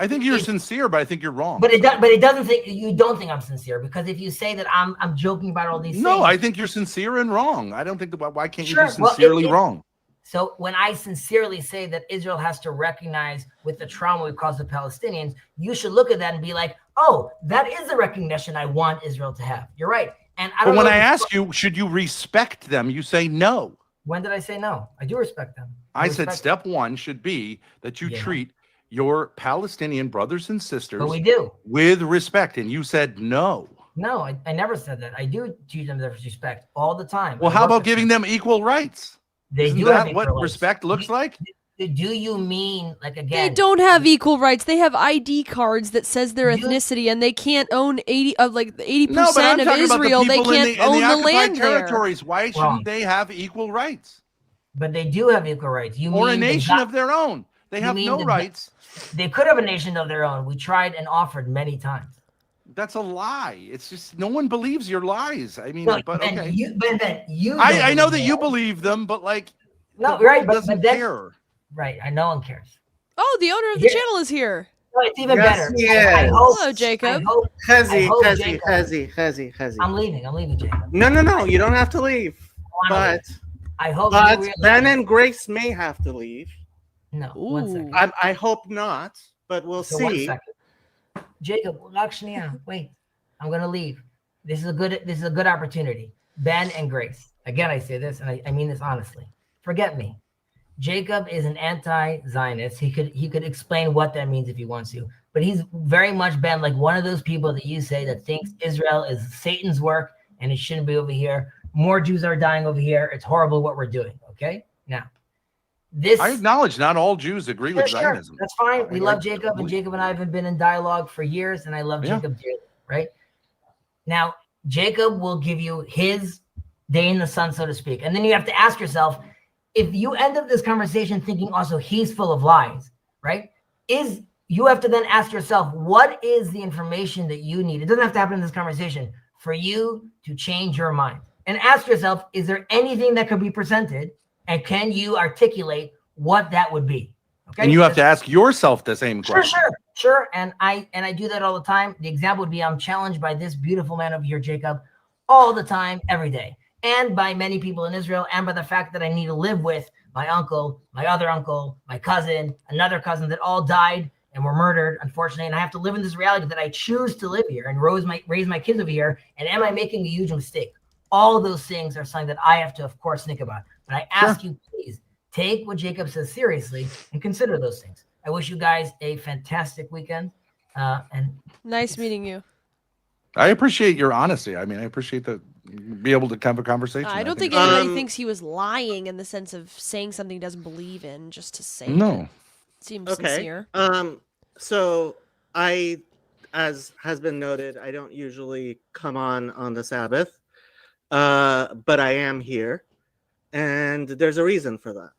I think you're sincere, but I think you're wrong. But it doesn't think you don't think I'm sincere, because if you say that I'm joking about all these things. No, I think you're sincere and wrong. I don't think why can't Sure. you be sincerely wrong? So when I sincerely say that Israel has to recognize with the trauma we caused the Palestinians, you should look at that and be like, oh, that is the recognition I want Israel to have. You're right. And I But don't when know I if- ask you, should you respect them? You say no. When did I say no? I do respect them. I said respect step one should be that you treat your Palestinian brothers and sisters But we do. with respect. And you said no. No, I never said that. I do treat them with respect all the time. Well, I how work about with giving them equal rights? They Isn't do that have what equal rights. respect looks like? Do you mean like They again? don't have equal rights. They have ID cards that says their ethnicity, and they can't own 80% No, but I'm of talking about the Israel. They people in can't the own the occupied land there. territories. Why shouldn't they have equal rights? But they do have equal rights. You Or mean a the nation God- of their own. They you have mean no the- rights. They could have a nation of their own. We tried and offered many times. That's a lie. It's just no one believes your lies. I mean, No, but Ben, okay. you I know don't that you know. believe them, but like, No, the right, world but doesn't then- care. Right, I no one cares. Oh, the owner of the channel is here. No, it's even Yes, better. he I is. hope, Hello, Jacob. I hope Hezzy, Jacob- I'm leaving, Jacob. No, you don't have to leave. wanna But I hope but you realize- Ben and Grace may have to leave. No, one second. I hope not, but we'll So 1 see. second. Jacob, wait. I'm gonna leave. This is a good opportunity. Ben and Grace. Again, I say this, and I mean this honestly. Forget me. Jacob is an anti-Zionist. He could explain what that means if he wants to, but he's very much been like one of those people that you say that thinks Israel is Satan's work and it shouldn't be over here. More Jews are dying over here. It's horrible what we're doing. Okay, now this I acknowledge not all Jews agree with Sure, Zionism. that's fine. We I- love Jacob, and Jacob and I have been in dialogue for years, and I love Yeah. Jacob dearly. Right now, Jacob will give you his day in the sun, so to speak, and then you have to ask yourself: if you end up this conversation thinking also he's full of lies, right? You have to then ask yourself, what is the information that you need? It doesn't have to happen in this conversation for you to change your mind. And ask yourself, is there anything that could be presented? And can you articulate what that would be? Okay. And you have to ask yourself the same question. Sure. And I do that all the time. The example would be I'm challenged by this beautiful man over here, Jacob, all the time, every day. And by many people in Israel, and by the fact that I need to live with my uncle, my other uncle, my cousin, another cousin that all died and were murdered, unfortunately. And I have to live in this reality that I choose to live here and raise my kids over here. And am I making a huge mistake? All of those things are something that I have to, of course, think about. But I ask you, please, take what Jacob says seriously and consider those things. I wish you guys a fantastic weekend. And nice meeting you. I appreciate your honesty. I mean, I appreciate that be able to have a conversation. I don't think anybody thinks he was lying in the sense of saying something he doesn't believe in just to say it. Seems sincere. So I, as has been noted, I don't usually come on the Sabbath, but I am here, and there's a reason for that.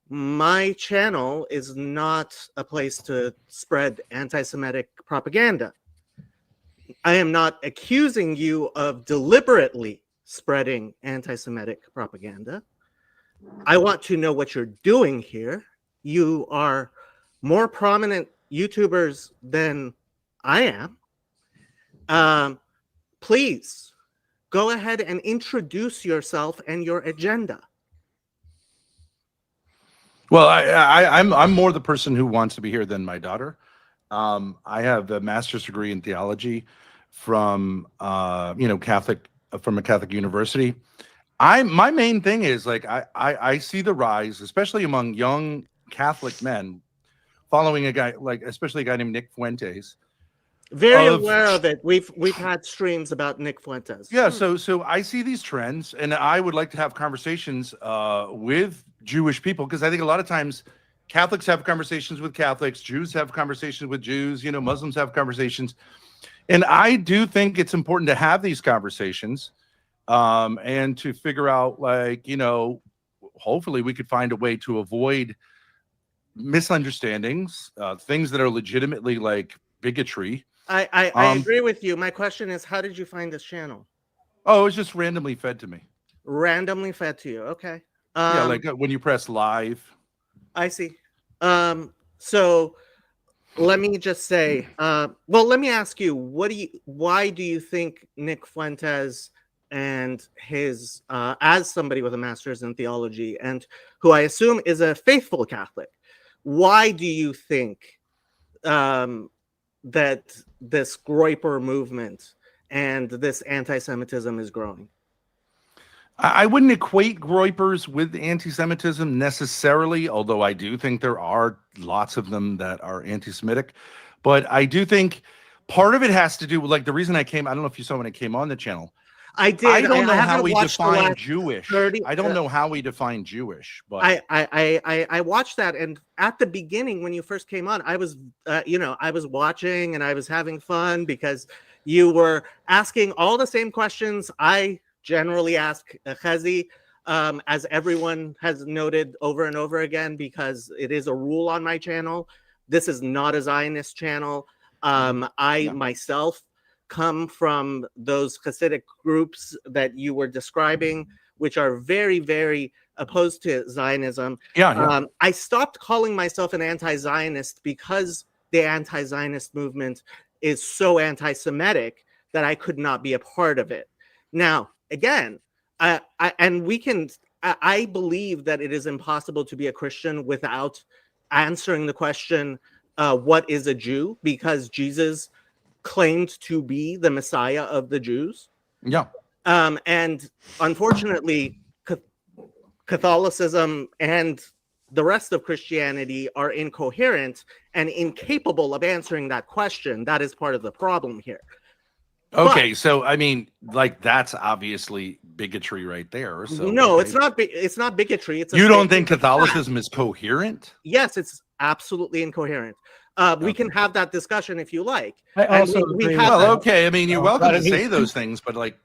My channel is not a place to spread anti-Semitic propaganda. I am not accusing you of deliberately spreading anti-Semitic propaganda. I want to know what you're doing here. You are more prominent YouTubers than I am. Please go ahead and introduce yourself and your agenda. Well, I'm more the person who wants to be here than my daughter. I have a master's degree in theology from Catholic from a Catholic university. My main thing is like I see the rise, especially among young Catholic men, following a guy like especially a guy named Nick Fuentes. Very aware of it. We've had streams about Nick Fuentes. Yeah, so I see these trends, and I would like to have conversations with Jewish people because I think a lot of times Catholics have conversations with Catholics, Jews have conversations with Jews, Muslims have conversations, and I do think it's important to have these conversations, and to figure out hopefully we could find a way to avoid misunderstandings, things that are legitimately like bigotry. I agree with you. My question is, how did you find this channel? Oh, it was just randomly fed to me. Randomly fed to you. Okay. Yeah, like when you press live. I see. So let me just say, let me ask you, why do you think Nick Fuentes and his, as somebody with a master's in theology and who I assume is a faithful Catholic, why do you think that this Groyper movement and this anti-Semitism is growing? I wouldn't equate Groypers with anti-Semitism necessarily, although I do think there are lots of them that are anti-Semitic. But I do think part of it has to do with, like, the reason I don't know if you saw when I came on the channel. I did. I don't know I how we define Jewish. I don't know how we define Jewish, but I watched that, and at the beginning when you first came on, I was I was watching and I was having fun because you were asking all the same questions I generally ask Chazi, as everyone has noted over and over again, because it is a rule on my channel. This is not a Zionist channel. I myself come from those Hasidic groups that you were describing, which are very, very opposed to Zionism. I stopped calling myself an anti-Zionist because the anti-Zionist movement is so anti-Semitic that I could not be a part of it. Now, again, I believe that it is impossible to be a Christian without answering the question, what is a Jew? Because Jesus claimed to be the Messiah of the Jews. Yeah. And unfortunately, Catholicism and the rest of Christianity are incoherent and incapable of answering that question. That is part of the problem here. Okay, so I mean, like, that's obviously bigotry right there. So no, it's not. It's not bigotry. It's you don't think Catholicism is coherent? Yes, it's absolutely incoherent. We can have that discussion if you like. I also okay. I mean, you're welcome to say those things, but like,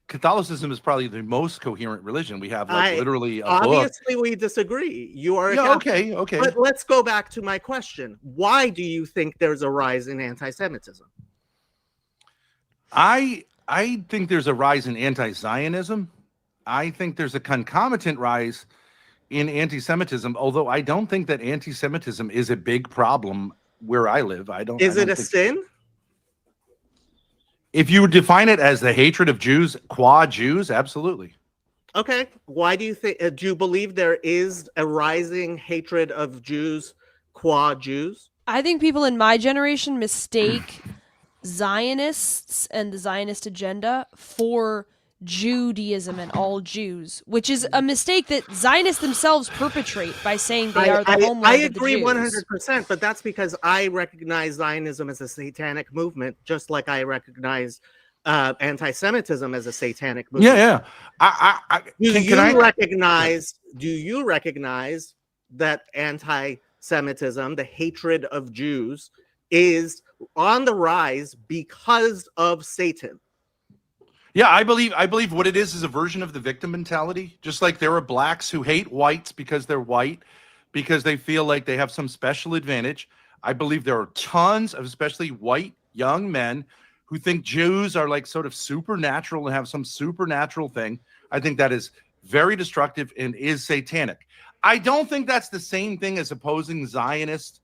Catholicism is probably the most coherent religion. We have like literally a book. Obviously, we disagree. You are a Catholic. Okay. But let's go back to my question. Why do you think there's a rise in anti-Semitism? I think there's a rise in anti-Zionism. I think there's a concomitant rise in anti-Semitism, although I don't think that anti-Semitism is a big problem where I live. Is it a sin? If you define it as the hatred of Jews, qua Jews, absolutely. Okay. Why do you think? Do you believe there is a rising hatred of Jews, qua Jews? I think people in my generation mistake Zionists and the Zionist agenda for Judaism and all Jews, which is a mistake that Zionists themselves perpetrate by saying they are the homeland I of the agree Jews. 100%, but that's because I recognize Zionism as a satanic movement, just like I recognize anti-Semitism as a satanic movement. Yeah. Do you recognize that anti-Semitism, the hatred of Jews, is on the rise because of Satan? Yeah, I believe what it is a version of the victim mentality. Just like there are blacks who hate whites because they're white, because they feel like they have some special advantage. I believe there are tons of especially white young men who think Jews are like sort of supernatural and have some supernatural thing. I think that is very destructive and is satanic. I don't think that's the same thing as opposing Zionist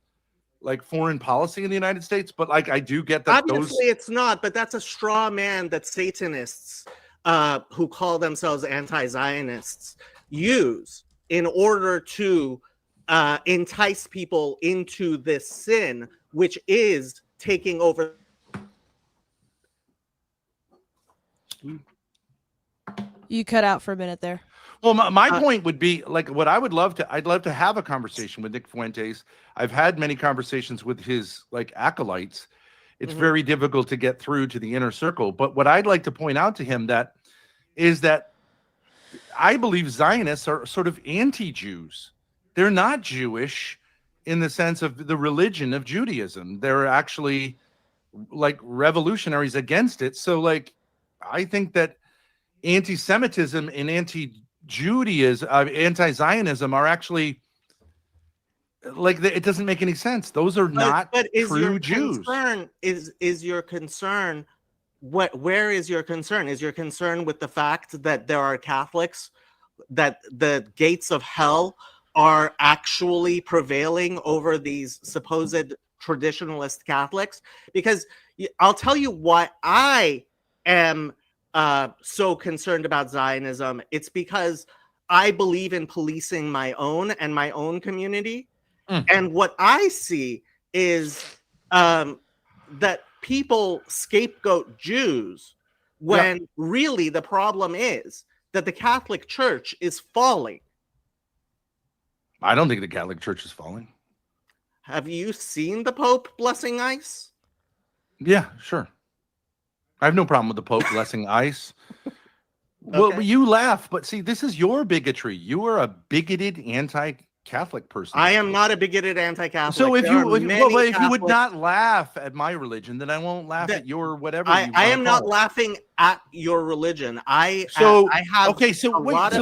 like foreign policy in the United States, but like I do get that. Obviously it's not, but that's a straw man that Satanists who call themselves anti-Zionists use in order to entice people into this sin, which is taking over. You cut out for a minute there. Well, my point would be like what I'd love to have a conversation with Nick Fuentes. I've had many conversations with his like acolytes. It's very difficult to get through to the inner circle. But what I'd like to point out to him is that I believe Zionists are sort of anti-Jews. They're not Jewish in the sense of the religion of Judaism. They're actually like revolutionaries against it. So like, I think that anti-Semitism and anti-Judaism, anti-Zionism are actually like it doesn't make any sense. Those are not true Jews. Is your concern where is your concern? Is your concern with the fact that there are Catholics, that the gates of hell are actually prevailing over these supposed traditionalist Catholics? Because I'll tell you why I am so concerned about Zionism. It's because I believe in policing my own and my own community. And what I see is that people scapegoat Jews when really the problem is that the Catholic Church is falling. I don't think the Catholic Church is falling. Have you seen the Pope blessing ICE? Yeah, sure. I have no problem with the Pope blessing ICE. Well, you laugh, but see, this is your bigotry. You are a bigoted anti-Catholic person. I am not a bigoted anti-Catholic. So if you would not laugh at my religion, then I won't laugh at your whatever. I am not laughing at your religion. I have so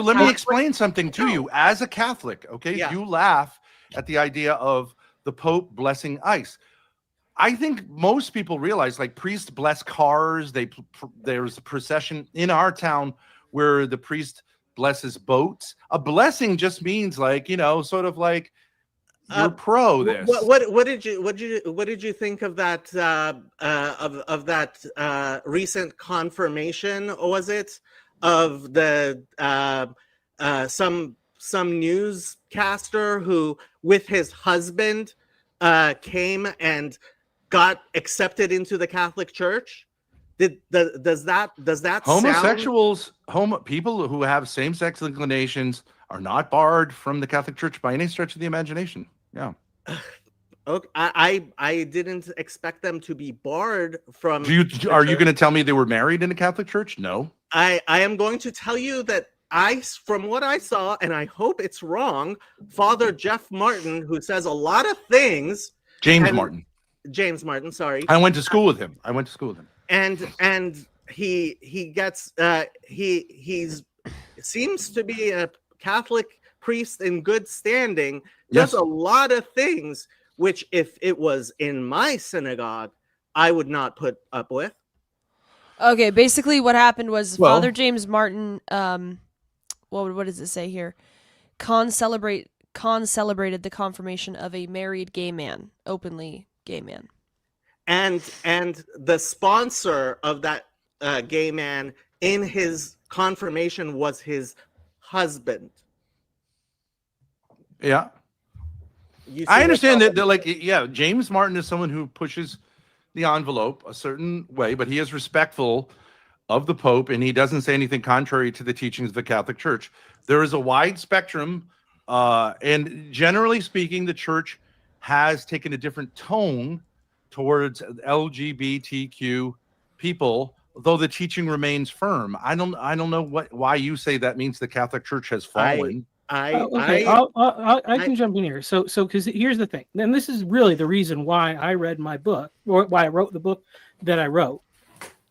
let me explain something to you. As a Catholic, you laugh at the idea of the Pope blessing ICE. I think most people realize, like, priests bless cars. There's a procession in our town where the priest blesses boats. A blessing just means, like, sort of like you're pro this. What did you think of that of that recent confirmation? Was it of the some newscaster who with his husband came and got accepted into the Catholic Church? Does that homosexuals, people who have same-sex inclinations are not barred from the Catholic Church by any stretch of the imagination? Yeah. Okay, I didn't expect them to be barred from. Are you going to tell me they were married in the Catholic Church? No. I am going to tell you that from what I saw, and I hope it's wrong, Father Jeff Martin, who says a lot of things. James Martin, sorry. I went to school with him. And he gets he's seems to be a Catholic priest in good standing, does Yes. a lot of things which, if it was in my synagogue, I would not put up with. Okay, basically what happened was Well- Father James Martin, what does it say here? Celebrated the confirmation of a married gay man, openly gay man. And the sponsor of that gay man in his confirmation was his husband. Yeah. You see I what understand that, problem- like, yeah, James Martin is someone who pushes the envelope a certain way, but he is respectful of the Pope, and he doesn't say anything contrary to the teachings of the Catholic Church. There is a wide spectrum, and generally speaking, the Church has taken a different tone towards LGBTQ people, though the teaching remains firm. I don't know why you say that means the Catholic Church has fallen. Okay, I can jump in here. So because here's the thing, and this is really the reason why I read my book, or why I wrote the book that I wrote,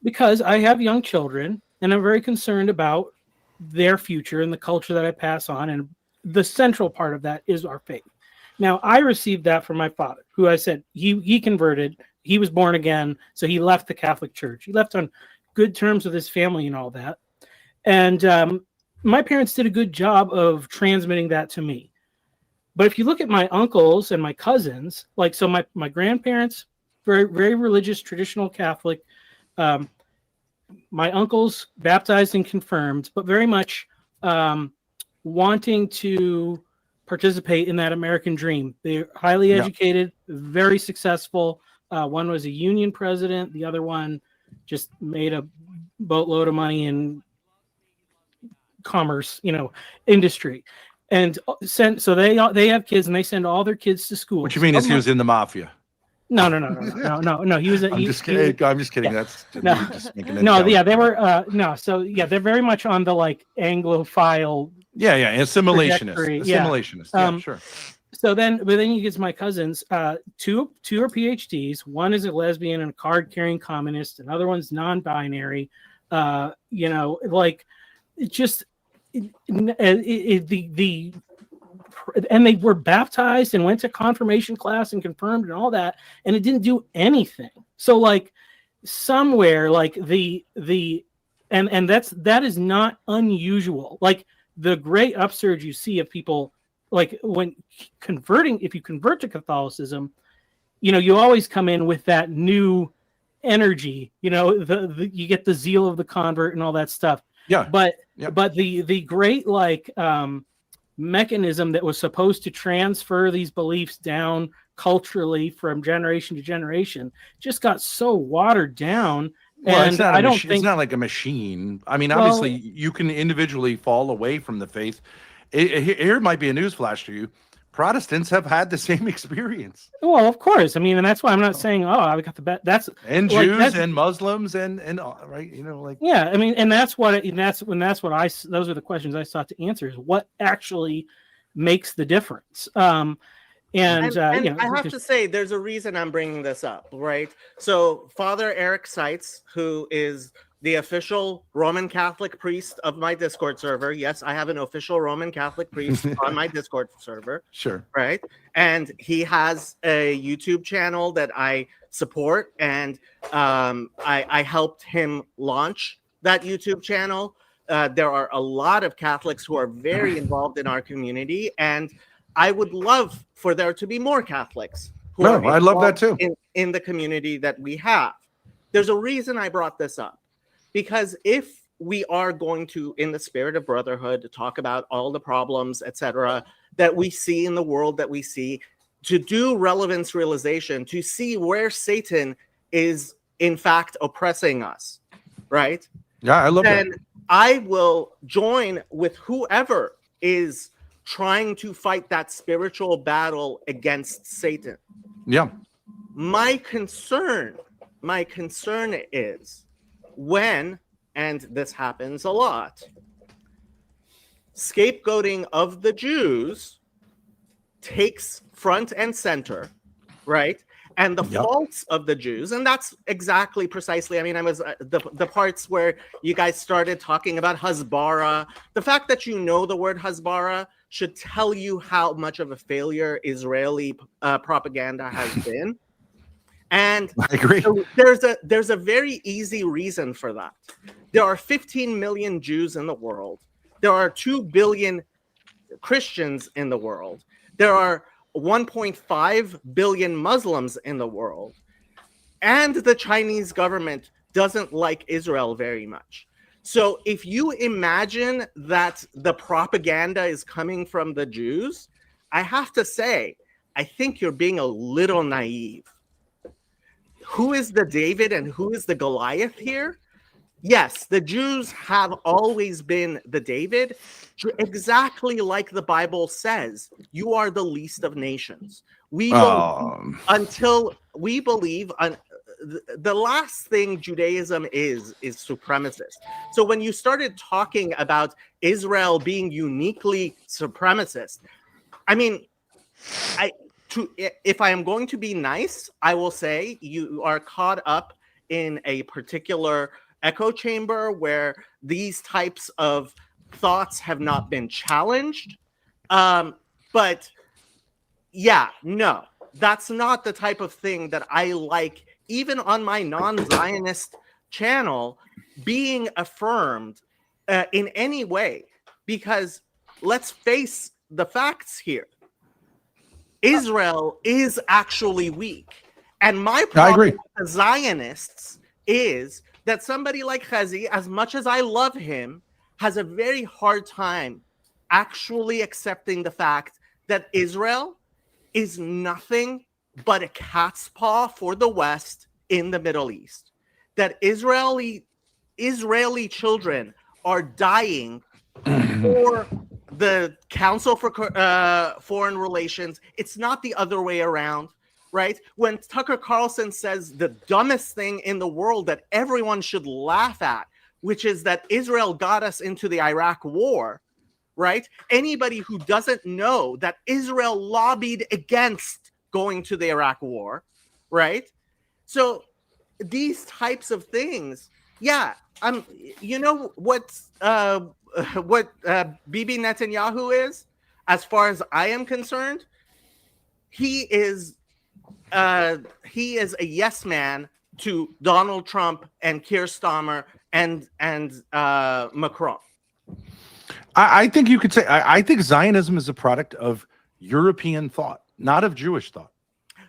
because I have young children and I'm very concerned about their future and the culture that I pass on, and the central part of that is our faith. Now, I received that from my father, who I said he converted, he was born again, so he left the Catholic Church. He left on good terms with his family and all that, and my parents did a good job of transmitting that to me. But if you look at my uncles and my cousins, like, so my grandparents, very, very religious, traditional Catholic. My uncles baptized and confirmed, but very much wanting to participate in that American dream. They're highly Yeah. educated, very successful. One was a union president. The other one just made a boatload of money in commerce, industry, and so they have kids and they send all their kids to school. What you mean is he was in the mafia? No. He was. I'm just kidding. I'm just kidding. Yeah. That's No. you're just making that No, joke. yeah, they were no. So yeah, they're very much on the like Anglophile. Yeah, assimilationist. trajectory. Assimilationist. Yeah, sure. So then you get to my cousins. Two are PhDs. One is a lesbian and a card-carrying communist. Another one's non-binary. Like it just and they were baptized and went to confirmation class and confirmed and all that, and it didn't do anything. So like somewhere like that is not unusual. Like the great upsurge you see of people like when converting, if you convert to Catholicism, you always come in with that new energy, you get the zeal of the convert and all that stuff. Yeah. But the great mechanism that was supposed to transfer these beliefs down culturally from generation to generation just got so watered down. Well, And I don't think it's not like a machine. I mean, Well- obviously, you can individually fall away from the faith. Here might be a newsflash to you: Protestants have had the same experience, Well, of course. I mean, and that's why I'm not saying, oh, I got the best. That's and like, Jews that's- and Muslims and right, like Yeah, I mean, and that's what those are the questions I sought to answer: is what actually makes the difference. And I have to say, there's a reason I'm bringing this up, right? So Father Eric Seitz, who is the official Roman Catholic priest of my Discord server. Yes, I have an official Roman Catholic priest on my Discord server. Sure. Right. And he has a YouTube channel that I support, and I helped him launch that YouTube channel. There are a lot of Catholics who are very involved in our community, and I would love for there to be more Catholics who No, are I love that involved too. in the community that we have. There's a reason I brought this up, because if we are going to, in the spirit of brotherhood, to talk about all the problems, etc., that we see in the world, that we see, to do relevance realization, to see where Satan is in fact oppressing us, right? Yeah, I love that. Then I will join with whoever is trying to fight that spiritual battle against Satan. Yeah. My concern is when, and this happens a lot, scapegoating of the Jews takes front and center, right? and the faults of the Jews. And that's exactly precisely, I mean, I was the parts where you guys started talking about Hasbara. The fact that you know the word Hasbara should tell you how much of a failure Israeli propaganda has been. And I agree. So there's a very easy reason for that. There are 15 million Jews in the world. There are 2 billion Christians in the world. There are 1.5 billion Muslims in the world. And the Chinese government doesn't like Israel very much. So if you imagine that the propaganda is coming from the Jews, I have to say, I think you're being a little naive. Who is the David and who is the Goliath here? Yes, the Jews have always been the David, exactly like the Bible says. You are the least of nations. We believe the last thing Judaism is supremacist. So when you started talking about Israel being uniquely supremacist, I mean, if I am going to be nice, I will say you are caught up in a particular echo chamber where these types of thoughts have not been challenged. But yeah, no, that's not the type of thing that I like, even on my non-Zionist channel, being affirmed in any way. Because let's face the facts here. Israel is actually weak. And my problem with the Zionists is that somebody like Chazi, as much as I love him, has a very hard time actually accepting the fact that Israel is nothing but a cat's paw for the West in the Middle East. That Israeli children are dying for the Council for Foreign Relations. It's not the other way around, right? When Tucker Carlson says the dumbest thing in the world that everyone should laugh at, which is that Israel got us into the Iraq war, right? Anybody who doesn't know that Israel lobbied against going to the Iraq war, right? So these types of things, yeah. You know what Bibi Netanyahu is, as far as I am concerned? He is a yes man to Donald Trump and Keir Starmer and Macron. I think you could say I think Zionism is a product of European thought, not of Jewish thought.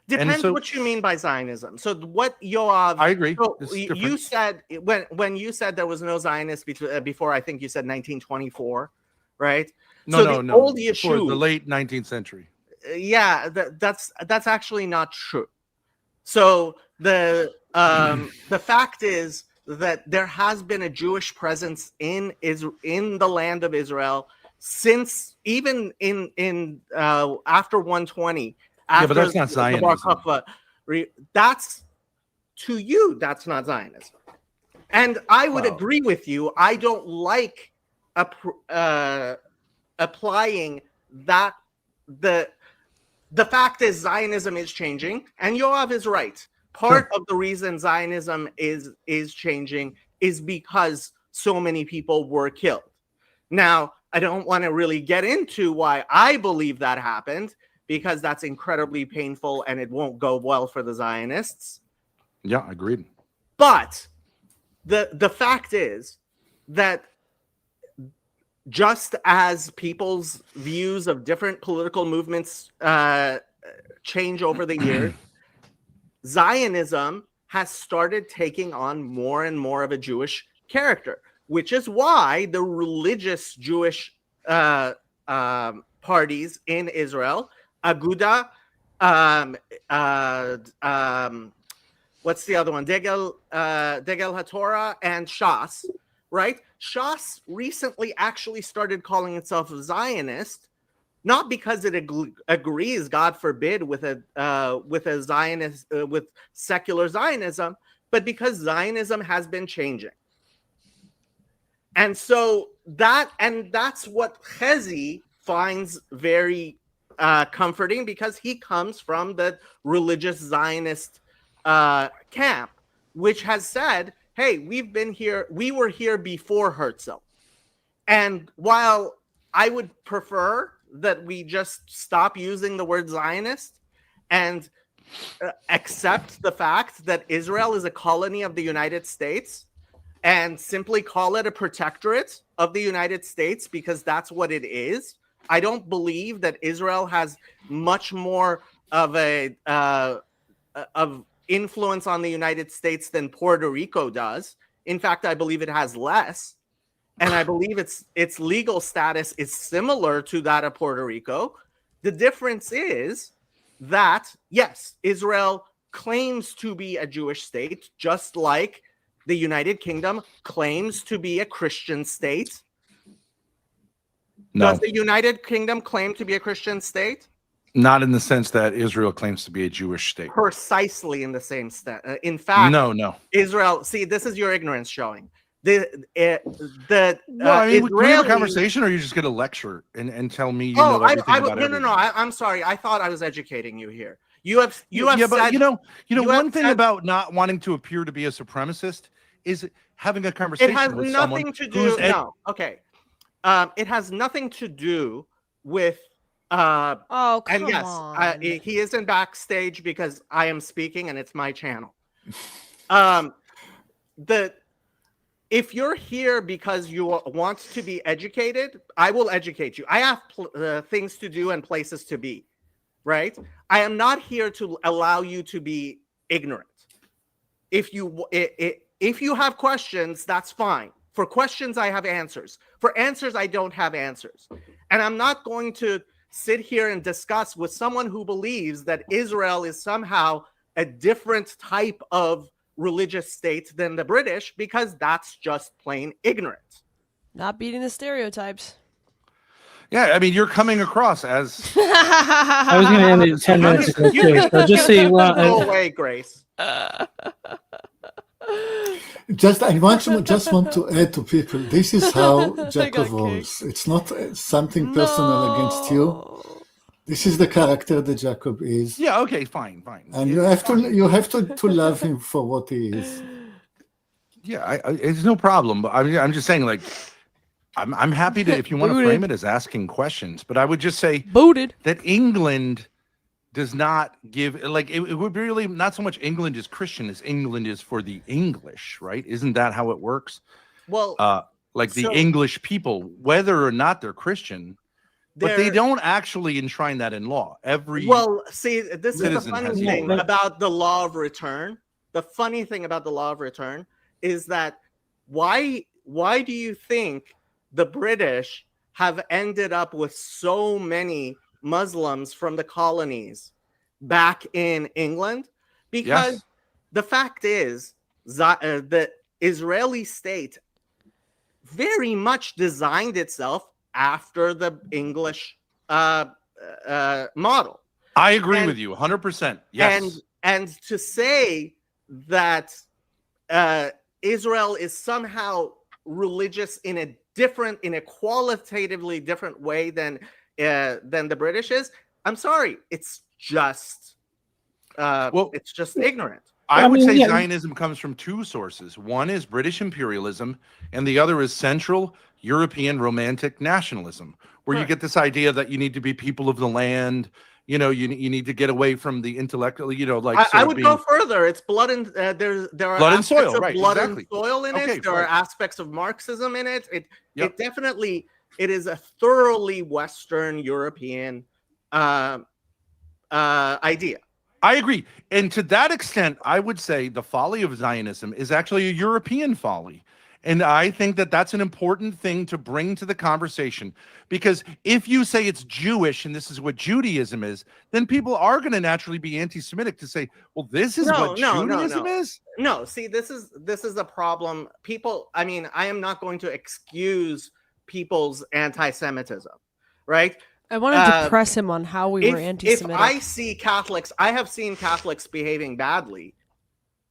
Depends what you mean by Zionism. So what Yoav? I agree. So you said when you said there was no Zionist before, I think you said 1924, right? No, Old before Yeshu, the late 19th century. Yeah, that's actually not true. So the fact is that there has been a Jewish presence in the land of Israel since even in after 120. Yeah, but that's not Zionism. That's to you. That's not Zionism, and I would agree with you. I don't like applying that. The fact is Zionism is changing, and Yoav is right. Part of the reason Zionism is changing is because so many people were killed. Now, I don't want to really get into why I believe that happened, because that's incredibly painful and it won't go well for the Zionists. Yeah, agreed. But the fact is that just as people's views of different political movements change over the years, Zionism has started taking on more and more of a Jewish character, which is why the religious Jewish parties in Israel, Aguda, what's the other one? Degel HaTorah and Shas, right? Shas recently actually started calling itself a Zionist, not because it agrees, God forbid, with a Zionist with secular Zionism, but because Zionism has been changing. And so that's what Chezi finds very comforting because he comes from the religious Zionist camp, which has said, hey, we were here before Herzl. And while I would prefer that we just stop using the word Zionist and accept the fact that Israel is a colony of the United States and simply call it a protectorate of the United States because that's what it is. I don't believe that Israel has much more of of influence on the United States than Puerto Rico does. In fact, I believe it has less. And I believe its legal status is similar to that of Puerto Rico. The difference is that, yes, Israel claims to be a Jewish state, just like the United Kingdom claims to be a Christian state. No. Does the United Kingdom claim to be a Christian state? Not in the sense that Israel claims to be a Jewish state. Precisely in the same state. In fact, No. Israel. See, this is your ignorance showing. Well, I mean, can we have a Israeli conversation, or are you just going to lecture and tell me you Oh, know everything about no, everything? no. I'm sorry. I thought I was educating you here. You have Yeah, said, but you know, one thing said- about not wanting to appear to be a supremacist is having a it conversation has with nothing someone to who's do. No, okay. It has nothing to do with. Oh, and come yes, on. he isn't backstage because I am speaking and it's my channel. If you're here because you want to be educated, I will educate you. I have things to do and places to be, right? I am not here to allow you to be ignorant. If you have questions, that's fine. For questions, I have answers. For answers, I don't have answers. And I'm not going to sit here and discuss with someone who believes that Israel is somehow a different type of religious state than the British, because that's just plain ignorant. Not beating the stereotypes. Yeah, I mean, you're coming across as. I was going to end it 10 minutes ago, too. So just so you want. Go away, Grace. I just want to add to people. This is how Jacob rolls. It's not something personal against you. This is the character that Jacob is. Yeah. Okay. Fine. And you have to love him for what he is. Yeah, it's no problem. But I'm just saying, like, I'm happy to, if you want to frame it as asking questions, but I would just say that England does not give, like, it would be really not so much England is Christian as England is for the English, right? Isn't that how it works? Well, the English people, whether or not they're Christian, but they don't actually enshrine that in law. See, this is the funny thing about the law of return. The funny thing about the law of return is that why do you think the British have ended up with so many Muslims from the colonies back in England? Because the fact is, the Israeli state very much designed itself after the English model. I agree with you 100%. Yes. And to say that Israel is somehow religious in a qualitatively different way than the British is, I'm sorry, it's just ignorant. I would say Zionism comes from two sources. One is British imperialism, and the other is Central European romantic nationalism, where you get this idea that you need to be people of the land. You know, you need to get away from the intellectual. You know, like I would go further. It's blood and there are blood and aspects soil, of right? blood Exactly. and soil in Okay, it. There are right. aspects of Marxism in it. It definitely is a thoroughly Western European idea. I agree. And to that extent, I would say the folly of Zionism is actually a European folly. And I think that that's an important thing to bring to the conversation, because if you say it's Jewish and this is what Judaism is, then people are going to naturally be anti-Semitic to say, well, this is what Judaism is. No, see, this is a problem. People, I mean, I am not going to excuse people's anti-Semitism, right? I wanted to press him on how we were anti-Semitic. If I see Catholics, I have seen Catholics behaving badly.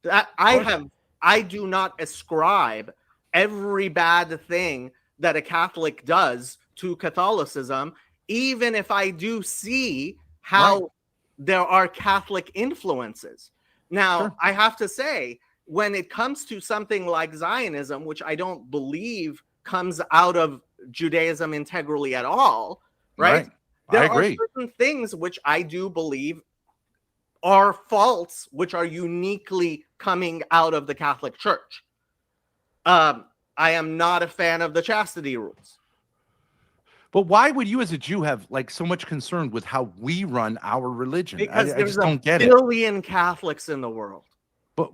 I do not ascribe every bad thing that a Catholic does to Catholicism even if I do see how there are Catholic influences. Now, I have to say, when it comes to something like Zionism, which I don't believe comes out of Judaism integrally at all, right? Right. There I are agree. certain things which I do believe are faults, which are uniquely coming out of the Catholic Church. I am not a fan of the chastity rules. But why would you, as a Jew, have like so much concern with how we run our religion? Because I there's just a don't get it. billion Catholics in the world.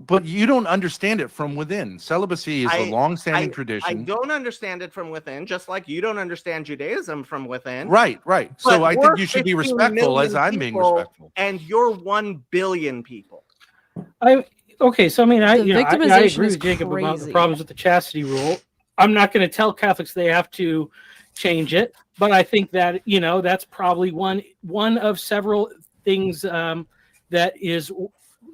But you don't understand it from within. Celibacy is a long-standing I tradition. don't understand it from within, just like you don't understand Judaism from within. Right. But So I think we're you should be 15 respectful as million I'm being people, respectful. and you're 1 billion people. Okay, so I mean, I The I victimization agree is with Jacob about the crazy. problems with the chastity rule. I'm not going to tell Catholics they have to change it, but I think that that's probably one of several things that is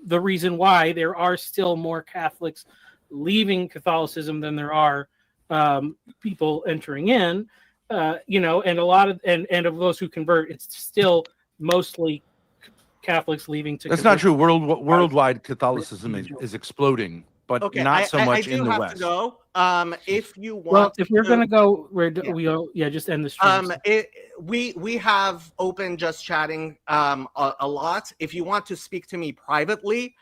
the reason why there are still more Catholics leaving Catholicism than there are people entering in. And a lot of and of those who convert, it's still mostly Catholics leaving to That's not convert. true. Worldwide Catholicism is exploding, but Okay, not so I much do in the have West. to go. If you want, Well, if you're going to go, Yeah. we just end the stream. We have open just chatting a lot. If you want to speak to me privately,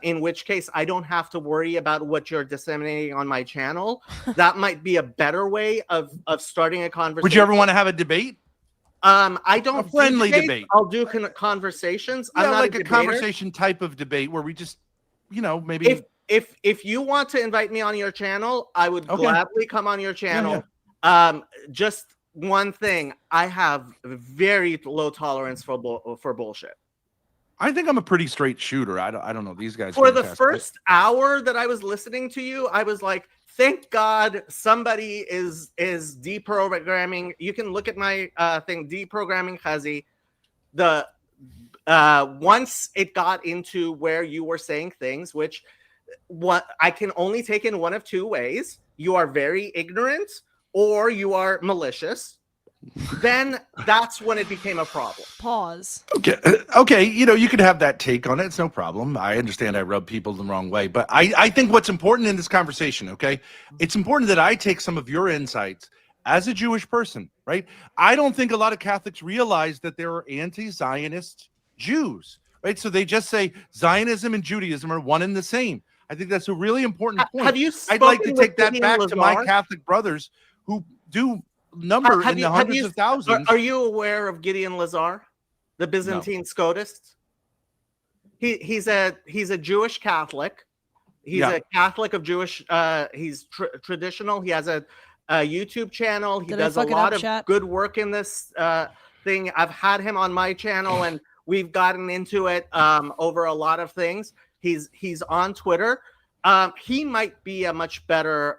in which case I don't have to worry about what you're disseminating on my channel. That might be a better way of starting a conversation. Would you ever want to have a debate? I don't A friendly do debates. debate. I'll do conversations. Yeah, I'm not like a a debater. conversation type of debate where we just, maybe. If you want to invite me on your channel, I would Okay. gladly come on your channel. Just one thing, I have very low tolerance for bullshit. I think I'm a pretty straight shooter. I don't know. These guys For can the attest. first hour that I was listening to you, I was like, thank God somebody is deprogramming. You can look at my thing, deprogramming Chazi. The once it got into where you were saying things, which what I can only take in one of two ways: you are very ignorant or you are malicious. Then that's when it became a problem. Pause. Okay, you could have that take on it. It's no problem. I understand I rub people the wrong way, but I think what's important in this conversation, okay, it's important that I take some of your insights as a Jewish person, right? I don't think a lot of Catholics realize that there are anti-Zionist Jews, right? So they just say Zionism and Judaism are one and the same. I think that's a really important point. Have you I'd like to spoken take with that Gideon back to my Lazar? Catholic brothers who do number in the hundreds of thousands. Are you aware of Gideon Lazar, the Byzantine Scotist? He's a Jewish Catholic. He's a Catholic of Jewish. He's traditional. He has a YouTube channel. He does a lot of good work in this thing. I've had him on my channel, and we've gotten into it over a lot of things. He's on Twitter. He might be a much better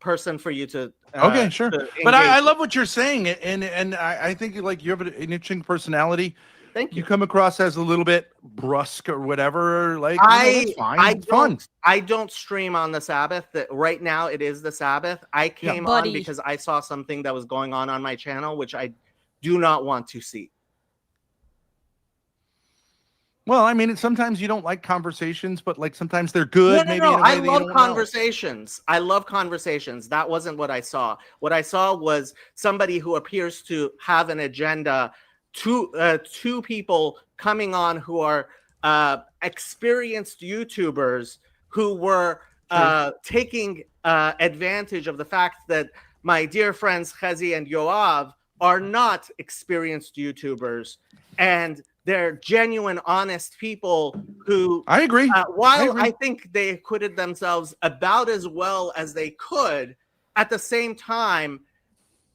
person for you to. Okay, sure. to But I engage love what you're saying, and I think like you have an interesting personality. Thank you. Come across as a little bit brusque or whatever. Like that's fine. It's fun. I don't stream on the Sabbath. Right now, it is the Sabbath. I came on because I saw something that was going on my channel, which I do not want to see. Well, I mean, sometimes you don't like conversations, but like sometimes they're good. No. In a way I that you love don't conversations. I love conversations. That wasn't what I saw. What I saw was somebody who appears to have an agenda. Two people coming on who are experienced YouTubers who were taking advantage of the fact that my dear friends Chazi and Yoav are not experienced YouTubers, and they're genuine, honest people who I agree. While I think they acquitted themselves about as well as they could, at the same time,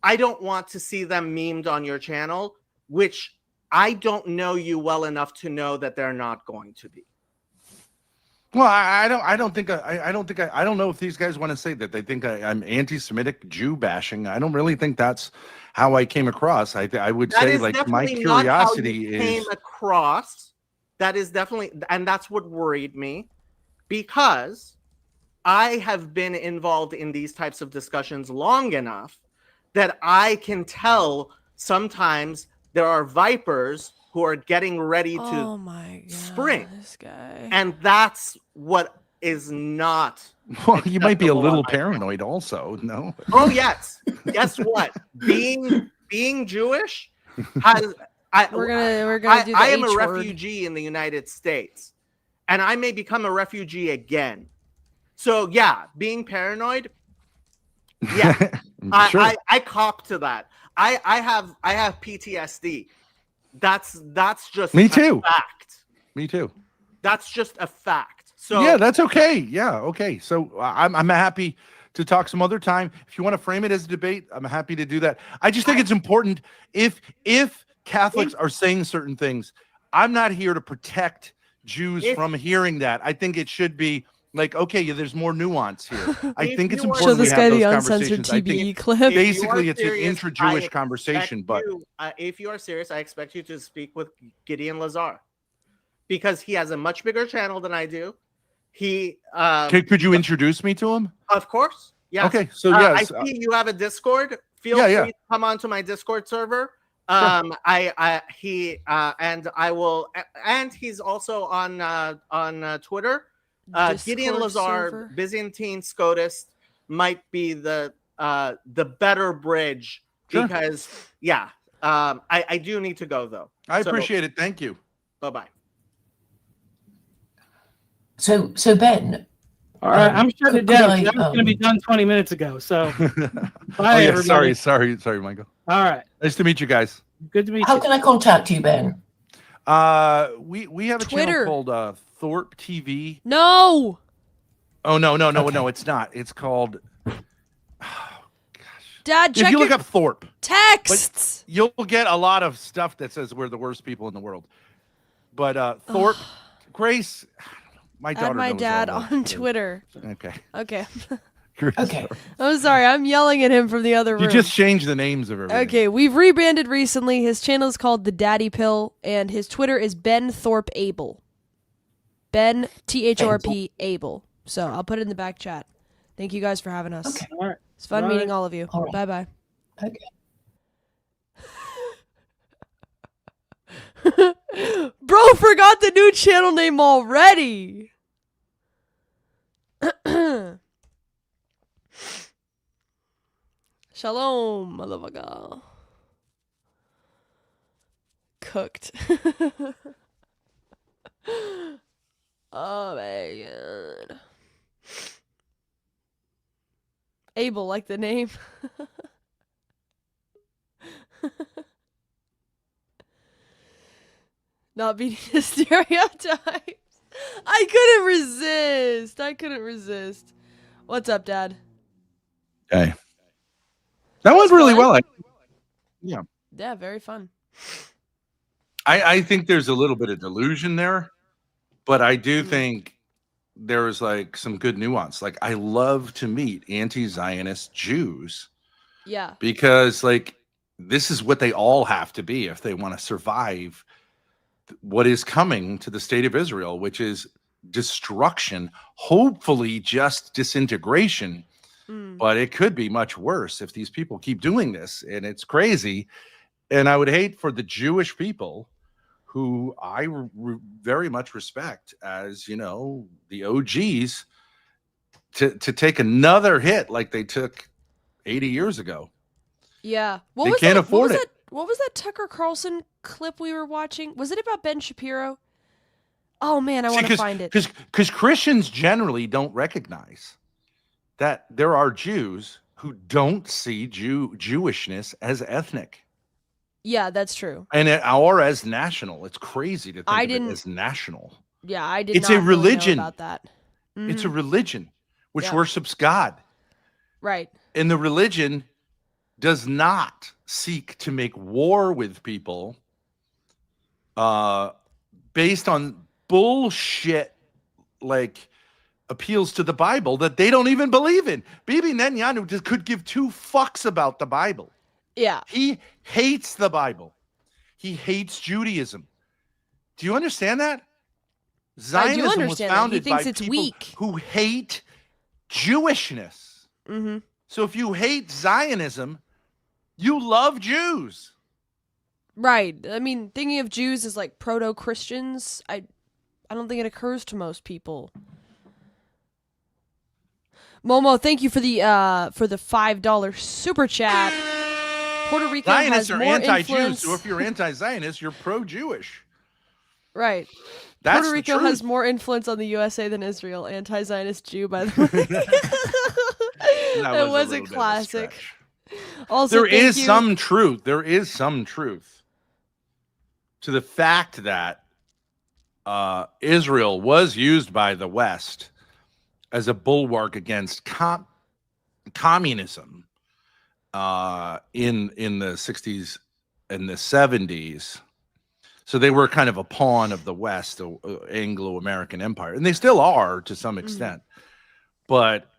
I don't want to see them memed on your channel, which I don't know you well enough to know that they're not going to be. Well, I don't know if these guys want to say that they think I'm anti-Semitic Jew bashing. I don't really think that's how I came across. I would say like my curiosity came across. That is definitely, and that's what worried me, because I have been involved in these types of discussions long enough that I can tell sometimes there are vipers who are getting ready to Oh my god, spring. this guy. And that's what is not Well, you might be a acceptable on little my paranoid also, no? Oh yes. Guess what? Being Jewish has We're gonna do the I am a H word. refugee in the United States, and I may become a refugee again. So yeah, being paranoid. Yeah, Sure. I cop to that. I have PTSD. That's just Me a too. fact. Me too. That's just a fact. So Yeah, that's okay. Yeah, okay. So I'm happy to talk some other time. If you want to frame it as a debate, I'm happy to do that. I just think it's important if Catholics are saying certain things, I'm not here to protect Jews from hearing that. I think it should be like, okay, yeah, there's more nuance here. I think it's important Show this we guy have the those uncensored conversations. I TBE think clip. basically it's an intra-Jewish conversation, but if you are serious, I expect you to speak with Gideon Lazar because he has a much bigger channel than I do. He could you introduce me to him? Of course. Yes. Okay, so I yes. see you have a Discord. Feel Yeah, free yeah. to come onto my Discord server. Sure. And I will, and he's also on Twitter. Gideon Discord Lazar, server. Byzantine Scotist, might be the better bridge Sure. because I do need to go though. I appreciate it. Thank you. Bye bye. So Ben. All right, I'm shutting it could down. I, That was going to be done 20 minutes ago. So, Oh, bye, yeah, everybody. sorry, Michael. All right. Nice to meet you guys. Good to meet How you. can I contact you, Ben? We have a Twitter. channel called Thorpe TV. No. Oh no, it's not. It's called. Dad, check If you look your up Thorpe, texts. but you'll get a lot of stuff that says we're the worst people in the world. But Thorpe, Grace, my daughter. Add my knows dad all that, on so- Twitter. Okay. Okay. Okay. I'm sorry. I'm yelling at him from the other room. You just changed the names of everything. Okay, we've rebranded recently. His channel is called The Daddy Pill, and his Twitter is Ben Thorpe Abel. Ben THORP Abel. So I'll put it in the back chat. Thank you guys for having us. Okay. All right. It's fun All meeting right. all of you. All right. Bye bye. Okay. Bro forgot the new channel name already. Shalom, motherfucker. Cooked. Oh my god. Abel, like the name. Not beating the stereotypes. I couldn't resist. What's up, Dad? Okay. That went really well. Yeah. Yeah, very fun. I think there's a little bit of delusion there, but I do think there is like some good nuance. Like I love to meet anti-Zionist Jews Yeah. because like this is what they all have to be if they want to survive what is coming to the state of Israel, which is destruction, hopefully just disintegration. But it could be much worse if these people keep doing this, and it's crazy. And I would hate for the Jewish people who I very much respect as, you know, the OGs to take another hit like they took 80 years ago. Yeah. They can't afford it. What was that Tucker Carlson clip we were watching? Was it about Ben Shapiro? Oh man, I want to find it. Because Christians generally don't recognize that there are Jews who don't see Jewishness as ethnic Yeah, that's true. and or as national. It's crazy to think I of didn't- it as national. Yeah, I did It's not a really know religion. about that. It's a Mhm. religion which Yeah. worships God. Right. And the religion does not seek to make war with people based on bullshit like appeals to the Bible that they don't even believe in. Bibi Netanyahu just could give two fucks about the Bible. Yeah. He hates the Bible. He hates Judaism. Do you understand that? Zionism was understand that. He founded thinks by it's people weak. who hate Jewishness. Mm-hmm. So if you hate Zionism, you love Jews. Right. I mean, thinking of Jews as like proto-Christians, I don't think it occurs to most people. Momo, thank you for the $5 super chat. Puerto Rico Zionists has are more anti-Jews, influence. so if you're anti-Zionist, you're pro-Jewish. Right. That's Puerto the Rico truth. has more influence on the USA than Israel. Anti-Zionist Jew, by the way. That was a classic. Also, There is thank you. some truth. There is some truth to the fact that Israel was used by the West as a bulwark against communism in the 60s and the 70s. So they were kind of a pawn of the West, Anglo-American empire, and they still are to some extent. But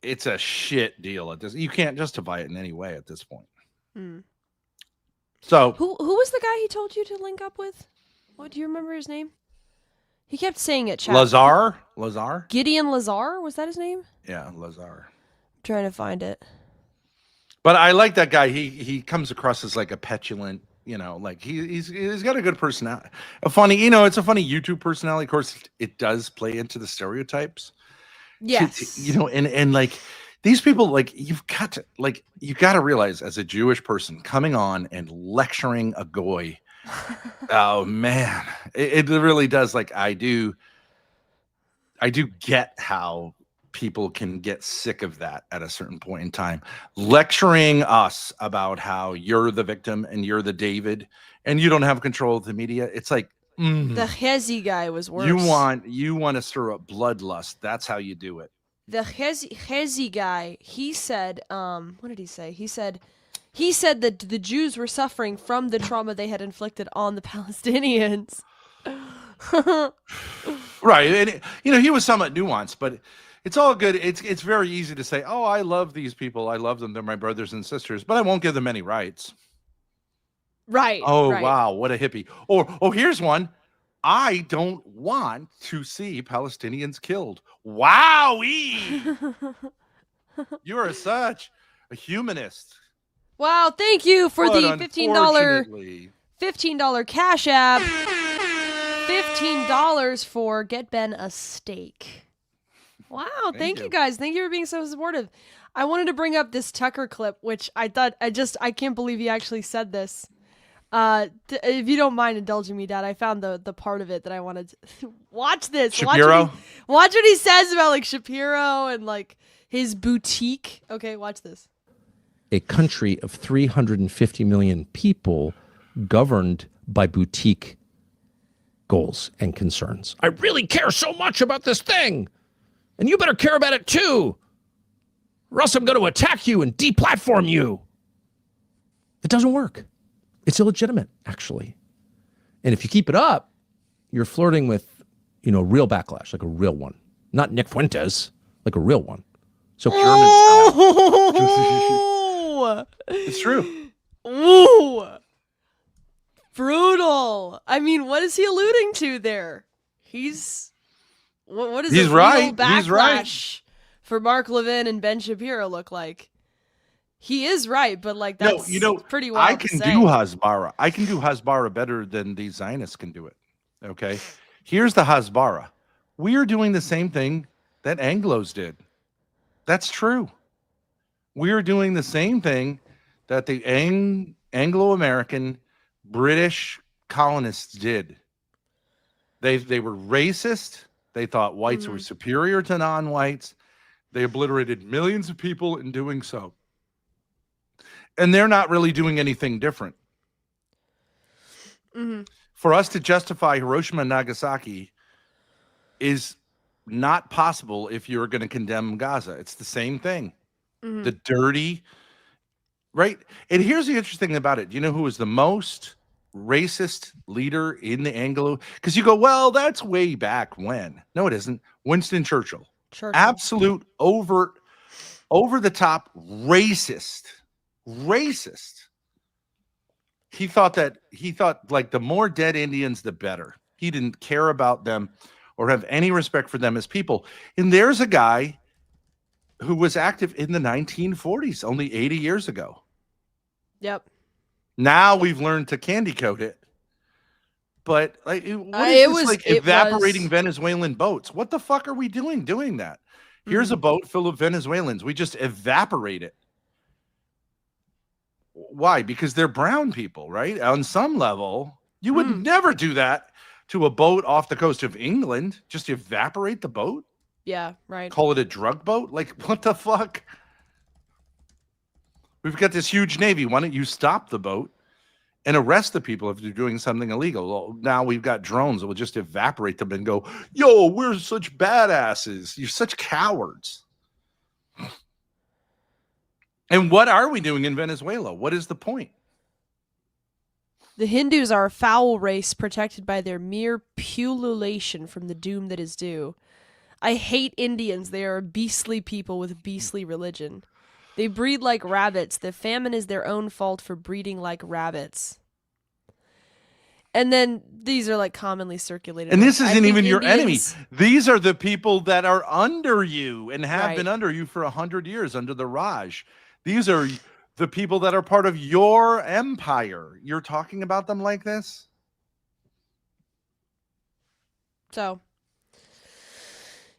it's a shit deal at this. You can't justify it in any way at this point. Mm. So Who was the guy he told you to link up with? What do you remember his name? He kept saying it. Chat. Lazar? Gideon Lazar, was that his name? Yeah, Lazar. I'm trying to find it. But I like that guy. He comes across as like a petulant, like he's got a good personality. It's a funny YouTube personality. Of course, it does play into the stereotypes. Yes. And like these people, like you've got to realize as a Jewish person coming on and lecturing a goy. Oh man, it really does. Like I do get how people can get sick of that at a certain point in time, lecturing us about how you're the victim and you're the David and you don't have control of the media. It's like the Hezi guy was worse. You want to stir up bloodlust. That's how you do it. The Hezi guy, he said, what did he say? He said that the Jews were suffering from the trauma they had inflicted on the Palestinians. Right. And he was somewhat nuanced, but it's all good. It's very easy to say, oh, I love these people. I love them. They're my brothers and sisters, but I won't give them any rights. Right. Oh, right. wow. What a hippie. Or here's one. I don't want to see Palestinians killed. Wowee. You are such a humanist. Wow. Thank you for But the $15 Cash App. $15 for Get Ben a steak. Wow, thank you guys. Thank you for being so supportive. I wanted to bring up this Tucker clip, which I thought I can't believe he actually said this. If you don't mind indulging me, Dad, I found the part of it that I wanted to watch this. Shapiro? Watch what he says about like Shapiro and like his boutique. Okay, watch this. A country of 350 million people governed by boutique goals and concerns. I really care so much about this thing, and you better care about it too, or else I'm going to attack you and deplatform you. It doesn't work. It's illegitimate, actually. And if you keep it up, you're flirting with, real backlash, like a real one. Not Nick Fuentes, like a real one. So It's true. Ooh. Brutal. I mean, what is he alluding to there? What is He's a right. real backlash He's right. for Mark Levin and Ben Shapiro look like? He is right, but like that's pretty wild. I can do Hasbara. I can do Hasbara better than these Zionists can do it. Okay. Here's the Hasbara. We are doing the same thing that Anglos did. That's true. We are doing the same thing that the Anglo-American British colonists did. They were racist. They thought whites were superior to non-whites. They obliterated millions of people in doing so. And they're not really doing anything different. Mm-hmm. For us to justify Hiroshima and Nagasaki is not possible if you're going to condemn Gaza. It's the same thing. Mm-hmm. The dirty, right? And here's the interesting thing about it. Do you know who was the most racist leader in the Anglo? Because you go, well, that's way back when. No, it isn't. Winston Churchill. Absolute over the top racist. He thought like the more dead Indians, the better. He didn't care about them or have any respect for them as people. And there's a guy who was active in the 1940s, only 80 years ago. Yep. Now we've learned to candy coat it. But like, what is It this was- like it evaporating was- Venezuelan boats? What the fuck are we doing that? Here's a boat full of Venezuelans. We just evaporate it. Why? Because they're brown people, right? On some level, you would never do that to a boat off the coast of England. Just evaporate the boat? Yeah, right. Call it a drug boat? Like, what the fuck? We've got this huge navy. Why don't you stop the boat and arrest the people if they're doing something illegal? Well, now we've got drones that will just evaporate them and go, yo, we're such badasses. You're such cowards. And what are we doing in Venezuela? What is the point? The Hindus are a foul race protected by their mere pullulation from the doom that is due. I hate Indians. They are a beastly people with beastly religion. They breed like rabbits. The famine is their own fault for breeding like rabbits. And then these are like commonly circulated. And this I isn't think even your enemy. Indians- These are the people that are under you and have Right. been under you for 100 years under the Raj. These are the people that are part of your empire. You're talking about them like this? So,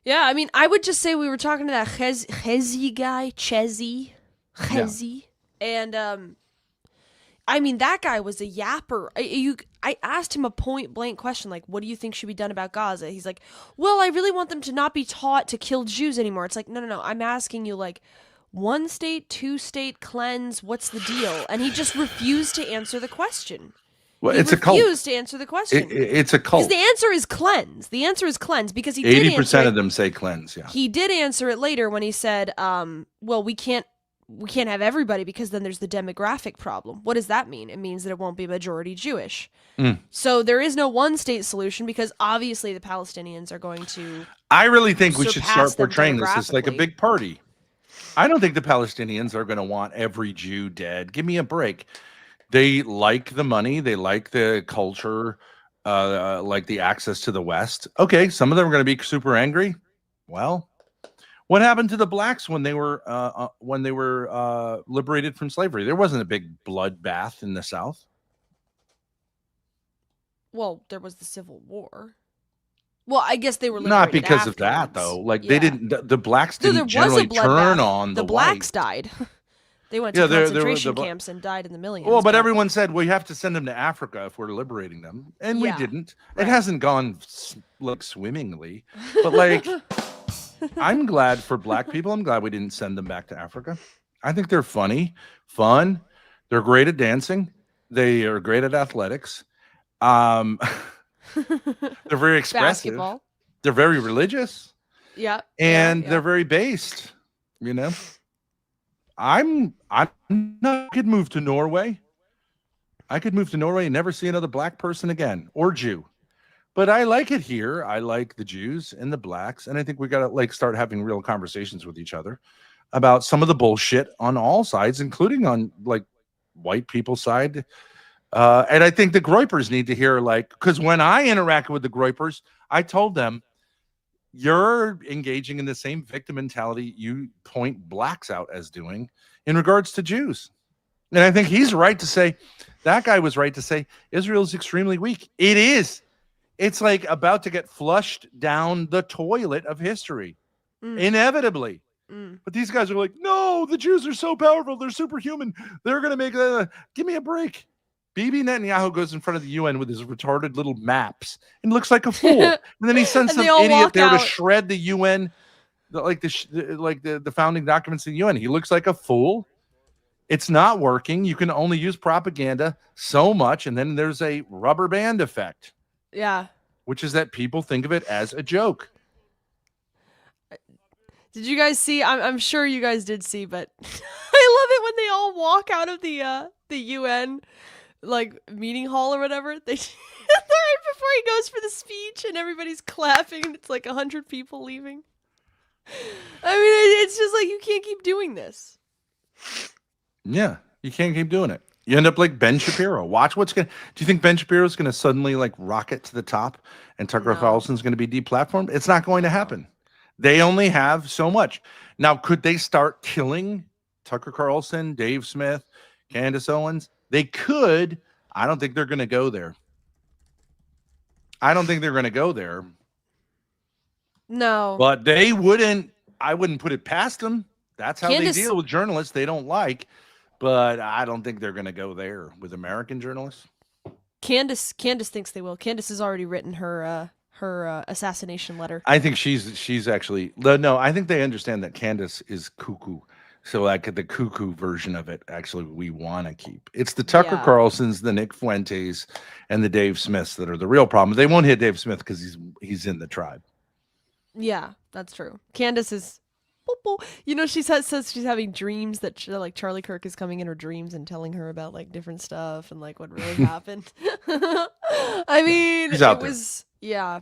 yeah, I mean, I would just say we were talking to that Chezi guy, Chezi, and I mean, that guy was a yapper. I asked him a point blank question, like, what do you think should be done about Gaza? He's like, well, I really want them to not be taught to kill Jews anymore. It's like, no. I'm asking you, like, 1 state, 2 state cleanse, what's the deal? And he just refused to answer the question. Well, He it's a cult. refused to answer the question. It's a Because cult. the answer is cleanse. The answer is cleanse because he did 80% answer of them say cleanse, yeah. He did answer it later when he said, well, we can't have everybody because then there's the demographic problem. What does that mean? It means that it won't be majority Jewish. So there is no one state solution because obviously the Palestinians are going to I really think we should surpass start them portraying this as like a demographically. big party. I don't think the Palestinians are going to want every Jew dead. Give me a break. They like the money. They like the culture, like the access to the West. Okay, some of them are going to be super angry. Well, what happened to the blacks when they were liberated from slavery? There wasn't a big bloodbath in the South. Well, there was the Civil War. Well, I guess they were Not liberated because of that, afterwards. though. Like Yeah. they didn't. The blacks No, there didn't was a generally turn bloodbath. on the blacks whites. died. They went Yeah, to there were concentration the camps and died in the millions. Well, but everyone said we have to send them to Africa if we're liberating them, and Yeah, we didn't. It hasn't gone like swimmingly, but like I'm glad for black people. I'm glad we didn't send them back to Africa. I think they're funny, fun. They're great at dancing. They are great at athletics. They're very expressive. Basketball. They're very religious. Yeah. And they're very based, you know. I'm not. I could move to Norway. I could move to Norway and never see another black person again or Jew. But I like it here. I like the Jews and the blacks, and I think we got to like start having real conversations with each other about some of the bullshit on all sides, including on like white people's side. And I think the Groypers need to hear, like, because when I interacted with the Groypers, I told them, you're engaging in the same victim mentality you point blacks out as doing in regards to Jews. And I think he's right to say, that guy was right to say, Israel is extremely weak. It is. It's like about to get flushed down the toilet of history, inevitably. But these guys are like, no, the Jews are so powerful. They're superhuman. They're going to make give me a break. Bibi Netanyahu goes in front of the UN with his retarded little maps and looks like a fool. And then he sends And some they all idiot walk there to out. shred the UN, the founding documents of the UN. He looks like a fool. It's not working. You can only use propaganda so much. And then there's a rubber band effect, Yeah. which is that people think of it as a joke. Did you guys see? I'm sure you guys did see, but I love it when they all walk out of the UN like meeting hall or whatever. They right before he goes for the speech and everybody's clapping and it's like 100 people leaving. I mean, it's just like you can't keep doing this. Yeah, you can't keep doing it. You end up like Ben Shapiro. Watch what's going to... Do you think Ben Shapiro is going to suddenly like rocket to the top and Tucker Carlson's going to be deplatformed? It's not going to happen. They only have so much. Now, could they start killing Tucker Carlson, Dave Smith, Candace Owens? They could. I don't think they're going to go there. I don't think they're going to go there. No. But they wouldn't. I wouldn't put it past them. That's how they Candace- deal with journalists they don't like. But I don't think they're going to go there with American journalists. Candace thinks they will. Candace has already written her assassination letter. I think she's actually no. I think they understand that Candace is cuckoo. So like the cuckoo version of it, actually, we want to keep. It's the Tucker Yeah. Carlsons, the Nick Fuentes, and the Dave Smiths that are the real problem. They won't hit Dave Smith because he's in the tribe. Yeah, that's true. Candace is, you know, she says she's having dreams that like Charlie Kirk is coming in her dreams and telling her about like different stuff and like what really happened. I mean, She's out it there. was yeah.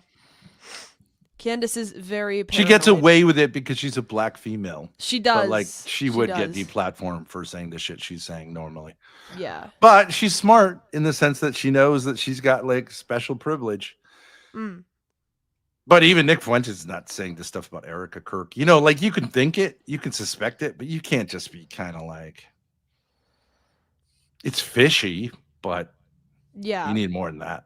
Candace is very She gets paranoid. away with it because she's a black female. She But like does. she She would get does. deplatformed for saying the shit she's saying normally. Yeah. But she's smart in the sense that she knows that she's got like special privilege. Mm. But even Nick Fuentes is not saying this stuff about Erica Kirk. You know, like you can think it, you can suspect it, but you can't just be kind of like, it's fishy, but Yeah. you need more than that.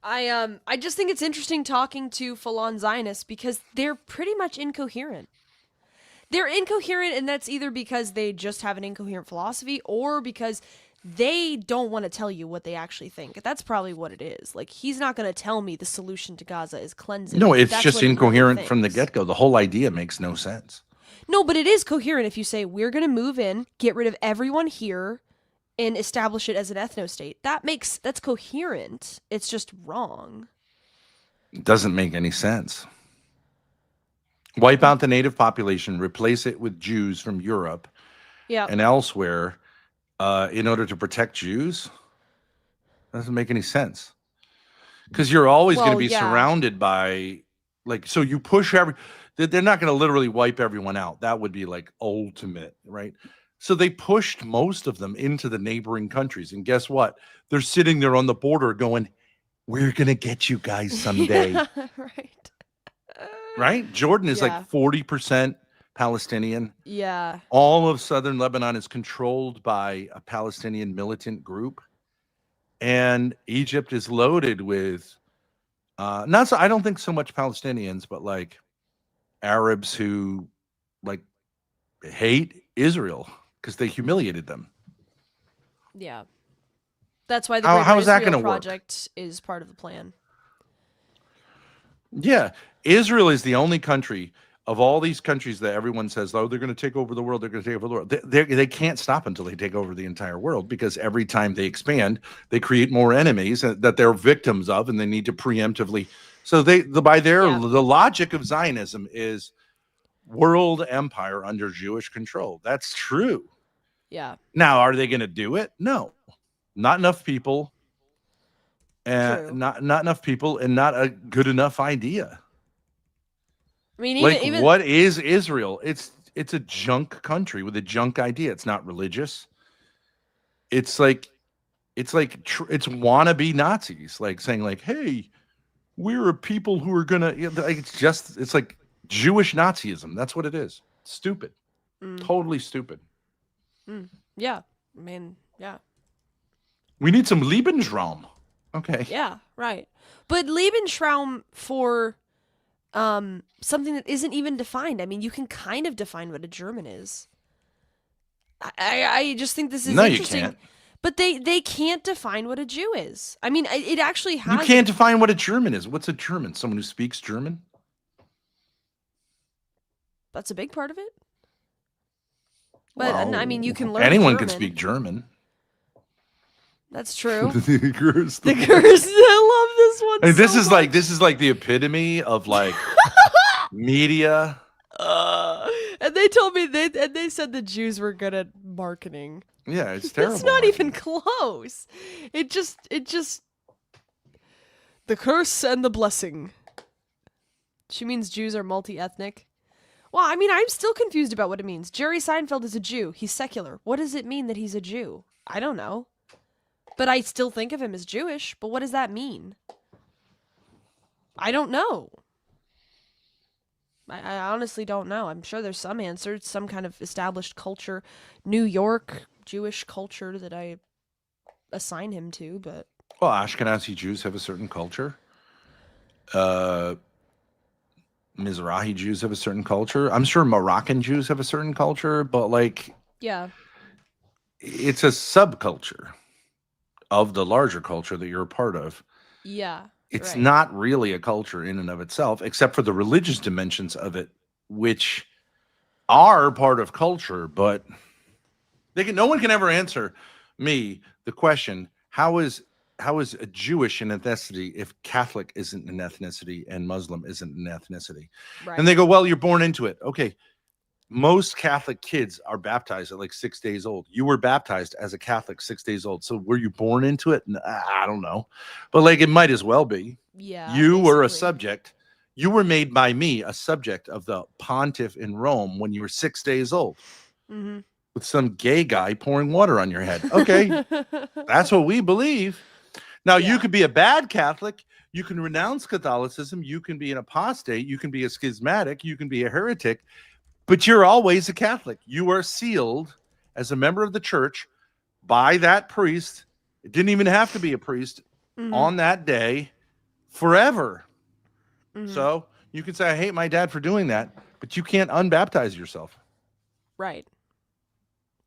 I just think it's interesting talking to full-on Zionists because they're pretty much incoherent. They're incoherent, and that's either because they just have an incoherent philosophy or because they don't want to tell you what they actually think. That's probably what it is. Like, he's not going to tell me the solution to Gaza is cleansing. No, it's That's just what he really incoherent from the thinks. get-go. The whole idea makes no sense. No, but it is coherent if you say, we're going to move in, get rid of everyone here, and establish it as an ethno-state. That's coherent. It's just wrong. It doesn't make any sense. Wipe out the native population, replace it with Jews from Europe Yeah. and elsewhere in order to protect Jews. Doesn't make any sense. Because you're always going to Well, be yeah. surrounded by, like, so you push they're not going to literally wipe everyone out. That would be like ultimate, right? So they pushed most of them into the neighboring countries. And guess what? They're sitting there on the border going, we're going to get you guys someday. Yeah, right. Right? Jordan is Yeah. like 40% Palestinian. Yeah. All of southern Lebanon is controlled by a Palestinian militant group. And Egypt is loaded with I don't think so much Palestinians, but like Arabs who like hate Israel because they humiliated them. Yeah. That's why the How- Greater how is that Israel gonna work? Project is part of the plan. Yeah. Israel is the only country of all these countries that everyone says, oh, they're going to take over the world. They're going to take over the world. They can't stop until they take over the entire world because every time they expand, they create more enemies that they're victims of and they need to preemptively. So the logic of Zionism is world empire under Jewish control. That's true. Yeah. Now, are they going to do it? No, not enough people. And not enough people and not a good enough idea. I mean, even What is Israel? It's a junk country with a junk idea. It's not religious. It's wannabe Nazis, like saying like, "Hey, we're a people who are gonna." It's like Jewish Nazism. That's what it is. Stupid, totally stupid. Yeah. I mean, yeah. We need some Lebensraum. Okay. Yeah, right. But Lebensraum for something that isn't even defined. I mean, you can kind of define what a German is. I just think this is No, you interesting. can't. But they can't define what a Jew is. I mean, it actually has. You can't define what a German is. What's a German? Someone who speaks German? That's a big part of it. But Well, I mean, you can learn. Anyone can German. speak German. That's true. The curse. The curse. I love this one. And so much. this is like the epitome of like media. And they told me they said the Jews were good at marketing. Yeah, it's terrible. It's not even close. It just the curse and the blessing. She means Jews are multi-ethnic. Well, I mean, I'm still confused about what it means. Jerry Seinfeld is a Jew. He's secular. What does it mean that he's a Jew? I don't know. But I still think of him as Jewish. But what does that mean? I don't know. I honestly don't know. I'm sure there's some answer, some kind of established culture. New York, Jewish culture that I assign him to, but Well, Ashkenazi Jews have a certain culture. Mizrahi Jews have a certain culture. I'm sure Moroccan Jews have a certain culture, but like yeah. it's a subculture of the larger culture that you're a part of. Yeah. It's right. not really a culture in and of itself, except for the religious dimensions of it, which are part of culture, but no one can ever answer me the question, how is a Jewish an ethnicity if Catholic isn't an ethnicity and Muslim isn't an ethnicity? Right. And they go, well, you're born into it. Okay. Most Catholic kids are baptized at like 6 days old. You were baptized as a Catholic 6 days old. So were you born into it? I don't know. But like it might as well be. Yeah. You were a basically. subject. You were made by me a subject of the pontiff in Rome when you were 6 days old. Mm-hmm. With some gay guy pouring water on your head. Okay. That's what we believe. Now, you could be a bad Catholic. You can renounce Catholicism. You can be an apostate. You can be a schismatic. You can be a heretic. But you're always a Catholic. You are sealed as a member of the church by that priest. It didn't even have to be a priest on that day forever. So you can say, I hate my dad for doing that, but you can't unbaptize yourself. Right.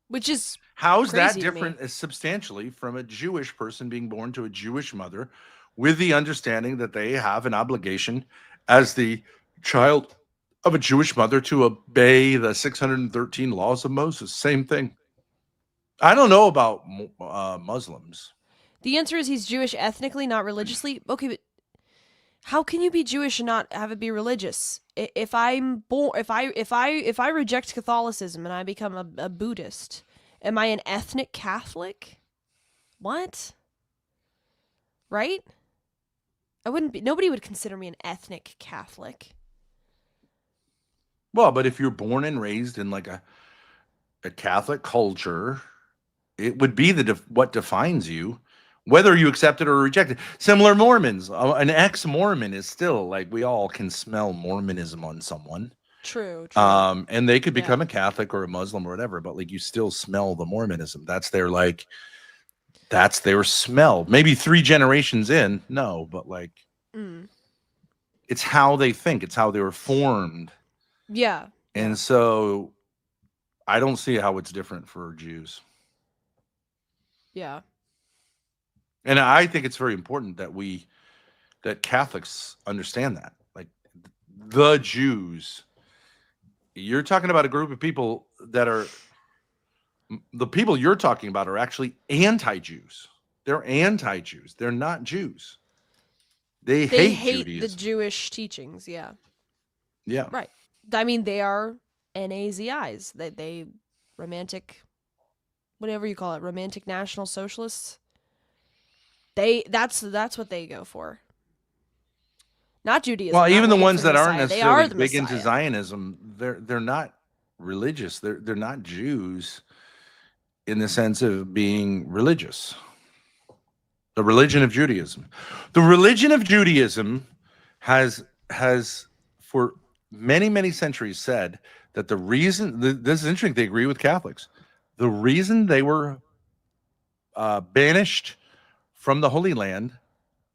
Which is how's that crazy to me. different substantially from a Jewish person being born to a Jewish mother with the understanding that they have an obligation as the child of a Jewish mother to obey the 613 laws of Moses? Same thing. I don't know about Muslims. The answer is he's Jewish ethnically, not religiously. Okay, but how can you be Jewish and not have it be religious? If I'm born, if I reject Catholicism and I become a Buddhist, am I an ethnic Catholic? What? Right? I wouldn't be. Nobody would consider me an ethnic Catholic. Well, but if you're born and raised in like a Catholic culture, it would be what defines you, whether you accept it or reject it. Similar Mormons. An ex-Mormon is still like, we all can smell Mormonism on someone. True. And they could become a Catholic or a Muslim or whatever, but like you still smell the Mormonism. That's their smell. Maybe 3 generations in, no, but like it's how they think. It's how they were formed. Yeah. And so I don't see how it's different for Jews. Yeah. And I think it's very important that Catholics understand that. Like the Jews, you're talking about a group of people that are, the people you're talking about are actually anti-Jews. They're anti-Jews. They're not Jews. They hate the Judaism. Jewish teachings. Yeah. Yeah. Right. I mean, they are NAZIs. They romantic, whatever you call it, romantic National Socialists. That's what they go for. Not Judaism. Well, not even the looking ones for the that aren't Messiah. They are necessarily the big Messiah. into Zionism, they're not religious. They're not Jews in the sense of being religious. The religion of Judaism. The religion of Judaism has for many, many centuries said that the reason, this is interesting, they agree with Catholics. The reason they were banished from the Holy Land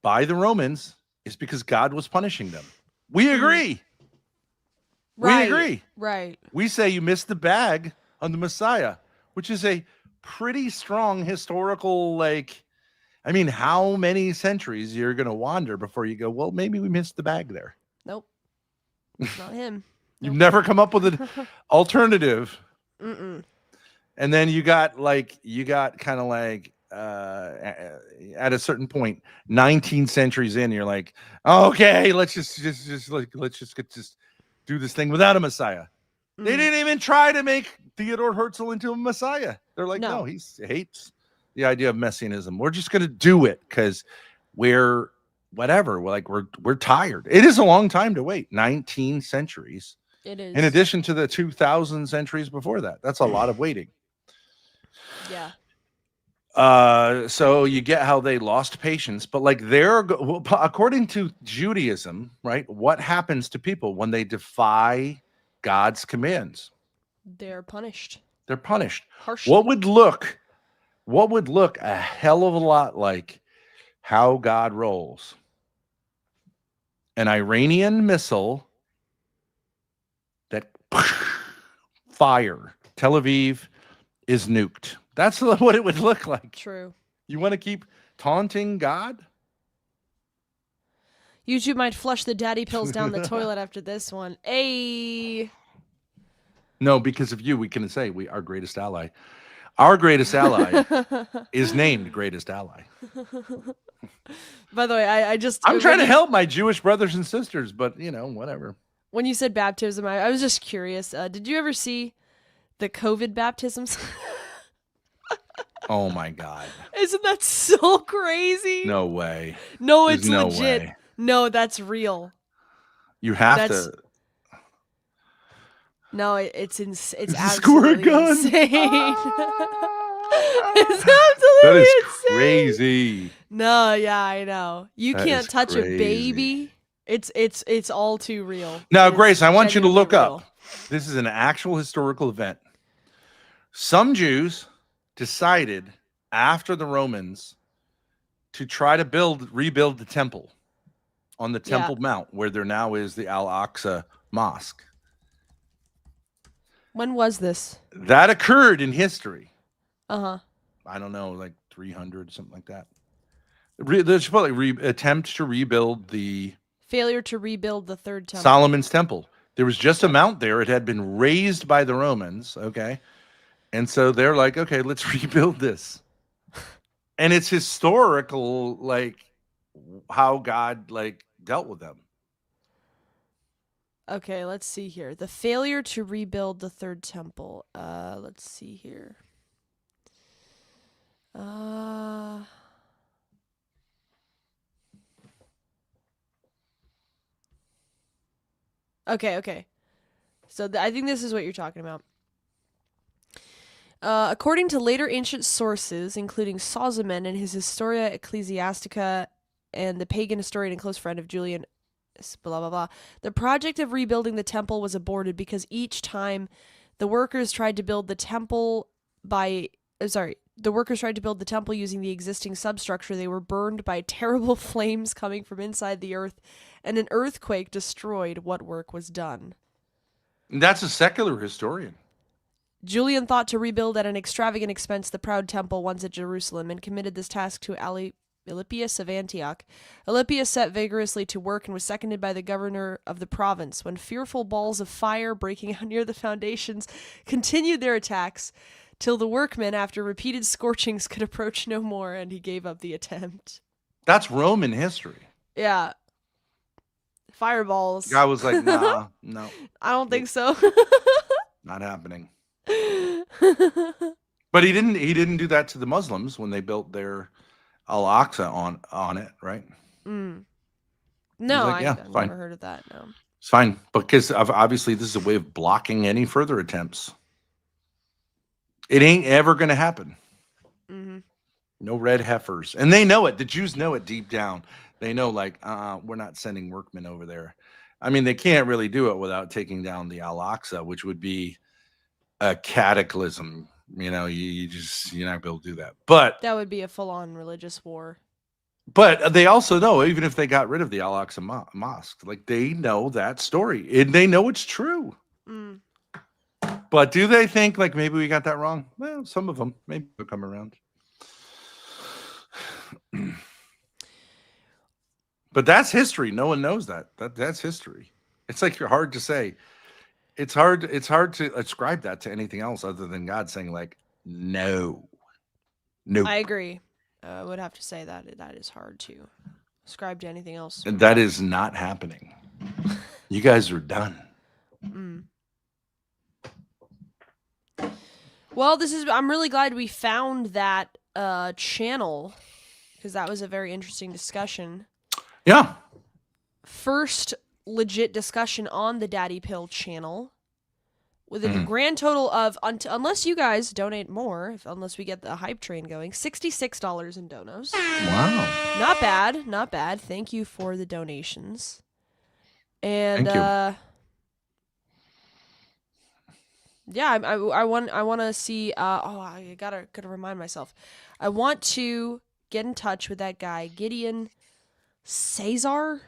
by the Romans is because God was punishing them. We agree. Right. We agree. Right. We say you missed the bag on the Messiah, which is a pretty strong historical, like, I mean, how many centuries you're going to wander before you go, well, maybe we missed the bag there. Nope. It's not him. You've never come up with an alternative. Mm-mm. And then you got kind of like, at a certain point, 19 centuries in, you're like, okay, let's just do this thing without a Messiah. They didn't even try to make Theodore Herzl into a Messiah. They're like, no, he hates the idea of messianism. We're just going to do it because we're whatever. We're tired. It is a long time to wait. 19 centuries. It is. In addition to the 2,000 centuries before that. That's a lot of waiting. Yeah. So you get how they lost patience, but like according to Judaism, right? What happens to people when they defy God's commands? They're punished. They're punished. Harshly. What would look a hell of a lot like how God rolls? An Iranian missile that fire. Tel Aviv is nuked. That's what it would look like. True. You want to keep taunting God? YouTube might flush the daddy pills down the toilet after this one. Hey. No, because of you, we can say our greatest ally. Our greatest ally is named greatest ally. By the way, I'm trying to help my Jewish brothers and sisters, but whatever. When you said baptism, I was just curious. Did you ever see the COVID baptisms? Oh my God. Isn't that so crazy? No way. No, There's it's no legit. way. No, that's real. You have to. No, it's Squirt absolutely gun. insane. It's That absolutely is insane. crazy. No, yeah, I know. You That can't is touch a crazy. baby. It's all too real. Now, It's Grace, I want you to genuinely look real. up. This is an actual historical event. Some Jews decided after the Romans to try to rebuild the temple on the Temple Mount, where there now is the Al-Aqsa Mosque. When was this? That occurred in history. Uh-huh. I don't know, like 300, something like that. There's probably attempt to rebuild the Failure to rebuild the third temple. Solomon's temple. There was just a mount there. It had been raised by the Romans, okay? And so they're like, okay, let's rebuild this. And it's historical, like, how God, like, dealt with them. Okay, let's see here. The failure to rebuild the third temple. Let's see here. Okay. So I think this is what you're talking about. According to later ancient sources, including Sozomen and his Historia Ecclesiastica and the pagan historian and close friend of Julian, blah, blah, blah, the project of rebuilding the temple was aborted because each time the workers tried to build the temple using the existing substructure, they were burned by terrible flames coming from inside the earth, and an earthquake destroyed what work was done. And that's a secular historian. Julian thought to rebuild at an extravagant expense the proud temple once at Jerusalem and committed this task to Alypius of Antioch. Alypius set vigorously to work and was seconded by the governor of the province. When fearful balls of fire breaking out near the foundations continued their attacks, till the workmen, after repeated scorchings, could approach no more, and he gave up the attempt. That's Roman history. Yeah. Fireballs. The guy was like, nah, no. I don't think so. Not happening. But he didn't do that to the Muslims when they built their Al-Aqsa on it, right? No, like, yeah, I've fine. never heard of that, no. It's fine, because obviously this is a way of blocking any further attempts. It ain't ever going to happen. Mm-hmm. No red heifers. And they know it. The Jews know it deep down. They know, like, we're not sending workmen over there. I mean, they can't really do it without taking down the Al-Aqsa, which would be a cataclysm. You're not going to be able to do that. But That would be a full-on religious war. But they also know, even if they got rid of the Al-Aqsa Mosque, like, they know that story. And they know it's true. Mm. But do they think, like, maybe we got that wrong? Well, some of them. Maybe they'll come around. But that's history. No one knows that. That's history. It's like, you're hard to say. It's hard to ascribe that to anything else other than God saying, like, no. I agree. I would have to say that is hard to ascribe to anything else. And that is not happening. You guys are done. Mm. Well, I'm really glad we found that channel, because that was a very interesting discussion. Yeah. First legit discussion on the Daddy Pill channel, with a grand total of, unless you guys donate more, unless we get the hype train going, $66 in donos. Wow. Not bad. Thank you for the donations. And Thank you. Yeah, I want to see. I gotta remind myself. I want to get in touch with that guy, Gideon Cesar.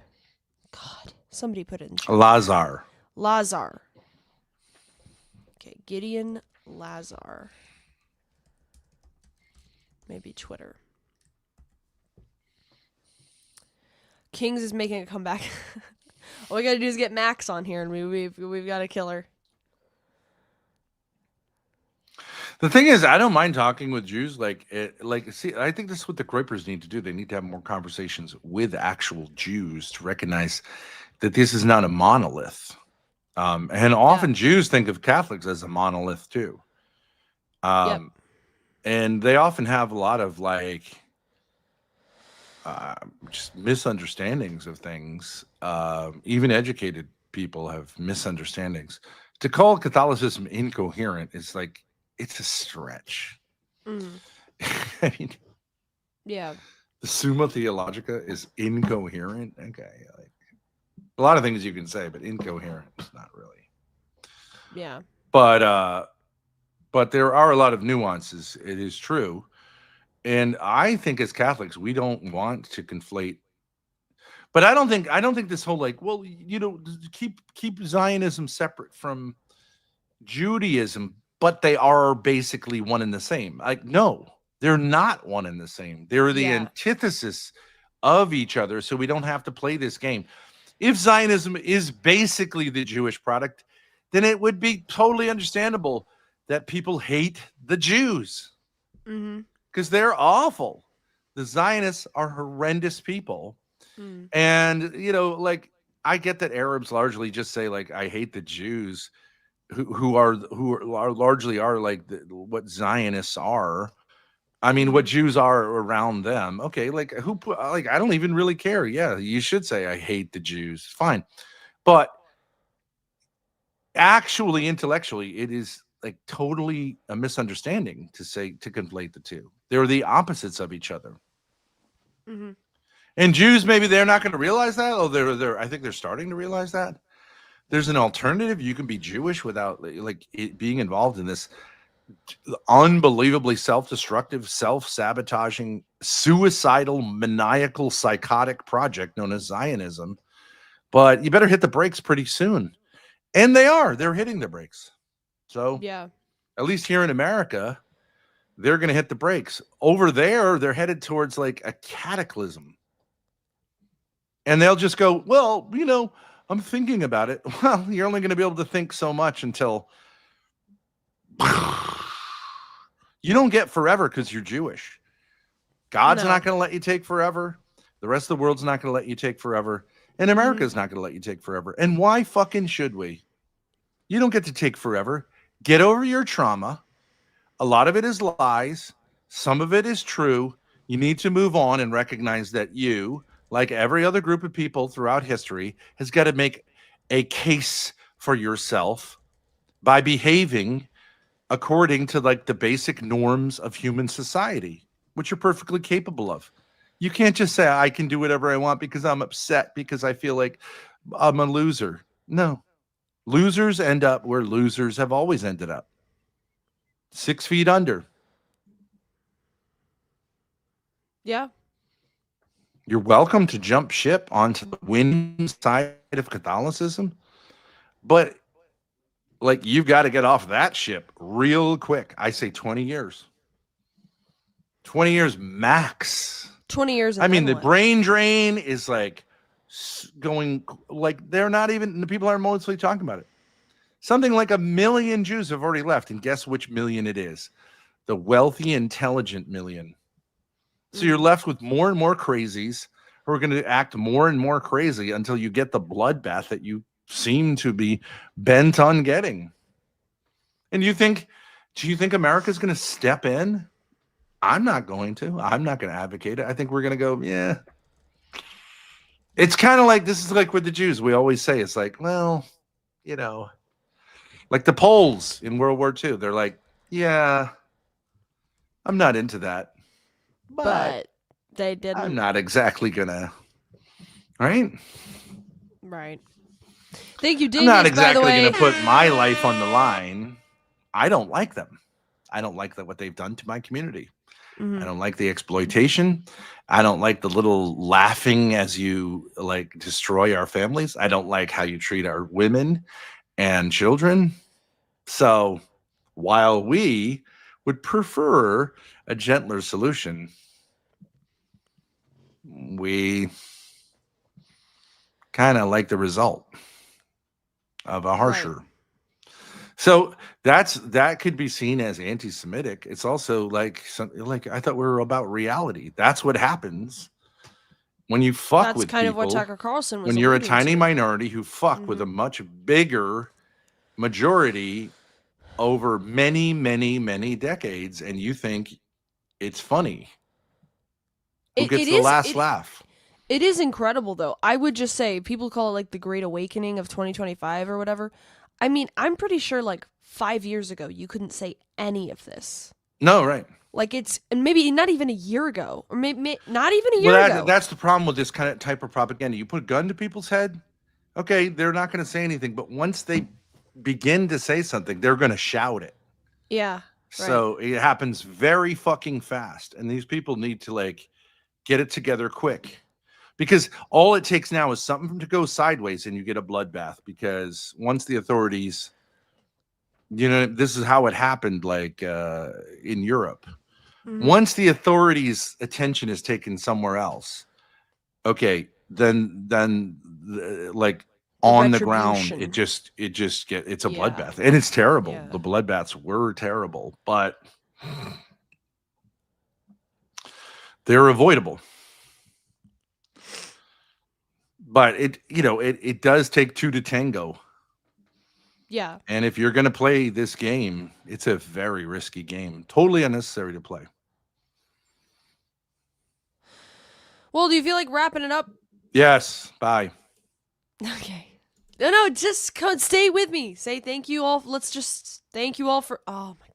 God, somebody put it in chat. Lazar. Lazar. Okay, Gideon Lazar. Maybe Twitter. Kings is making a comeback. All we gotta do is get Max on here, and we've got a killer. The thing is, I don't mind talking with Jews. See, I think this is what the Groypers need to do. They need to have more conversations with actual Jews to recognize that this is not a monolith. And often Jews think of Catholics as a monolith too. And they often have a lot of just misunderstandings of things. Even educated people have misunderstandings. To call Catholicism incoherent is it's a stretch. I mean, yeah. The Summa Theologica is incoherent. Okay, a lot of things you can say, but incoherent is not really. Yeah. But there are a lot of nuances. It is true, and I think as Catholics we don't want to conflate. But I don't think this whole keep Zionism separate from Judaism, but they are basically one and the same. No, they're not one and the same. They're the antithesis of each other, so we don't have to play this game. If Zionism is basically the Jewish product, then it would be totally understandable that people hate the Jews because they're awful. The Zionists are horrendous people. And, I get that Arabs largely just say, I hate the Jews, who are largely what Zionists are. I mean, what Jews are around them. Okay, I don't even really care. Yeah, you should say I hate the Jews. Fine. But actually, intellectually, it is totally a misunderstanding to conflate the two. They're the opposites of each other. And Jews, maybe they're not going to realize that. I think they're starting to realize that. There's an alternative. You can be Jewish without being involved in this unbelievably self-destructive, self-sabotaging, suicidal, maniacal, psychotic project known as Zionism. But you better hit the brakes pretty soon. And they're hitting the brakes. So at least here in America, they're going to hit the brakes. Over there, they're headed towards a cataclysm. And they'll just go, well, I'm thinking about it. Well, you're only going to be able to think so much until you don't get forever because you're Jewish. God's not going to let you take forever. The rest of the world's not going to let you take forever. And America's not going to let you take forever. And why fucking should we? You don't get to take forever. Get over your trauma. A lot of it is lies. Some of it is true. You need to move on and recognize that you, like every other group of people throughout history, has got to make a case for yourself by behaving according to the basic norms of human society, which you're perfectly capable of. You can't just say, I can do whatever I want because I'm upset because I feel like I'm a loser. No. Losers end up where losers have always ended up. 6 feet under. Yeah. You're welcome to jump ship onto the winning side of Catholicism, but you've got to get off that ship real quick. I say 20 years. 20 years max. 20 years. I mean, the brain drain is going they're not even, the people aren't mostly talking about it. Something like 1 million Jews have already left, and guess which million it is? The wealthy, intelligent million. So you're left with more and more crazies who are going to act more and more crazy until you get the bloodbath that you seem to be bent on getting. And do you think America's going to step in? I'm not going to. I'm not going to advocate it. I think we're going to go, yeah. It's kind of this is with the Jews. We always say it's well, the Poles in World War II. They're yeah, I'm not into that. But they didn't. I'm not exactly gonna, right? Right. Thank you, I'm not Dingus, by the exactly way. gonna put my life on the line. I don't like them. I don't like what they've done to my community. Mhm. I don't like the exploitation. I don't like the little laughing as you like destroy our families. I don't like how you treat our women and children. So while we would prefer a gentler solution, we kind of like the result of a harsher. So that could be seen as anti-Semitic. It's also like I thought we were about reality. That's what happens when you fuck That's with kind of what people. Tucker Carlson was When you're a alluding tiny to. minority who fuck with a much bigger majority over many, many, many decades, and you think it's funny. Who gets the last laugh? It is incredible, though. I would just say people call it like the Great Awakening of 2025 or whatever. I mean, I'm pretty sure like 5 years ago you couldn't say any of this. No, right. Like and maybe not even a year ago, or maybe not even a year ago. That's the problem with this kind of type of propaganda. You put a gun to people's head, okay, they're not going to say anything, but once they begin to say something, they're going to shout it. Yeah. So it happens very fucking fast, and these people need to like get it together quick, because all it takes now is something to go sideways, and you get a bloodbath. Because once the authorities, this is how it happened, like in Europe. Mm-hmm. Once the authorities' attention is taken somewhere else, okay, then like on the ground, it's a bloodbath, and it's terrible. Yeah. The bloodbaths were terrible, but they're avoidable. But it does take two to tango. Yeah. And if you're going to play this game, it's a very risky game, totally unnecessary to play. Well, do you feel like wrapping it up? Yes. Bye. Okay. No, just stay with me. Say thank you all. Let's just thank you all for. Oh my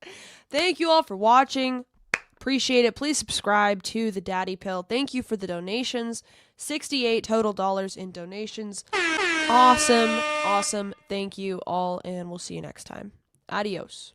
God. Thank you all for watching. Appreciate it. Please subscribe to the Daddy Pill. Thank you for the donations. $68 total in donations. Awesome. Thank you all, and we'll see you next time. Adios.